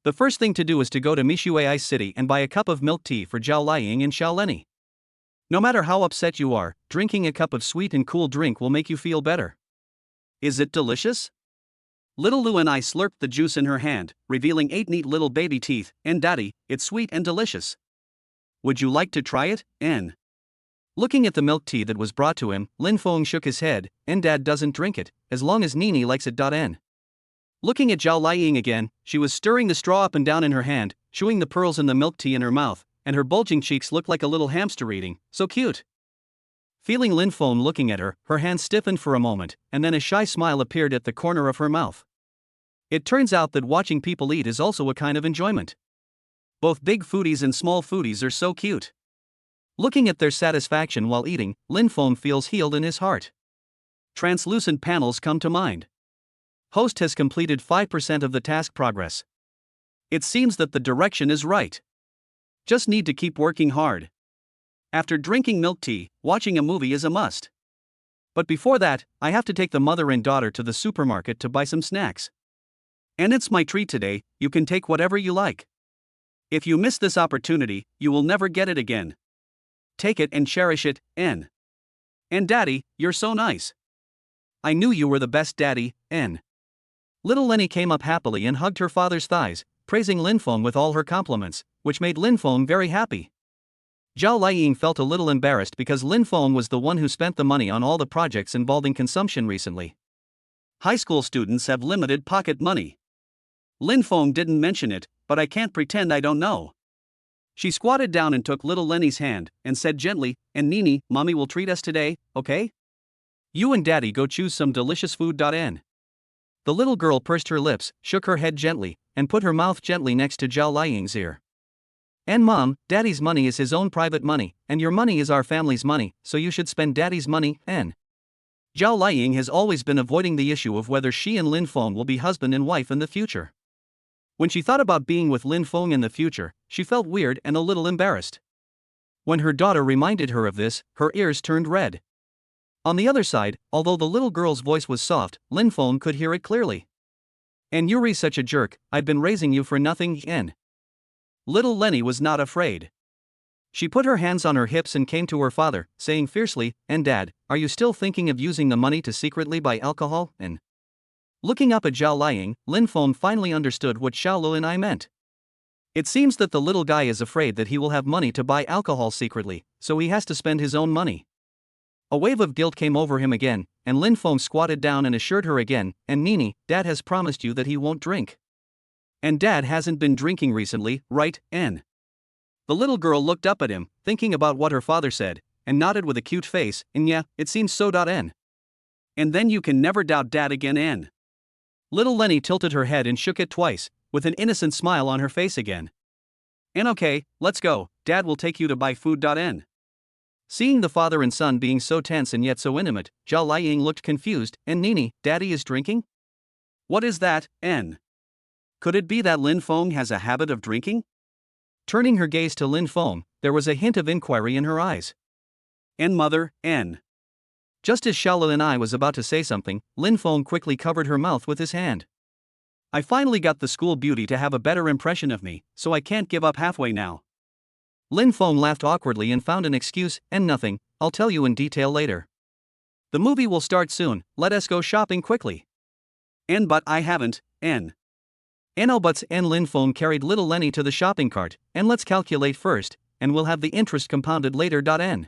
Speaker 2: The first thing to do is to go to Mishuai City and buy a cup of milk tea for Zhao Liying and Xiao Lenny. No matter how upset you are, drinking a cup of sweet and cool drink will make you feel better.
Speaker 1: Is it delicious? Little Lu and I slurped the juice in her hand, revealing 8 neat little baby teeth, and Daddy, it's sweet and delicious. Would you like to try it, N?
Speaker 2: Looking at the milk tea that was brought to him, Lin Feng shook his head, and Dad doesn't drink it, as long as Nene likes it. N.
Speaker 1: Looking at Zhao Liying again, she was stirring the straw up and down in her hand, chewing the pearls in the milk tea in her mouth, and her bulging cheeks looked like a little hamster eating, so cute. Feeling Lin Feng looking at her, her hand stiffened for a moment, and then a shy smile appeared at the corner of her mouth. It turns out that watching people eat is also a kind of enjoyment. Both big foodies and small foodies are so cute. Looking at their satisfaction while eating, Lin Feng feels healed in his heart. Translucent panels come to mind. Host has completed 5% of the task progress. It seems that the direction is right. Just need to keep working hard. After drinking milk tea, watching a movie is a must. But before that, I have to take the mother and daughter to the supermarket to buy some snacks. And it's my treat today, you can take whatever you like. If you miss this opportunity, you will never get it again. Take it and cherish it, N. And Daddy, you're so nice. I knew you were the best daddy, N.
Speaker 2: Little Lenny came up happily and hugged her father's thighs, praising Lin Feng with all her compliments, which made Lin Feng very happy. Zhao Liying felt a little embarrassed because Lin Feng was the one who spent the money on all the projects involving consumption recently.
Speaker 1: High school students have limited pocket money. Lin Feng didn't mention it, but I can't pretend I don't know. She squatted down and took little Lenny's hand, and said gently, and Nene, Mommy will treat us today, okay? You and Daddy go choose some delicious food. N.
Speaker 2: The little girl pursed her lips, shook her head gently, and put her mouth gently next to Zhao Liying's ear. And Mom, Daddy's money is his own private money, and your money is our family's money, so you should spend Daddy's money, N.
Speaker 1: Zhao Liying has always been avoiding the issue of whether she and Lin Feng will be husband and wife in the future. When she thought about being with Lin Feng in the future, she felt weird and a little embarrassed. When her daughter reminded her of this, her ears turned red. On the other side, although the little girl's voice was soft, Lin Feng could hear it clearly. And Yuri's such a jerk, I'd been raising you for nothing, N. Little Lenny was not afraid. She put her hands on her hips and came to her father, saying fiercely, and Dad, are you still thinking of using the money to secretly buy alcohol, N? Looking up at Zhao Liying, Lin Feng finally understood what Xiao Lu and I meant. It seems that the little guy is afraid that he will have money to buy alcohol secretly, so he has to spend his own money. A wave of guilt came over him again, and Lin Feng squatted down and assured her again, and Nene, Dad has promised you that he won't drink. And Dad hasn't been drinking recently, right, N? The little girl looked up at him, thinking about what her father said, and nodded with a cute face, and yeah, it seems so. N. And then you can never doubt Dad again, N. Little Lenny tilted her head and shook it twice, with an innocent smile on her face again. And okay, let's go, Dad will take you to buy food. N.
Speaker 2: Seeing the father and son being so tense and yet so intimate, Zhao Liying looked confused. And Nene, Daddy is drinking?
Speaker 1: What is that, N? Could it be that Lin Feng has a habit of drinking?
Speaker 2: Turning her gaze to Lin Feng, there was a hint of inquiry in her eyes.
Speaker 1: And mother, N.
Speaker 2: Just as Xiaolu and I was about to say something, Lin Feng quickly covered her mouth with his hand.
Speaker 1: I finally got the school beauty to have a better impression of me, so I can't give up halfway now.
Speaker 2: Lin Feng laughed awkwardly and found an excuse. And nothing, I'll tell you in detail later. The movie will start soon, let us go shopping quickly.
Speaker 1: And but I haven't, N.
Speaker 2: Buts and Lin Feng carried little Lenny to the shopping cart. And let's calculate first, and we'll have the interest compounded later. N.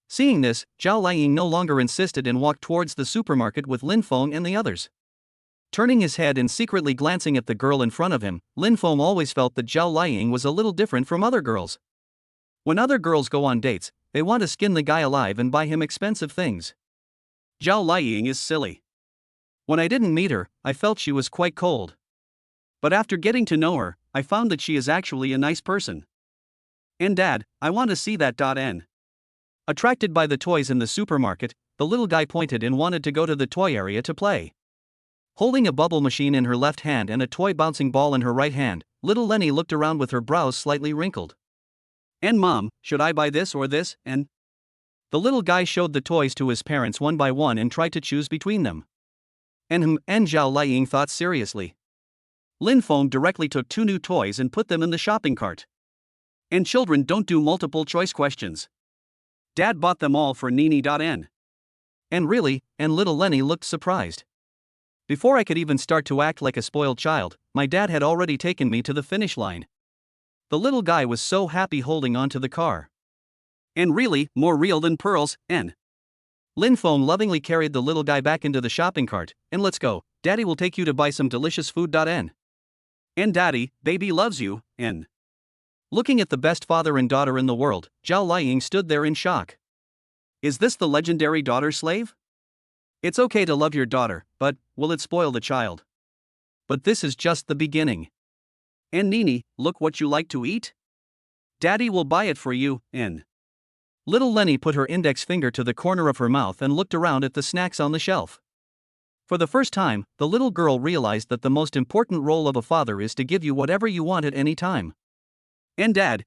Speaker 2: Seeing this, Zhao Liying no longer insisted and walked towards the supermarket with Lin Feng and the others. Turning his head and secretly glancing at the girl in front of him, Lin Feng always felt that Zhao Liying was a little different from other girls. When other girls go on dates, they want to skin the guy alive and buy him expensive things.
Speaker 1: Zhao Liying is silly.
Speaker 2: When I didn't meet her, I felt she was quite cold.
Speaker 1: But after getting to know her, I found that she is actually a nice person. And Dad, I want to see that. N.
Speaker 2: Attracted by the toys in the supermarket, the little guy pointed and wanted to go to the toy area to play. Holding a bubble machine in her left hand and a toy bouncing ball in her right hand, little Lenny looked around with her brows slightly wrinkled.
Speaker 1: And Mom, should I buy this or this? And
Speaker 2: the little guy showed the toys to his parents one by one and tried to choose between them. And Zhao Liying thought seriously.
Speaker 1: Lin Feng directly took 2 new toys and put them in the shopping cart. And children don't do multiple choice questions. Dad bought them all for Nene. N.
Speaker 2: And really, and little Lenny looked surprised. Before I could even start to act like a spoiled child, my dad had already taken me to the finish line. The little guy was so happy holding onto the car.
Speaker 1: And really, more real than pearls, N.
Speaker 2: Lin Feng lovingly carried the little guy back into the shopping cart. And let's go, Daddy will take you to buy some delicious food. N.
Speaker 1: And Daddy, baby loves you, N.
Speaker 2: Looking at the best father and daughter in the world, Zhao Liying stood there in shock.
Speaker 1: Is this the legendary daughter slave? It's okay to love your daughter, but will it spoil the child?
Speaker 2: But this is just the beginning.
Speaker 1: And Nene, look what you like to eat. Daddy will buy it for you, N.
Speaker 2: Little Lenny put her index finger to the corner of her mouth and looked around at the snacks on the shelf. For the first time, the little girl realized that the most important role of a father is to give you whatever you want at any time.
Speaker 1: And Dad,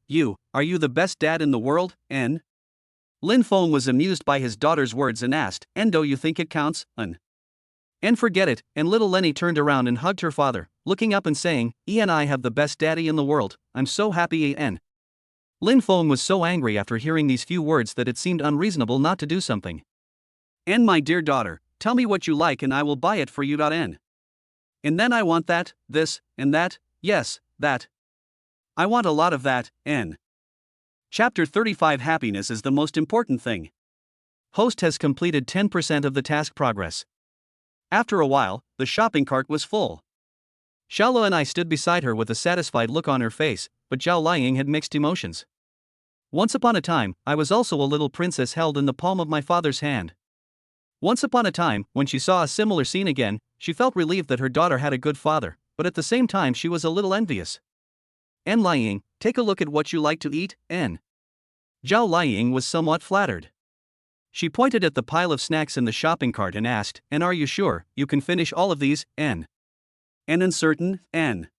Speaker 1: are you the best dad in the world, N? Lin Feng was amused by his daughter's words and asked, And do you think it counts, N?
Speaker 2: And forget it, and little Lenny turned around and hugged her father, looking up and saying, I have the best daddy in the world, I'm so happy. N. Lin Feng was so angry after hearing these few words that it seemed unreasonable not to do something.
Speaker 1: And my dear daughter, tell me what you like and I will buy it for you. N. And then I want that, this, and that, yes, that. I want a lot of that, N. Chapter 35 Happiness is the most important thing.
Speaker 2: Host has completed 10% of the task progress.
Speaker 1: After a while, the shopping cart was full.
Speaker 2: Xiaolu and I stood beside her with a satisfied look on her face, but Zhao Liying had mixed emotions. Once upon a time, I was also a little princess held in the palm of my father's hand. Once upon a time, when she saw a similar scene again, she felt relieved that her daughter had a good father, but at the same time she was a little envious. N. Liying, take a look at what you like to eat, N. Zhao Liying was somewhat flattered. She pointed at the pile of snacks in the shopping cart and asked, And are you sure you can finish all of these, N?
Speaker 1: And uncertain, N.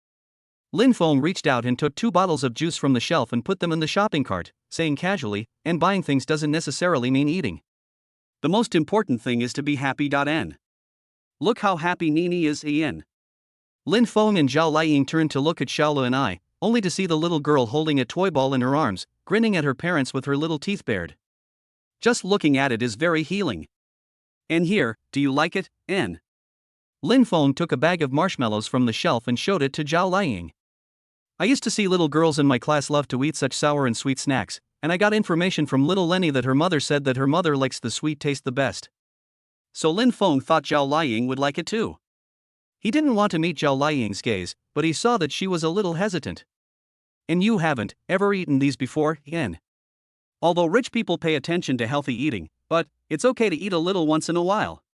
Speaker 2: Lin Feng reached out and took 2 bottles of juice from the shelf and put them in the shopping cart, saying casually, And buying things doesn't necessarily mean eating.
Speaker 1: The most important thing is to be happy. N. Look how happy Nene is, N.
Speaker 2: Lin Feng and Zhao Liying turned to look at Xiaolu and I, only to see the little girl holding a toy ball in her arms, grinning at her parents with her little teeth bared.
Speaker 1: Just looking at it is very healing. And here, do you like it, N?
Speaker 2: Lin Feng took a bag of marshmallows from the shelf and showed it to Zhao Liying. I used to see little girls in my class love to eat such sour and sweet snacks, and I got information from little Lenny that her mother said that her mother likes the sweet taste the best.
Speaker 1: So Lin Feng thought Zhao Liying would like it too.
Speaker 2: He didn't want to meet Zhao Liying's gaze, but he saw that she was a little hesitant. And you haven't ever eaten these before, N?
Speaker 1: Although rich people pay attention to healthy eating, but it's okay to eat a little once in a while.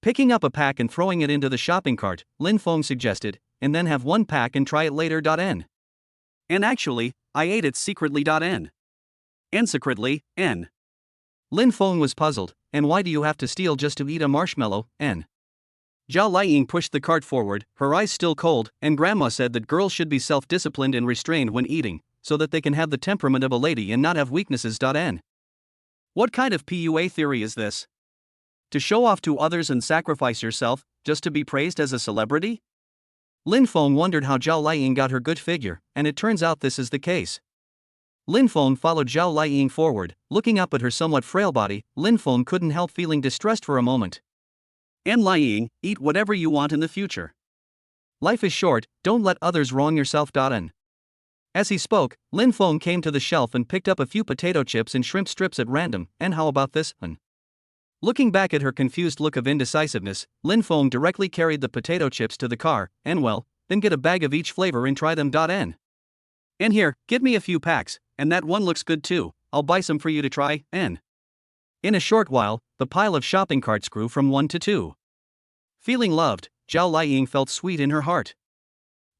Speaker 2: Picking up a pack and throwing it into the shopping cart, Lin Feng suggested, and then have 1 pack and try it later. N.
Speaker 1: And actually, I ate it secretly. N. And secretly, N.
Speaker 2: Lin Feng was puzzled, and why do you have to steal just to eat a marshmallow, N? Zhao Liang pushed the cart forward, her eyes still cold, and Grandma said that girls should be self-disciplined and restrained when eating, so that they can have the temperament of a lady and not have weaknesses. N. What kind of PUA theory is this? To show off to others and sacrifice yourself, just to be praised as a celebrity? Lin Feng wondered how Zhao Liang got her good figure, and it turns out this is the case. Lin Feng followed Zhao Liang forward, looking up at her somewhat frail body. Lin Feng couldn't help feeling distressed for a moment.
Speaker 1: And Liang, eat whatever you want in the future.
Speaker 2: Life is short, don't let others wrong yourself. N. As he spoke, Lin Feng came to the shelf and picked up a few potato chips and shrimp strips at random. And how about this, N? Looking back at her confused look of indecisiveness, Lin Feng directly carried the potato chips to the car, and well, then get a bag of each flavor and try them. N.
Speaker 1: And here, give me a few packs, and that one looks good too, I'll buy some for you to try, N.
Speaker 2: In a short while, the pile of shopping carts grew from 1 to 2. Feeling loved, Zhao Liang felt sweet in her heart.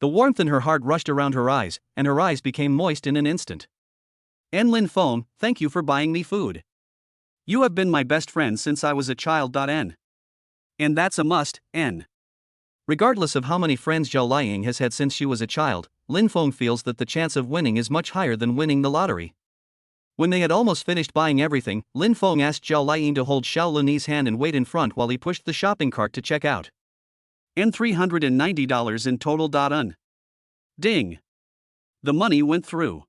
Speaker 2: The warmth in her heart rushed around her eyes, and her eyes became moist in an instant.
Speaker 1: And Lin Feng, thank you for buying me food. You have been my best friend since I was a child. N. And that's a must, N.
Speaker 2: Regardless of how many friends Zhao Liang has had since she was a child, Lin Feng feels that the chance of winning is much higher than winning the lottery. When they had almost finished buying everything, Lin Feng asked Zhao Liang to hold Xiao Luni's hand and wait in front while he pushed the shopping cart to check out.
Speaker 1: And $390 in total. N. Ding. The money went through.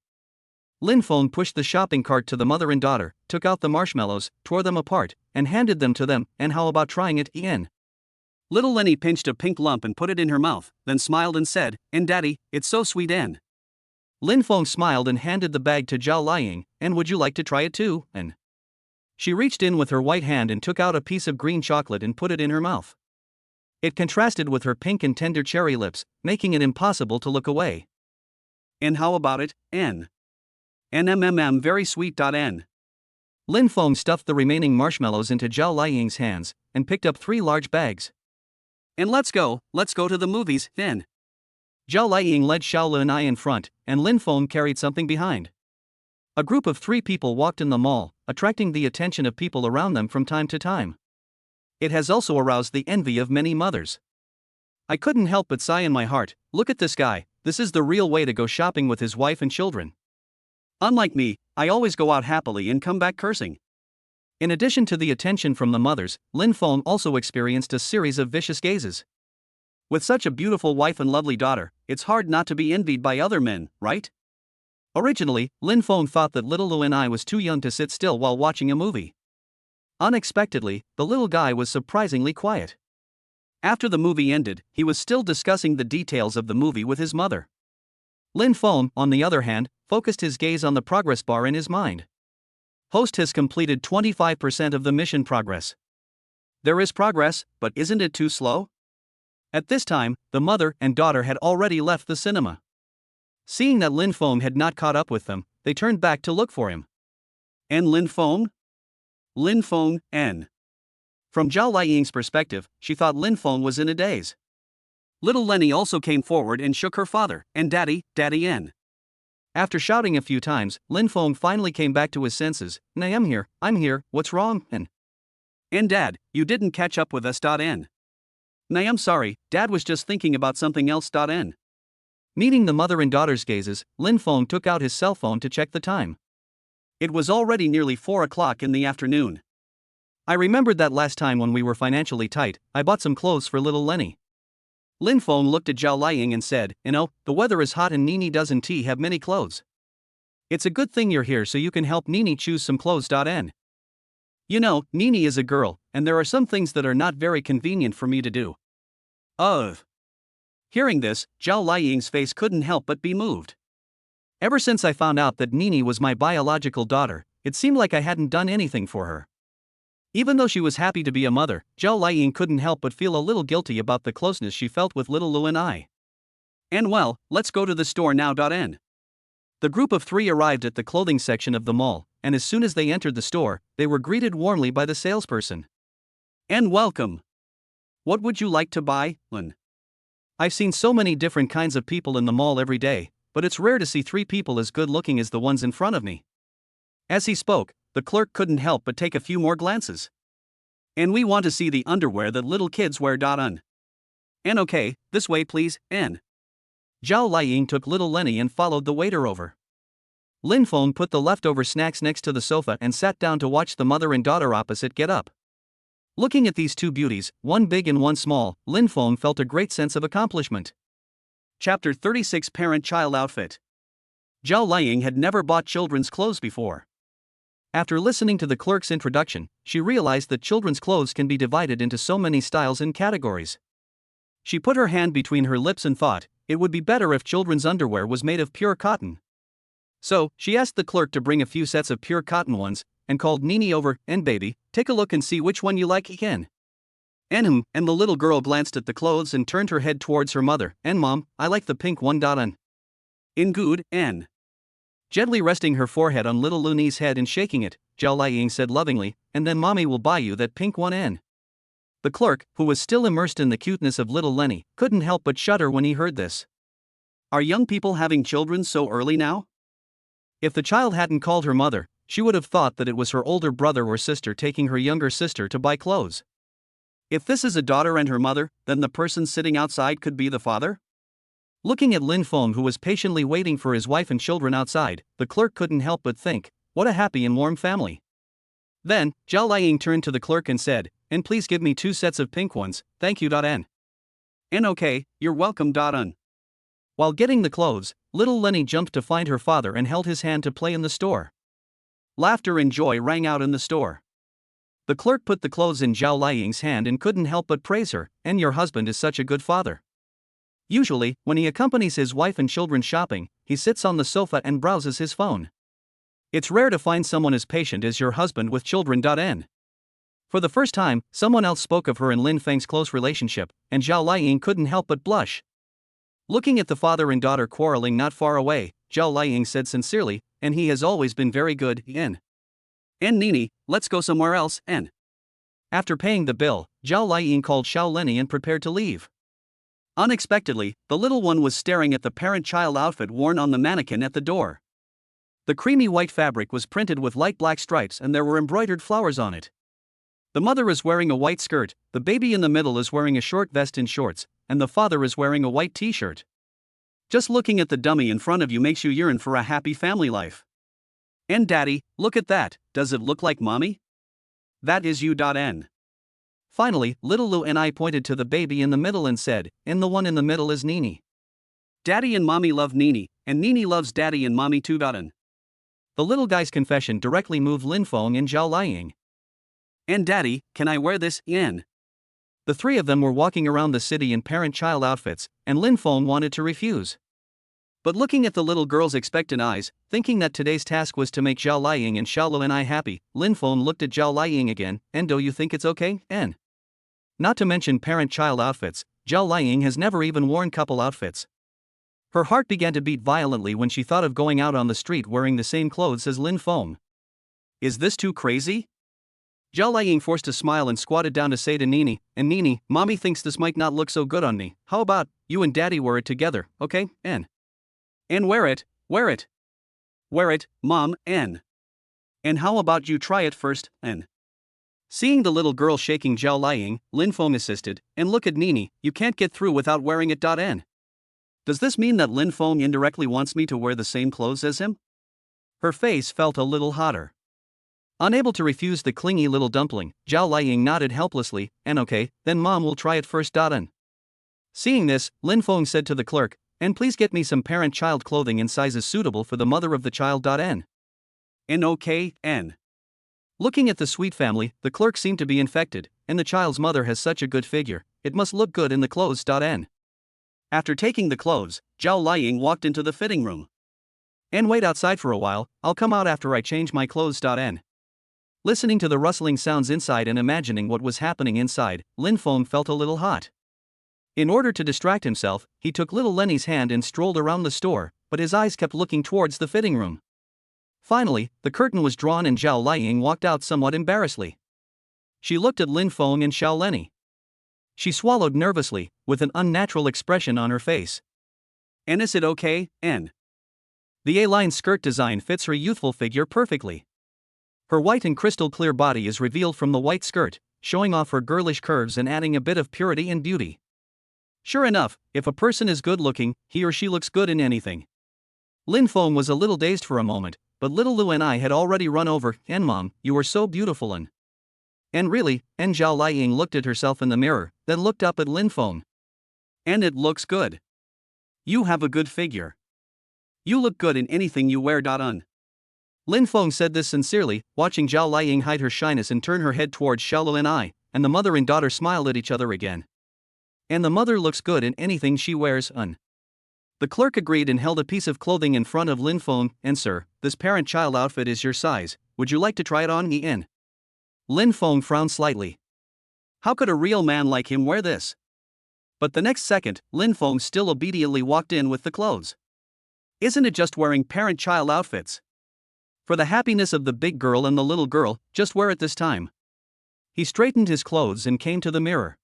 Speaker 2: Lin Feng pushed the shopping cart to the mother and daughter, took out the marshmallows, tore them apart, and handed them to them. And how about trying it, N?
Speaker 1: Little Lenny pinched a pink lump and put it in her mouth, then smiled and said, "And Daddy, it's so sweet." N.
Speaker 2: Lin Feng smiled and handed the bag to Zhao Liang. And would you like to try it too, N? She reached in with her white hand and took out a piece of green chocolate and put it in her mouth. It contrasted with her pink and tender cherry lips, making it impossible to look away.
Speaker 1: And how about it, N? Very sweet. N.
Speaker 2: Lin Feng stuffed the remaining marshmallows into Zhao Liang's hands, and picked up 3 large bags.
Speaker 1: And let's go to the movies, N.
Speaker 2: Zhao Liang led Xiao Lunai in front, and Lin Feng carried something behind. A group of 3 people walked in the mall, attracting the attention of people around them from time to time. It has also aroused the envy of many mothers. I couldn't help but sigh in my heart, look at this guy, this is the real way to go shopping with his wife and children.
Speaker 1: Unlike me, I always go out happily and come back cursing.
Speaker 2: In addition to the attention from the mothers, Lin Feng also experienced a series of vicious gazes.
Speaker 1: With such a beautiful wife and lovely daughter, it's hard not to be envied by other men, right?
Speaker 2: Originally, Lin Feng thought that little Lu and I was too young to sit still while watching a movie. Unexpectedly, the little guy was surprisingly quiet.
Speaker 1: After the movie ended, he was still discussing the details of the movie with his mother.
Speaker 2: Lin Feng, on the other hand, focused his gaze on the progress bar in his mind. Host has completed 25% of the mission progress.
Speaker 1: There is progress, but isn't it too slow?
Speaker 2: At this time, the mother and daughter had already left the cinema. Seeing that Lin Feng had not caught up with them, they turned back to look for him.
Speaker 1: And Lin Feng? Lin Feng, N. From Zhao Liang's perspective, she thought Lin Feng was in a daze. Little Lenny also came forward and shook her father, and Daddy, N.
Speaker 2: After shouting a few times, Lin Feng finally came back to his senses. I'm here, what's wrong, N?
Speaker 1: And Dad, you didn't catch up with us. N. I'm sorry, Dad was just thinking about something else. N.
Speaker 2: Meeting the mother and daughter's gazes, Lin Feng took out his cell phone to check the time.
Speaker 1: It was already nearly 4 o'clock in the afternoon.
Speaker 2: I remembered that last time when we were financially tight, I bought some clothes for little Lenny.
Speaker 1: Lin Feng looked at Zhao Liang and said, the weather is hot and Nene doesn't have many clothes.
Speaker 2: It's a good thing you're here so you can help Nene choose some clothes. N.
Speaker 1: Nene is a girl, and there are some things that are not very convenient for me to do. Hearing this, Zhao Liang's face couldn't help but be moved.
Speaker 2: Ever since I found out that Nene was my biological daughter, it seemed like I hadn't done anything for her. Even though she was happy to be a mother, Zhao Liang couldn't help but feel a little guilty about the closeness she felt with little Lu and I.
Speaker 1: And well, let's go to the store now. N.
Speaker 2: The group of 3 arrived at the clothing section of the mall, and as soon as they entered the store, they were greeted warmly by the salesperson.
Speaker 1: And welcome. What would you like to buy, Lin?
Speaker 2: I've seen so many different kinds of people in the mall every day, but it's rare to see 3 people as good looking as the ones in front of me. As he spoke,
Speaker 1: the clerk couldn't help but take a few more glances. And we want to see the underwear that little kids wear. Un. And okay, this way please, N.
Speaker 2: Zhao Liying took little Lenny and followed the waiter over. Lin Feng put the leftover snacks next to the sofa and sat down to watch the mother and daughter opposite get up. Looking at these two beauties, one big and one small, Lin Feng felt a great sense of accomplishment.
Speaker 1: Chapter 36 Parent-Child Outfit. Zhao Liying had never bought children's clothes before.
Speaker 2: After listening to the clerk's introduction, she realized that children's clothes can be divided into so many styles and categories. She put her hand between her lips and thought, it would be better if children's underwear was made of pure cotton. So, she asked the clerk to bring a few sets of pure cotton ones, and called Nene over, and baby, take a look and see which one you like again.
Speaker 1: And the little girl glanced at the clothes and turned her head towards her mother, and mom, I like the pink one. In good, N.
Speaker 2: Gently resting her forehead on little Lune's head and shaking it, Zhao Liying said lovingly, and then mommy will buy you that pink one. N. The clerk, who was still immersed in the cuteness of little Lenny, couldn't help but shudder when he heard this.
Speaker 1: Are young people having children so early now?
Speaker 2: If the child hadn't called her mother, she would have thought that it was her older brother or sister taking her younger sister to buy clothes.
Speaker 1: If this is a daughter and her mother, then the person sitting outside could be the father?
Speaker 2: Looking at Lin Feng, who was patiently waiting for his wife and children outside, the clerk couldn't help but think, what a happy and warm family. Then, Zhao Liying turned to the clerk and said, and please give me 2 sets of pink ones, thank you. N.
Speaker 1: And okay, you're welcome. Un.
Speaker 2: While getting the clothes, little Lenny jumped to find her father and held his hand to play in the store.
Speaker 1: Laughter and joy rang out in the store.
Speaker 2: The clerk put the clothes in Zhao Liying's hand and couldn't help but praise her, and your husband is such a good father. Usually, when he accompanies his wife and children shopping, he sits on the sofa and browses his phone. It's rare to find someone as patient as your husband with children. N. For the first time, someone else spoke of her and Lin Feng's close relationship, and Zhao Liying couldn't help but blush. Looking at the father and daughter quarreling not far away, Zhao Liying said sincerely, and he has always been very good. N.
Speaker 1: And Nene, let's go somewhere else. N.
Speaker 2: After paying the bill, Zhao Liying called Xiao Lenny and prepared to leave.
Speaker 1: Unexpectedly, the little one was staring at the parent-child outfit worn on the mannequin at the door. The creamy white fabric was printed with light black stripes and there were embroidered flowers on it. The mother is wearing a white skirt, the baby in the middle is wearing a short vest and shorts, and the father is wearing a white t-shirt. Just looking at the dummy in front of you makes you yearn for a happy family life. And daddy, look at that, does it look like mommy? That is you. N.
Speaker 2: Finally, little Lu and I pointed to the baby in the middle and said, and the one in the middle is Nene.
Speaker 1: Daddy and mommy love Nene, and Nene loves daddy and mommy too. N.
Speaker 2: The little guy's confession directly moved Lin Feng and Zhao Liying.
Speaker 1: And daddy, can I wear this? N.
Speaker 2: The 3 of them were walking around the city in parent-child outfits, and Lin Feng wanted to refuse.
Speaker 1: But looking at the little girl's expectant eyes, thinking that today's task was to make Zhao Liying and Xiaolu and I happy, Lin Feng looked at Zhao Liying again, and do you think it's okay? N. Not to mention parent-child outfits, Zhao Liying has never even worn couple outfits. Her heart began to beat violently when she thought of going out on the street wearing the same clothes as Lin Feng. Is this too crazy? Zhao Liying forced a smile and squatted down to say to Nene, and Nene, mommy thinks this might not look so good on me, how about, you and daddy wear it together, okay, N. And wear it. Wear it, mom, N. And how about you try it first, N. Seeing the little girl shaking Zhao Liying, Lin Feng assisted, and look at Nene, you can't get through without wearing it. N. Does this mean that Lin Feng indirectly wants me to wear the same clothes as him? Her face felt a little hotter. Unable to refuse the clingy little dumpling, Zhao Liying nodded helplessly, and okay, then mom will try it first. N. Seeing this, Lin Feng said to the clerk, and please get me some parent-child clothing in sizes suitable for the mother of the child. N. And okay, N. Looking at the sweet family, the clerk seemed to be infected, and the child's mother has such a good figure, it must look good in the clothes. N. After taking the clothes, Zhao Liying walked into the fitting room. And wait outside for a while, I'll come out after I change my clothes. N. Listening to the rustling sounds inside and imagining what was happening inside, Lin Feng felt a little hot. In order to distract himself, he took little Lenny's hand and strolled around the store, but his eyes kept looking towards the fitting room. Finally, the curtain was drawn and Zhao Liying walked out somewhat embarrassedly. She looked at Lin Feng and Xiao Lenny. She swallowed nervously, with an unnatural expression on her face. And is it okay, N? The A-line skirt design fits her youthful figure perfectly.
Speaker 2: Her white and crystal clear body is revealed from the white skirt, showing off her girlish curves and adding a bit of purity and beauty. Sure enough, if a person is good looking, he or she looks good in anything. Lin Feng was a little dazed for a moment, but little Lu and I had already run over. And Mom, you are so beautiful and really, and Zhao Liying looked at herself in the mirror, then looked up at Lin Feng.
Speaker 1: And it looks good. You have a good figure. You look good in anything you wear.
Speaker 2: Lin Feng said this sincerely, watching Zhao Liying hide her shyness and turn her head towards Xiaolu and I, and the mother and daughter smiled at each other again. And the mother looks good in anything she wears. The clerk agreed and held a piece of clothing in front of Lin Feng. And sir, this parent-child outfit is your size. Would you like to try it on? Lin Feng frowned slightly.
Speaker 1: How could a real man like him wear this? But the next second, Lin Feng still obediently walked in with the clothes. Isn't it just wearing parent-child outfits? For the happiness of the big girl and the little girl, just wear it this time. He straightened his clothes and came to the mirror.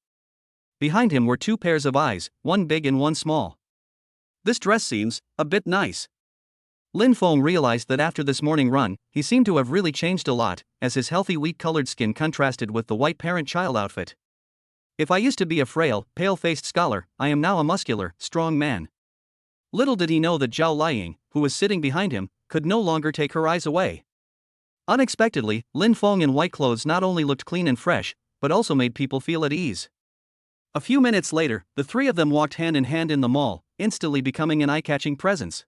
Speaker 1: Behind him were two pairs of eyes, one big and one small. This dress seems a bit nice.
Speaker 2: Lin Feng realized that after this morning run, he seemed to have really changed a lot, as his healthy wheat-colored skin contrasted with the white parent-child outfit. If I used to be a frail, pale-faced scholar, I am now a muscular, strong man. Little did he know that Zhao Liying, who was sitting behind him, could no longer take her eyes away. Unexpectedly, Lin Feng in white clothes not only looked clean and fresh, but also made people feel at ease.
Speaker 1: A few minutes later, the three of them walked hand in hand in the mall, instantly becoming an eye-catching presence.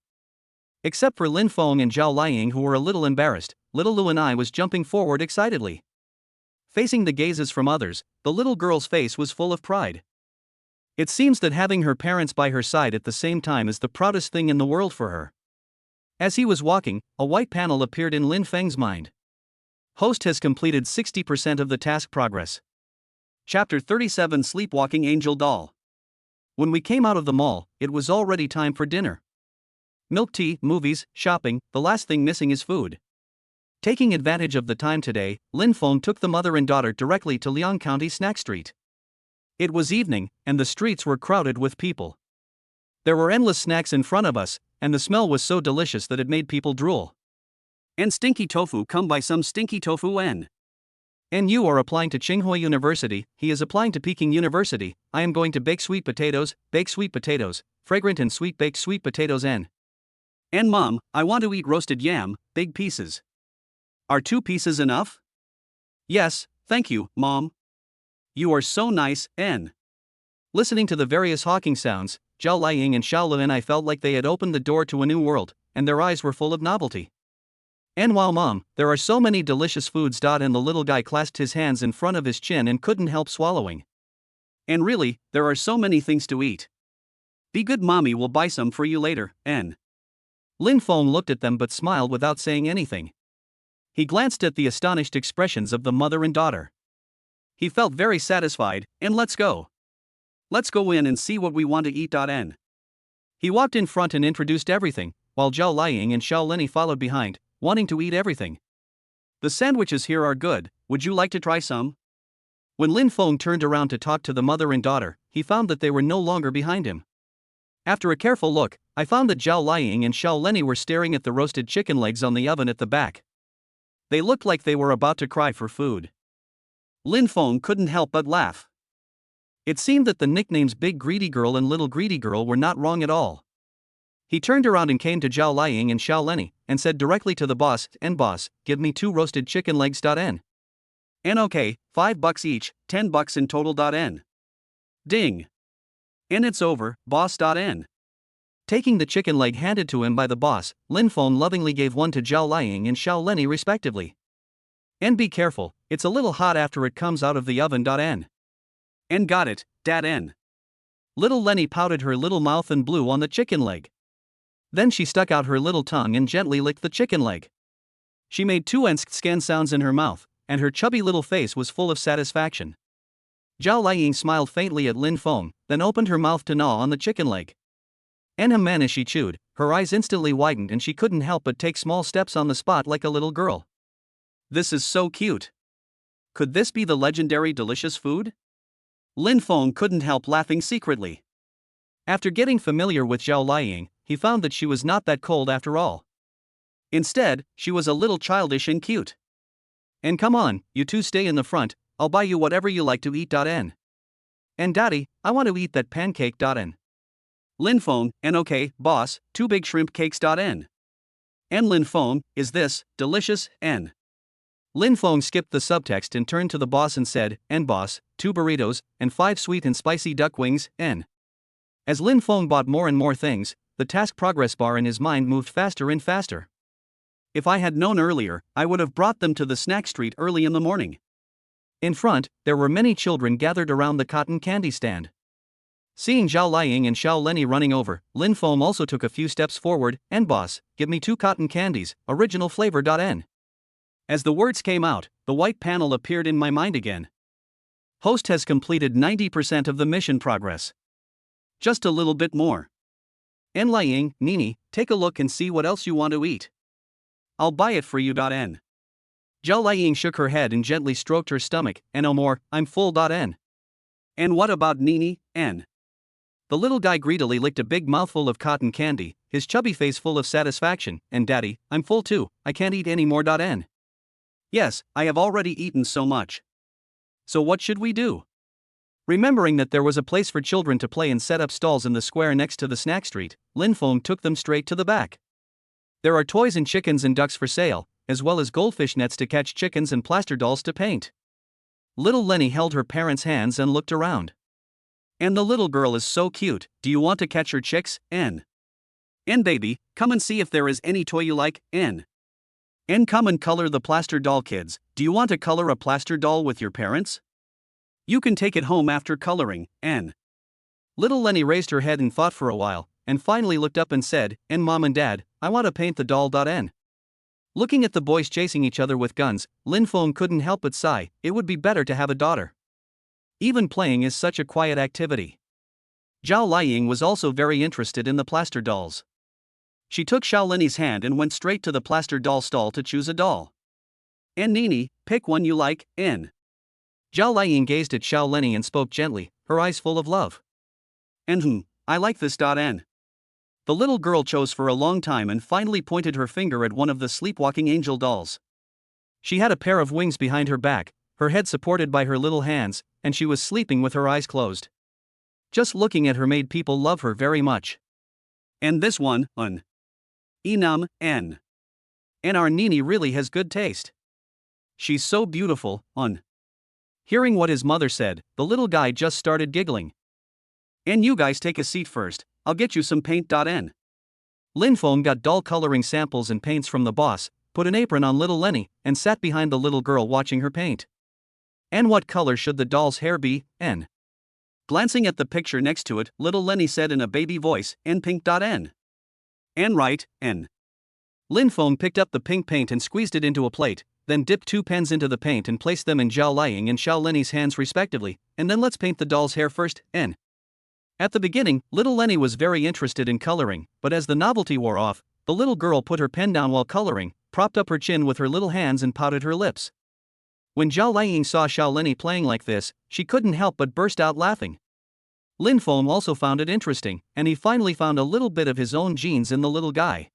Speaker 1: Except for Lin Feng and Zhao Liying, who were a little embarrassed, little Lu and I was jumping forward excitedly. Facing the gazes from others, the little girl's face was full of pride. It seems that having her parents by her side at the same time is the proudest thing in the world for her. As he was walking, a white panel appeared in Lin Feng's mind. Host has completed 60% of the task progress. Chapter 37 Sleepwalking Angel Doll.
Speaker 2: When we came out of the mall, it was already time for dinner. Milk tea, movies, shopping, the last thing missing is food. Taking advantage of the time today, Lin Feng took the mother and daughter directly to Liang County Snack Street. It was evening, and the streets were crowded with people. There were endless snacks in front of us, and the smell was so delicious that it made people drool.
Speaker 1: And stinky tofu, come by some stinky tofu.
Speaker 2: And you are applying to Tsinghua University, he is applying to Peking University. I am going to bake sweet potatoes, fragrant and sweet baked sweet potatoes.
Speaker 1: And Mom, I want to eat roasted yam, big pieces. Are 2 pieces enough?
Speaker 2: Yes,
Speaker 1: thank you, Mom. You are so nice.
Speaker 2: Listening to the various hawking sounds, Zhao Liying and Xiaolu and I felt like they had opened the door to a new world, and their eyes were full of novelty. And wow, Mom, there are so many delicious foods. And the little guy clasped his hands in front of his chin and couldn't help swallowing.
Speaker 1: And really, there are so many things to eat. Be good, Mommy will buy some for you later.
Speaker 2: Lin Feng looked at them but smiled without saying anything. He glanced at the astonished expressions of the mother and daughter.
Speaker 1: He felt very satisfied, and let's go. Let's go in and see what we want to eat.
Speaker 2: He walked in front and introduced everything, while Zhao Liying and Xiao Leni followed behind, wanting to eat everything.
Speaker 1: The sandwiches here are good, would you like to try some?
Speaker 2: When Lin Feng turned around to talk to the mother and daughter, he found that they were no longer behind him. After a careful look, I found that Zhao Liying and Xiao Leni were staring at the roasted chicken legs on the oven at the back. They looked like they were about to cry for food.
Speaker 1: Lin Feng couldn't help but laugh.
Speaker 2: It seemed that the nicknames Big Greedy Girl and Little Greedy Girl were not wrong at all. He turned around and came to Zhao Liying and Xiao Leni, and said directly to the boss, "And boss, give me 2 roasted chicken legs.
Speaker 1: And okay, $5 each, $10 in total. Ding. And it's over, boss.
Speaker 2: Taking the chicken leg handed to him by the boss, Lin Feng lovingly gave one to Zhao Liying and Xiao Leni respectively. And be careful, it's a little hot after it comes out of the oven.
Speaker 1: And got it, Dad.
Speaker 2: Little Leni pouted her little mouth and blew on the chicken leg. Then she stuck out her little tongue and gently licked the chicken leg. She made 2 scan sounds in her mouth, and her chubby little face was full of satisfaction. Zhao Liying smiled faintly at Lin Feng, then opened her mouth to gnaw on the chicken leg. And man, as she chewed, her eyes instantly widened and she couldn't help but take small steps on the spot like a little girl.
Speaker 1: This is so cute. Could this be the legendary delicious food? Lin Feng couldn't help laughing secretly.
Speaker 2: After getting familiar with Zhao Liying, he found that she was not that cold after all.
Speaker 1: Instead, she was a little childish and cute.
Speaker 2: And come on, you two stay in the front, I'll buy you whatever you like to eat.N. And daddy, I want to eat that pancake.N.
Speaker 1: Lin Feng, and okay, boss, 2 big shrimp cakes.N. And Lin Feng, is this delicious, N?
Speaker 2: Lin Feng skipped the subtext and turned to the boss and said, and boss, 2 burritos, and 5 sweet and spicy duck wings, N. As Lin Feng bought more and more things, the task progress bar in his mind moved faster and faster.
Speaker 1: If I had known earlier, I would have brought them to the snack street early in the morning.
Speaker 2: In front, there were many children gathered around the cotton candy stand. Seeing Zhao Liying and Xiao Lenny running over, Lin Feng also took a few steps forward, and boss, give me 2 cotton candies, original flavor.N.
Speaker 1: As the words came out, the white panel appeared in my mind again. Host has completed 90% of the mission progress. Just a little bit more. And Liying, Nene, take a look and see what else you want to eat. I'll buy it for you.N.
Speaker 2: Zhao Liying shook her head and gently stroked her stomach, and no more, I'm full.N.
Speaker 1: And what about Nene, N?
Speaker 2: The little guy greedily licked a big mouthful of cotton candy, his chubby face full of satisfaction, and daddy, I'm full too, I can't eat any more.N.
Speaker 1: Yes, I have already eaten so much. So what should we do?
Speaker 2: Remembering that there was a place for children to play and set up stalls in the square next to the snack street, Lin Feng took them straight to the back. There are toys and chickens and ducks for sale, as well as goldfish nets to catch chickens and plaster dolls to paint. Little Lenny held her parents' hands and looked around.
Speaker 1: And the little girl is so cute, do you want to catch her chicks, N? And baby, come and see if there is any toy you like, N. And come and color the plaster doll kids, do you want to color a plaster doll with your parents? You can take it home after coloring, N.
Speaker 2: Little Lenny raised her head and thought for a while, and finally looked up and said, and mom and dad, I want to paint the doll.N. Looking at the boys chasing each other with guns, Lin Feng couldn't help but sigh, it would be better to have a daughter. Even playing is such a quiet activity. Zhao Liying was also very interested in the plaster dolls.
Speaker 1: She took Xiao Lenny's hand and went straight to the plaster doll stall to choose a doll. And Nene, pick one you like, N.
Speaker 2: Zhao Liying gazed at Xiao Lenny and spoke gently, her eyes full of love.
Speaker 1: And I like this.N. The little girl chose for a long time and finally pointed her finger at one of the sleepwalking angel dolls.
Speaker 2: She had a pair of wings behind her back, her head supported by her little hands, and she was sleeping with her eyes closed. Just looking at her made people love her very much.
Speaker 1: And this one, Enum, N.
Speaker 2: And our Nene really has good taste.
Speaker 1: She's so beautiful,
Speaker 2: Hearing what his mother said, the little guy just started giggling.
Speaker 1: And you guys take a seat first, I'll get you some paint.N.
Speaker 2: Lin Feng got doll coloring samples and paints from the boss, put an apron on little Lenny, and sat behind the little girl watching her paint. And what color should the doll's hair be, N?
Speaker 1: Glancing at the picture next to it, little Lenny said in a baby voice, and pink.N. And right, N.
Speaker 2: Lin Feng picked up the pink paint and squeezed it into a plate, then dipped 2 pens into the paint and placed them in Zhao Liying and Xiao Lenny's hands respectively, and then let's paint the doll's hair first, N. At the beginning, little Lenny was very interested in coloring, but as the novelty wore off, the little girl put her pen down while coloring, propped up her chin with her little hands and pouted her lips. When Zhao Liying saw Xiao Lenny playing like this, she couldn't help but burst out laughing. Lin Feng also found it interesting, and he finally found a little bit of his own genes in the little guy.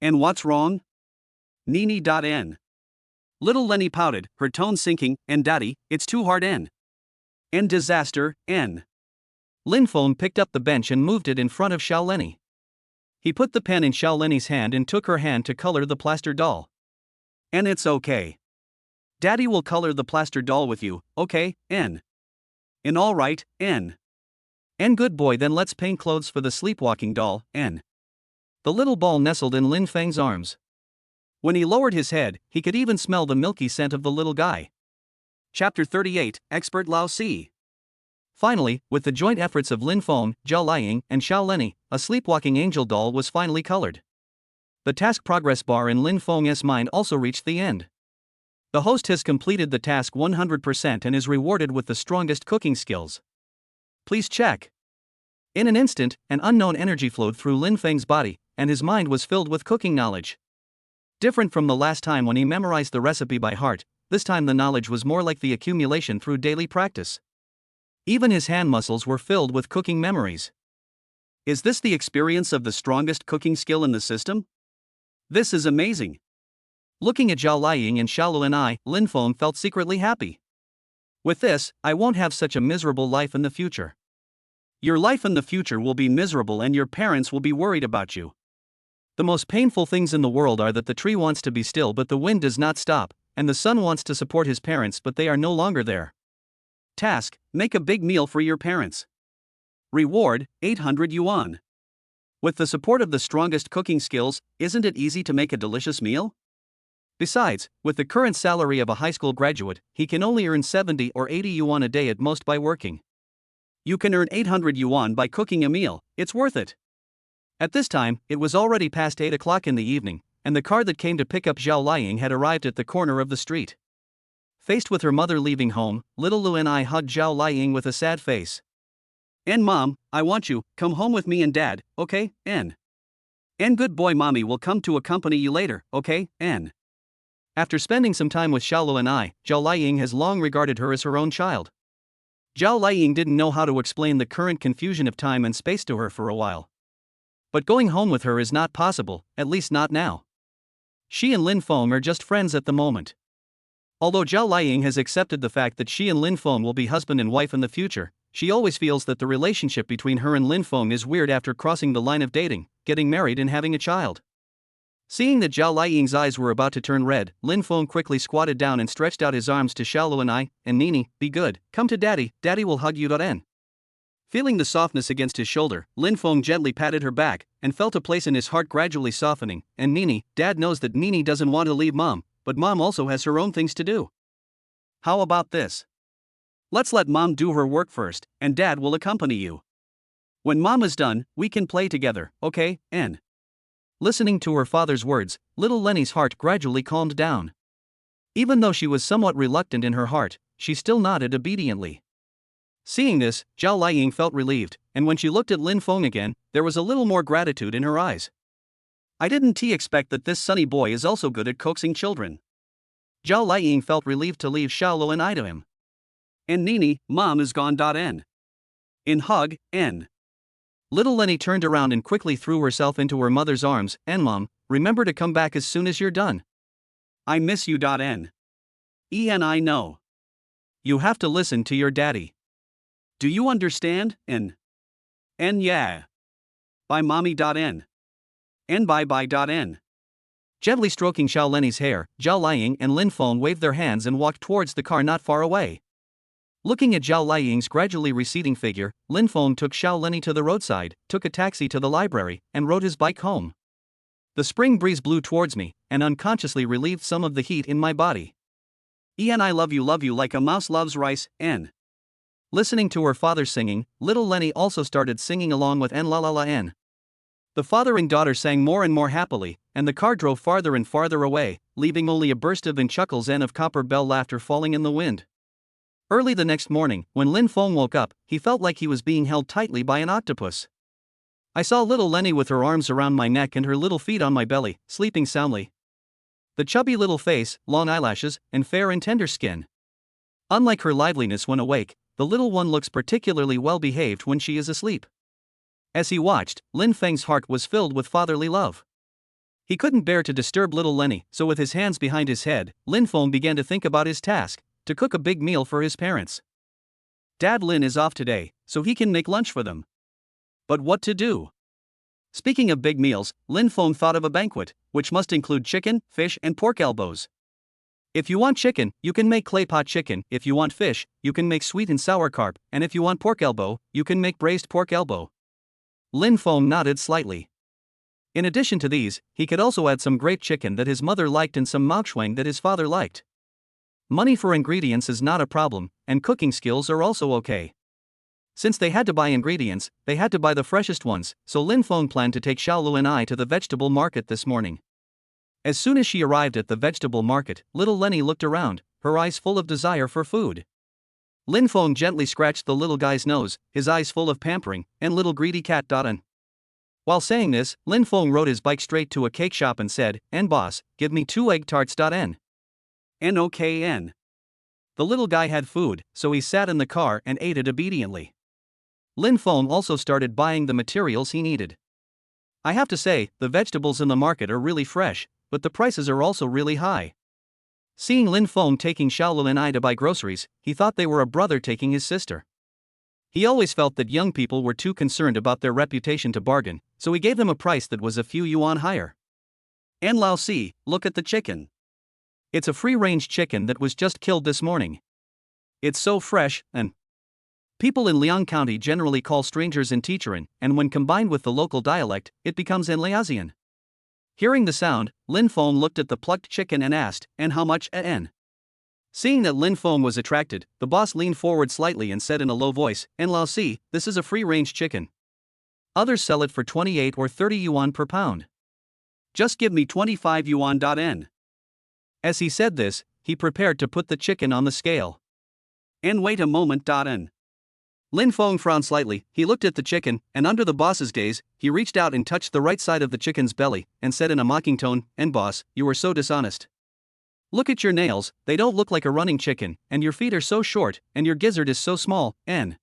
Speaker 1: And what's wrong? Nene.N. Little Lenny pouted, her tone sinking, and daddy, it's too hard, N. And disaster, N.
Speaker 2: Lin Feng picked up the bench and moved it in front of Xiao Lenny. He put the pen in Xiao Lenny's hand and took her hand to color the plaster doll.
Speaker 1: And it's okay. Daddy will color the plaster doll with you, okay, N. And all right, N.
Speaker 2: And good boy, then let's paint clothes for the sleepwalking doll, N. The little ball nestled in Lin Feng's arms. When he lowered his head, he could even smell the milky scent of the little guy.
Speaker 1: Chapter 38, Expert Lao Si.
Speaker 2: Finally, with the joint efforts of Lin Feng, Zhao Liying, and Xiao Lenny, a sleepwalking angel doll was finally colored. The task progress bar in Lin Feng's mind also reached the end. The host has completed the task 100% and is rewarded with the strongest cooking skills. Please check. In an instant, an unknown energy flowed through Lin Feng's body, and his mind was filled with cooking knowledge. Different from the last time when he memorized the recipe by heart, this time the knowledge was more like the accumulation through daily practice. Even his hand muscles were filled with cooking memories.
Speaker 1: Is this the experience of the strongest cooking skill in the system? This is amazing.
Speaker 2: Looking at Zhao Liying and Xiaolu and Lin Feng felt secretly happy. With this, I won't have such a miserable life in the future.
Speaker 1: Your life in the future will be miserable and your parents will be worried about you.
Speaker 2: The most painful things in the world are that the tree wants to be still but the wind does not stop, and the son wants to support his parents but they are no longer there.
Speaker 1: Task: make a big meal for your parents. Reward: 800 yuan. With the support of the strongest cooking skills, isn't it easy to make a delicious meal?
Speaker 2: Besides, with the current salary of a high school graduate, he can only earn 70 or 80 yuan a day at most by working.
Speaker 1: You can earn 800 yuan by cooking a meal, it's worth it.
Speaker 2: At this time, it was already past 8 o'clock in the evening, and the car that came to pick up Zhao Liying had arrived at the corner of the street. Faced with her mother leaving home, little Lu and hugged Zhao Liying with a sad face.
Speaker 1: And Mom, I want you, come home with me and Dad, okay, N. And good boy Mommy will come to accompany you later, okay, N.
Speaker 2: After spending some time with Xiaolu and Zhao Liying has long regarded her as her own child. Zhao Liying didn't know how to explain the current confusion of time and space to her for a while. But going home with her is not possible, at least not now. She and Lin Feng are just friends at the moment. Although Zhao Liying has accepted the fact that she and Lin Feng will be husband and wife in the future, she always feels that the relationship between her and Lin Feng is weird after crossing the line of dating, getting married and having a child. Seeing that Zhao Liying's eyes were about to turn red, Lin Feng quickly squatted down and stretched out his arms to Xiaolu and Nene. Be good, come to Daddy, Daddy will hug you. N. Feeling the softness against his shoulder, Lin Feng gently patted her back, and felt a place in his heart gradually softening. And Nene, Dad knows that Nene doesn't want to leave Mom, but Mom also has her own things to do.
Speaker 1: How about this? Let's let Mom do her work first, and Dad will accompany you. When Mom is done, we can play together, okay, N.
Speaker 2: Listening to her father's words, little Lenny's heart gradually calmed down. Even though she was somewhat reluctant in her heart, she still nodded obediently. Seeing this, Zhao Liying felt relieved, and when she looked at Lin Feng again, there was a little more gratitude in her eyes.
Speaker 1: I didn't expect that this sunny boy is also good at coaxing children.
Speaker 2: Zhao Liying felt relieved to leave Xiaolu and to him.
Speaker 1: And Nene, Mom is gone. N. In hug, N.
Speaker 2: Little Lenny turned around and quickly threw herself into her mother's arms. And Mom, remember to come back as soon as you're done.
Speaker 1: I miss you. N. I know.
Speaker 2: You have to listen to your daddy.
Speaker 1: Do you understand, N? N yeah. Bye Mommy. N. And bye bye. N.
Speaker 2: Gently stroking Xiao Lenny's hair, Zhao Liying and Lin Feng waved their hands and walked towards the car not far away. Looking at Zhao Liying's gradually receding figure, Lin Feng took Xiao Lenny to the roadside, took a taxi to the library, and rode his bike home. The spring breeze blew towards me, and unconsciously relieved some of the heat in my body.
Speaker 1: I love you like a mouse loves rice, N.
Speaker 2: Listening to her father singing, little Lenny also started singing along with N la la la N. The father and daughter sang more and more happily, and the car drove farther and farther away, leaving only a burst of chuckles and of copper bell laughter falling in the wind. Early the next morning, when Lin Feng woke up, he felt like he was being held tightly by an octopus. I saw little Lenny with her arms around my neck and her little feet on my belly, sleeping soundly. The chubby little face, long eyelashes, and fair and tender skin. Unlike her liveliness when awake, the little one looks particularly well behaved when she is asleep. As he watched, Lin Feng's heart was filled with fatherly love. He couldn't bear to disturb little Lenny, so with his hands behind his head, Lin Feng began to think about his task, to cook a big meal for his parents. Dad Lin is off today, so he can make lunch for them. But what to do? Speaking of big meals, Lin Feng thought of a banquet, which must include chicken, fish, and pork elbows. If you want chicken, you can make clay pot chicken. If you want fish, you can make sweet and sour carp. And if you want pork elbow, you can make braised pork elbow. Lin Feng nodded slightly. In addition to these, he could also add some grape chicken that his mother liked and some maochuang that his father liked. Money for ingredients is not a problem, and cooking skills are also okay. Since they had to buy ingredients, they had to buy the freshest ones, so Lin Feng planned to take Xiaolu and to the vegetable market this morning. As soon as she arrived at the vegetable market, little Lenny looked around, her eyes full of desire for food. Lin Feng gently scratched the little guy's nose, his eyes full of pampering, and little greedy cat. While saying this, Lin Feng rode his bike straight to a cake shop and said, "N boss, give me 2 egg tarts. N.
Speaker 1: Okay, N.
Speaker 2: The little guy had food, so he sat in the car and ate it obediently. Lin Feng also started buying the materials he needed. I have to say, the vegetables in the market are really fresh, but the prices are also really high. Seeing Lin Feng taking Xiaolu and I to buy groceries, he thought they were a brother taking his sister. He always felt that young people were too concerned about their reputation to bargain, so he gave them a price that was a few yuan higher.
Speaker 1: And Lao Si, look at the chicken.
Speaker 2: It's a free-range chicken that was just killed this morning. It's so fresh, and people in Liang County generally call strangers in Tichuan, and when combined with the local dialect, it becomes Enliazian. Hearing the sound, Lin Feng looked at the plucked chicken and asked, "And how much en?" Seeing that Lin Feng was attracted, the boss leaned forward slightly and said in a low voice, "And Lao Si, this is a free-range chicken. Others sell it for 28 or 30 yuan per pound.
Speaker 1: Just give me 25 yuan.en."
Speaker 2: As he said this, he prepared to put the chicken on the scale.
Speaker 1: And wait a moment.en.
Speaker 2: Lin Feng frowned slightly, he looked at the chicken, and under the boss's gaze, he reached out and touched the right side of the chicken's belly, and said in a mocking tone, "And boss, you are so dishonest. Look at your nails, they don't look like a running chicken, and your feet are so short, and your gizzard is so small, n."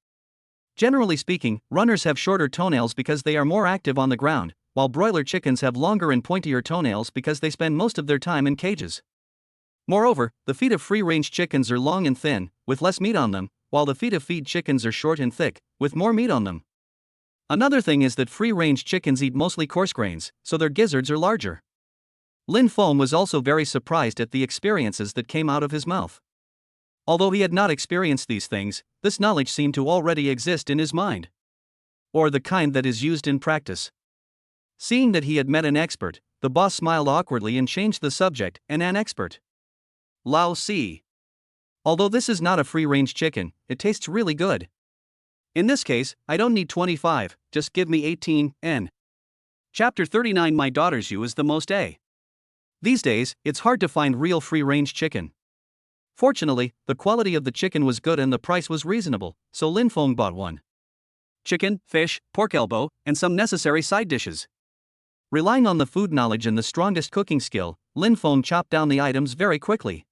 Speaker 2: Generally speaking, runners have shorter toenails because they are more active on the ground, while broiler chickens have longer and pointier toenails because they spend most of their time in cages. Moreover, the feet of free-range chickens are long and thin, with less meat on them, while the feet of feed chickens are short and thick, with more meat on them. Another thing is that free-range chickens eat mostly coarse grains, so their gizzards are larger. Lin Feng was also very surprised at the experiences that came out of his mouth. Although he had not experienced these things, this knowledge seemed to already exist in his mind. Or the kind that is used in practice. Seeing that he had met an expert, the boss smiled awkwardly and changed the subject, "And an expert.
Speaker 1: Lao Si.
Speaker 2: Although this is not a free-range chicken, it tastes really good. In this case, I don't need 25, just give me 18 n."
Speaker 1: Chapter 39. My daughter's you is the most A.
Speaker 2: These days, it's hard to find real free-range chicken. Fortunately, the quality of the chicken was good and the price was reasonable, so Lin Feng bought one.
Speaker 1: Chicken, fish, pork elbow, and some necessary side dishes.
Speaker 2: Relying on the food knowledge and the strongest cooking skill, Lin Feng chopped down the items very quickly.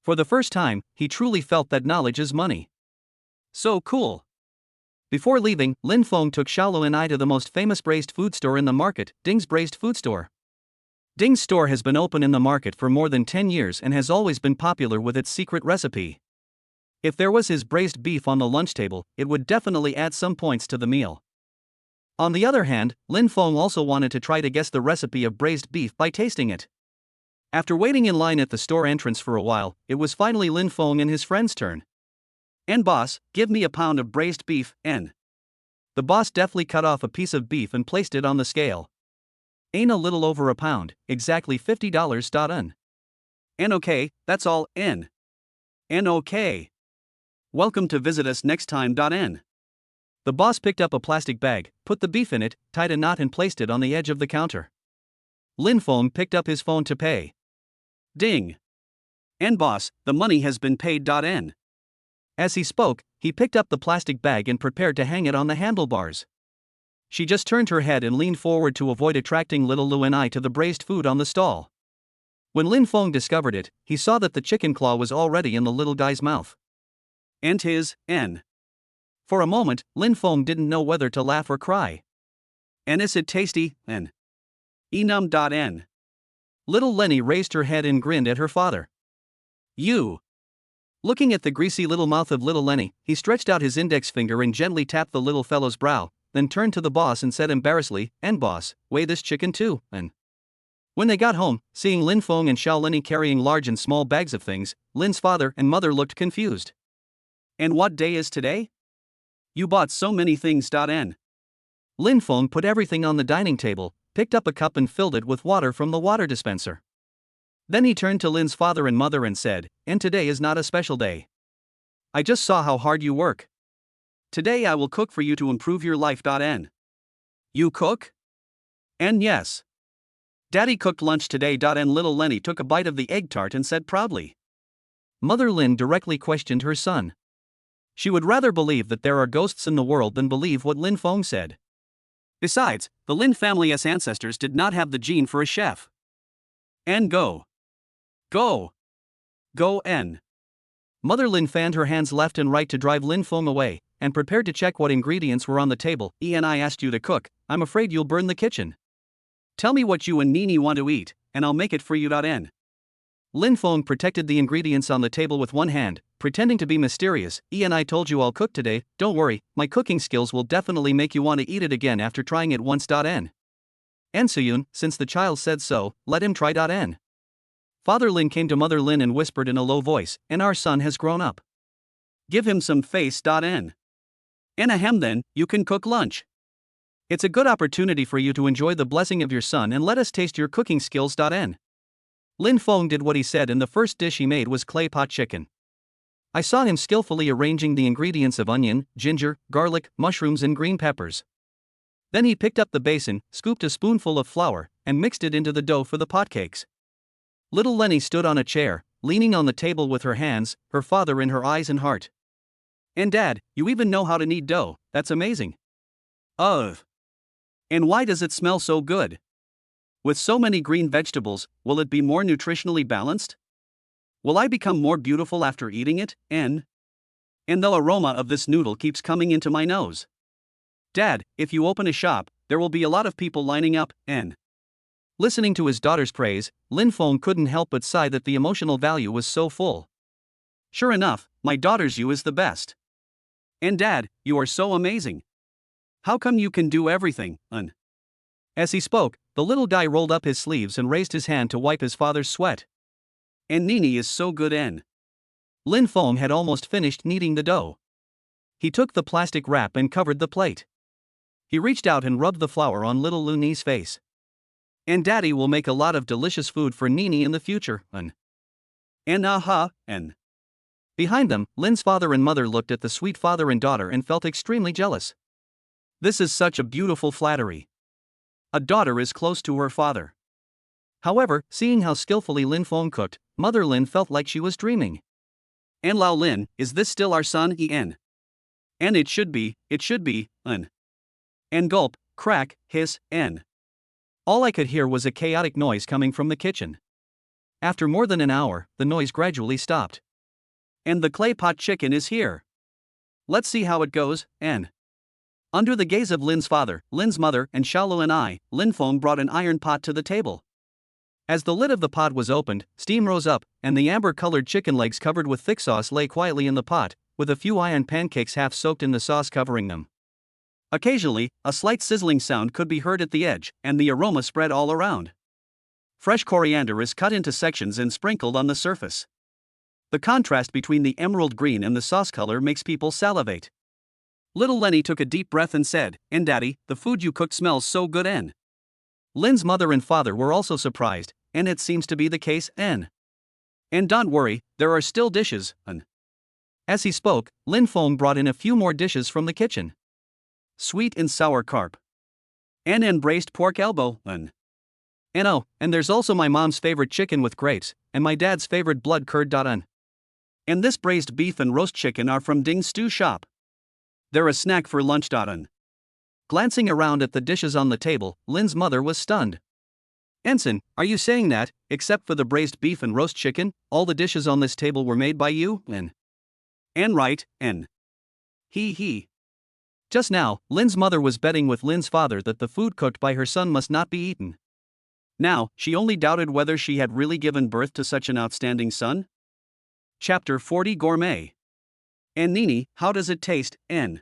Speaker 2: For the first time, he truly felt that knowledge is money.
Speaker 1: So cool.
Speaker 2: Before leaving, Lin Feng took Xiaolu and I to the most famous braised food store in the market, Ding's Braised Food Store. Ding's store has been open in the market for more than 10 years and has always been popular with its secret recipe. If there was his braised beef on the lunch table, it would definitely add some points to the meal. On the other hand, Lin Feng also wanted to try to guess the recipe of braised beef by tasting it. After waiting in line at the store entrance for a while, it was finally Lin Feng and his friend's turn.
Speaker 1: "And boss, give me a pound of braised beef, n."
Speaker 2: The boss deftly cut off a piece of beef and placed it on the scale. "Ain't a little over a pound, exactly $50.n."
Speaker 1: "And okay, that's all, n." "And okay. Welcome to visit us next time.n."
Speaker 2: The boss picked up a plastic bag, put the beef in it, tied a knot and placed it on the edge of the counter. Lin Feng picked up his phone to pay.
Speaker 1: Ding. "And boss, the money has been paid.n."
Speaker 2: As he spoke, he picked up the plastic bag and prepared to hang it on the handlebars. She just turned her head and leaned forward to avoid attracting little Lu and I to the braised food on the stall. When Lin Feng discovered it, he saw that the chicken claw was already in the little guy's mouth.
Speaker 1: "And his, n."
Speaker 2: For a moment, Lin Feng didn't know whether to laugh or cry.
Speaker 1: "And is it tasty, n?" "Enum.n."
Speaker 2: Little Lenny raised her head and grinned at her father.
Speaker 1: "You."
Speaker 2: Looking at the greasy little mouth of little Lenny, he stretched out his index finger and gently tapped the little fellow's brow, then turned to the boss and said embarrassedly, "And boss, weigh this chicken too, n." When they got home, seeing Lin Feng and Xiao Lenny carrying large and small bags of things, Lin's father and mother looked confused.
Speaker 1: "And what day is today? You bought so many things.n."
Speaker 2: Lin Feng put everything on the dining table, picked up a cup and filled it with water from the water dispenser. Then he turned to Lin's father and mother and said, "And today is not a special day. I just saw how hard you work.
Speaker 1: Today I will cook for you to improve your life.n." "You cook?"
Speaker 2: "And yes.
Speaker 1: Daddy cooked lunch today.n." Little Lenny took a bite of the egg tart and said proudly.
Speaker 2: Mother Lin directly questioned her son. She would rather believe that there are ghosts in the world than believe what Lin Feng said.
Speaker 1: Besides, the Lin family's ancestors did not have the gene for a chef. "And go. Go. Go n."
Speaker 2: Mother Lin fanned her hands left and right to drive Lin Feng away, and prepared to check what ingredients were on the table. "And I asked you to cook, I'm afraid you'll burn the kitchen. Tell me what you and Nene want to eat,
Speaker 1: and I'll make it for you.N.
Speaker 2: Lin Feng protected the ingredients on the table with one hand, pretending to be mysterious. I told you I'll cook today, don't worry, my cooking skills will definitely make you want to eat it again after trying it once.N. And Suyun, since the child said so, let him try.N. Father Lin came to Mother Lin and whispered in a low voice, and our son has grown up.
Speaker 1: Give him some face.N. And ahem then, you can cook lunch. It's a good opportunity for you to enjoy the blessing of your son and let us taste your cooking skills.N. Lin Feng did what he said, and the first dish he made was clay pot chicken. I saw him skillfully arranging the ingredients of onion, ginger, garlic, mushrooms and green peppers. Then he picked up the basin, scooped a spoonful of flour, and mixed it into the dough for the pot cakes. Little Lenny stood on a chair, leaning on the table with her hands, her father in her eyes and heart. And Dad, you even know how to knead dough, that's amazing. Ugh. And why does it smell so good? With so many green vegetables, will it be more nutritionally balanced? Will I become more beautiful after eating it? And the aroma of this noodle keeps coming into my nose. Dad, if you open a shop, there will be a lot of people lining up. And listening to his daughter's praise, Lin Feng couldn't help but sigh that the emotional value was so full. Sure enough, my daughter's you is the best. And Dad, you are so amazing. How come you can do everything? As he spoke, the little guy rolled up his sleeves and raised his hand to wipe his father's sweat. And Nene is so good. Lin Feng had almost finished kneading the dough. He took the plastic wrap and covered the plate. He reached out and rubbed the flour on little Nene's face. And Daddy will make a lot of delicious food for Nene in the future. And behind them, Lin's father and mother looked at the sweet father and daughter and felt extremely jealous. This is such a beautiful flattery. A daughter is close to her father. However, seeing how skillfully Lin Feng cooked, Mother Lin felt like she was dreaming. And Lao Lin, is this still our son? And it should be. And gulp, crack, hiss, all I could hear was a chaotic noise coming from the kitchen. After more than an hour, the noise gradually stopped. And the clay pot chicken is here. Let's see how it goes. Under the gaze of Lin's father, Lin's mother, and Xiaolu and Lin Feng brought an iron pot to the table. As the lid of the pot was opened, steam rose up, and the amber-colored chicken legs covered with thick sauce lay quietly in the pot, with a few iron pancakes half soaked in the sauce covering them. Occasionally, a slight sizzling sound could be heard at the edge, and the aroma spread all around. Fresh coriander is cut into sections and sprinkled on the surface. The contrast between the emerald green and the sauce color makes people salivate. Little Lenny took a deep breath and said, "And Daddy, the food you cooked smells so good." Lin's mother and father were also surprised, and it seems to be the case. And don't worry, there are still dishes. As he spoke, Lin Feng brought in a few more dishes from the kitchen. Sweet and sour carp. And braised pork elbow. And there's also my mom's favorite chicken with grapes, and my dad's favorite blood curd. And this braised beef and roast chicken are from Ding's stew shop. They're a snack for lunch. Glancing around at the dishes on the table, Lin's mother was stunned. Ensign, are you saying that, except for the braised beef and roast chicken, all the dishes on this table were made by you? And right. He. Just now, Lin's mother was betting with Lin's father that the food cooked by her son must not be eaten. Now, she only doubted whether she had really given birth to such an outstanding son. Chapter 40 Gourmet. And Nene, how does it taste? The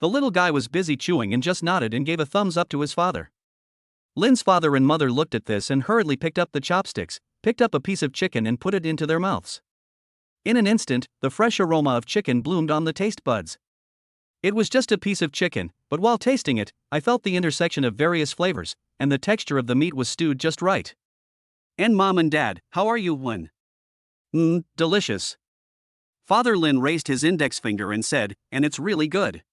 Speaker 1: little guy was busy chewing and just nodded and gave a thumbs up to his father. Lin's father and mother looked at this and hurriedly picked up the chopsticks, picked up a piece of chicken and put it into their mouths. In an instant, the fresh aroma of chicken bloomed on the taste buds. It was just a piece of chicken, but while tasting it, I felt the intersection of various flavors, and the texture of the meat was stewed just right. And Mom and Dad, how are you? Delicious. Father Lin raised his index finger and said, and it's really good.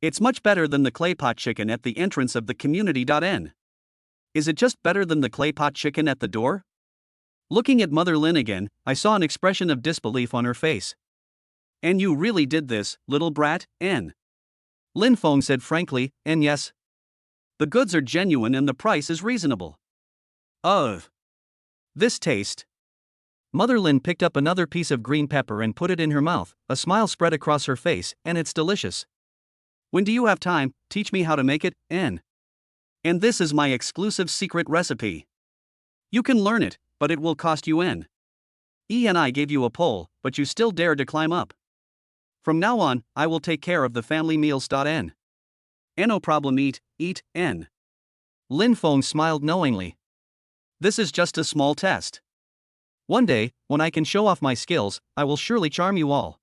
Speaker 1: It's much better than the clay pot chicken at the entrance of the community. Is it just better than the clay pot chicken at the door? Looking at Mother Lin again, I saw an expression of disbelief on her face. And you really did this, little brat? Lin Feng said frankly, and yes. The goods are genuine and the price is reasonable. This taste. Mother Lin picked up another piece of green pepper and put it in her mouth, a smile spread across her face, and it's delicious. When do you have time, teach me how to make it, And this is my exclusive secret recipe. You can learn it, but it will cost you N. E and I gave you a pole, but you still dare to climb up. From now on, I will take care of the family meals. N. No problem. Eat, N.
Speaker 2: Lin Feng smiled knowingly.
Speaker 1: This is just a small test.
Speaker 2: One day, when I can show off my skills, I will surely charm you all.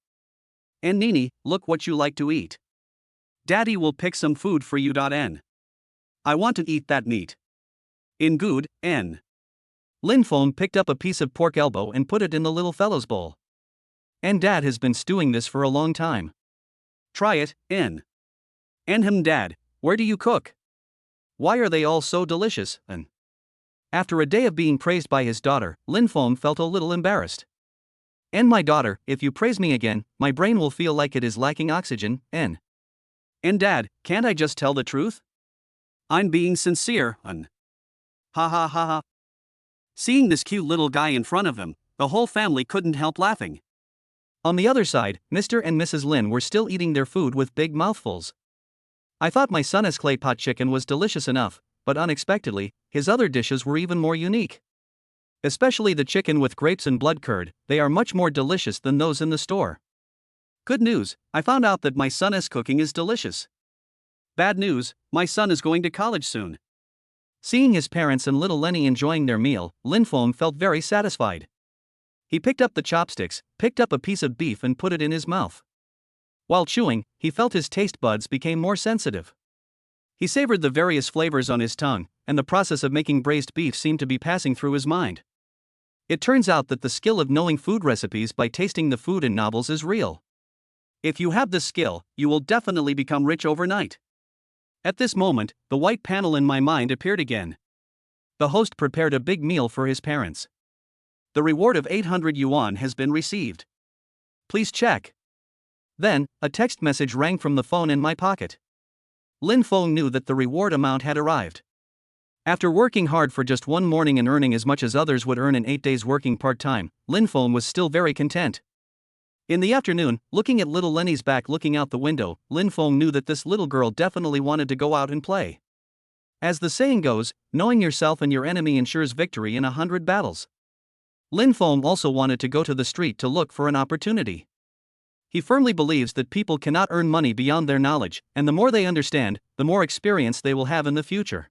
Speaker 1: And Nene, look what you like to eat. Daddy will pick some food for you. N. I want to eat that meat. In good, N.
Speaker 2: Lin Feng picked up a piece of pork elbow and put it in the little fellow's bowl. And Dad has been stewing this for a long time.
Speaker 1: Try it, N. And Dad, where do you cook?
Speaker 2: Why are they all so delicious? And after a day of being praised by his daughter, Lin Feng felt a little embarrassed. And my daughter, if you praise me again, my brain will feel like it is lacking oxygen, N.
Speaker 1: And Dad, can't I just tell the truth? I'm being sincere, N. Ha ha ha ha. Seeing this cute little guy in front of them, the whole family couldn't help laughing.
Speaker 2: On the other side, Mr. and Mrs. Lin were still eating their food with big mouthfuls. I thought my son's clay pot chicken was delicious enough, but unexpectedly, his other dishes were even more unique. Especially the chicken with grapes and blood curd, they are much more delicious than those in the store.
Speaker 1: Good news, I found out that my son's cooking is delicious. Bad news, my son is going to college soon.
Speaker 2: Seeing his parents and little Lenny enjoying their meal, Lin Feng felt very satisfied. He picked up the chopsticks, picked up a piece of beef and put it in his mouth. While chewing, he felt his taste buds became more sensitive. He savored the various flavors on his tongue, and the process of making braised beef seemed to be passing through his mind. It turns out that the skill of knowing food recipes by tasting the food in novels is real.
Speaker 1: If you have this skill, you will definitely become rich overnight. At this moment, the white panel in my mind appeared again.
Speaker 2: The host prepared a big meal for his parents.
Speaker 1: The reward of 800 yuan has been received. Please check.
Speaker 2: Then, a text message rang from the phone in my pocket. Lin Feng knew that the reward amount had arrived. After working hard for just one morning and earning as much as others would earn in 8 days working part-time, Lin Feng was still very content. In the afternoon, looking at little Lenny's back looking out the window, Lin Feng knew that this little girl definitely wanted to go out and play. As the saying goes, knowing yourself and your enemy ensures victory in 100 battles. Lin Feng also wanted to go to the street to look for an opportunity. He firmly believes that people cannot earn money beyond their knowledge, and the more they understand, the more experience they will have in the future.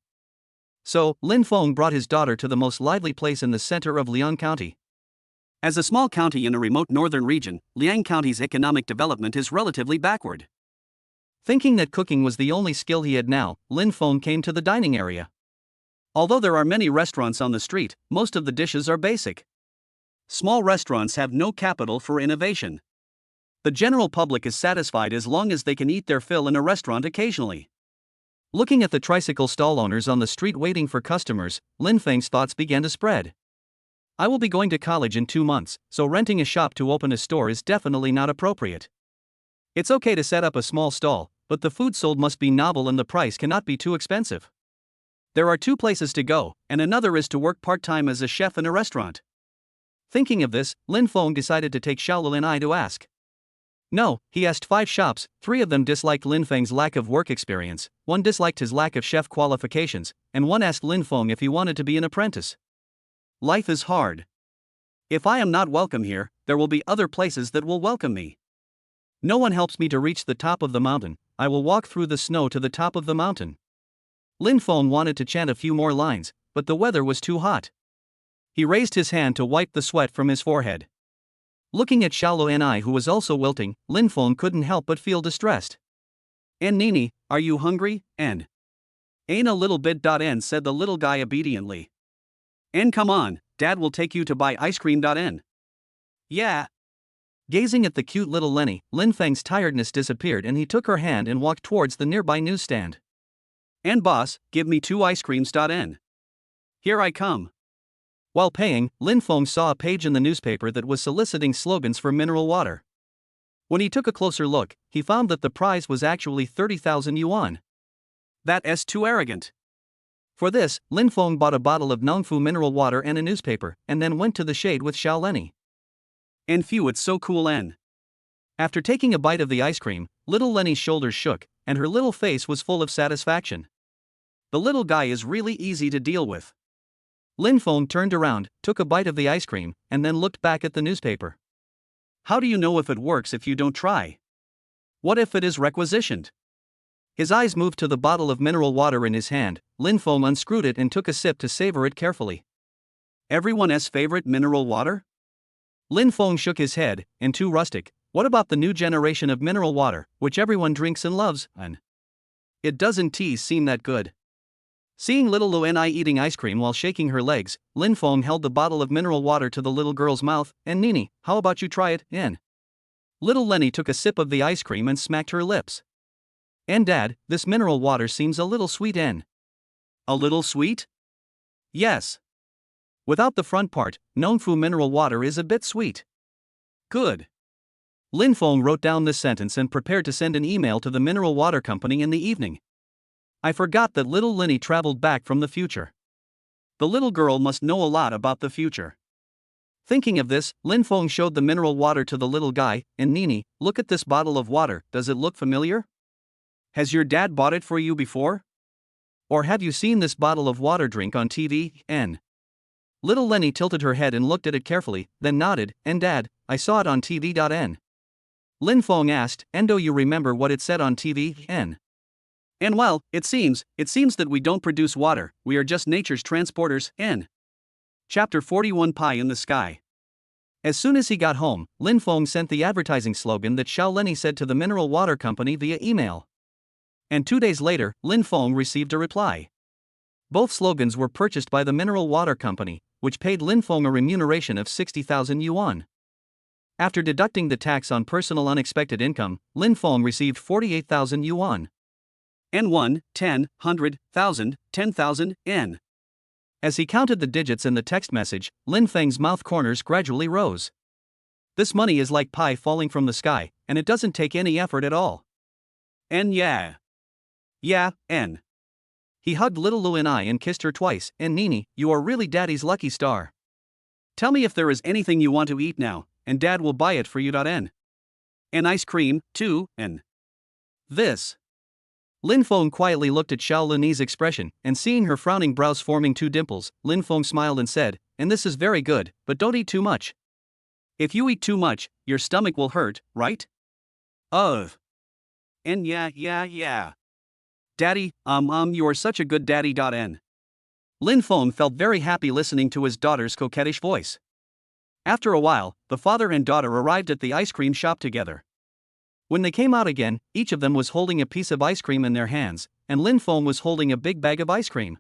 Speaker 2: So, Lin Feng brought his daughter to the most lively place in the center of Liang County.
Speaker 1: As a small county in a remote northern region, Liang County's economic development is relatively backward.
Speaker 2: Thinking that cooking was the only skill he had now, Lin Feng came to the dining area.
Speaker 1: Although there are many restaurants on the street, most of the dishes are basic. Small restaurants have no capital for innovation. The general public is satisfied as long as they can eat their fill in a restaurant occasionally.
Speaker 2: Looking at the tricycle stall owners on the street waiting for customers, Lin Feng's thoughts began to spread. I will be going to college in 2 months, so renting a shop to open a store is definitely not appropriate. It's okay to set up a small stall, but the food sold must be novel and the price cannot be too expensive. There are 2 places to go, and another is to work part-time as a chef in a restaurant. Thinking of this, Lin Feng decided to take Xiaolu and I to ask. No, he asked 5 shops, 3 of them disliked Lin Feng's lack of work experience, 1 disliked his lack of chef qualifications, and 1 asked Lin Feng if he wanted to be an apprentice.
Speaker 1: Life is hard. If I am not welcome here, there will be other places that will welcome me.
Speaker 2: No one helps me to reach the top of the mountain, I will walk through the snow to the top of the mountain. Lin Feng wanted to chant a few more lines, but the weather was too hot. He raised his hand to wipe the sweat from his forehead. Looking at Xiaolu and I, who was also wilting, Lin Feng couldn't help but feel distressed.
Speaker 1: And Nene, are you hungry? And ain't a little bit. N said the little guy obediently. And come on, Dad will take you to buy ice cream. N. Yeah.
Speaker 2: Gazing at the cute little Lenny, Lin Feng's tiredness disappeared and he took her hand and walked towards the nearby newsstand.
Speaker 1: And boss, give me 2 ice creams. N. Here I come.
Speaker 2: While paying, Lin Feng saw a page in the newspaper that was soliciting slogans for mineral water. When he took a closer look, he found that the prize was actually 30,000 yuan.
Speaker 1: That's too arrogant.
Speaker 2: For this, Lin Feng bought a bottle of Nongfu mineral water and a newspaper, and then went to the shade with Xiao Lenny.
Speaker 1: And phew, it's so cool. N.
Speaker 2: After taking a bite of the ice cream, little Lenny's shoulders shook, and her little face was full of satisfaction.
Speaker 1: The little guy is really easy to deal with.
Speaker 2: Lin Feng turned around, took a bite of the ice cream, and then looked back at the newspaper.
Speaker 1: How do you know if it works if you don't try? What if it is requisitioned?
Speaker 2: His eyes moved to the bottle of mineral water in his hand. Lin Feng unscrewed it and took a sip to savor it carefully.
Speaker 1: Everyone's favorite mineral water?
Speaker 2: Lin Feng shook his head, and too rustic. What about the new generation of mineral water, which everyone drinks and loves, and
Speaker 1: it doesn't seem that good.
Speaker 2: Seeing little Nene eating ice cream while shaking her legs, Lin Feng held the bottle of mineral water to the little girl's mouth. And Nene, how about you try it, N? Little Lenny took a sip of the ice cream and smacked her lips. And Dad, this mineral water seems a little sweet, N.
Speaker 1: A little sweet? Yes.
Speaker 2: Without the front part, Nongfu mineral water is a bit sweet.
Speaker 1: Good.
Speaker 2: Lin Feng wrote down this sentence and prepared to send an email to the mineral water company in the evening. I forgot that little Lenny traveled back from the future.
Speaker 1: The little girl must know a lot about the future.
Speaker 2: Thinking of this, Lin Feng showed the mineral water to the little guy. And Nene, look at this bottle of water, does it look familiar?
Speaker 1: Has your dad bought it for you before?
Speaker 2: Or have you seen this bottle of water drink on TV, N? Little Lenny tilted her head and looked at it carefully, then nodded. And Dad, I saw it on TV.N. Lin Feng asked, and do you remember what it said on TV, N?
Speaker 1: And well, it seems that we don't produce water, we are just nature's transporters, N. Chapter 41 Pie in the Sky.
Speaker 2: As soon as he got home, Lin Feng sent the advertising slogan that Xiao Lenny said to the mineral water company via email. And 2 days later, Lin Feng received a reply. Both slogans were purchased by the mineral water company, which paid Lin Feng a remuneration of 60,000 yuan. After deducting the tax on personal unexpected income, Lin Feng received 48,000 yuan.
Speaker 1: And 1, 10, 100, 1,000, 10,000, N.
Speaker 2: As he counted the digits in the text message, Lin Feng's mouth corners gradually rose. This money is like pie falling from the sky, and it doesn't take any effort at all.
Speaker 1: And yeah. Yeah, N.
Speaker 2: He hugged little Nene and kissed her twice. And Nene, you are really Daddy's lucky star.
Speaker 1: Tell me if there is anything you want to eat now, and Dad will buy it for you. N. And ice cream, too, N. This.
Speaker 2: Lin Feng quietly looked at Xiao Lene's expression, and seeing her frowning brows forming two dimples, Lin Feng smiled and said, and this is very good, but don't eat too much.
Speaker 1: If you eat too much, your stomach will hurt, right? And yeah. Daddy, you are such a good daddy. N.
Speaker 2: Lin Feng felt very happy listening to his daughter's coquettish voice. After a while, the father and daughter arrived at the ice cream shop together. When they came out again, each of them was holding a piece of ice cream in their hands, and Lin Feng was holding a big bag of ice cream.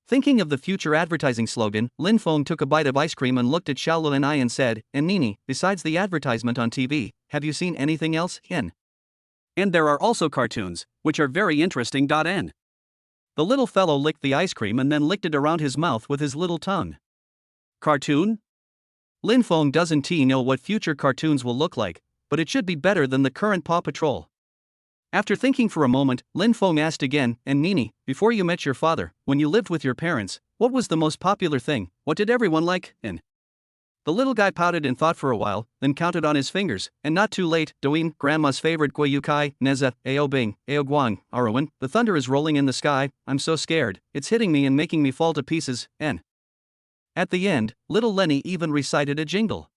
Speaker 2: Thinking of the future advertising slogan, Lin Feng took a bite of ice cream and looked at Xiao Lene and said, and Nene, besides the advertisement on TV, have you seen anything else, N?
Speaker 1: And there are also cartoons, which are very interesting. N.
Speaker 2: The little fellow licked the ice cream and then licked it around his mouth with his little tongue.
Speaker 1: Cartoon?
Speaker 2: Lin Feng doesn't know what future cartoons will look like, but it should be better than the current Paw Patrol. After thinking for a moment, Lin Feng asked again, and Nene, before you met your father, when you lived with your parents, what was the most popular thing, what did everyone like, and? The little guy pouted and thought for a while, then counted on his fingers, and not too late, Douyin, Grandma's favorite Guiyukai, Neza, Ao Bing, Ao Guang, Arwen, the thunder is rolling in the sky, I'm so scared, it's hitting me and making me fall to pieces, N. At the end, little Lenny even recited a jingle.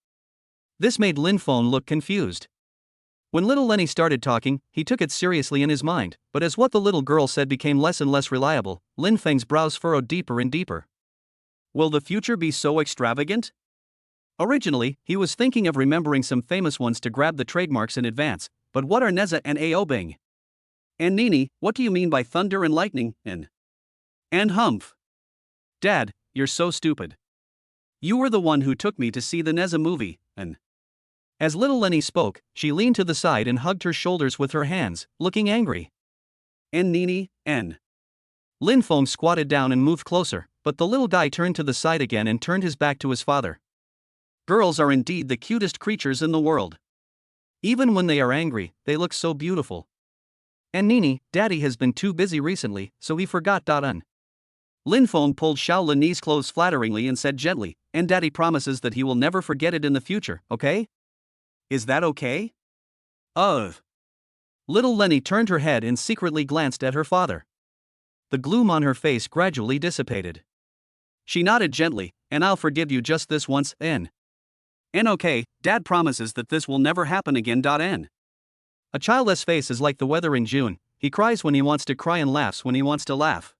Speaker 2: This made Lin Feng look confused. When little Lenny started talking, he took it seriously in his mind, but as what the little girl said became less and less reliable, Lin Feng's brows furrowed deeper and deeper.
Speaker 1: Will the future be so extravagant?
Speaker 2: Originally, he was thinking of remembering some famous ones to grab the trademarks in advance, but what are Neza and Ao Bing?
Speaker 1: And Nene, what do you mean by thunder and lightning, and humph?
Speaker 2: Dad, you're so stupid.
Speaker 1: You were the one who took me to see the Neza movie, and...
Speaker 2: As little Lenny spoke, she leaned to the side and hugged her shoulders with her hands, looking angry.
Speaker 1: And Nene, and...
Speaker 2: Lin Feng squatted down and moved closer, but the little guy turned to the side again and turned his back to his father.
Speaker 1: Girls are indeed the cutest creatures in the world.
Speaker 2: Even when they are angry, they look so beautiful. And Nene, Daddy has been too busy recently, so he forgot.
Speaker 1: Lin Feng pulled Xiao Lene's clothes flatteringly and said gently, and Daddy promises that he will never forget it in the future, okay? Is that okay?
Speaker 2: Little Lenny turned her head and secretly glanced at her father. The gloom on her face gradually dissipated.
Speaker 1: She nodded gently, and I'll forgive you just this once, N. N okay, Dad promises that this will never happen again. N.
Speaker 2: A childless face is like the weather in June, he cries when he wants to cry and laughs when he wants to laugh.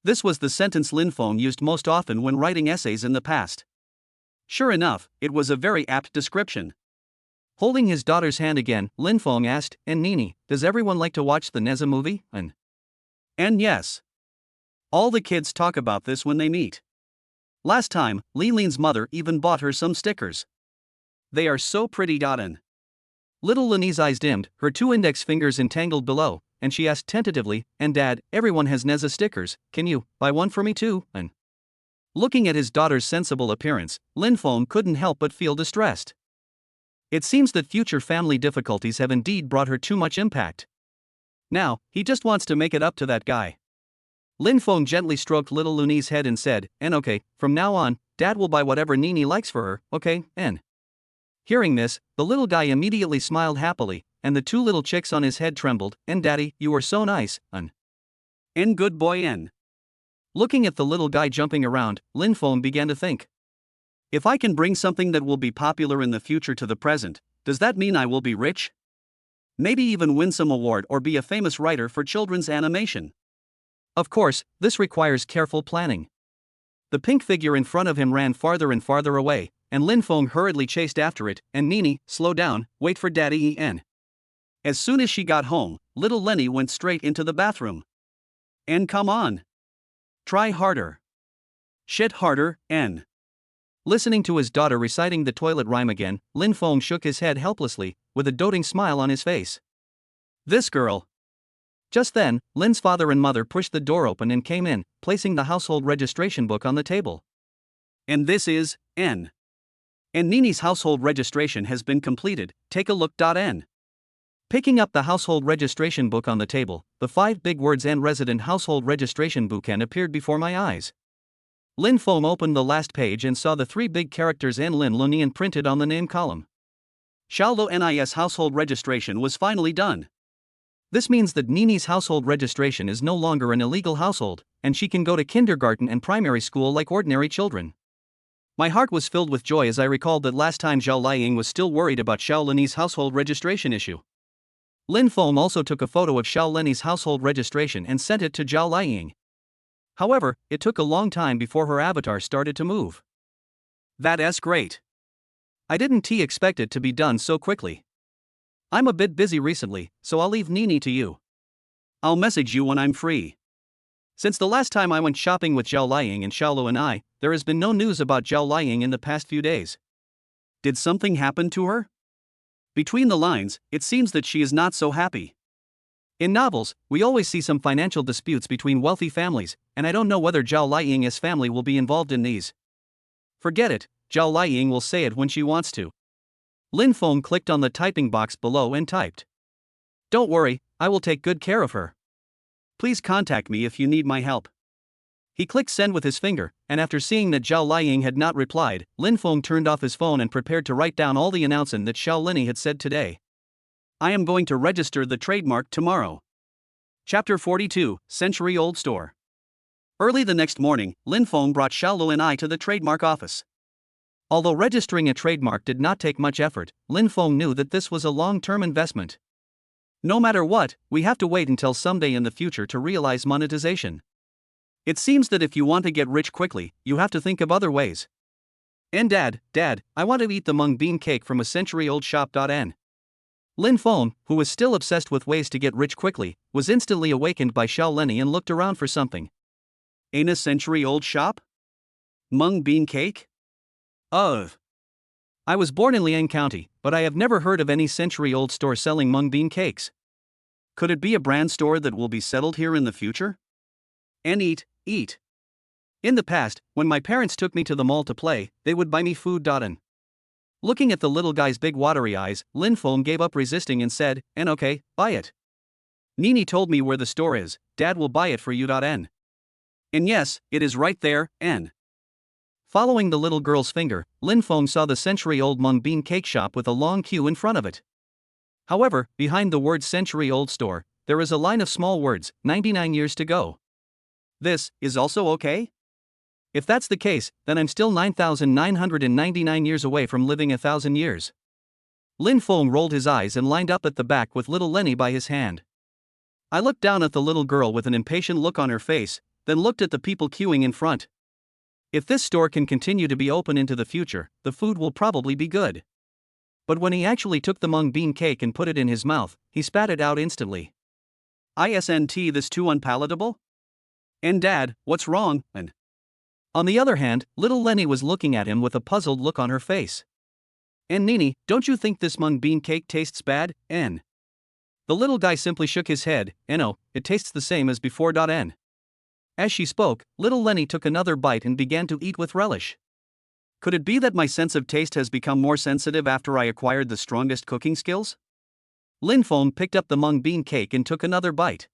Speaker 2: This was the sentence Lin Feng used most often when writing essays in the past. Sure enough, it was a very apt description. Holding his daughter's hand again, Lin Feng asked, and Nene, does everyone like to watch the Neza movie? And yes. All the kids talk about this when they meet. Last time, Li Lin's mother even bought her some stickers. They are so pretty. And little Lin's eyes dimmed, her 2 index fingers entangled below, and she asked tentatively, and Dad, everyone has Neza stickers, can you buy one for me too? And looking at his daughter's sensible appearance, Lin Feng couldn't help but feel distressed. It seems that future family difficulties have indeed brought her too much impact. Now, he just wants to make it up to that guy. Lin Feng gently stroked little Luni's head and said, and okay, from now on, Dad will buy whatever Nene likes for her, okay, N. Hearing this, the little guy immediately smiled happily, and the 2 little chicks on his head trembled, and Daddy, you are so nice, N good boy N. Looking at the little guy jumping around, Lin Feng began to think. If I can bring something that will be popular in the future to the present, does that mean I will be rich? Maybe even win some award or be a famous writer for children's animation. Of course, this requires careful planning. The pink figure in front of him ran farther and farther away, and Lin Feng hurriedly chased after it, and Nene, slow down, wait for Daddy En. As soon as she got home, little Lenny went straight into the bathroom. And come on. Try harder. Shit harder, N. Listening to his daughter reciting the toilet rhyme again, Lin Feng shook his head helplessly, with a doting smile on his face. This girl. Just then, Lin's father and mother pushed the door open and came in, placing the household registration book on the table. And this is, N. And Nene's household registration has been completed, take a look. N. Picking up the household registration book on the table, the 5 big words N resident household registration book N appeared before my eyes. Lin Feng opened the last page and saw the 3 big characters N Lin Lunian printed on the name column. Xiaolo Nis household registration was finally done. This means that Nene's household registration is no longer an illegal household, and she can go to kindergarten and primary school like ordinary children. My heart was filled with joy as I recalled that last time Zhao Liang was still worried about Xiao Leni's household registration issue. Lin Feng also took a photo of Xiao Leni's household registration and sent it to Zhao Liang. However, it took a long time before her avatar started to move. That's great. I didn't expect it to be done so quickly. I'm a bit busy recently, so I'll leave Nene to you. I'll message you when I'm free. Since the last time I went shopping with Zhao Liang and Xiaolo and I, there has been no news about Zhao Liang in the past few days. Did something happen to her? Between the lines, it seems that she is not so happy. In novels, we always see some financial disputes between wealthy families, and I don't know whether Zhao Liang's family will be involved in these. Forget it, Zhao Liang will say it when she wants to. Lin Feng clicked on the typing box below and typed. Don't worry, I will take good care of her. Please contact me if you need my help. He clicked send with his finger, and after seeing that Zhao Liang had not replied, Lin Feng turned off his phone and prepared to write down all the announcement that Xiao Leni had said today. I am going to register the trademark tomorrow. Chapter 42, Century-Old Store. Early the next morning, Lin Feng brought Xiaolo and I to the trademark office. Although registering a trademark did not take much effort, Lin Feng knew that this was a long-term investment. No matter what, we have to wait until someday in the future to realize monetization. It seems that if you want to get rich quickly, you have to think of other ways. And Dad, I want to eat the mung bean cake from a century-old shop. N. Lin Feng, who was still obsessed with ways to get rich quickly, was instantly awakened by Xiao Leni and looked around for something. Ain't a century-old shop? Mung bean cake? Ugh. I was born in Liang County, but I have never heard of any century-old store selling mung bean cakes. Could it be a brand store that will be settled here in the future? And eat. In the past, when my parents took me to the mall to play, they would buy me food. And looking at the little guy's big watery eyes, Lin Feng gave up resisting and said, and okay, buy it. Nene told me where the store is, Dad will buy it for you. N. And yes, it is right there, N. Following the little girl's finger, Lin Feng saw the century-old mung bean cake shop with a long queue in front of it. However, behind the word century-old store, there is a line of small words, 99 years to go. This is also okay? If that's the case, then I'm still 9,999 years away from living 1,000 years. Lin Feng rolled his eyes and lined up at the back with little Lenny by his hand. I looked down at the little girl with an impatient look on her face, then looked at the people queuing in front. If this store can continue to be open into the future, the food will probably be good. But when he actually took the mung bean cake and put it in his mouth, he spat it out instantly.
Speaker 1: Isn't this too unpalatable? And Dad, what's wrong? And
Speaker 2: on the other hand, little Lenny was looking at him with a puzzled look on her face. And Nene, don't you think this mung bean cake tastes bad, N? The little guy simply shook his head, no, it tastes the same as before. N. As she spoke, little Lenny took another bite and began to eat with relish.
Speaker 1: Could it be that my sense of taste has become more sensitive after I acquired the strongest cooking skills?
Speaker 2: Lin Feng picked up the mung bean cake and took another bite.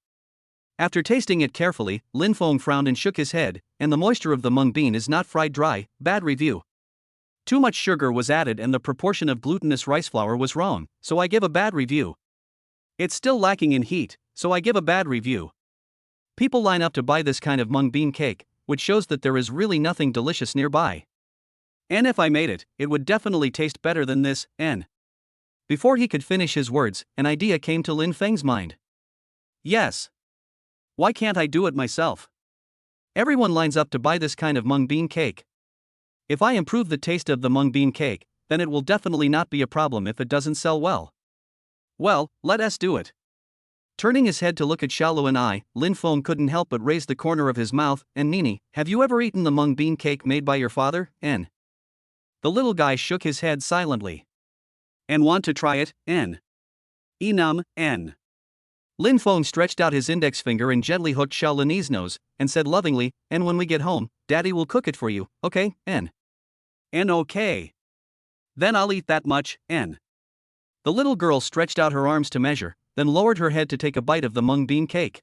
Speaker 2: After tasting it carefully, Lin Feng frowned and shook his head, and the moisture of the mung bean is not fried dry, bad review. Too much sugar was added and the proportion of glutinous rice flour was wrong, so I give a bad review. It's still lacking in heat, so I give a bad review. People line up to buy this kind of mung bean cake, which shows that there is really nothing delicious nearby.
Speaker 1: And if I made it, it would definitely taste better than this, N.
Speaker 2: Before he could finish his words, an idea came to Lin Feng's mind.
Speaker 1: Yes. Why can't I do it myself?
Speaker 2: Everyone lines up to buy this kind of mung bean cake. If I improve the taste of the mung bean cake, then it will definitely not be a problem if it doesn't sell well.
Speaker 1: Well, let us do it.
Speaker 2: Turning his head to look at Xiaolu and I, Lin Feng couldn't help but raise the corner of his mouth. And Nene, have you ever eaten the mung bean cake made by your father, N? The little guy shook his head silently.
Speaker 1: And want to try it, N? Enum, N.
Speaker 2: Lin Feng stretched out his index finger and gently hooked Xiaolu's nose, and said lovingly, and when we get home, Daddy will cook it for you, okay, N?
Speaker 1: N okay. Then I'll eat that much, N.
Speaker 2: The little girl stretched out her arms to measure, then lowered her head to take a bite of the mung bean cake.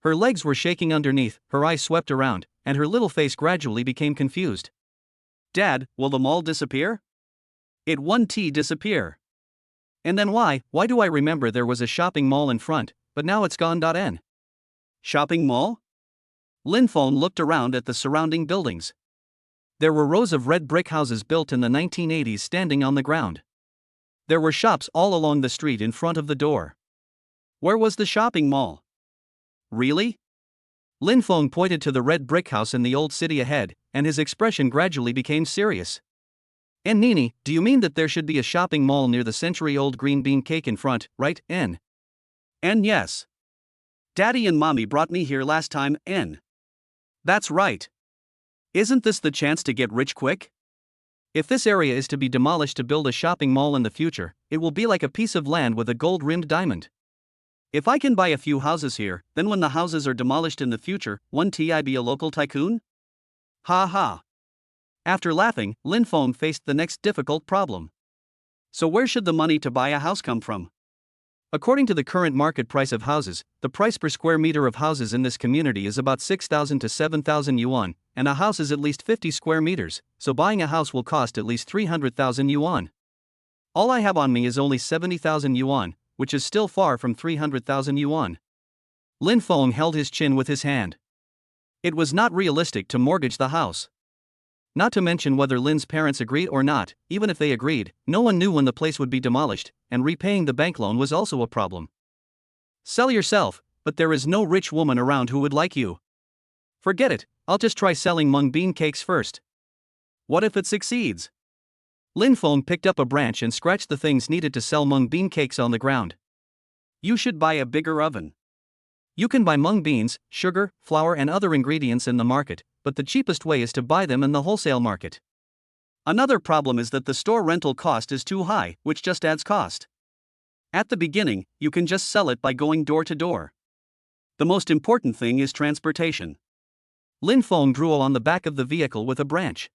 Speaker 2: Her legs were shaking underneath, her eyes swept around, and her little face gradually became confused.
Speaker 1: Dad, will the mall disappear? It won't disappear.
Speaker 2: And then why do I remember there was a shopping mall in front, but now it's gone. N.
Speaker 1: Shopping mall?
Speaker 2: Lin Feng looked around at the surrounding buildings. There were rows of red brick houses built in the 1980s standing on the ground. There were shops all along the street in front of the door.
Speaker 1: Where was the shopping mall? Really?
Speaker 2: Lin Feng pointed to the red brick house in the old city ahead, and his expression gradually became serious. And Nene, do you mean that there should be a shopping mall near the century-old green bean cake in front, right, N?
Speaker 1: N yes. Daddy and Mommy brought me here last time, N. That's right. Isn't this the chance to get rich quick?
Speaker 2: If this area is to be demolished to build a shopping mall in the future, it will be like a piece of land with a gold-rimmed diamond.
Speaker 1: If I can buy a few houses here, then when the houses are demolished in the future, won't I be a local tycoon? Ha ha.
Speaker 2: After laughing, Lin Feng faced the next difficult problem.
Speaker 1: So where should the money to buy a house come from?
Speaker 2: According to the current market price of houses, the price per square meter of houses in this community is about 6,000 to 7,000 yuan, and a house is at least 50 square meters, so buying a house will cost at least 300,000 yuan. All I have on me is only 70,000 yuan, which is still far from 300,000 yuan. Lin Feng held his chin with his hand. It was not realistic to mortgage the house. Not to mention whether Lin's parents agreed or not, even if they agreed, no one knew when the place would be demolished, and repaying the bank loan was also a problem. Sell yourself, but there is no rich woman around who would like you. Forget it, I'll just try selling mung bean cakes first.
Speaker 1: What if it succeeds?
Speaker 2: Lin Feng picked up a branch and scratched the things needed to sell mung bean cakes on the ground.
Speaker 1: You should buy a bigger oven.
Speaker 2: You can buy mung beans, sugar, flour and other ingredients in the market, but the cheapest way is to buy them in the wholesale market.
Speaker 1: Another problem is that the store rental cost is too high, which just adds cost. At the beginning, you can just sell it by going door to door. The most important thing is transportation.
Speaker 2: Lin Feng drew on the back of the vehicle with a branch.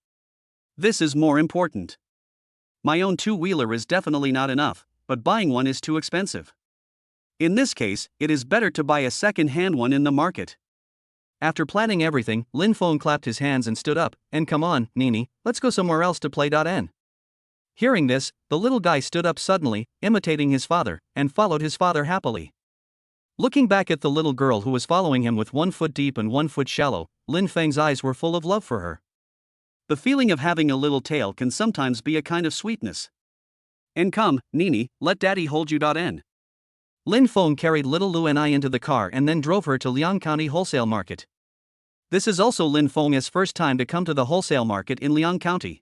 Speaker 1: This is more important. My own two-wheeler is definitely not enough, but buying one is too expensive. In this case, it is better to buy a second-hand one in the market.
Speaker 2: After planning everything, Lin Feng clapped his hands and stood up, and come on, Nene, let's go somewhere else to play. N. Hearing this, the little guy stood up suddenly, imitating his father, and followed his father happily. Looking back at the little girl who was following him with 1 foot deep and 1 foot shallow, Lin Feng's eyes were full of love for her.
Speaker 1: The feeling of having a little tail can sometimes be a kind of sweetness. And come, Nene, let daddy hold you.N.
Speaker 2: Lin Feng carried little Lu and I into the car and then drove her to Liang County Wholesale Market. This is also Lin Feng's first time to come to the wholesale market in Liang County.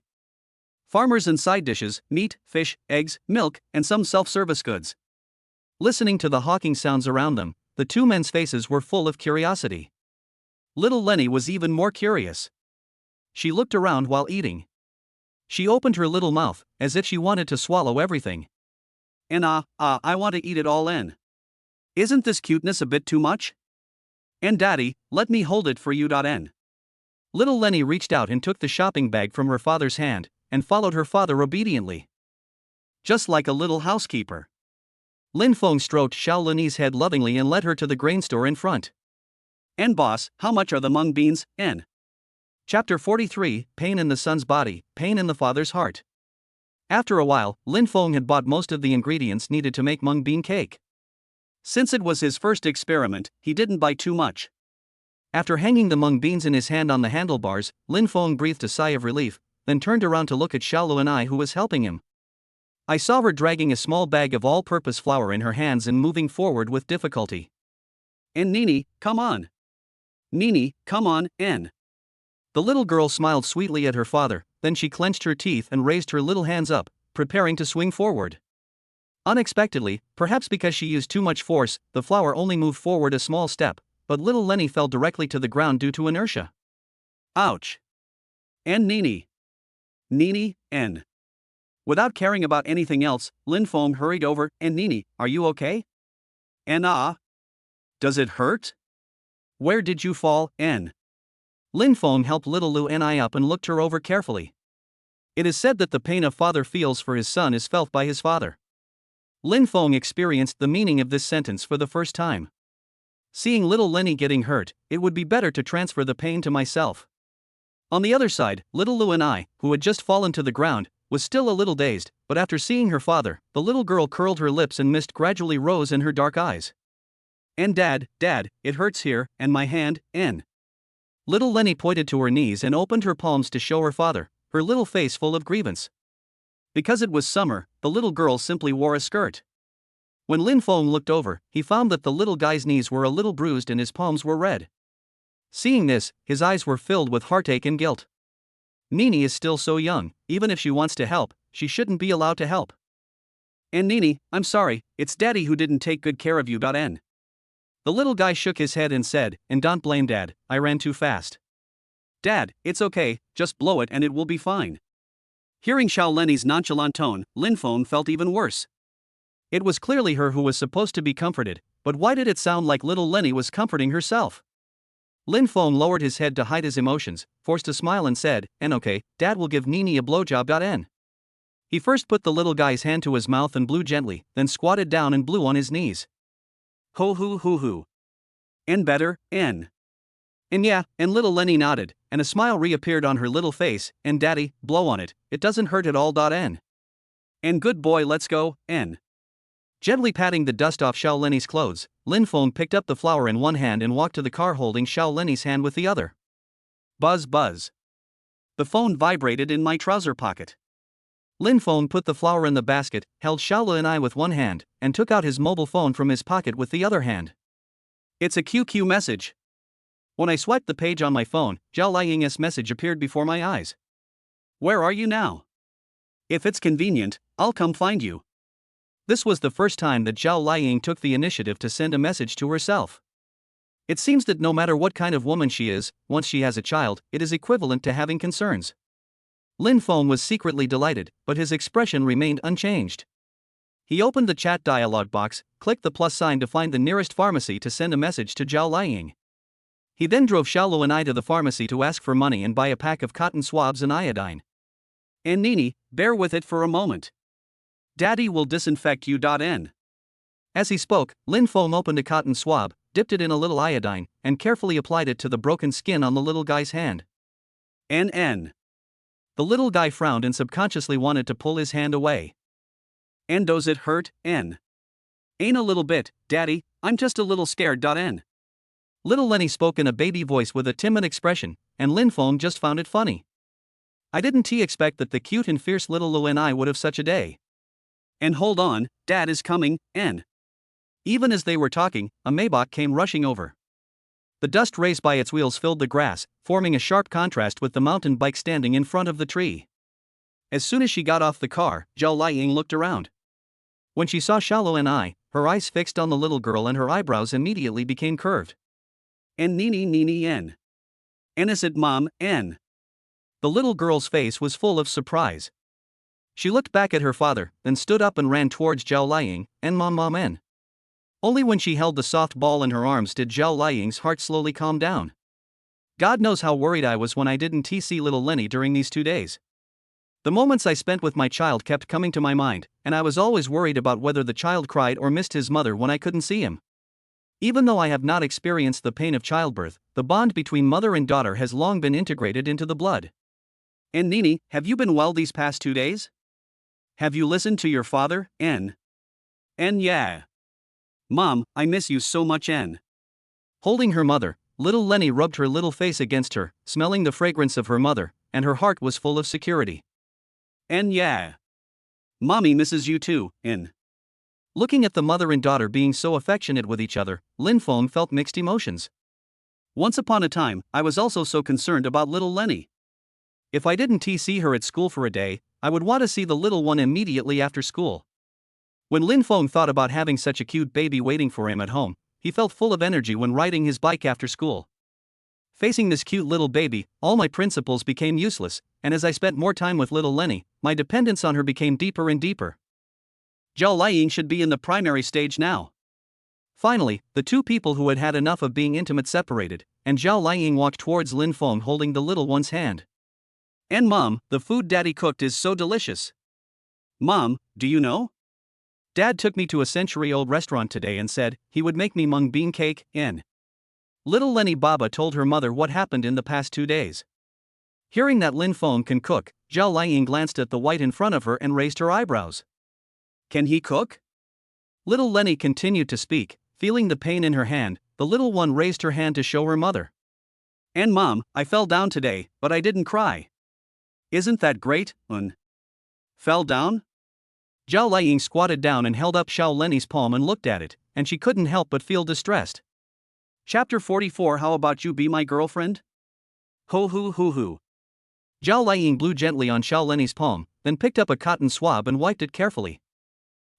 Speaker 2: Farmers and side dishes, meat, fish, eggs, milk, and some self-service goods. Listening to the hawking sounds around them, the two men's faces were full of curiosity. Little Lenny was even more curious. She looked around while eating. She opened her little mouth, as if she wanted to swallow everything.
Speaker 1: And I want to eat it all in. Isn't this cuteness a bit too much? And daddy, let me hold it for you.N.
Speaker 2: Little Lenny reached out and took the shopping bag from her father's hand, and followed her father obediently.
Speaker 1: Just like a little housekeeper.
Speaker 2: Lin Feng stroked Xiao Leni's head lovingly and led her to the grain store in front.
Speaker 1: And boss, how much are the mung beans, N?
Speaker 2: Chapter 43, Pain in the Son's Body, Pain in the Father's Heart. After a while, Lin Feng had bought most of the ingredients needed to make mung bean cake.
Speaker 1: Since it was his first experiment, he didn't buy too much.
Speaker 2: After hanging the mung beans in his hand on the handlebars, Lin Feng breathed a sigh of relief, then turned around to look at Xiaolu and I, who was helping him. I saw her dragging a small bag of all-purpose flour in her hands and moving forward with difficulty.
Speaker 1: And Nene, come on. Nene, come on, N.
Speaker 2: The little girl smiled sweetly at her father, then she clenched her teeth and raised her little hands up, preparing to swing forward. Unexpectedly, perhaps because she used too much force, the flour only moved forward a small step, but little Lenny fell directly to the ground due to inertia.
Speaker 1: Ouch. And Nene. Nene, N. Without caring about anything else, Lin Feng hurried over. And Nene, are you okay? And does it hurt? Where did you fall, N?
Speaker 2: Lin Feng helped little Lu and I up and looked her over carefully. It is said that the pain a father feels for his son is felt by his father. Lin Feng experienced the meaning of this sentence for the first time. Seeing little Lenny getting hurt, it would be better to transfer the pain to myself. On the other side, little Lu and I, who had just fallen to the ground, was still a little dazed, but after seeing her father, the little girl curled her lips and mist gradually rose in her dark eyes. And Dad, it hurts here, and my hand, N. Little Lenny pointed to her knees and opened her palms to show her father, her little face full of grievance. Because it was summer, the little girl simply wore a skirt. When Lin Feng looked over, he found that the little guy's knees were a little bruised and his palms were red. Seeing this, his eyes were filled with heartache and guilt. Nene is still so young, even if she wants to help, she shouldn't be allowed to help.
Speaker 1: And Nene, I'm sorry, it's daddy who didn't take good care of you.N.
Speaker 2: The little guy shook his head and said, and don't blame Dad, I ran too fast.
Speaker 1: Dad, it's okay, just blow it and it will be fine. Hearing Xiao Lenny's nonchalant tone, Lin Feng felt even worse. It was clearly her who was supposed to be comforted, but why did it sound like little Lenny was comforting herself? Lin Feng lowered his head to hide his emotions, forced a smile and said, and okay, Dad will give Nene a blowjob.N. He first put the little guy's hand to his mouth and blew gently, then squatted down and blew on his knees. Ho hoo hoo hoo. And better, N.
Speaker 2: And yeah, and little Lenny nodded, and a smile reappeared on her little face, and Daddy, blow on it, it doesn't hurt at all.N.
Speaker 1: And good boy, let's go, N.
Speaker 2: Gently patting the dust off Xiao Lenny's clothes, Lin Feng picked up the flour in one hand and walked to the car holding Xiao Lenny's hand with the other.
Speaker 1: Buzz buzz. The phone vibrated in my trouser pocket.
Speaker 2: Lin Feng put the flour in the basket, held Xiao and I with one hand, and took out his mobile phone from his pocket with the other hand.
Speaker 1: It's a QQ message. When I swiped the page on my phone, Zhao Liying's message appeared before my eyes. Where are you now? If it's convenient, I'll come find you. This was the first time that Zhao Liying took the initiative to send a message to herself. It seems that no matter what kind of woman she is, once she has a child, it is equivalent to having concerns. Lin Feng was secretly delighted, but his expression remained unchanged. He opened the chat dialog box, clicked the plus sign to find the nearest pharmacy to send a message to Zhao Liying. He then drove Xiaolu and I to the pharmacy to ask for money and buy a pack of cotton swabs and iodine. And Nene, bear with it for a moment. Daddy will disinfect you.N.
Speaker 2: As he spoke, Lin Feng opened a cotton swab, dipped it in a little iodine, and carefully applied it to the broken skin on the little guy's hand.
Speaker 1: N.
Speaker 2: The little guy frowned and subconsciously wanted to pull his hand away.
Speaker 1: And does it hurt, N? Ain't a little bit, Daddy, I'm just a little scared.N.
Speaker 2: Little Lenny spoke in a baby voice with a timid expression, and Lin Feng just found it funny. I didn't expect that the cute and fierce little Lu and I would have such a day.
Speaker 1: And hold on, Dad is coming, N.
Speaker 2: Even as they were talking, a Maybach came rushing over. The dust raised by its wheels filled the grass, forming a sharp contrast with the mountain bike standing in front of the tree. As soon as she got off the car, Zhao Liying looked around. When she saw Xiaolu and I, her eyes fixed on the little girl and her eyebrows immediately became curved.
Speaker 1: And Nene N. And is it Mom, N?
Speaker 2: The little girl's face was full of surprise. She looked back at her father, then stood up and ran towards Zhao Liying, and Mom N. Only when she held the soft ball in her arms did Zhao Liying's heart slowly calm down. God knows how worried I was when I didn't see little Lenny during these 2 days. The moments I spent with my child kept coming to my mind, and I was always worried about whether the child cried or missed his mother when I couldn't see him. Even though I have not experienced the pain of childbirth, the bond between mother and daughter has long been integrated into the blood.
Speaker 1: And Nene, have you been well these past 2 days? Have you listened to your father, N? N yeah. Mom, I miss you so much, N.
Speaker 2: Holding her mother, little Lenny rubbed her little face against her, smelling the fragrance of her mother, and her heart was full of security.
Speaker 1: And yeah. Mommy misses you too, N.
Speaker 2: Looking at the mother and daughter being so affectionate with each other, Lin Feng felt mixed emotions.
Speaker 1: Once upon a time, I was also so concerned about little Lenny.
Speaker 2: If I didn't see her at school for a day, I would want to see the little one immediately after school. When Lin Feng thought about having such a cute baby waiting for him at home, he felt full of energy when riding his bike after school. Facing this cute little baby, all my principles became useless, and as I spent more time with little Lenny, my dependence on her became deeper and deeper.
Speaker 1: Zhao Liying should be in the primary stage now.
Speaker 2: Finally, the two people who had had enough of being intimate separated, and Zhao Liying walked towards Lin Feng holding the little one's hand.
Speaker 1: And Mom, the food Daddy cooked is so delicious. Mom, do you know?
Speaker 2: Dad took me to a century-old restaurant today and said he would make me mung bean cake, N. Little Lenny Baba told her mother what happened in the past 2 days. Hearing that Lin Feng can cook, Zhao Liying glanced at the white in front of her and raised her eyebrows.
Speaker 1: Can he cook?
Speaker 2: Little Lenny continued to speak, feeling the pain in her hand. The little one raised her hand to show her mother.
Speaker 1: And Mom, I fell down today, but I didn't cry. Isn't that great, Un? Fell down?
Speaker 2: Zhao Liying squatted down and held up Xiao Lenny's palm and looked at it, and she couldn't help but feel distressed.
Speaker 1: Chapter 44. How about you be my girlfriend? Ho hoo hoo hoo.
Speaker 2: Zhao Liying blew gently on Xiao Lenny's palm, then picked up a cotton swab and wiped it carefully.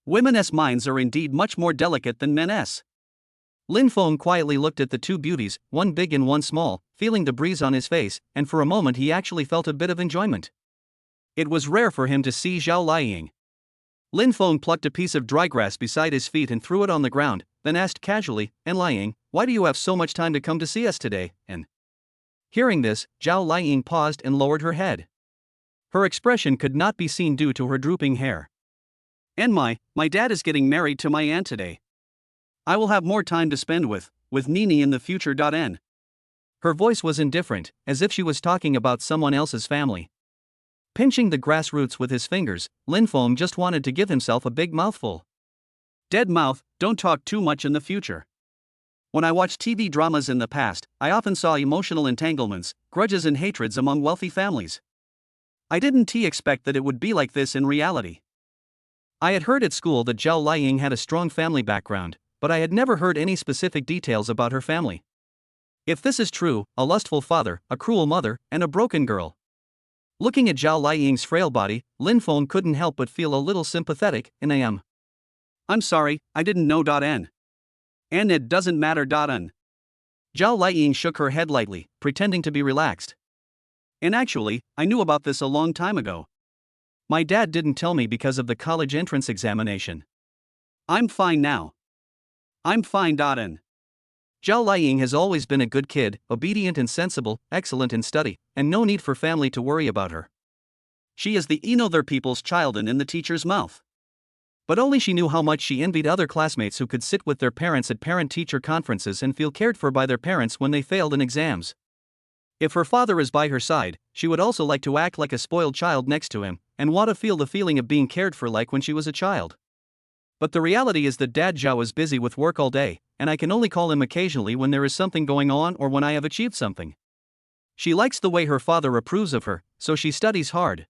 Speaker 1: Women's minds are indeed much more delicate than men's.
Speaker 2: Lin Feng quietly looked at the two beauties, one big and one small, feeling the breeze on his face, and for a moment he actually felt a bit of enjoyment. It was rare for him to see Zhao Liying. Lin Feng plucked a piece of dry grass beside his feet and threw it on the ground, then asked casually, "And Liying, why do you have so much time to come to see us today?" And hearing this, Zhao Liying paused and lowered her head. Her expression could not be seen due to her drooping hair.
Speaker 1: And my dad is getting married to my aunt today. I will have more time to spend with Nene in the future. N.
Speaker 2: Her voice was indifferent, as if she was talking about someone else's family. Pinching the grass roots with his fingers, Lin Feng just wanted to give himself a big mouthful.
Speaker 1: Dead mouth, don't talk too much in the future. When I watched TV dramas in the past, I often saw emotional entanglements, grudges and hatreds among wealthy families. I didn't expect that it would be like this in reality. I had heard at school that Zhao Liying had a strong family background, but I had never heard any specific details about her family. If this is true, a lustful father, a cruel mother, and a broken girl. Looking at Zhao Liying's frail body, Lin Feng couldn't help but feel a little sympathetic, and I'm sorry, I didn't know. N. And it doesn't matter. N.
Speaker 2: Zhao Liying shook her head lightly, pretending to be relaxed.
Speaker 1: And actually, I knew about this a long time ago.
Speaker 2: My dad didn't tell me because of the college entrance examination.
Speaker 1: I'm fine now. I'm fine. N.
Speaker 2: Zhao Liying has always been a good kid, obedient and sensible, excellent in study, and no need for family to worry about her.
Speaker 1: She is the other people's child in the teacher's mouth.
Speaker 2: But only she knew how much she envied other classmates who could sit with their parents at parent-teacher conferences and feel cared for by their parents when they failed in exams. If her father is by her side, she would also like to act like a spoiled child next to him, and want to feel the feeling of being cared for like when she was a child. But the reality is that Dad Zhao is busy with work all day, and I can only call him occasionally when there is something going on or when I have achieved something. She likes the way her father approves of her, so she studies hard.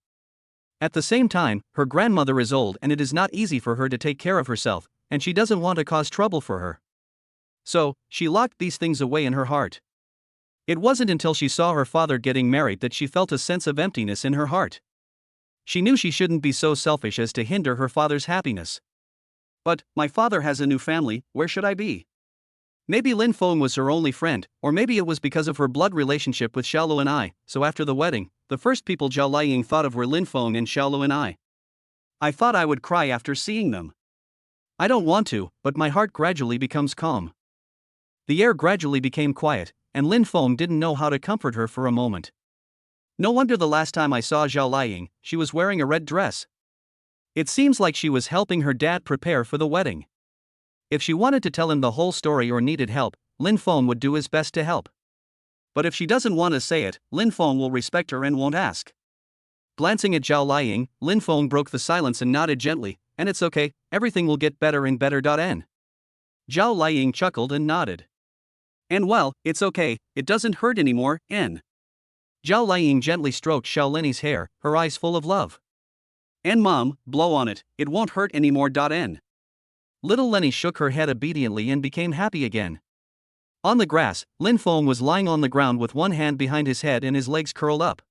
Speaker 2: At the same time, her grandmother is old and it is not easy for her to take care of herself, and she doesn't want to cause trouble for her. So, she locked these things away in her heart. It wasn't until she saw her father getting married that she felt a sense of emptiness in her heart. She knew she shouldn't be so selfish as to hinder her father's happiness.
Speaker 1: But, my father has a new family, where should I be?
Speaker 2: Maybe Lin Feng was her only friend, or maybe it was because of her blood relationship with Xiaolu and I, so after the wedding, the first people Zhao Liying thought of were Lin Feng and Xiaolu and I.
Speaker 1: I thought I would cry after seeing them.
Speaker 2: I don't want to, but my heart gradually becomes calm. The air gradually became quiet, and Lin Feng didn't know how to comfort her for a moment. No wonder the last time I saw Zhao Liying, she was wearing a red dress. It seems like she was helping her dad prepare for the wedding. If she wanted to tell him the whole story or needed help, Lin Feng would do his best to help.
Speaker 1: But if she doesn't want to say it, Lin Feng will respect her and won't ask.
Speaker 2: Glancing at Zhao Liying, Lin Feng broke the silence and nodded gently, and it's okay, everything will get better and better. N.
Speaker 1: Zhao Liying chuckled and nodded. And well, it's okay, it doesn't hurt anymore, N.
Speaker 2: Zhao Liying gently stroked Xiao Linny's hair, her eyes full of love.
Speaker 1: And Mom, blow on it, it won't hurt anymore. N.
Speaker 2: Little Lenny shook her head obediently and became happy again. On the grass, Lin Feng was lying on the ground with one hand behind his head and his legs curled up.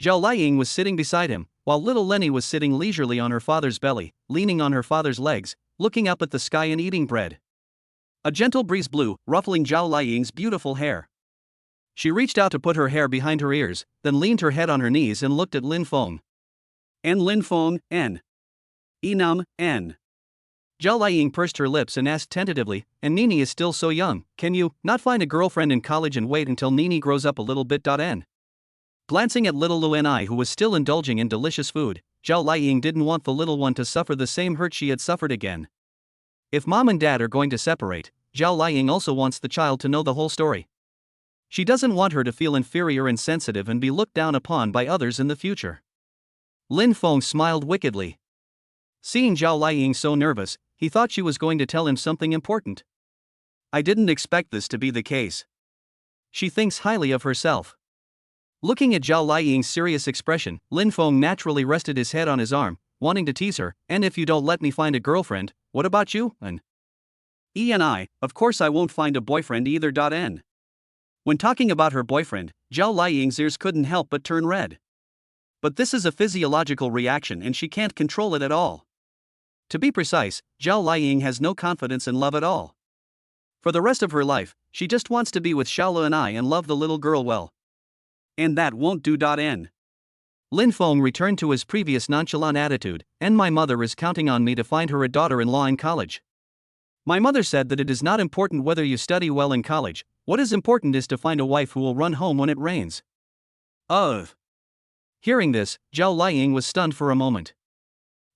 Speaker 2: Zhao Liying was sitting beside him, while little Lenny was sitting leisurely on her father's belly, leaning on her father's legs, looking up at the sky and eating bread.
Speaker 1: A gentle breeze blew, ruffling Zhao Liying's beautiful hair.
Speaker 2: She reached out to put her hair behind her ears, then leaned her head on her knees and looked at Lin Feng.
Speaker 1: And Lin Feng, N. Enum, N.
Speaker 2: Zhao Liying pursed her lips and asked tentatively, and Nene is still so young, can you not find a girlfriend in college and wait until Nene grows up a little bit? N. Glancing at little Luan who was still indulging in delicious food, Zhao Liying didn't want the little one to suffer the same hurt she had suffered again. If Mom and Dad are going to separate, Zhao Liying also wants the child to know the whole story. She doesn't want her to feel inferior and sensitive and be looked down upon by others in the future. Lin Feng smiled wickedly. Seeing Zhao Liying so nervous, he thought she was going to tell him something important.
Speaker 1: I didn't expect this to be the case.
Speaker 2: She thinks highly of herself. Looking at Zhao Liying's serious expression, Lin Feng naturally rested his head on his arm, wanting to tease her, and if you don't let me find a girlfriend, what about you, N?
Speaker 1: I, of course I won't find a boyfriend either. N. When talking about her boyfriend, Zhao Liying's ears couldn't help but turn red. But this is a physiological reaction and she can't control it at all. To be precise, Zhao Liying has no confidence in love at all. For the rest of her life, she just wants to be with Xiaolu and I and love the little girl well. And that won't do. N.
Speaker 2: Lin Feng returned to his previous nonchalant attitude, and my mother is counting on me to find her a daughter-in-law in college. My mother said that it is not important whether you study well in college, what is important is to find a wife who will run home when it rains.
Speaker 1: Ugh.
Speaker 2: Hearing this, Zhao Liying was stunned for a moment.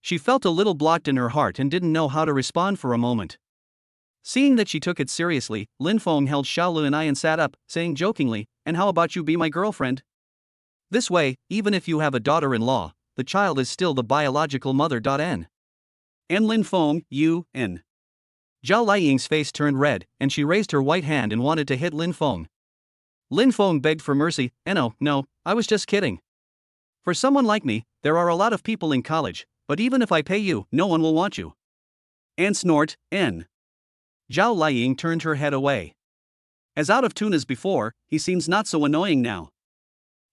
Speaker 2: She felt a little blocked in her heart and didn't know how to respond for a moment. Seeing that she took it seriously, Lin Feng held Xiaolu and I and sat up, saying jokingly, and how about you be my girlfriend? This way, even if you have a daughter-in-law, the child is still the biological mother. N.
Speaker 1: And Lin Feng, you, N.
Speaker 2: Zhao Liying's face turned red, and she raised her white hand and wanted to hit Lin Feng. Lin Feng begged for mercy, no, I was just kidding. For someone like me, there are a lot of people in college, but even if I pay you, no one will want you.
Speaker 1: And snort, N.
Speaker 2: Zhao Liying turned her head away.
Speaker 1: As out of tune as before, he seems not so annoying now.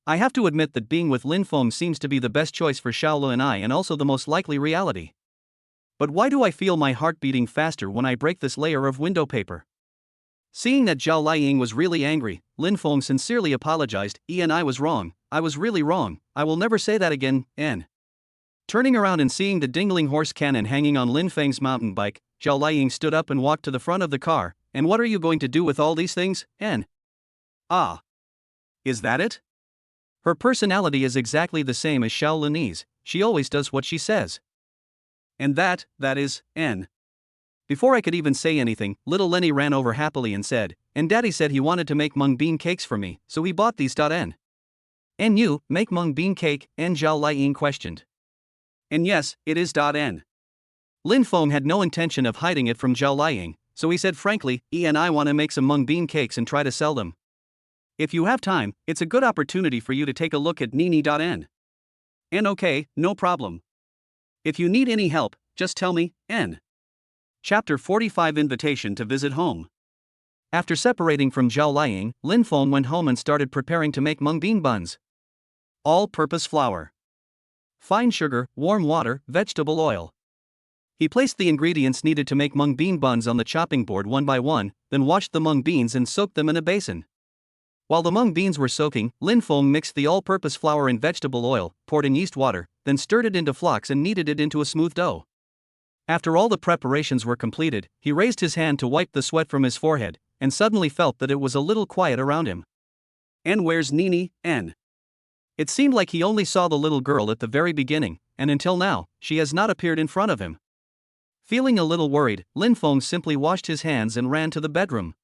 Speaker 2: I have to admit that being with Lin Feng seems to be the best choice for Xiaolu and I and also the most likely reality. But why do I feel my heart beating faster when I break this layer of window paper? Seeing that Zhao Liying was really angry, Lin Feng sincerely apologized, I was wrong, I was really wrong, I will never say that again, N. Turning around and seeing the dingling horse cannon hanging on Lin Feng's mountain bike, Zhao Liying stood up and walked to the front of the car, and what are you going to do with all these things, N?
Speaker 1: Ah. Is that it?
Speaker 2: Her personality is exactly the same as Xiao Lin's, she always does what she says.
Speaker 1: And that is, N.
Speaker 2: Before I could even say anything, little Lenny ran over happily and said, and Daddy said he wanted to make mung bean cakes for me, so he bought these. N. And you, make mung bean cake, N. Zhao Liying questioned.
Speaker 1: And yes, it is. N.
Speaker 2: Lin Feng had no intention of hiding it from Zhao Liying, so he said frankly, and I want to make some mung bean cakes and try to sell them.
Speaker 1: If you have time, it's a good opportunity for you to take a look at Nene.N. And okay, no problem. If you need any help, just tell me, N. Chapter 45 Invitation to Visit Home.
Speaker 2: After separating from Zhao Liying, Lin Feng went home and started preparing to make mung bean buns.
Speaker 1: All-purpose flour,
Speaker 2: Fine sugar, warm water, vegetable oil. He placed the ingredients needed to make mung bean buns on the chopping board one by one, then washed the mung beans and soaked them in a basin. While the mung beans were soaking, Lin Feng mixed the all-purpose flour and vegetable oil, poured in yeast water, then stirred it into flocks and kneaded it into a smooth dough. After all the preparations were completed, he raised his hand to wipe the sweat from his forehead, and suddenly felt that it was a little quiet around him.
Speaker 1: And where's Nene, N?
Speaker 2: It seemed like he only saw the little girl at the very beginning, and until now, she has not appeared in front of him. Feeling a little worried, Lin Feng simply washed his hands and ran to the bedroom.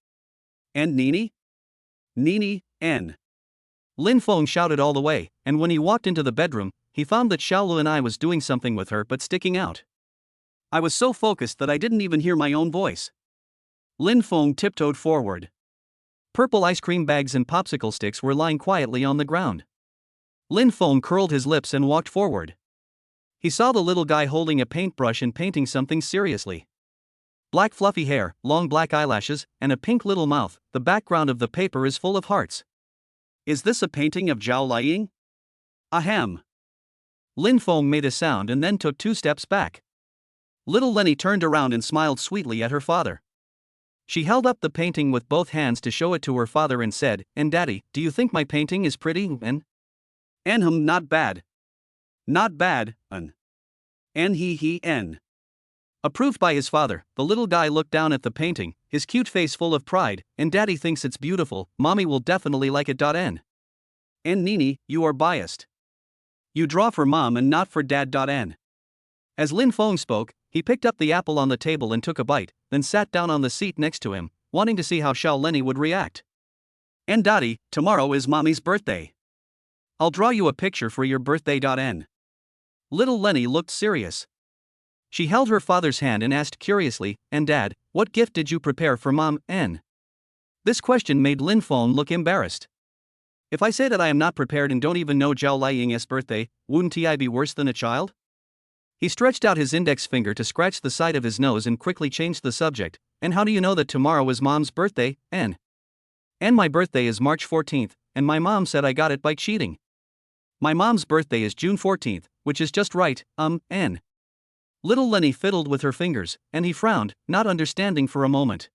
Speaker 1: And Nene? Nene, N.
Speaker 2: Lin Feng shouted all the way, and when he walked into the bedroom, he found that Xiao Lu and I was doing something with her but sticking out.
Speaker 1: I was so focused that I didn't even hear my own voice. Lin Feng tiptoed forward.
Speaker 2: Purple ice cream bags and popsicle sticks were lying quietly on the ground. Lin Feng curled his lips and walked forward. He saw the little guy holding a paintbrush and painting something seriously. Black fluffy hair, long black eyelashes, and a pink little mouth. The background of the paper is full of hearts.
Speaker 1: Is this a painting of Zhao Liying? Ahem.
Speaker 2: Lin Feng made a sound and then took 2 steps back. Little Lenny turned around and smiled sweetly at her father. She held up the painting with both hands to show it to her father and said, "And Daddy, do you think my painting is pretty, N?"
Speaker 1: Not bad. Not bad, N. N.
Speaker 2: Approved by his father, the little guy looked down at the painting, his cute face full of pride. "And Daddy thinks it's beautiful, Mommy will definitely like it. N.
Speaker 1: And Nene, you are biased. You draw for Mom and not for Dad. N.
Speaker 2: As Lin Feng spoke, he picked up the apple on the table and took a bite, then sat down on the seat next to him, wanting to see how Xiao Lenny would react.
Speaker 1: And Daddy, tomorrow is Mommy's birthday. I'll draw you a picture for your birthday. N.
Speaker 2: Little Lenny looked serious. She held her father's hand and asked curiously, "And Dad, what gift did you prepare for Mom, N?" This question made Lin Feng look embarrassed. If I say that I am not prepared and don't even know Zhao Liying's birthday, wouldn't I be worse than a child? He stretched out his index finger to scratch the side of his nose and quickly changed the subject. "And how do you know that tomorrow is Mom's birthday, N?" "And my birthday is March 14th, and my mom said I got it by cheating." "My mom's birthday is June 14th, which is just right, N." Little Lenny fiddled with her fingers, and he frowned, not understanding for a moment.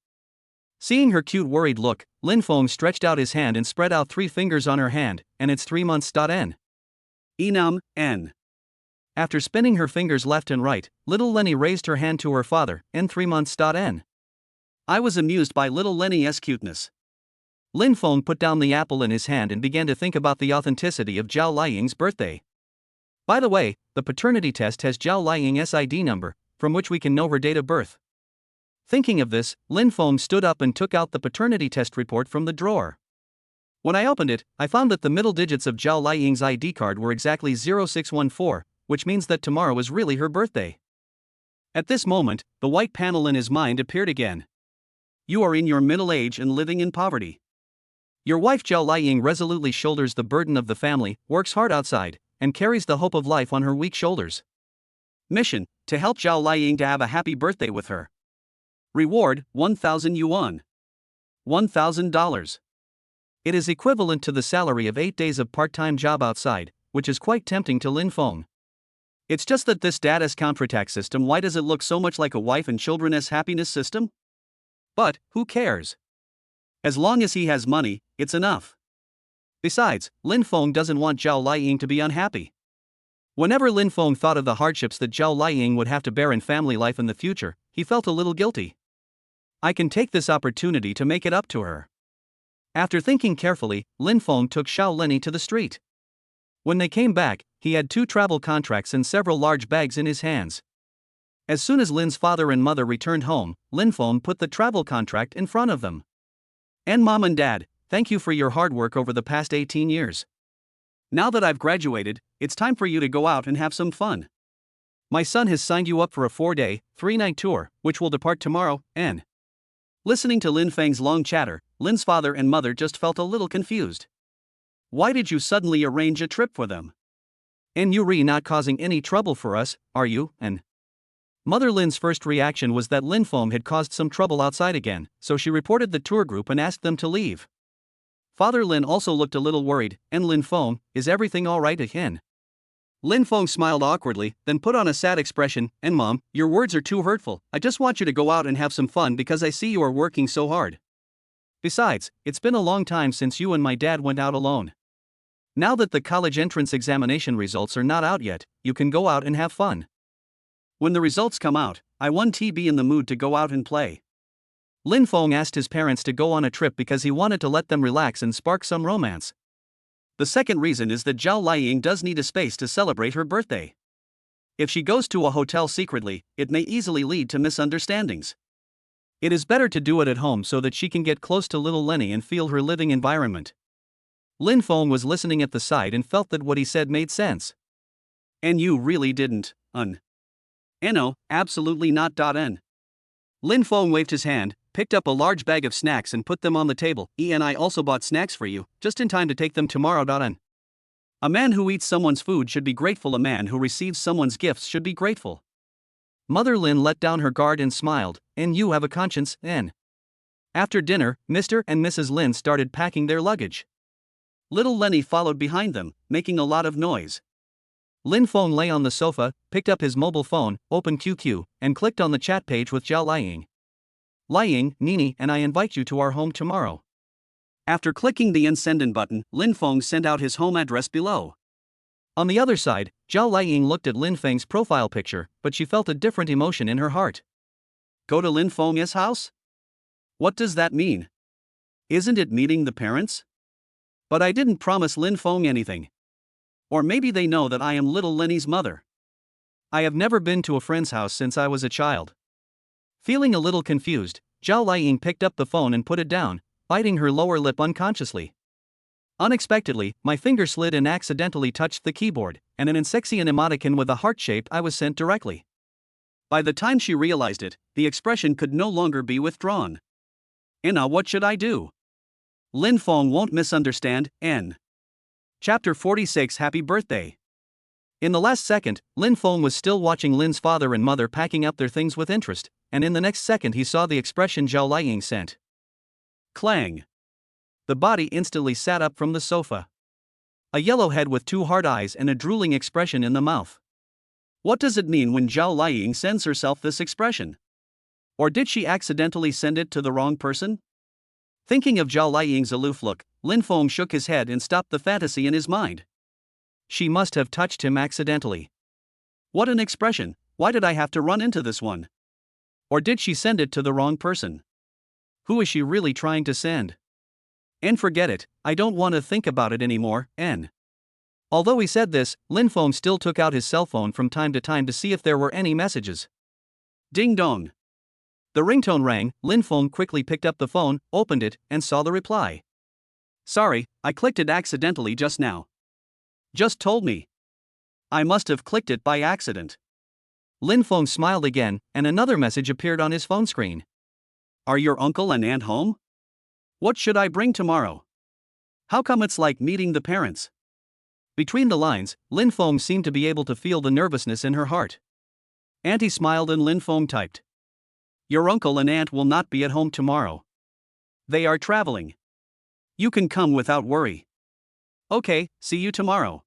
Speaker 2: Seeing her cute worried look, Lin Feng stretched out his hand and spread out 3 fingers on her hand, "And it's 3 months. N."
Speaker 1: N.
Speaker 2: After spinning her fingers left and right, little Lenny raised her hand to her father, "And 3 months. N."
Speaker 1: I was amused by little Lenny's cuteness.
Speaker 2: Lin Feng put down the apple in his hand and began to think about the authenticity of Zhao Liying's birthday. By the way, the paternity test has Zhao Liying's ID number, from which we can know her date of birth. Thinking of this, Lin Feng stood up and took out the paternity test report from the drawer. When I opened it, I found that the middle digits of Zhao Liying's ID card were exactly 0614, which means that tomorrow is really her birthday. At this moment, the white panel in his mind appeared again. You are in your middle age and living in poverty. Your wife Zhao Liying resolutely shoulders the burden of the family, works hard outside, and carries the hope of life on her weak shoulders.
Speaker 1: Mission: to help Zhao Liying to have a happy birthday with her. Reward: 1,000 yuan. $1,000.
Speaker 2: It is equivalent to the salary of 8 days of part-time job outside, which is quite tempting to Lin Feng.
Speaker 1: It's just that this dad's counter-tax system, why does it look so much like a wife and children's happiness system? But, who cares? As long as he has money, it's enough. Besides, Lin Feng doesn't want Zhao Liying to be unhappy. Whenever Lin Feng thought of the hardships that Zhao Liying would have to bear in family life in the future, he felt a little guilty. I can take this opportunity to make it up to her. After thinking carefully, Lin Feng took Xiao Lenny to the street. When they came back, he had 2 travel contracts and several large bags in his hands. As soon as Lin's father and mother returned home, Lin Feng put the travel contract in front of them. "And Mom and Dad, thank you for your hard work over the past 18 years. Now that I've graduated, it's time for you to go out and have some fun.
Speaker 2: My son has signed you up for a 4-day, 3-night tour, which will depart tomorrow, N.
Speaker 1: Listening to Lin Feng's long chatter, Lin's father and mother just felt a little confused. Why did you suddenly arrange a trip for them?
Speaker 2: And you not causing any trouble for us, are you, N? Mother Lin's first reaction was that Lin Feng had caused some trouble outside again, so she reported the tour group and asked them to leave. Father Lin also looked a little worried, and Lin Feng, is everything alright again? Lin Feng smiled awkwardly, then put on a sad expression, and Mom, your words are too hurtful. I just want you to go out and have some fun because I see you are working so hard. Besides, it's been a long time since you and my dad went out alone. Now that the college entrance examination results are not out yet, you can go out and have fun.
Speaker 1: When the results come out, I want to be in the mood to go out and play.
Speaker 2: Lin Feng asked his parents to go on a trip because he wanted to let them relax and spark some romance.
Speaker 1: The second reason is that Zhao Liying does need a space to celebrate her birthday. If she goes to a hotel secretly, it may easily lead to misunderstandings.
Speaker 2: It is better to do it at home so that she can get close to little Lenny and feel her living environment. Lin Feng was listening at the side and felt that what he said made sense.
Speaker 1: And you really didn't, No, absolutely not. N. Lin Feng waved his hand, picked up a large bag of snacks and put them on the table. And I also bought snacks for you, just in time to take them tomorrow. N. A man who eats someone's food should be grateful. A man who receives someone's gifts should be grateful.
Speaker 2: Mother Lin let down her guard and smiled, and you have a conscience, N. After dinner, Mr. and Mrs. Lin started packing their luggage.
Speaker 1: Little Lenny followed behind them, making a lot of noise.
Speaker 2: Lin Feng lay on the sofa, picked up his mobile phone, opened QQ, and clicked on the chat page with Zhao Liying. Liying, Nene and I invite you to our home tomorrow.
Speaker 1: After clicking the send button, Lin Feng sent out his home address below.
Speaker 2: On the other side, Zhao Liying looked at Lin Feng's profile picture, but she felt a different emotion in her heart.
Speaker 1: Go to Lin Feng's house? What does that mean? Isn't it meeting the parents? But I didn't promise Lin Feng anything. Or maybe they know that I am little Lenny's mother.
Speaker 2: I have never been to a friend's house since I was a child. Feeling a little confused, Zhao Liying picked up the phone and put it down, biting her lower lip unconsciously. Unexpectedly, my finger slid and accidentally touched the keyboard, and an insexian emoticon with a heart shape I was sent directly.
Speaker 1: By the time she realized it, the expression could no longer be withdrawn. Now what should I do? Lin Feng won't misunderstand, N. Chapter 46 Happy Birthday.
Speaker 2: In the last second, Lin Feng was still watching Lin's father and mother packing up their things with interest, and in the next second he saw the expression Zhao Liying sent.
Speaker 1: Clang.
Speaker 2: The body instantly sat up from the sofa. A yellow head with two hard eyes and a drooling expression in the mouth.
Speaker 1: What does it mean when Zhao Liying sends herself this expression? Or did she accidentally send it to the wrong person? Thinking of Zhao Liying's aloof look, Lin Feng shook his head and stopped the fantasy in his mind.
Speaker 2: She must have touched him accidentally.
Speaker 1: What an expression, why did I have to run into this one? Or did she send it to the wrong person?
Speaker 2: Who is she really trying to send?
Speaker 1: And forget it, I don't want to think about it anymore, N.
Speaker 2: Although he said this, Lin Feng still took out his cell phone from time to see if there were any messages.
Speaker 1: Ding dong.
Speaker 2: The ringtone rang. Lin Feng quickly picked up the phone, opened it, and saw the reply.
Speaker 1: Sorry, I clicked it accidentally just now. Just told me. I must have clicked it by accident.
Speaker 2: Lin Feng smiled again, and another message appeared on his phone screen.
Speaker 1: Are your uncle and aunt home? What should I bring tomorrow? How come it's like meeting the parents?
Speaker 2: Between the lines, Lin Feng seemed to be able to feel the nervousness in her heart.
Speaker 1: Auntie smiled and Lin Feng typed. Your uncle and aunt will not be at home tomorrow. They are traveling. You can come without worry. Okay, see you tomorrow.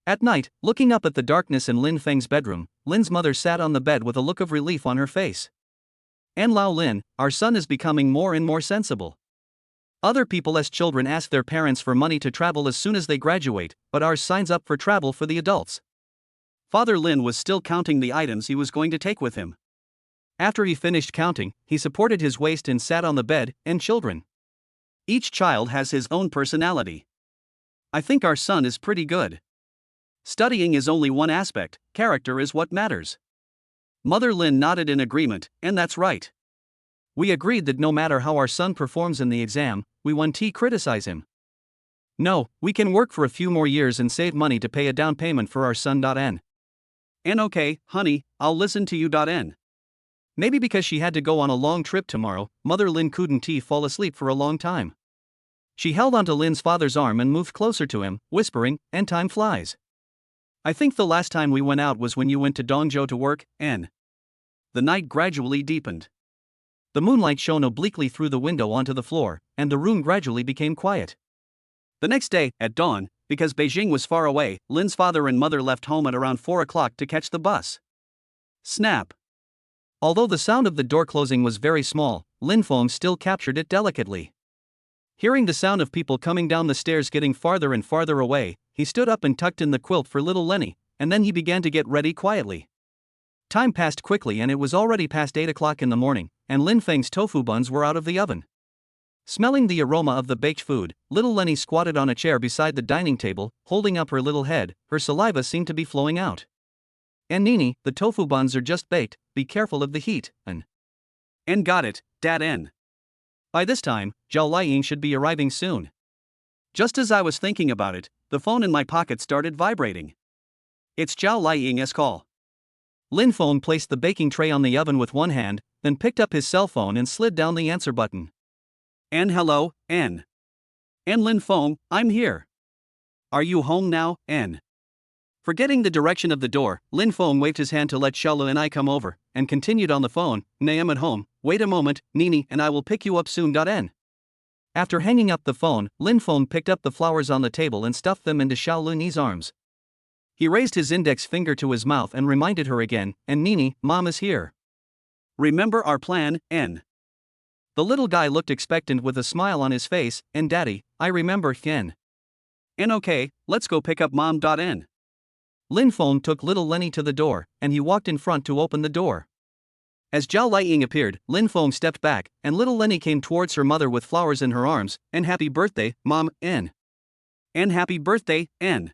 Speaker 2: At night, looking up at the darkness in Lin Feng's bedroom, Lin's mother sat on the bed with a look of relief on her face. "And Lao Lin, our son is becoming more and more sensible. Other people as children ask their parents for money to travel as soon as they graduate, but ours signs up for travel for the adults." Father Lin was still counting the items he was going to take with him. After he finished counting, he supported his waist and sat on the bed. "And children. Each child has his own personality. I think our son is pretty good. Studying is only one aspect, character is what matters." Mother Lin nodded in agreement, and that's right. We agreed that no matter how our son performs in the exam, we won't criticize him. No, we can work for a few more years and save money to pay a down payment for our son. N.
Speaker 1: And okay, honey, I'll listen to you.N.
Speaker 2: Maybe because she had to go on a long trip tomorrow, Mother Lin couldn't fall asleep for a long time. She held onto Lin's father's arm and moved closer to him, whispering, "And time flies. I think the last time we went out was when you went to Dongzhou to work, N."
Speaker 1: The night gradually deepened.
Speaker 2: The moonlight shone obliquely through the window onto the floor, and the room gradually became quiet.
Speaker 1: The next day, at dawn, because Beijing was far away, Lin's father and mother left home at around 4 o'clock to catch the bus. Snap.
Speaker 2: Although the sound of the door closing was very small, Lin Feng still captured it delicately. Hearing the sound of people coming down the stairs getting farther and farther away, he stood up and tucked in the quilt for little Lenny, and then he began to get ready quietly. Time passed quickly and it was already past 8 o'clock in the morning, and Lin Feng's tofu buns were out of the oven. Smelling the aroma of the baked food, little Lenny squatted on a chair beside the dining table, holding up her little head. Her saliva seemed to be flowing out. "And Nene, the tofu buns are just baked, be careful of the heat, and
Speaker 1: Got it, Dad.
Speaker 2: By this time, Zhao Liang should be arriving soon."
Speaker 1: Just as I was thinking about it, the phone in my pocket started vibrating. It's Zhao Liang's call.
Speaker 2: Lin Feng placed the baking tray on the oven with one hand, then picked up his cell phone and slid down the answer button.
Speaker 1: Hello, N. Lin Feng, I'm here. Are you home now, N? Forgetting the direction of the door, Lin Feng waved his hand to let Xiaolu and I come over, and continued on the phone, "Nay, I'm at home, wait a moment, Nene and I will pick you up soon.N." After hanging up the phone, Lin Feng picked up the flowers on the table and stuffed them into Xiaolu's arms. He raised his index finger to his mouth and reminded her again, "And Nene, Mom is here. Remember our plan, N."
Speaker 2: The little guy looked expectant with a smile on his face, "And Daddy, I remember, N."
Speaker 1: Okay, let's go pick up Mom.N.
Speaker 2: Lin Feng took little Lenny to the door, and he walked in front to open the door. As Zhao Liang appeared, Lin Feng stepped back, and little Lenny came towards her mother with flowers in her arms. "And happy birthday, Mom.N."
Speaker 1: And happy birthday, N.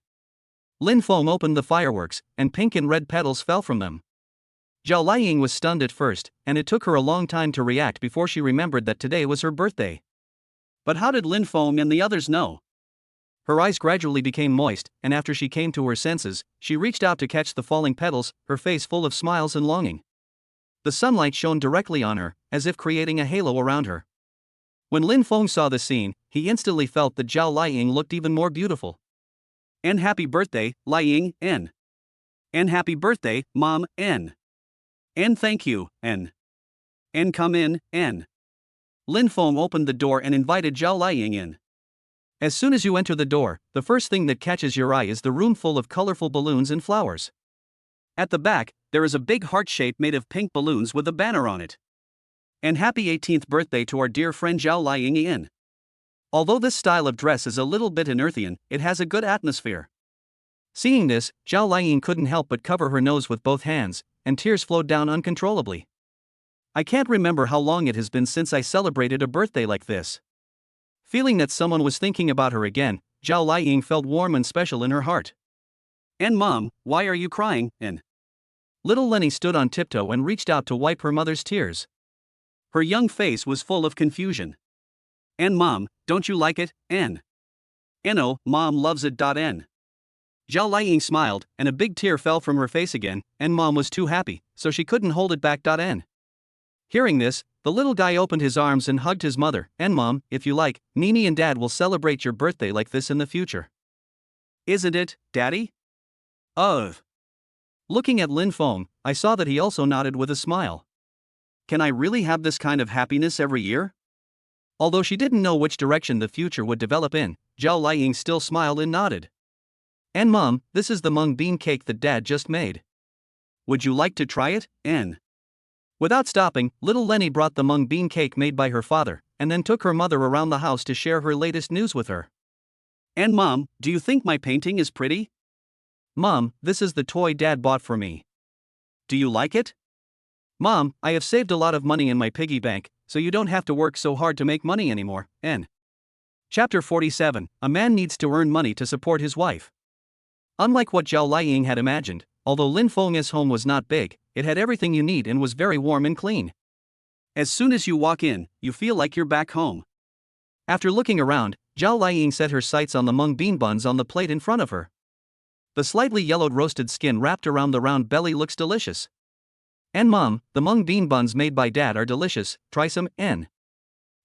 Speaker 2: Lin Feng opened the fireworks, and pink and red petals fell from them. Zhao Liang was stunned at first, and it took her a long time to react before she remembered that today was her birthday.
Speaker 1: But how did Lin Feng and the others know?
Speaker 2: Her eyes gradually became moist, and after she came to her senses, she reached out to catch the falling petals, her face full of smiles and longing. The sunlight shone directly on her, as if creating a halo around her. When Lin Feng saw the scene, he instantly felt that Zhao Liang looked even more beautiful.
Speaker 1: And happy birthday, Liang.N. And happy birthday, Mom.N. And thank you, N. And come in, N. Lin Feng opened the door and invited Zhao Liang in.
Speaker 2: As soon as you enter the door, the first thing that catches your eye is the room full of colorful balloons and flowers.
Speaker 1: At the back, there is a big heart shape made of pink balloons with a banner on it. And happy 18th birthday to our dear friend Zhao Liang. Although this style of dress is a little bit Earthian, it has a good atmosphere. Seeing this, Zhao Liang couldn't help but cover her nose with both hands, and tears flowed down uncontrollably. I can't remember how long it has been since I celebrated a birthday like this. Feeling that someone was thinking about her again, Zhao Liang felt warm and special in her heart. And Mom, why are you crying, N? Little Lenny stood on tiptoe and reached out to wipe her mother's tears. Her young face was full of confusion. And Mom, don't you like it, N? No, Mom loves it.N. Zhao Liang smiled, and a big tear fell from her face again, and Mom was too happy, so she couldn't hold it back.N. Hearing this, the little guy opened his arms and hugged his mother. "And Mom, if you like, Nene and Dad will celebrate your birthday like this in the future." Isn't it, Daddy? Looking at Lin Feng, I saw that he also nodded with a smile. Can I really have this kind of happiness every year? Although she didn't know which direction the future would develop in, Zhao Liang still smiled and nodded. "And Mom, this is the mung bean cake that Dad just made. Would you like to try it, N?" Without stopping, little Lenny brought the mung bean cake made by her father, and then took her mother around the house to share her latest news with her. "And Mom, do you think my painting is pretty?" "Mom, this is the toy Dad bought for me. Do you like it?" "Mom, I have saved a lot of money in my piggy bank, so you don't have to work so hard to make money anymore, N." Chapter 47, A Man Needs to Earn Money to Support His Wife. Unlike what Zhao Liang had imagined, although Lin Feng's home was not big, it had everything you need and was very warm and clean. As soon as you walk in, you feel like you're back home. After looking around, Zhao Liang set her sights on the mung bean buns on the plate in front of her.
Speaker 2: The slightly yellowed roasted skin wrapped around the round belly looks delicious. And Mom, the mung bean buns made by Dad are delicious, try some, N.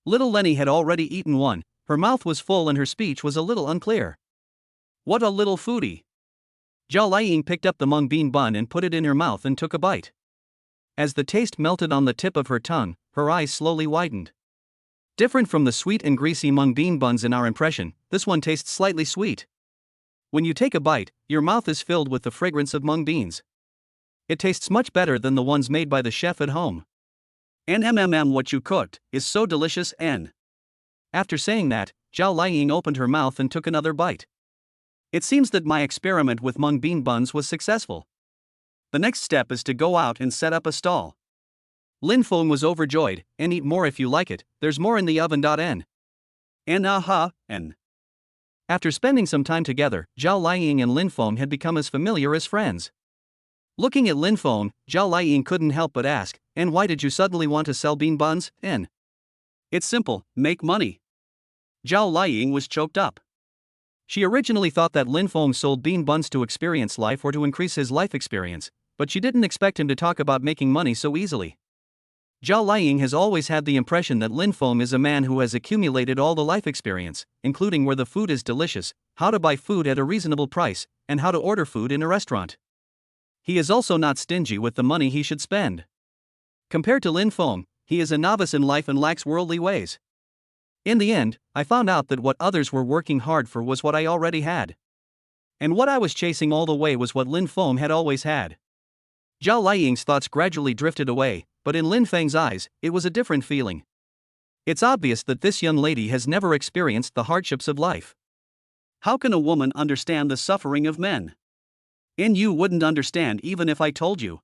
Speaker 2: Little Lenny had already eaten one, her mouth was full and her speech was a little unclear.
Speaker 1: What a little foodie.
Speaker 2: Zhao Liying picked up the mung bean bun and put it in her mouth and took a bite. As the taste melted on the tip of her tongue, her eyes slowly widened. Different from the sweet and greasy mung bean buns in our impression, this one tastes slightly sweet. When you take a bite, your mouth is filled with the fragrance of mung beans. It tastes much better than the ones made by the chef at home.
Speaker 1: What you cooked is so delicious, N.
Speaker 2: After saying that, Zhao Liying opened her mouth and took another bite.
Speaker 1: It seems that my experiment with mung bean buns was successful. The next step is to go out and set up a stall.
Speaker 2: Lin Feng was overjoyed, and eat more if you like it, there's more in the oven.
Speaker 1: N.
Speaker 2: After spending some time together, Zhao Liying and Lin Feng had become as familiar as friends. Looking at Lin Feng, Zhao Liying couldn't help but ask, and why did you suddenly want to sell bean buns, N?
Speaker 1: It's simple, make money. Zhao Liying was choked up.
Speaker 2: She originally thought that Lin Feng sold bean buns to experience life or to increase his life experience, but she didn't expect him to talk about making money so easily. Zhao Liying has always had the impression that Lin Feng is a man who has accumulated all the life experience, including where the food is delicious, how to buy food at a reasonable price, and how to order food in a restaurant. He is also not stingy with the money he should spend. Compared to Lin Feng, he is a novice in life and lacks worldly ways. In the end, I found out that what others were working hard for was what I already had. And what I was chasing all the way was what Lin Feng had always had. Zhao Liying's thoughts gradually drifted away, but in Lin Feng's eyes, it was a different feeling. It's obvious that this young lady has never experienced the hardships of life.
Speaker 1: How can a woman understand the suffering of men? And you wouldn't understand even if I told you.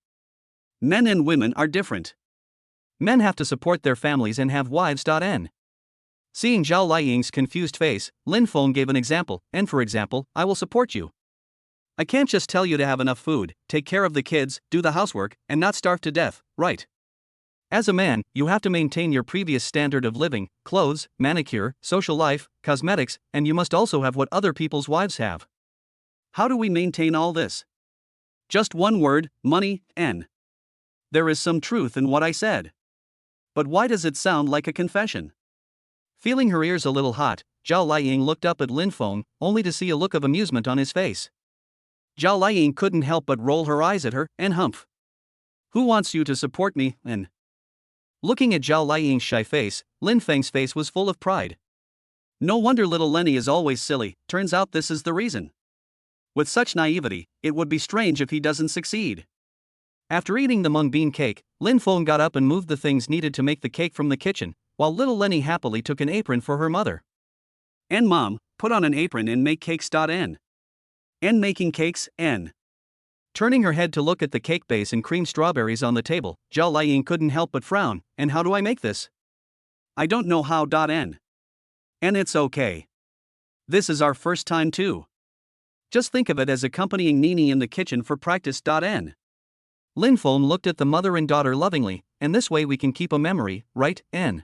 Speaker 1: Men and women are different.
Speaker 2: Men have to support their families and have wives. N. Seeing Zhao Liying's confused face, Lin Feng gave an example, and for example, I will support you. I can't just tell you to have enough food, take care of the kids, do the housework, and not starve to death, right? As a man, you have to maintain your previous standard of living, clothes, manicure, social life, cosmetics, and you must also have what other people's wives have.
Speaker 1: How do we maintain all this? Just one word, money, N. There is some truth in what I said. But why does it sound like a confession?
Speaker 2: Feeling her ears a little hot, Zhao Liying looked up at Lin Feng, only to see a look of amusement on his face.
Speaker 1: Zhao Liying couldn't help but roll her eyes at her and humph. Who wants you to support me, N?
Speaker 2: Looking at Zhao Liying's shy face, Lin Feng's face was full of pride.
Speaker 1: No wonder little Lenny is always silly, turns out this is the reason. With such naivety, it would be strange if he doesn't succeed.
Speaker 2: After eating the mung bean cake, Lin Feng got up and moved the things needed to make the cake from the kitchen, while little Lenny happily took an apron for her mother.
Speaker 1: And Mom, put on an apron and make cakes. N. And making cakes, N.
Speaker 2: Turning her head to look at the cake base and cream strawberries on the table, Zhao Liying couldn't help but frown. And how do I make this?
Speaker 1: I don't know how. N. And it's okay. This is our first time too. Just think of it as accompanying Nene in the kitchen for practice. N.
Speaker 2: Lin Feng looked at the mother and daughter lovingly, and this way we can keep a memory, right, N?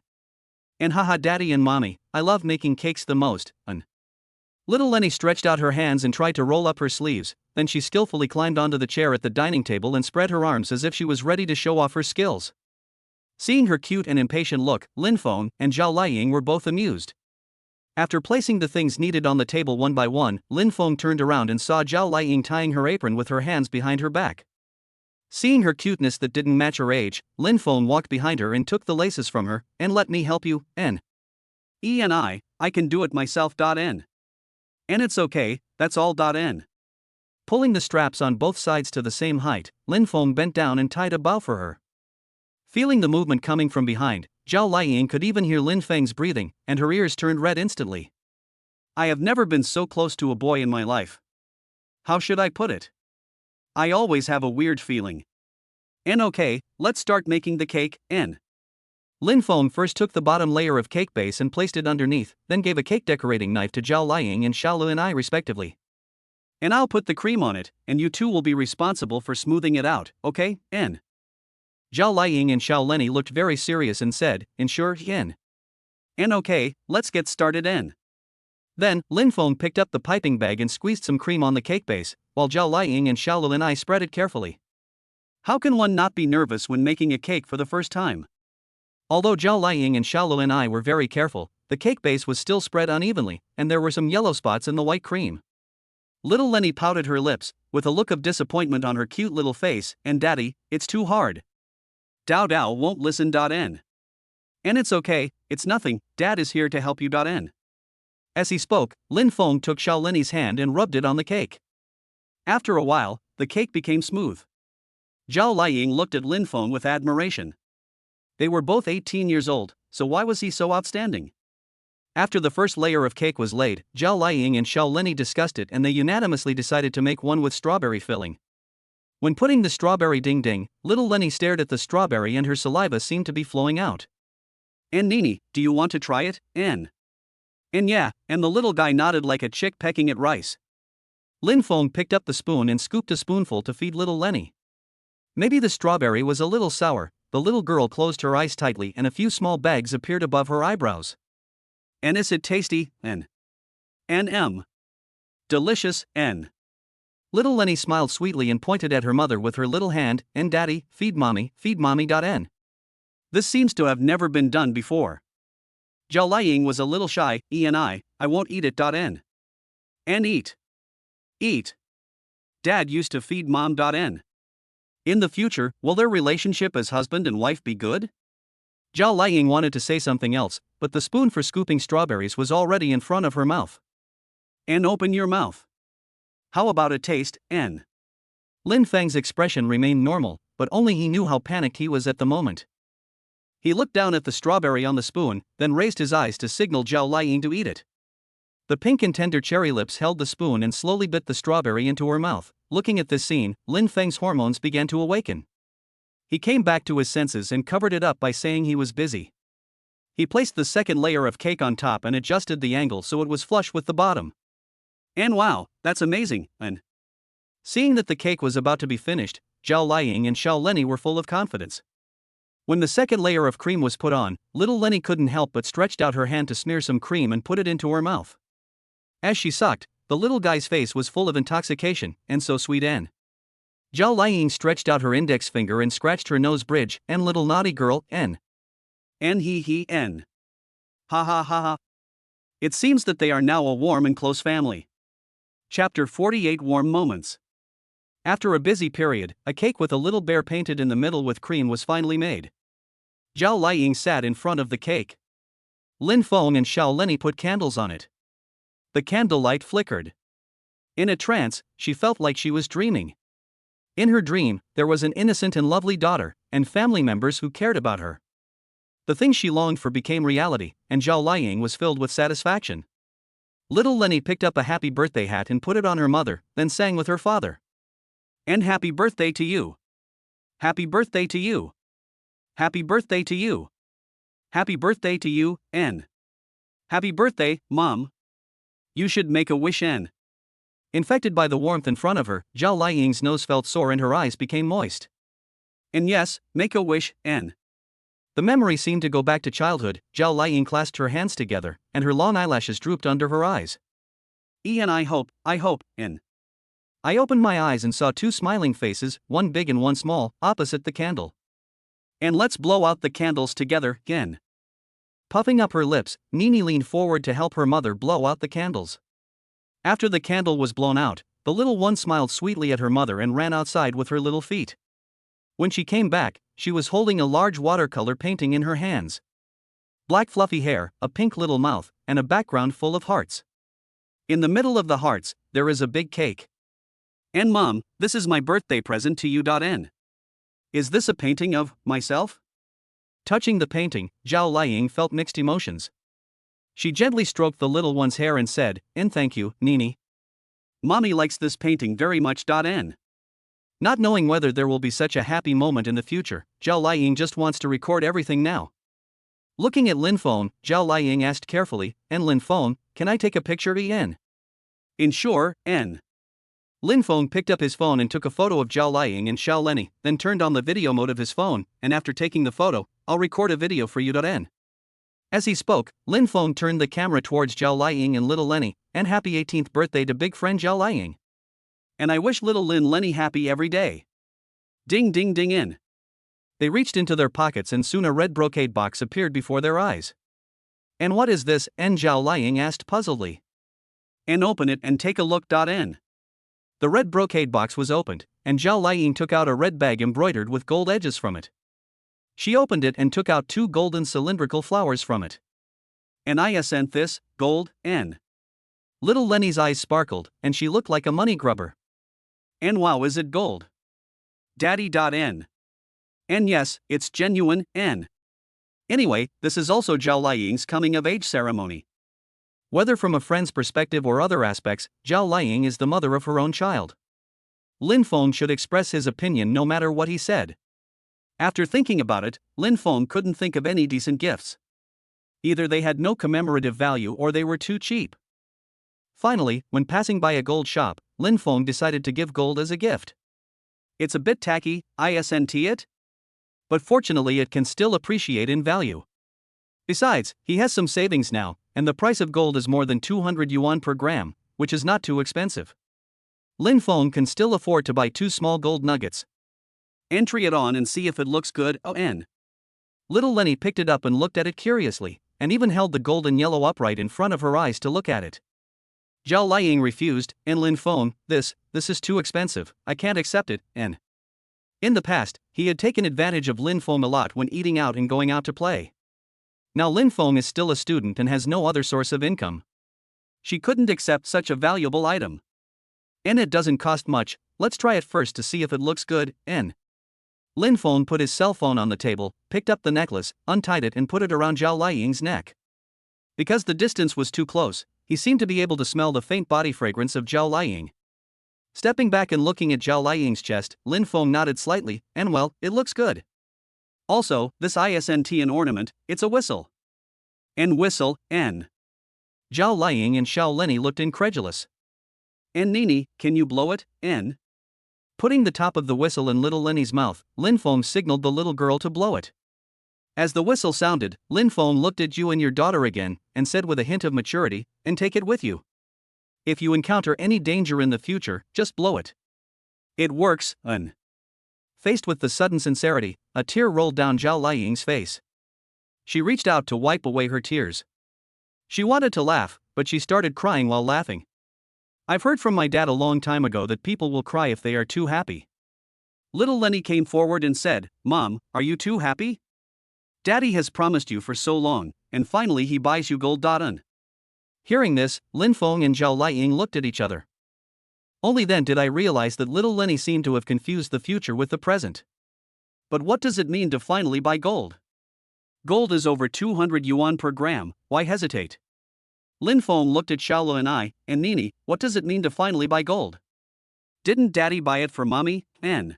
Speaker 2: And haha, Daddy and Mommy, I love making cakes the most, N. Little Lenny stretched out her hands and tried to roll up her sleeves, then she skillfully climbed onto the chair at the dining table and spread her arms as if she was ready to show off her skills. Seeing her cute and impatient look, Lin Feng and Zhao Liying were both amused. After placing the things needed on the table one by one, Lin Feng turned around and saw Zhao Liying tying her apron with her hands behind her back. Seeing her cuteness that didn't match her age, Lin Feng walked behind her and took the laces from her, and let me help you, N.
Speaker 1: I can do it myself. N. And it's okay, that's all. N.
Speaker 2: Pulling the straps on both sides to the same height, Lin Feng bent down and tied a bow for her. Feeling the movement coming from behind, Zhao Liying could even hear Lin Feng's breathing, and her ears turned red instantly.
Speaker 1: I have never been so close to a boy in my life. How should I put it? I always have a weird feeling. And okay, let's start making the cake, N.
Speaker 2: Lin Feng first took the bottom layer of cake base and placed it underneath, then gave a cake decorating knife to Zhao Liying and Xiao Luanai respectively.
Speaker 1: And I'll put the cream on it, and you two will be responsible for smoothing it out, okay, N?
Speaker 2: Zhao Liying and Xiao Lenny looked very serious and said, "Ensure, N."
Speaker 1: And okay, let's get started, N.
Speaker 2: Then, Lin Feng picked up the piping bag and squeezed some cream on the cake base, while Zhao Liang and Xiao Lin spread it carefully.
Speaker 1: How can one not be nervous when making a cake for the first time?
Speaker 2: Although Zhao Liang and Xiao Lin were very careful, the cake base was still spread unevenly, and there were some yellow spots in the white cream.
Speaker 1: Little Lenny pouted her lips, with a look of disappointment on her cute little face, and Daddy, it's too hard. Dao Dao won't listen. N. And it's okay, it's nothing, Dad is here to help you. N.
Speaker 2: As he spoke, Lin Feng took Xiao Lin's hand and rubbed it on the cake.
Speaker 1: After a while, the cake became smooth. Zhao Liang looked at Lin Feng with admiration. They were both 18 years old, so why was he so outstanding?
Speaker 2: After the first layer of cake was laid, Zhao Liang and Xiao Lin discussed it and they unanimously decided to make one with strawberry filling. When putting the strawberry ding, little Lenny stared at the strawberry and her saliva seemed to be flowing out.
Speaker 1: And Nene, do you want to try it, N? And yeah, and the little guy nodded like a chick pecking at rice.
Speaker 2: Lin Feng picked up the spoon and scooped a spoonful to feed little Lenny. Maybe the strawberry was a little sour. The little girl closed her eyes tightly and a few small bags appeared above her eyebrows.
Speaker 1: And is it tasty, N? M. Delicious, N.
Speaker 2: Little Lenny smiled sweetly and pointed at her mother with her little hand, and Daddy, feed mommy. N.
Speaker 1: This seems to have never been done before. Zhao Liang was a little shy. I won't eat it. N. And eat. Eat. Dad used to feed Mom. N. In the future, will their relationship as husband and wife be good?
Speaker 2: Zhao Liang wanted to say something else, but the spoon for scooping strawberries was already in front of her mouth.
Speaker 1: And open your mouth. How about a taste, N?
Speaker 2: Lin Feng's expression remained normal, but only he knew how panicked he was at the moment.
Speaker 1: He looked down at the strawberry on the spoon, then raised his eyes to signal Zhao Liang to eat it.
Speaker 2: The pink and tender cherry lips held the spoon and slowly bit the strawberry into her mouth. Looking at this scene, Lin Feng's hormones began to awaken. He came back to his senses and covered it up by saying he was busy. He placed the second layer of cake on top and adjusted the angle so it was flush with the bottom.
Speaker 1: And wow, that's amazing, N.
Speaker 2: Seeing that the cake was about to be finished, Zhao Liang and Xiao Lin were full of confidence. When the second layer of cream was put on, little Lenny couldn't help but stretched out her hand to smear some cream and put it into her mouth. As she sucked, the little guy's face was full of intoxication, and so sweet N. Zhao Liang stretched out her index finger and scratched her nose bridge, and little naughty girl, N.
Speaker 1: N he N. Ha ha ha ha. It seems that they are now a warm and close family. Chapter 48 Warm Moments. After a busy period, a cake with a little bear painted in the middle with cream was finally made. Zhao Liang sat in front of the cake. Lin Feng and Xiao Lin put candles on it. The candlelight flickered. In a trance, she felt like she was dreaming. In her dream, there was an innocent and lovely daughter, and family members who cared about her. The things she longed for became reality, and Zhao Liang was filled with satisfaction. Little Lenny picked up a happy birthday hat and put it on her mother, then sang with her father. And happy birthday to you. Happy birthday to you. Happy birthday to you. Happy birthday to you, N. Happy birthday, Mom. You should make a wish, N.
Speaker 2: Infected by the warmth in front of her, Zhao Liang's nose felt sore and her eyes became moist.
Speaker 1: And yes, make a wish, N.
Speaker 2: The memory seemed to go back to childhood. Zhao Liang clasped her hands together, and her long eyelashes drooped under her eyes.
Speaker 1: I hope, N.
Speaker 2: I opened my eyes and saw two smiling faces, one big and one small, opposite the candle.
Speaker 1: And let's blow out the candles together, N.
Speaker 2: Puffing up her lips, Nene leaned forward to help her mother blow out the candles. After the candle was blown out, the little one smiled sweetly at her mother and ran outside with her little feet. When she came back, she was holding a large watercolor painting in her hands. Black fluffy hair, a pink little mouth, and a background full of hearts. In the middle of the hearts, there is a big cake.
Speaker 1: And Mom, this is my birthday present to you. N. Is this a painting of myself?
Speaker 2: Touching the painting, Zhao Liang felt mixed emotions. She gently stroked the little one's hair and said, "And thank you, Nene.
Speaker 1: Mommy likes this painting very much. N.
Speaker 2: Not knowing whether there will be such a happy moment in the future, Zhao Liang just wants to record everything now. Looking at Lin Feng, Zhao Liang asked carefully, "And Lin Feng, can I take a picture in?"
Speaker 1: Sure, N.
Speaker 2: Lin Feng picked up his phone and took a photo of Zhao Liang and Xiao Lin, then turned on the video mode of his phone, and after taking the photo, "I'll record a video for you. N." As he spoke, Lin Feng turned the camera towards Zhao Liang and little Lenny, and happy 18th birthday to big friend Zhao Liang.
Speaker 1: And I wish little Lin Lenny happy every day. Ding ding ding in.
Speaker 2: They reached into their pockets and soon a red brocade box appeared before their eyes. And what is this? En Zhao Liang asked puzzledly.
Speaker 1: And open it and take a look. N.
Speaker 2: The red brocade box was opened, and Zhao Liang took out a red bag embroidered with gold edges from it. She opened it and took out 2 golden cylindrical flowers from it.
Speaker 1: And I sent this, gold, N.
Speaker 2: Little Lenny's eyes sparkled, and she looked like a money grubber.
Speaker 1: And wow, is it gold? Daddy. N. And yes, it's genuine, N. Anyway, this is also Zhao Liang's coming of age ceremony.
Speaker 2: Whether from a friend's perspective or other aspects, Zhao Liang is the mother of her own child. Lin Feng should express his opinion no matter what he said.
Speaker 1: After thinking about it, Lin Feng couldn't think of any decent gifts. Either they had no commemorative value or they were too cheap.
Speaker 2: Finally, when passing by a gold shop, Lin Feng decided to give gold as a gift.
Speaker 1: It's a bit tacky, isn't it?
Speaker 2: But fortunately it can still appreciate in value. Besides, he has some savings now, and the price of gold is more than 200 yuan per gram, which is not too expensive. Lin Feng can still afford to buy 2 small gold nuggets.
Speaker 1: Entry it on and see if it looks good. N.
Speaker 2: Little Lenny picked it up and looked at it curiously, and even held the golden yellow upright in front of her eyes to look at it. Zhao Liang refused, and Lin Feng, this is too expensive, I can't accept it, N. In the past, he had taken advantage of Lin Feng a lot when eating out and going out to play. Now Lin Feng is still a student and has no other source of income.
Speaker 1: She couldn't accept such a valuable item.
Speaker 2: And it doesn't cost much, let's try it first to see if it looks good, N. Lin Feng put his cell phone on the table, picked up the necklace, untied it and put it around Zhao Liang's neck. Because the distance was too close, he seemed to be able to smell the faint body fragrance of Zhao Liang. Stepping back and looking at Zhao Liang's chest, Lin Feng nodded slightly, and well, it looks good.
Speaker 1: Also, this isn't an ornament, it's a whistle. And whistle, N.
Speaker 2: Zhao Liang and Xiao Lenny looked incredulous.
Speaker 1: And Nene, can you blow it, N?
Speaker 2: Putting the top of the whistle in little Lenny's mouth, Lin Feng signaled the little girl to blow it. As the whistle sounded, Lin Feng looked at you and your daughter again, and said with a hint of maturity, and take it with you. If you encounter any danger in the future, just blow it.
Speaker 1: It works, N.
Speaker 2: Faced with the sudden sincerity, a tear rolled down Zhao Liang's face. She reached out to wipe away her tears. She wanted to laugh, but she started crying while laughing. I've heard from my dad a long time ago that people will cry if they are too happy.
Speaker 1: Little Lenny came forward and said, Mom, are you too happy? Daddy has promised you for so long, and finally he buys you gold. N.
Speaker 2: Hearing this, Lin Feng and Zhao Liang looked at each other. Only then did I realize that little Lenny seemed to have confused the future with the present.
Speaker 1: But what does it mean to finally buy gold? Gold is over 200 yuan per gram, why hesitate? Lin Feng looked at Xiaolo and I, and Nene, what does it mean to finally buy gold? Didn't Daddy buy it for Mommy, N?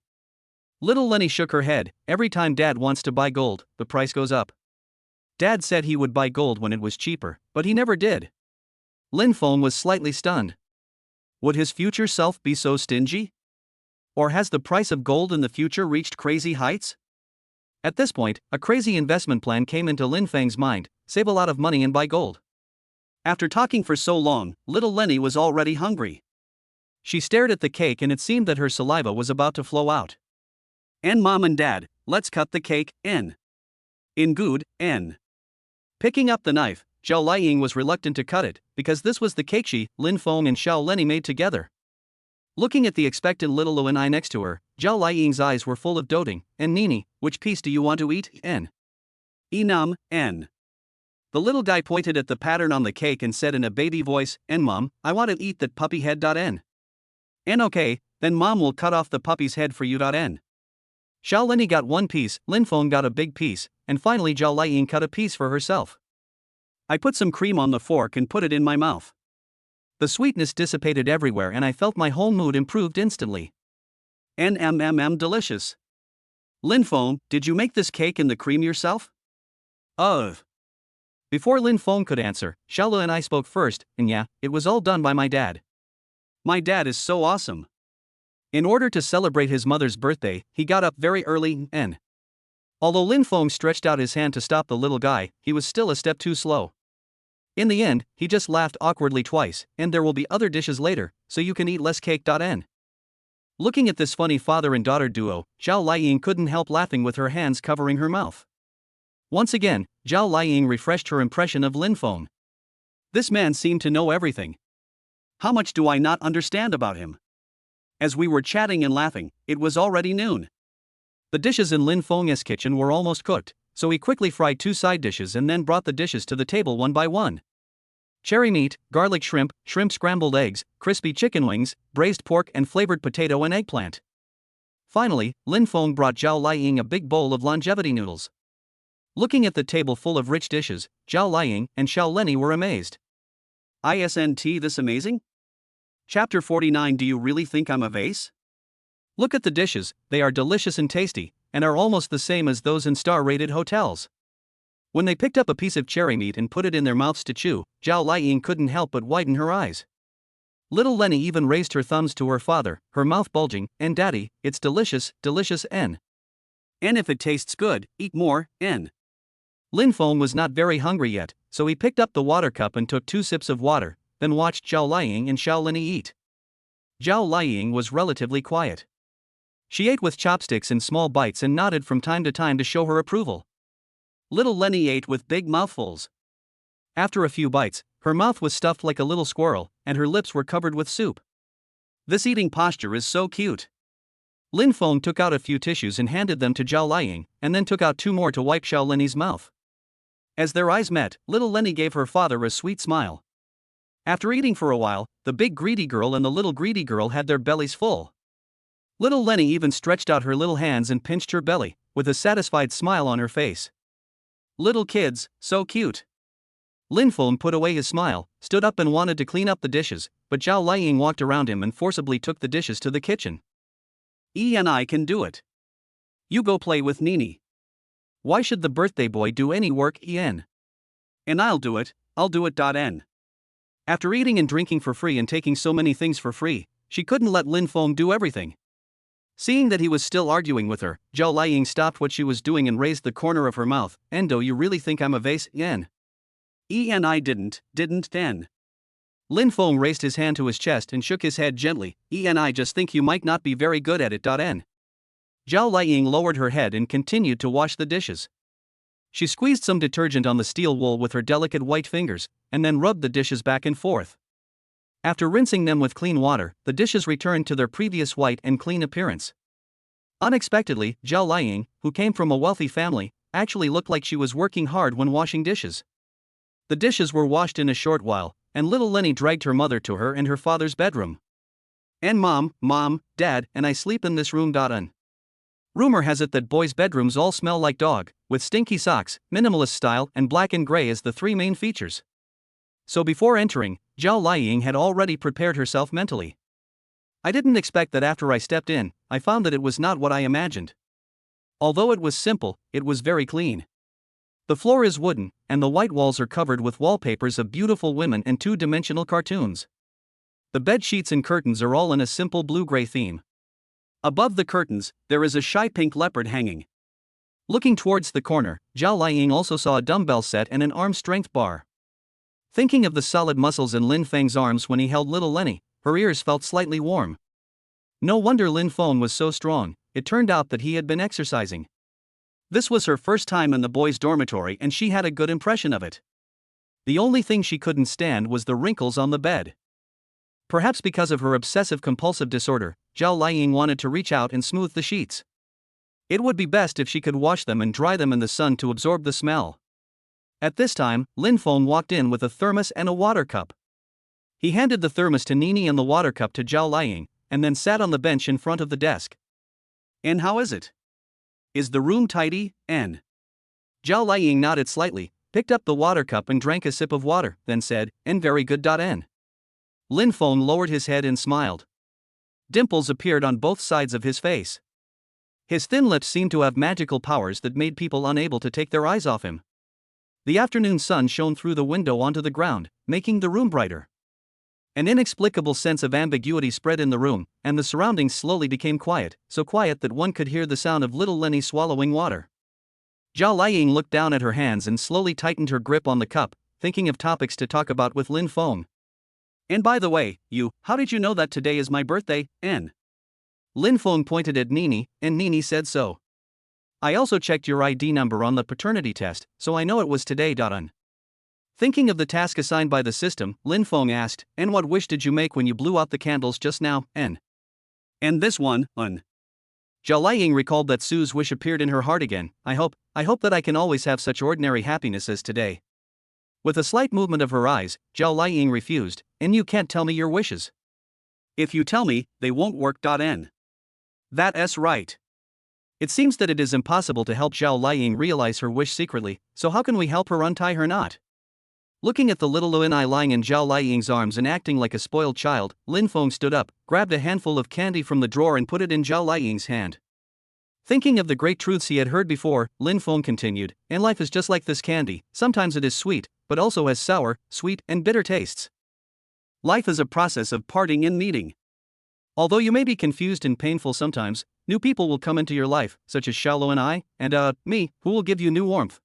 Speaker 2: Little Lenny shook her head, every time Dad wants to buy gold, the price goes up. Dad said he would buy gold when it was cheaper, but he never did. Lin Feng was slightly stunned. Would his future self be so stingy? Or has the price of gold in the future reached crazy heights? At this point, a crazy investment plan came into Lin Feng's mind, save a lot of money and buy gold.
Speaker 1: After talking for so long, little Lenny was already hungry.
Speaker 2: She stared at the cake and it seemed that her saliva was about to flow out.
Speaker 1: And Mom and Dad, let's cut the cake, N. In good, N. Picking up the knife, Zhao Liang was reluctant to cut it, because this was the cake she, Lin Feng and Xiao Lenny made together. Looking at the expectant little Lu and I next to her, Zhao Liang's eyes were full of doting, and Nene, which piece do you want to eat, N? Enum, N. The little guy pointed at the pattern on the cake and said in a baby voice, and Mom, I want to eat that puppy head. N. And okay, then Mom will cut off the puppy's head for you. N. Xiao Lenny got one piece, Lin Feng got a big piece, and finally Zhao Liang cut a piece for herself. I put some cream on the fork and put it in my mouth. The sweetness dissipated everywhere and I felt my whole mood improved instantly. Delicious. Lin Feng, did you make this cake and the cream yourself? Before Lin Feng could answer, Xiaolo and I spoke first, and yeah, it was all done by my dad. My dad is so awesome. In order to celebrate his mother's birthday, he got up very early, and although Lin Feng stretched out his hand to stop the little guy, he was still a step too slow. In the end, he just laughed awkwardly twice, and there will be other dishes later, so you can eat less cake. N.
Speaker 2: Looking at this funny father and daughter duo, Zhao Liang couldn't help laughing with her hands covering her mouth. Once again, Zhao Liang refreshed her impression of Lin Feng.
Speaker 1: This man seemed to know everything. How much do I not understand about him? As we were chatting and laughing, it was already noon.
Speaker 2: The dishes in Lin Feng's kitchen were almost cooked, so he quickly fried 2 side dishes and then brought the dishes to the table one by one. Cherry meat, garlic shrimp, shrimp scrambled eggs, crispy chicken wings, braised pork and flavored potato and eggplant. Finally, Lin Feng brought Zhao Liang a big bowl of longevity noodles. Looking at the table full of rich dishes, Zhao Liang and Xiao Lenny were amazed.
Speaker 1: Isn't this amazing? Chapter 49. Do you really think I'm a vase?
Speaker 2: Look at the dishes, they are delicious and tasty, and are almost the same as those in star-rated hotels. When they picked up a piece of cherry meat and put it in their mouths to chew, Zhao Liang couldn't help but widen her eyes. Little Lenny even raised her thumbs to her father, her mouth bulging, and Daddy, it's delicious, delicious n.
Speaker 1: And if it tastes good, eat more, n.
Speaker 2: Lin Feng was not very hungry yet, so he picked up the water cup and took 2 sips of water, then watched Zhao Liang and Xiao Lenny eat. Zhao Liang was relatively quiet. She ate with chopsticks in small bites and nodded from time to time to show her approval.
Speaker 1: Little Lenny ate with big mouthfuls.
Speaker 2: After a few bites, her mouth was stuffed like a little squirrel, and her lips were covered with soup.
Speaker 1: This eating posture is so cute.
Speaker 2: Lin Feng took out a few tissues and handed them to Zhao Liang, and then took out 2 more to wipe Xiao Lenny's mouth. As their eyes met, little Lenny gave her father a sweet smile. After eating for a while, the big greedy girl and the little greedy girl had their bellies full. Little Lenny even stretched out her little hands and pinched her belly, with a satisfied smile on her face.
Speaker 1: Little kids, so cute.
Speaker 2: Lin Feng put away his smile, stood up and wanted to clean up the dishes, but Zhao Liang walked around him and forcibly took the dishes to the kitchen.
Speaker 1: I can do it. You go play with Nene.
Speaker 2: Why should the birthday boy do any work, En?
Speaker 1: And I'll do it. N.
Speaker 2: After eating and drinking for free and taking so many things for free, she couldn't let Lin Feng do everything. Seeing that he was still arguing with her, Zhao Liang stopped what she was doing and raised the corner of her mouth. Do you really think I'm a vase, En?
Speaker 1: I didn't, N.
Speaker 2: Lin Feng raised his hand to his chest and shook his head gently. I just think you might not be very good at it, N. Zhao Liang lowered her head and continued to wash the dishes. She squeezed some detergent on the steel wool with her delicate white fingers, and then rubbed the dishes back and forth. After rinsing them with clean water, the dishes returned to their previous white and clean appearance. Unexpectedly, Zhao Liang, who came from a wealthy family, actually looked like she was working hard when washing dishes. The dishes were washed in a short while, and little Lenny dragged her mother to her and her father's bedroom.
Speaker 1: And Mom, Dad, and I sleep in this room.
Speaker 2: Rumor has it that boys' bedrooms all smell like dog, with stinky socks, minimalist style, and black and gray as the 3 main features. So before entering, Zhao Liang had already prepared herself mentally. I didn't expect that after I stepped in, I found that it was not what I imagined. Although it was simple, it was very clean. The floor is wooden, and the white walls are covered with wallpapers of beautiful women and 2-dimensional cartoons. The bed sheets and curtains are all in a simple blue-gray theme.
Speaker 1: Above the curtains, there is a shy pink leopard hanging.
Speaker 2: Looking towards the corner, Zhao Liang also saw a dumbbell set and an arm strength bar. Thinking of the solid muscles in Lin Feng's arms when he held little Lenny, her ears felt slightly warm. No wonder Lin Feng was so strong, it turned out that he had been exercising.
Speaker 1: This was her first time in the boys' dormitory and she had a good impression of it.
Speaker 2: The only thing she couldn't stand was the wrinkles on the bed. Perhaps because of her obsessive-compulsive disorder, Zhao Liang wanted to reach out and smooth the sheets. It would be best if she could wash them and dry them in the sun to absorb the smell. At this time, Lin Feng walked in with a thermos and a water cup. He handed the thermos to Nene and the water cup to Zhao Liang, and then sat on the bench in front of the desk.
Speaker 1: And how is it? Is the room tidy, N?
Speaker 2: Zhao Liang nodded slightly, picked up the water cup and drank a sip of water, then said, "And very good, N." Lin Feng lowered his head and smiled. Dimples appeared on both sides of his face. His thin lips seemed to have magical powers that made people unable to take their eyes off him. The afternoon sun shone through the window onto the ground, making the room brighter. An inexplicable sense of ambiguity spread in the room, and the surroundings slowly became quiet, so quiet that one could hear the sound of little Lenny swallowing water. Zhao Liang looked down at her hands and slowly tightened her grip on the cup, thinking of topics to talk about with Lin Feng.
Speaker 1: And by the way, how did you know that today is my birthday, N?
Speaker 2: Lin Feng pointed at Nene, and Nene said so. I also checked your ID number on the paternity test, so I know it was today. Thinking of the task assigned by the system, Lin Feng asked, and what wish did you make when you blew out the candles just now, N?
Speaker 1: And this one,
Speaker 2: Zhao Liying recalled that Sue's wish appeared in her heart again. I hope that I can always have such ordinary happiness as today. With a slight movement of her eyes, Zhao Liying refused, and you can't tell me your wishes.
Speaker 1: If you tell me, they won't work. N. That's right.
Speaker 2: It seems that it is impossible to help Zhao Liying realize her wish secretly, so how can we help her untie her knot? Looking at the little Nene lying in Zhao Liying's arms and acting like a spoiled child, Lin Feng stood up, grabbed a handful of candy from the drawer and put it in Zhao Liying's hand. Thinking of the great truths he had heard before, Lin Feng continued, and life is just like this candy, sometimes it is sweet, but also has sour, sweet, and bitter tastes.
Speaker 1: Life is a process of parting and meeting.
Speaker 2: Although you may be confused and painful sometimes, new people will come into your life, such as Xiaolo and I, and me, who will give you new warmth.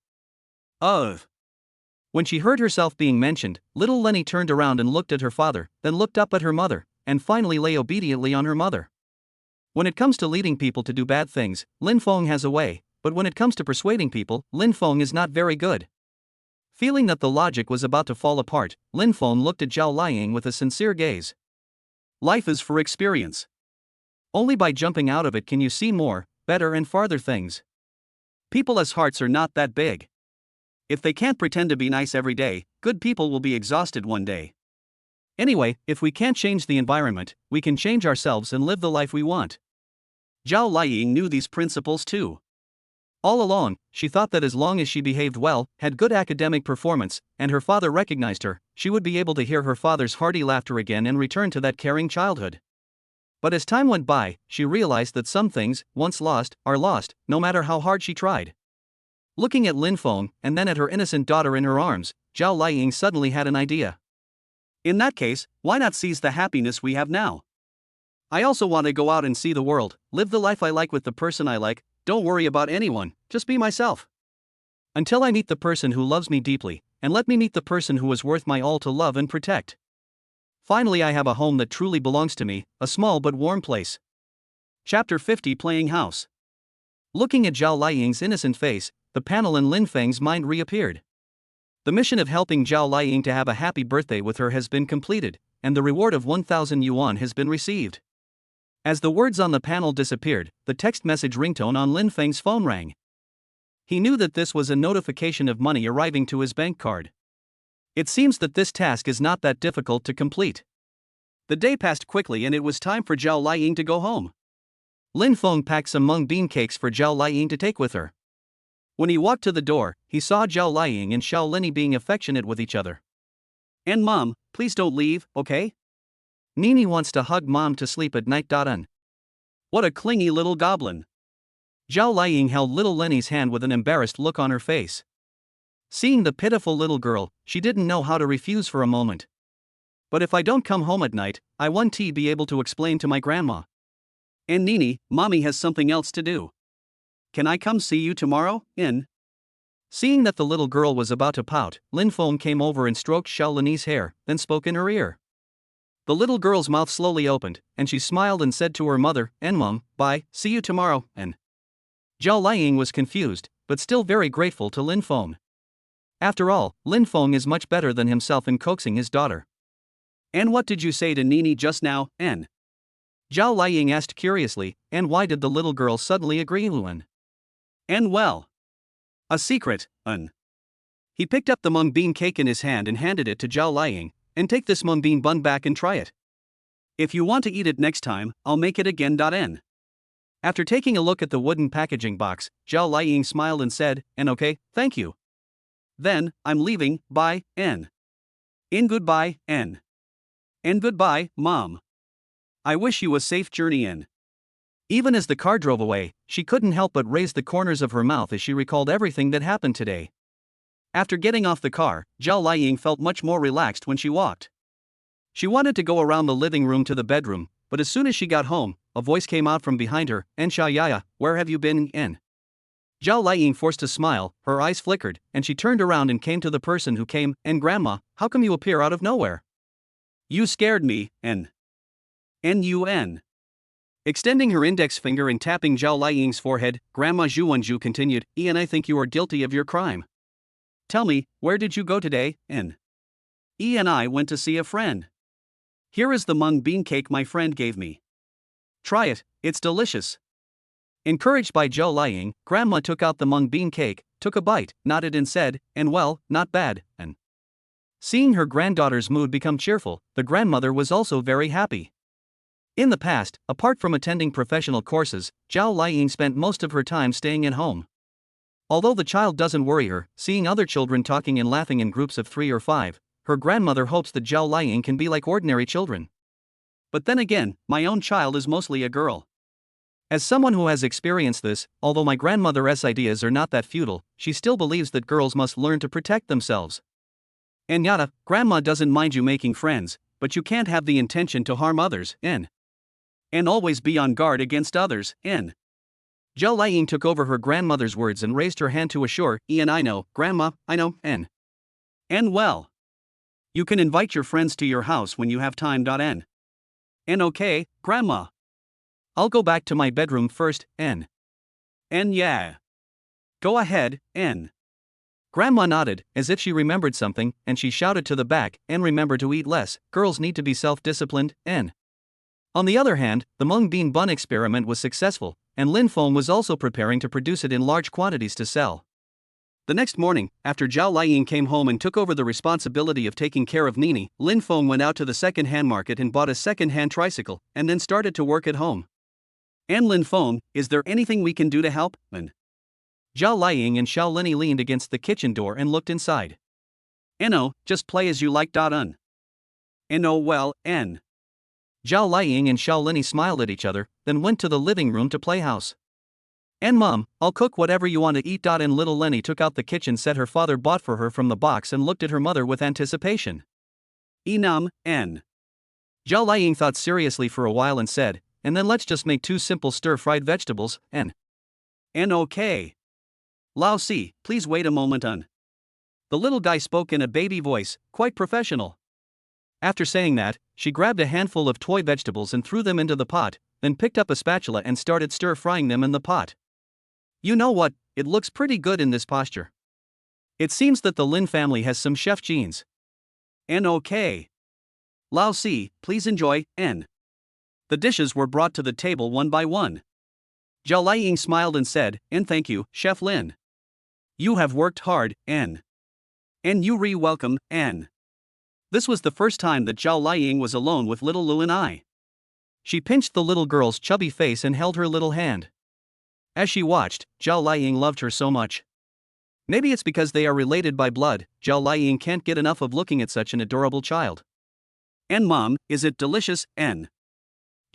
Speaker 2: When she heard herself being mentioned, little Lenny turned around and looked at her father, then looked up at her mother, and finally lay obediently on her mother. When it comes to leading people to do bad things, Lin Feng has a way, but when it comes to persuading people, Lin Feng is not very good. Feeling that the logic was about to fall apart, Lin Feng looked at Zhao Liying with a sincere gaze.
Speaker 1: Life is for experience.
Speaker 2: Only by jumping out of it can you see more, better and farther things.
Speaker 1: People's hearts are not that big. If they can't pretend to be nice every day, good people will be exhausted one day.
Speaker 2: Anyway, if we can't change the environment, we can change ourselves and live the life we want.
Speaker 1: Zhao Liying knew these principles too.
Speaker 2: All along, she thought that as long as she behaved well, had good academic performance, and her father recognized her, she would be able to hear her father's hearty laughter again and return to that caring childhood. But as time went by, she realized that some things, once lost, are lost, no matter how hard she tried. Looking at Lin Feng, and then at her innocent daughter in her arms, Zhao Liying suddenly had an idea.
Speaker 1: In that case, why not seize the happiness we have now? I also want to go out and see the world, live the life I like with the person I like, don't worry about anyone, just be myself. Until I meet the person who loves me deeply, and let me meet the person who is worth my all to love and protect. Finally, I have a home that truly belongs to me, a small but warm place. Chapter 50 Playing House.
Speaker 2: Looking at Zhao Liying's innocent face, the panel in Lin Feng's mind reappeared. The mission of helping Zhao Liying to have a happy birthday with her has been completed, and the reward of 1,000 yuan has been received. As the words on the panel disappeared, the text message ringtone on Lin Feng's phone rang. He knew that this was a notification of money arriving to his bank card. It seems that this task is not that difficult to complete.
Speaker 1: The day passed quickly and it was time for Zhao Liying to go home.
Speaker 2: Lin Feng packed some mung bean cakes for Zhao Liying to take with her. When he walked to the door, he saw Zhao Liying and Xiao Lini being affectionate with each other.
Speaker 1: And Mom, please don't leave, okay?
Speaker 2: Nene wants to hug Mom to sleep at night.
Speaker 1: What a clingy little goblin.
Speaker 2: Zhao Liying held little Lenny's hand with an embarrassed look on her face. Seeing the pitiful little girl, she didn't know how to refuse for a moment. But if I don't come home at night, I won't be able to explain to my grandma.
Speaker 1: And Nene, Mommy has something else to do. Can I come see you tomorrow, in?
Speaker 2: Seeing that the little girl was about to pout, Lin Feng came over and stroked Xiao Lini's hair, then spoke in her ear. The little girl's mouth slowly opened, and she smiled and said to her mother, Mom, bye, see you tomorrow, and Zhao Liying was confused, but still very grateful to Lin Feng. After all, Lin Feng is much better than himself in coaxing his daughter.
Speaker 1: And what did you say to Nene just now, N?
Speaker 2: Zhao Liying asked curiously, and why did the little girl suddenly agree, Luan?
Speaker 1: And well, a secret, Un. He picked up the mung bean cake in his hand and handed it to Zhao Liying, and take this mung bean bun back and try it. If you want to eat it next time, I'll make it again. N. After taking a look at the wooden packaging box, Zhao Liying smiled and said, and okay, thank you. Then, I'm leaving, bye, N. In goodbye, N. And goodbye, Mom. I wish you a safe journey, in. Even as the car drove away, she couldn't help but raise the corners of her mouth as she recalled everything that happened today. After getting off the car, Zhao Liying felt much more relaxed when she walked. She wanted to go around the living room to the bedroom, but as soon as she got home, a voice came out from behind her, and Yaya, where have you been, in? Zhao Liying forced a smile, her eyes flickered, and she turned around and came to the person who came, and Grandma, how come you appear out of nowhere? You scared me, N. N-U-N. Extending her index finger and tapping Zhao Liying's forehead, Grandma Zhuwanzhu continued, "And I think you are guilty of your crime. Tell me, where did you go today, and I went to see a friend. Here is the mung bean cake my friend gave me. Try it, it's delicious." Encouraged by Zhao Liying, Grandma took out the mung bean cake, took a bite, nodded and said, "And well, not bad," and seeing her granddaughter's mood become cheerful, the grandmother was also very happy. In the past, apart from attending professional courses, Zhao Liying spent most of her time staying at home. Although the child doesn't worry her, seeing other children talking and laughing in groups of 3 or 5, her grandmother hopes that Zhao Liying can be like ordinary children. But then again, my own child is mostly a girl. As someone who has experienced this, although my grandmother's ideas are not that feudal, she still believes that girls must learn to protect themselves. And yada, Grandma doesn't mind you making friends, but you can't have the intention to harm others, and always be on guard against others, and Zhao Liying took over her grandmother's words and raised her hand to assure, "And I know, Grandma, I know, and well. You can invite your friends to your house when you have time. And okay, Grandma. I'll go back to my bedroom first, and yeah. Go ahead, and." Grandma nodded, as if she remembered something, and she shouted to the back, "And remember to eat less, girls need to be self-disciplined, and." On the other hand, the mung bean bun experiment was successful, and Lin Feng was also preparing to produce it in large quantities to sell. The next morning, after Zhao Liying came home and took over the responsibility of taking care of Nene, Lin Feng went out to the second-hand market and bought a second-hand tricycle, and then started to work at home. "And Lin Feng, is there anything we can do to help?" And Zhao Liying and Xiao Lini leaned against the kitchen door and looked inside. "No, just play as you like. Un. Oh well, n." Zhao Liying and Xiao Lini smiled at each other, then went to the living room to play house. "And Mom, I'll cook whatever you want to eat. And little Lenny took out the kitchen set her father bought for her from the box and looked at her mother with anticipation. "Enum, n." Zhao Liying thought seriously for a while and said, "And then let's just make 2 simple stir-fried vegetables, and okay. Lao Si, please wait a moment. The little guy spoke in a baby voice, quite professional. After saying that, she grabbed a handful of toy vegetables and threw them into the pot, then picked up a spatula and started stir-frying them in the pot. You know what, it looks pretty good in this posture. It seems that the Lin family has some chef genes. And okay. Lao Si, please enjoy, and the dishes were brought to the table one by one. Zhao Liying smiled and said, "And thank you, Chef Lin. You have worked hard, and you re-welcome, and." This was the first time that Zhao Liying was alone with little Lu and I. She pinched the little girl's chubby face and held her little hand. As she watched, Zhao Liying loved her so much. Maybe it's because they are related by blood, Zhao Liying can't get enough of looking at such an adorable child. "And Mom, is it delicious, n?"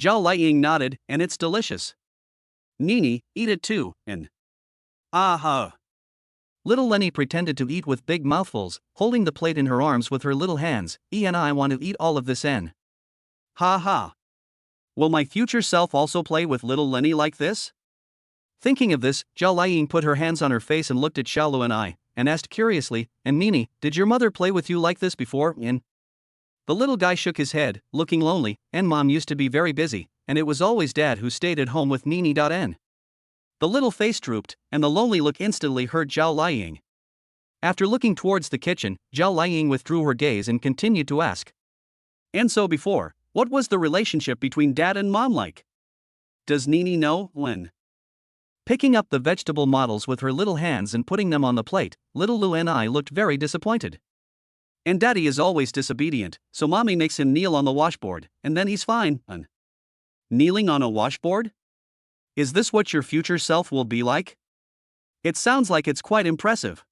Speaker 1: Zhao Liying nodded, "And it's delicious. Nene, eat it too, and aha." Little Lenny pretended to eat with big mouthfuls, holding the plate in her arms with her little hands. And I want to eat all of this, n. Ha ha. Will my future self also play with little Lenny like this? Thinking of this, Zhao Liying put her hands on her face and looked at Xiaolu and I, and asked curiously, "And Nene, did your mother play with you like this before, n?" The little guy shook his head, looking lonely, and Mom used to be very busy, and it was always Dad who stayed at home with Nene. N. The little face drooped, and the lonely look instantly hurt Zhao Liying. After looking towards the kitchen, Zhao Liying withdrew her gaze and continued to ask. "And so before, what was the relationship between Dad and Mom like? Does Nene know, when?" Picking up the vegetable models with her little hands and putting them on the plate, little Lu and I looked very disappointed. "And Daddy is always disobedient, so Mommy makes him kneel on the washboard, and then he's fine, un." Kneeling on a washboard? Is this what your future self will be like? It sounds like it's quite impressive.